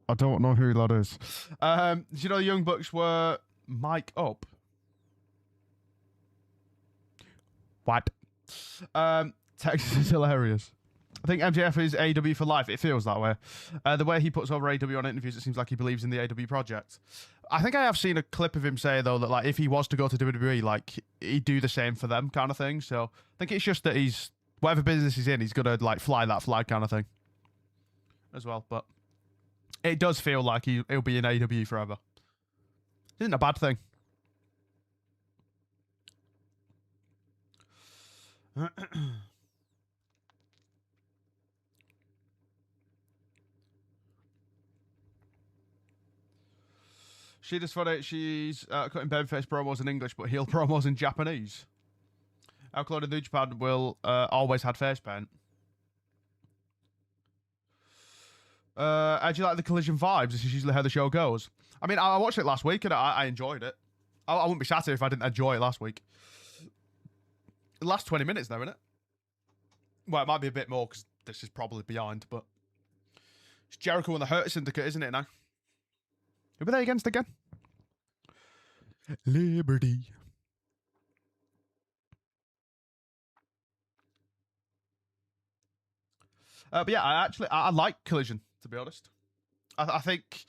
S1: I don't know who that is. Did you know the Young Bucks were mic up? What? Texas is hilarious. I think MJF is AEW for life. It feels that way. The way he puts over AEW on interviews, it seems like he believes in the AEW project. I think I have seen a clip of him say, though, that like if he was to go to WWE, like he'd do the same for them kind of thing. So I think it's just that he's, whatever business he's in, he's going to like fly that flag kind of thing as well. But it does feel like he'll be in AEW forever. Isn't a bad thing. She just found out she's cutting babyface promos in English, but heel promos in Japanese. How Claudia New Japan will always had face paint. How do you like the Collision vibes? This is usually how the show goes. I mean, I watched it last week and I enjoyed it. I wouldn't be sat here if I didn't enjoy it last week. It lasts 20 minutes now, isn't it? Well, it might be a bit more because this is probably behind, but it's Jericho and the Hurt Syndicate, isn't it now? Who were they against again? Liberty. But yeah, I like Collision, to be honest. I think,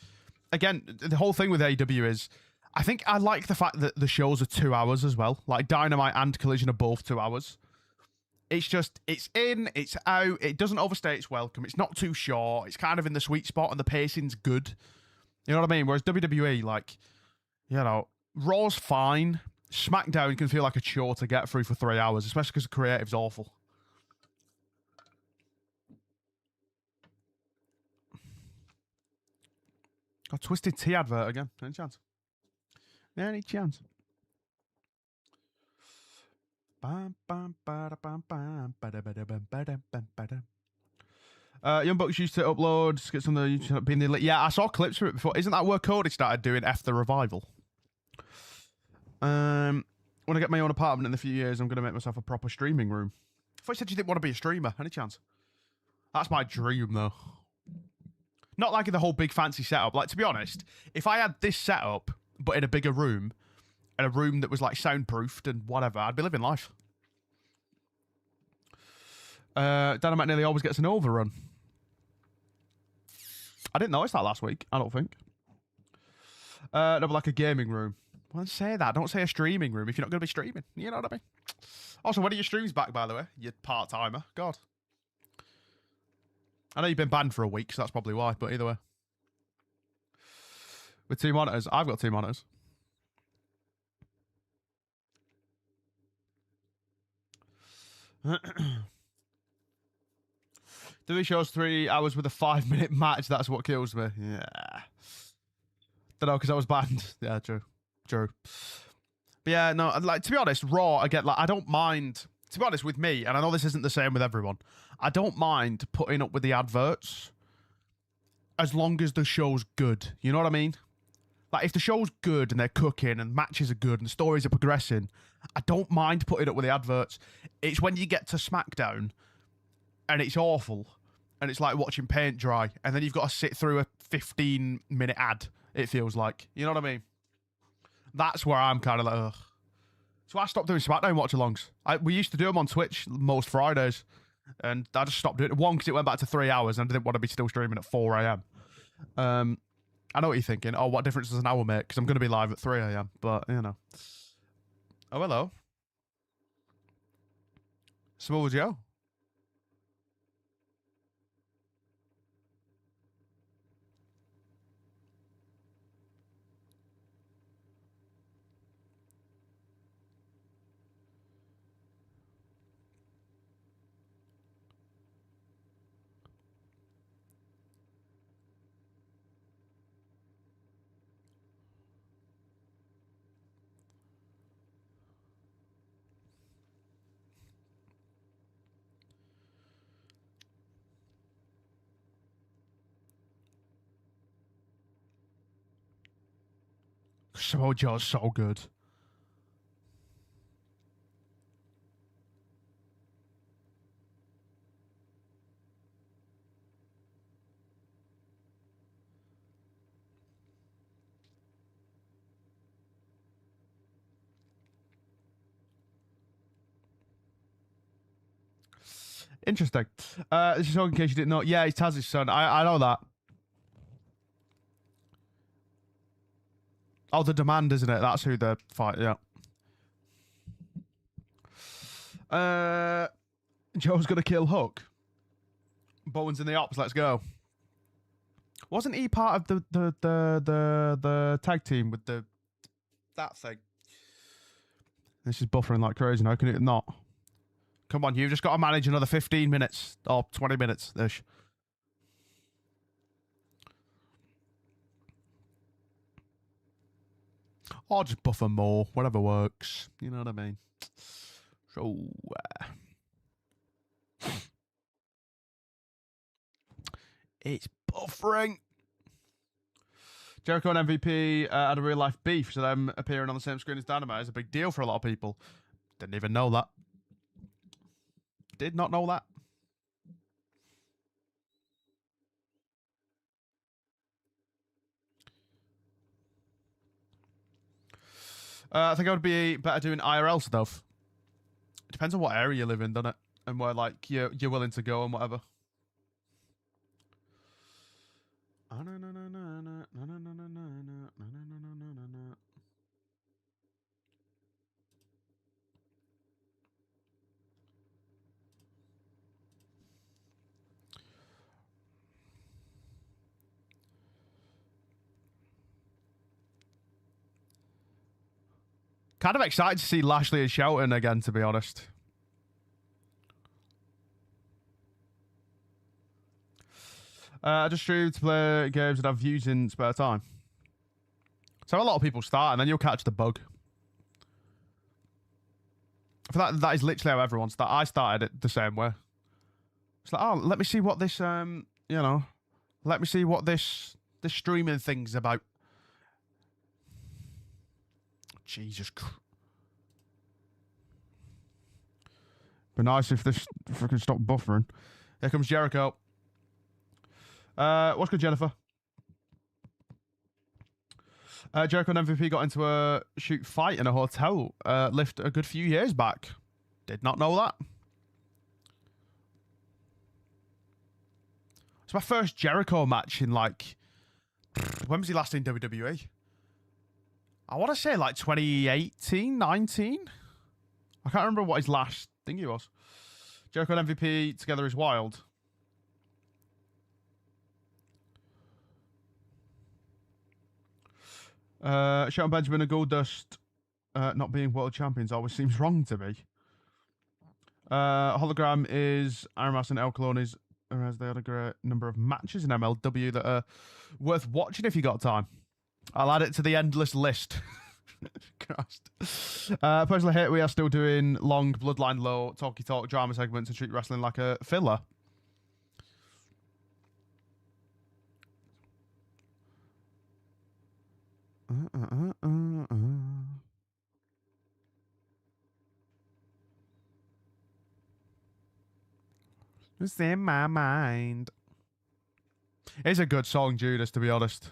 S1: again, the whole thing with AEW is, I think I like the fact that the shows are 2 hours as well. Like, Dynamite and Collision are both 2 hours. It's just, it's in, it's out, it doesn't overstay its welcome, it's not too short, it's kind of in the sweet spot, and the pacing's good. You know what I mean? Whereas WWE, like, you know, Raw's fine, SmackDown can feel like a chore to get through for 3 hours, especially because the creative's awful. Got Twisted Tea advert again. Any chance? Any chance? Young Bucks used to upload, get some of the being the yeah. I saw clips of it before. Isn't that where Cody started doing F the Revival? When I get my own apartment in a few years, I'm gonna make myself a proper streaming room. I thought you said you didn't want to be a streamer. Any chance? That's my dream, though. Not like the whole big fancy setup. Like, to be honest, if I had this setup, but in a bigger room, and a room that was like soundproofed and whatever, I'd be living life. Dynamite nearly always gets an overrun. I didn't notice that last week, I don't think. No, but like a gaming room. Well, don't say that. Don't say a streaming room if you're not going to be streaming. You know what I mean? Also, when are your streams back, by the way? You part-timer. God. I know you've been banned for a week, so that's probably why, but either way. With 2 monitors. I've got 2 monitors. WWE shows 3 hours with a 5-minute match. That's what kills me. Yeah. Don't know, because I was banned. Yeah, true. True. But yeah, no, like, to be honest, Raw, again, like, I don't mind, to be honest, with me, and I know this isn't the same with everyone, I don't mind putting up with the adverts as long as the show's good. You know what I mean? Like, if the show's good and they're cooking and matches are good and the stories are progressing, I don't mind putting up with the adverts. It's when you get to SmackDown and it's awful and it's like watching paint dry and then you've got to sit through a 15-minute ad, it feels like. You know what I mean? That's where I'm kind of like, ugh. So I stopped doing SmackDown watch-alongs. We used to do them on Twitch most Fridays. And I just stopped doing it. One, because it went back to 3 hours and I didn't want to be still streaming at 4 a.m. I know what you're thinking. Oh, what difference does an hour make? Because I'm going to be live at 3 a.m. But, you know. Oh, hello. Samoa Joe. Samoa Joe's so good. Interesting. This is in case you didn't know. Yeah, he's Taz's son. I know that. Oh, the Demand, isn't it? That's who they're fighting. Yeah. Joe's gonna kill Hook. Bowen's in the ops. Let's go. Wasn't he part of the tag team with that thing? This is buffering like crazy now. Can it not? Come on, you've just got to manage another 15 minutes or 20 minutes-ish. Or just buffer more, whatever works. You know what I mean? So, it's buffering. Jericho and MVP had a real-life beef, so them appearing on the same screen as Dynamite is a big deal for a lot of people. Didn't even know that. Did not know that. I think I would be better doing IRL stuff. It depends on what area you live in, doesn't it? And where like you're willing to go and whatever. Kind of excited to see Lashley and Shelton again, to be honest. I just stream to play games and have views in spare time. So a lot of people start, and then you'll catch the bug. For that is literally how everyone started. I started it the same way. It's like, oh, let me see what this, you know, let me see what this streaming thing's about. Jesus Christ. Be nice if this freaking stop buffering. Here comes Jericho. What's good, Jennifer? Jericho and MVP got into a shoot fight in a hotel lift a good few years back. Did not know that. It's my first Jericho match in like... When was he last in WWE? I want to say like 2018, 19? I can't remember what his last thing he was. Jericho and MVP together is wild. Shelton Benjamin and Goldust not being world champions always seems wrong to me. Hologram is Iron Master and El Clone is, whereas they had a great number of matches in MLW that are worth watching if you got time. I'll add it to the endless list. Christ. Personally, hate we are still doing long bloodline low talky talk drama segments and treat wrestling like a filler. It's in my mind. It's a good song, Judas, to be honest.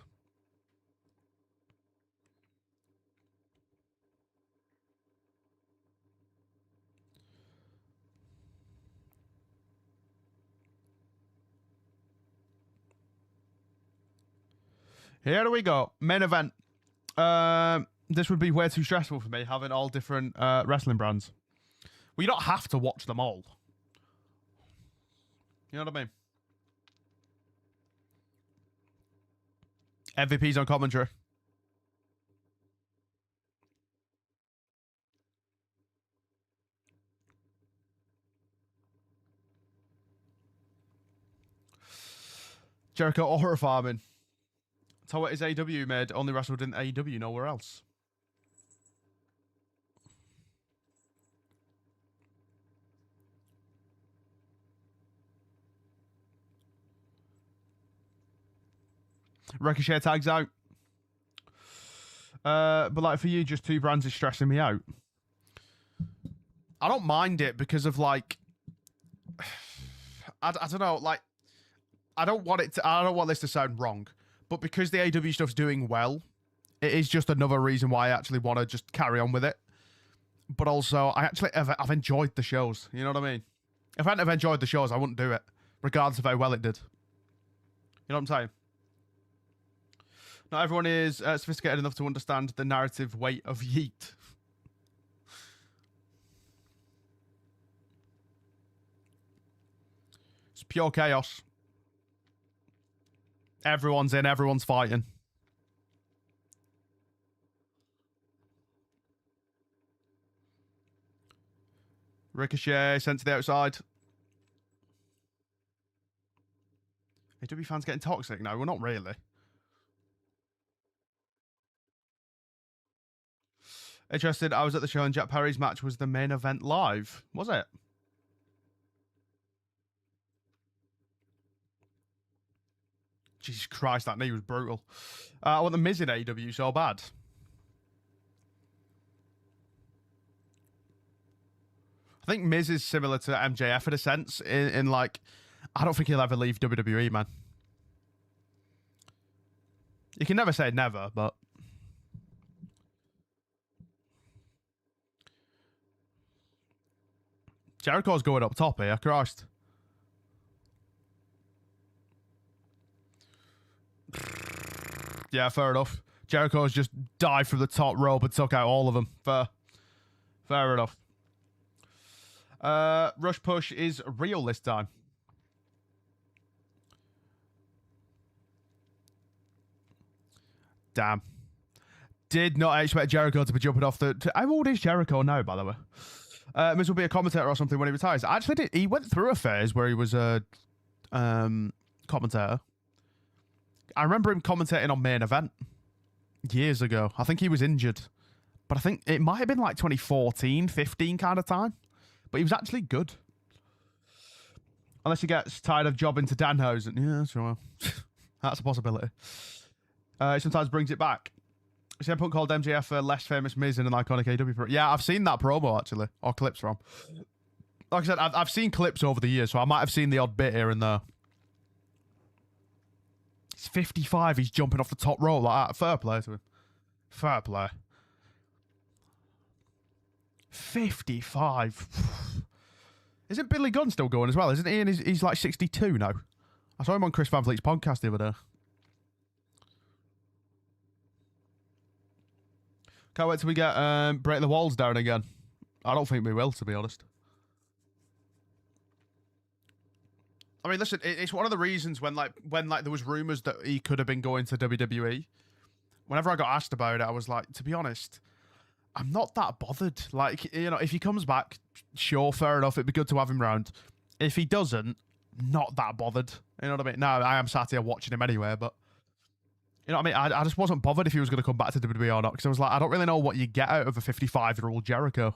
S1: Here we go. Main event. This would be way too stressful for me, having all different wrestling brands. Well, you don't have to watch them all. You know what I mean? MVP's on commentary. Jericho aura farming. So what is AEW made? Only wrestled in AEW, nowhere else. Ricochet tags out. But like for you, just two brands is stressing me out. I don't mind it because of like, I don't know, like, I don't want this to sound wrong, but because the AEW stuff's doing well, it is just another reason why I actually want to just carry on with it. But also, I've enjoyed the shows. You know what I mean? If I hadn't have enjoyed the shows, I wouldn't do it, regardless of how well it did. You know what I'm saying? Not everyone is sophisticated enough to understand the narrative weight of Yeet. It's pure chaos. Everyone's in, everyone's fighting. Ricochet sent to the outside. AEW fans getting toxic now? Well, not really. Interested, I was at the show and Jack Perry's match was the main event live. Was it? Jesus Christ, that knee was brutal. I want the Miz in AEW so bad. I think Miz is similar to MJF in a sense, in like, I don't think he'll ever leave WWE, man. You can never say never, but... Jericho's going up top here, Christ. Yeah, fair enough. Jericho's just dived from the top rope and took out all of them. Fair enough. Rush push is real this time. Damn. Did not expect Jericho to be jumping off the... How old is Jericho now, by the way? Miz will be a commentator or something when he retires. Actually, he went through a phase where he was a commentator. I remember him commentating on Main Event years ago. I think he was injured. But I think it might have been like 2014, 15 kind of time. But he was actually good. Unless he gets tired of jobbing to Danhausen. Yeah, sure. That's a possibility. He sometimes brings it back. CM Punk called MJF a less famous Miz in an iconic AEW promo. Yeah, I've seen that promo, actually. Or clips from. Like I said, I've seen clips over the years, so I might have seen the odd bit here and there. He's 55. He's jumping off the top rope like that. Fair play to him. Fair play. 55. Isn't Billy Gunn still going as well? Isn't he? And he's like 62 now. I saw him on Chris Van Vliet's podcast the other day. Can't wait till we get Break the Walls down again. I don't think we will, to be honest. I mean, listen, it's one of the reasons when there was rumors that he could have been going to WWE. Whenever I got asked about it, I was like, to be honest, I'm not that bothered. Like, you know, if he comes back, sure, fair enough. It'd be good to have him round. If he doesn't, not that bothered. You know what I mean? Now, I am sat here watching him anyway, but you know what I mean? I just wasn't bothered if he was going to come back to WWE or not, because I was like, I don't really know what you get out of a 55-year-old Jericho.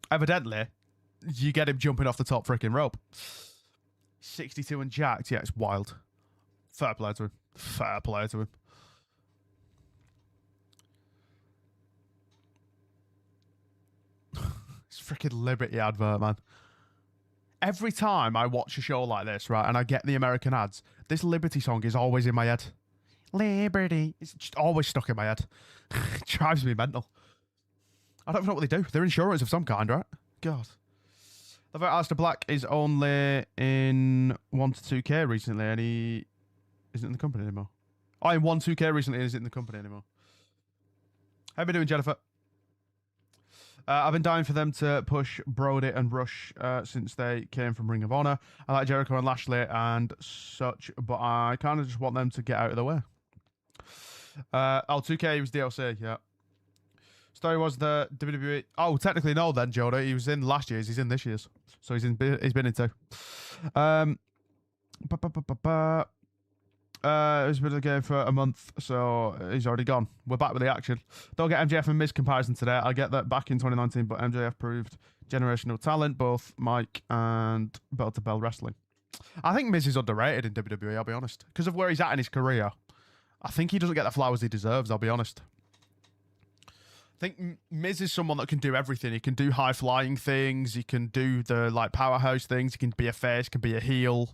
S1: Evidently, you get him jumping off the top freaking rope. 62 and jacked. Yeah, it's wild. Fair play to him. Fair play to him. It's freaking Liberty advert, man. Every time I watch a show like this, right, and I get the American ads, this Liberty song is always in my head. Liberty. It's just always stuck in my head. It drives me mental. I don't know what they do. They're insurance of some kind, right? God. The fact Aleister Black is only in 1-2K recently, and he isn't in the company anymore. Oh, in 1-2K recently, and isn't in the company anymore. How you doing, Jennifer? I've been dying for them to push Brody and Rush since they came from Ring of Honor. I like Jericho and Lashley and such, but I kind of just want them to get out of the way. 2K was DLC, yeah. Story was the WWE. Oh, technically no, then Joda. He was in last year's. He's in this year's, so he's been in two. He's been in the game for a month, so he's already gone. We're back with the action. Don't get MJF and Miz comparison today. I get that back in 2019, but MJF proved generational talent, both mic and bell-to-bell wrestling. I think Miz is underrated in WWE, I'll be honest. Because of where he's at in his career. I think he doesn't get the flowers he deserves, I'll be honest. I think Miz is someone that can do everything. He can do high-flying things. He can do the powerhouse things. He can be a face, can be a heel.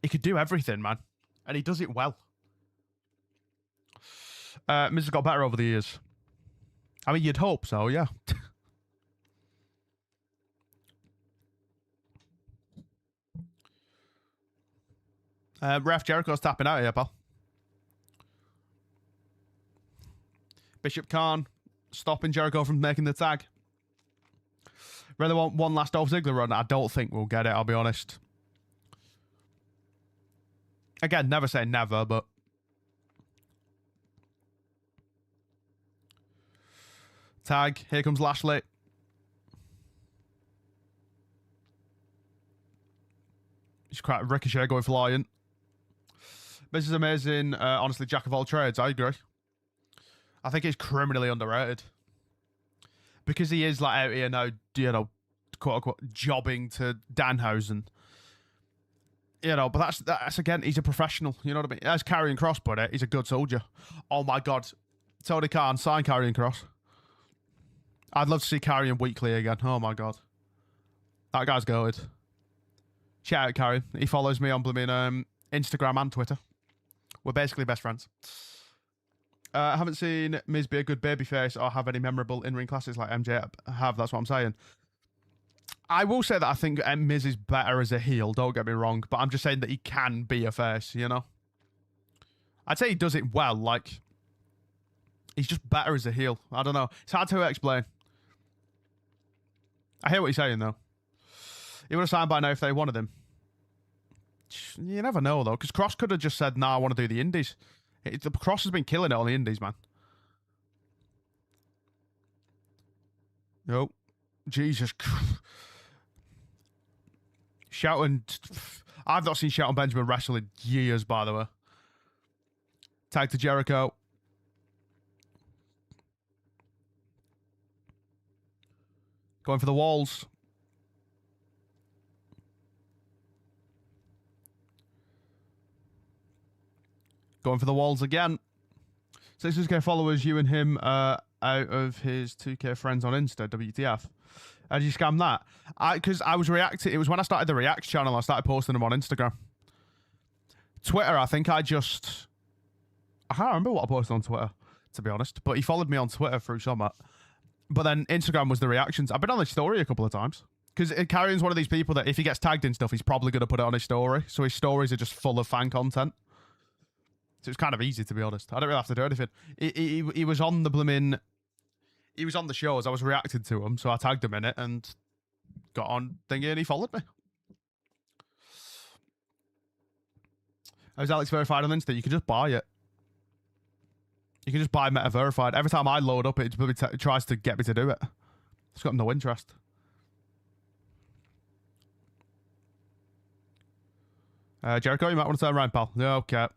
S1: He could do everything, man. And he does it well. Miz has got better over the years. I mean, you'd hope so, yeah. Ref Jericho's tapping out here, pal. Bishop Khan stopping Jericho from making the tag. Really want one last Dolph Ziggler run. I don't think we'll get it, I'll be honest. Again, never say never, but tag. Here comes Lashley. He's quite Ricochet going flying. This is amazing. Honestly, jack of all trades. I agree. I think he's criminally underrated because he is out here now, you know, quote unquote, jobbing to Danhausen. You know, but that's again, he's a professional. You know what I mean? As Karrion Kross put it, he's a good soldier. Oh my God, Tony Khan, sign Karrion Kross. I'd love to see Karrion weekly again. Oh my God, that guy's goated. Shout out Karrion. He follows me on blooming Instagram and Twitter. We're basically best friends. I haven't seen Miz be a good babyface or have any memorable in-ring classes like MJ have. That's what I'm saying. I will say that I think Miz is better as a heel, don't get me wrong, but I'm just saying that he can be a face, you know? I'd say he does it well, like, he's just better as a heel. I don't know. It's hard to explain. I hear what you're saying, though. He would have signed by now if they wanted him. You never know, though, because Cross could have just said, nah, I want to do the indies. The Cross has been killing it on the indies, man. Nope. Jesus. Shelton. I've not seen Shelton Benjamin wrestle in years, by the way. Tag to Jericho. Going for the walls. Going for the walls again. So 6K followers, you and him out of his 2K friends on Insta, WTF. How did you scam that? Because I was reacting. It was when I started the Reacts channel, I started posting them on Instagram. Twitter, I think I can't remember what I posted on Twitter, to be honest. But he followed me on Twitter through Summit. But then Instagram was the reactions. I've been on his story a couple of times. Because Carrion's one of these people that if he gets tagged in stuff, he's probably going to put it on his story. So his stories are just full of fan content. So it's kind of easy, to be honest. I don't really have to do anything. He was on the blooming... He was on the shows. I was reacting to him, so I tagged him in it and got on thingy and he followed me. How's Alex verified on Insta? You can just buy it. You can just buy Meta verified. Every time I load up, it tries to get me to do it. It's got no interest. Jericho, you might want to turn around, pal. Yeah, okay.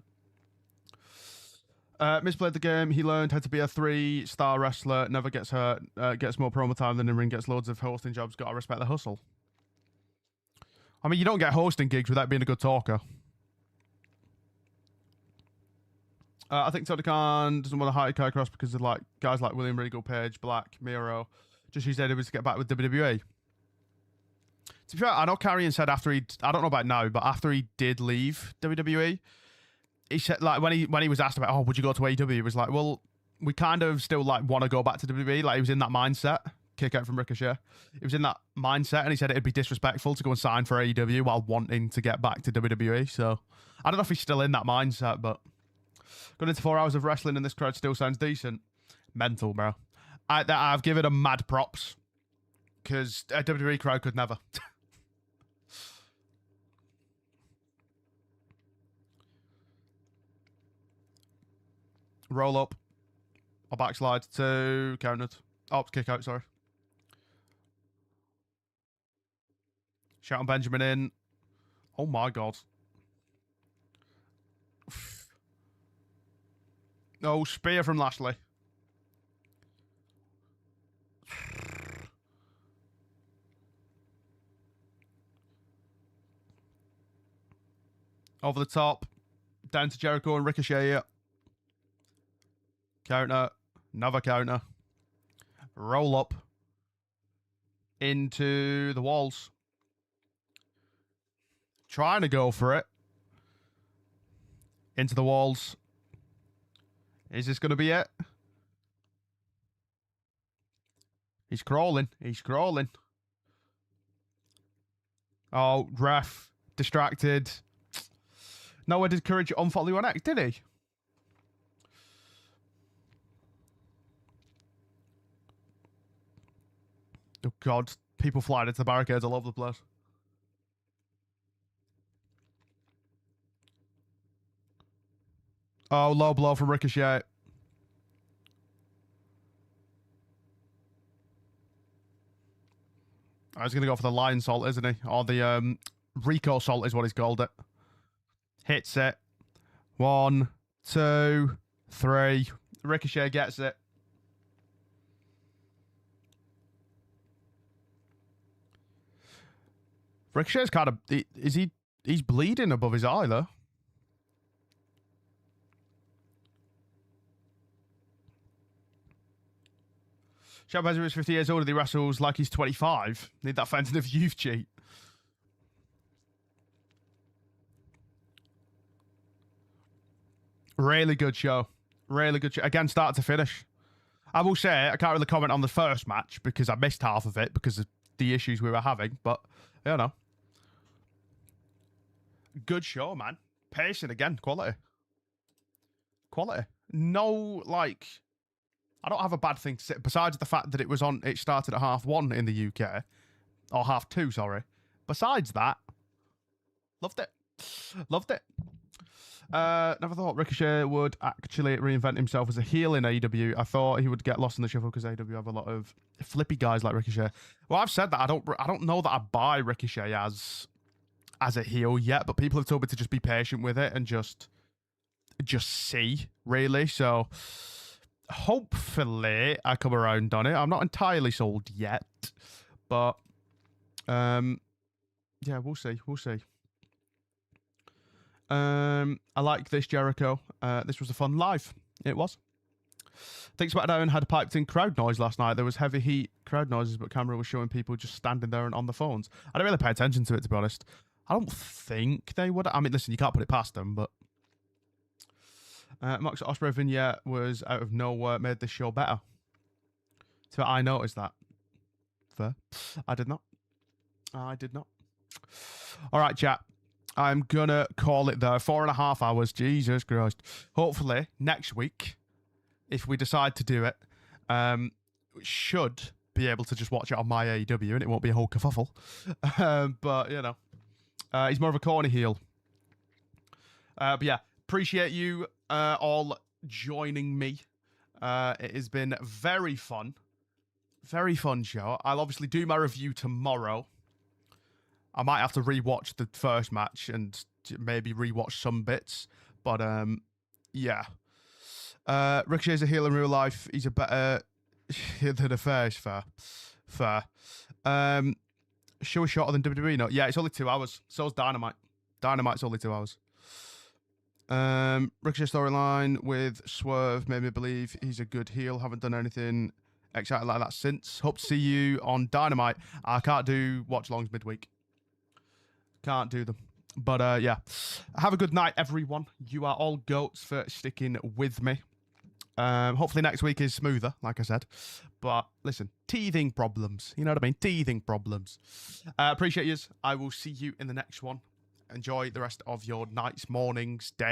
S1: Misplayed the game. He learned how to be a 3-star wrestler. Never gets hurt. Gets more promo time than in ring. Gets loads of hosting jobs. Gotta respect the hustle. I mean, you don't get hosting gigs without being a good talker. I think Tony Khan doesn't want to hire Kai Cross because of like guys like William Regal, Page, Black, Miro. Just used AEW to get back with WWE. To be fair, I know Carrion said after he... I don't know about now, but after he did leave WWE... He said, like, when he was asked about, oh, would you go to AEW? He was like, well, we kind of still, like, want to go back to WWE. Like, he was in that mindset. Kick out from Ricochet. He was in that mindset, and he said it'd be disrespectful to go and sign for AEW while wanting to get back to WWE. So, I don't know if he's still in that mindset, but going into 4 hours of wrestling and this crowd still sounds decent. Mental, bro. I've given him mad props, because a WWE crowd could never. Roll up. Or backslide. 2. Counted. Oh, kick out, sorry. Shout on Benjamin in. Oh my god. No, spear from Lashley. Over the top. Down to Jericho and Ricochet here. Counter. Another counter. Roll up. Into the walls. Trying to go for it. Into the walls. Is this going to be it? He's crawling. He's crawling. Oh, ref. Distracted. Nowhere did Courage unfollow you on X, did he? Oh, God. People flying into the barricades all over the place. Oh, low blow from Ricochet. I was going to go for the Lion Salt, isn't he? Or the Rico Salt is what he's called it. Hits it. 1, 2, 3. Ricochet gets it. Ricochet's kind of... He's bleeding above his eye, though. Shabazz is 50 years old and he wrestles like he's 25. Need that fountain of youth cheat. Really good show. Really good show. Again, start to finish. I will say, I can't really comment on the first match because I missed half of it because the issues we were having. But, you know. Good show, man. Pacing again. Quality. Quality. No, like... I don't have a bad thing to say, besides the fact that it started at 1:30 in the UK. Or 2:30, sorry. Besides that, loved it. Loved it. Never thought Ricochet would actually reinvent himself as a heel in AEW. I thought he would get lost in the shuffle because AEW have a lot of flippy guys like Ricochet. Well, I've said that. I don't know that I buy Ricochet as a heel yet, but people have told me to just be patient with it and just see, really. So... hopefully I come around on it. I'm not entirely sold yet, but yeah, we'll see. I like this Jericho. This was a fun live. It was. I think SmackDown had a piped in crowd noise last night. There was heavy heat crowd noises, but camera was showing people just standing there and on the phones. I didn't really pay attention to it, to be honest. I don't think they would. I mean, listen, you can't put it past them, but Mox Ospreay vignette was out of nowhere, made this show better. So I noticed that. Fair. I did not. All right, chat. I'm going to call it there. 4.5 hours. Jesus Christ. Hopefully, next week, if we decide to do it, we should be able to just watch it on my AEW and it won't be a whole kerfuffle. But, you know, he's more of a corny heel. But yeah, appreciate you all joining me. It has been very fun. Very fun show. I'll obviously do my review tomorrow. I might have to rewatch the first match and maybe rewatch some bits. But, yeah. Ricochet's a heel in real life. He's a better heel than a face. Fair. Show is shorter than WWE. No, yeah, it's only 2 hours. So's Dynamite. Dynamite's only 2 hours. Ricochet storyline with Swerve made me believe he's a good heel. Haven't done anything exciting like that since. Hope to see you on Dynamite. I can't do watch-alongs midweek. Can't do them. But, yeah. Have a good night, everyone. You are all goats for sticking with me. Hopefully next week is smoother, like I said. But, listen, teething problems. You know what I mean? Teething problems. Appreciate yous. I will see you in the next one. Enjoy the rest of your nights, mornings, days.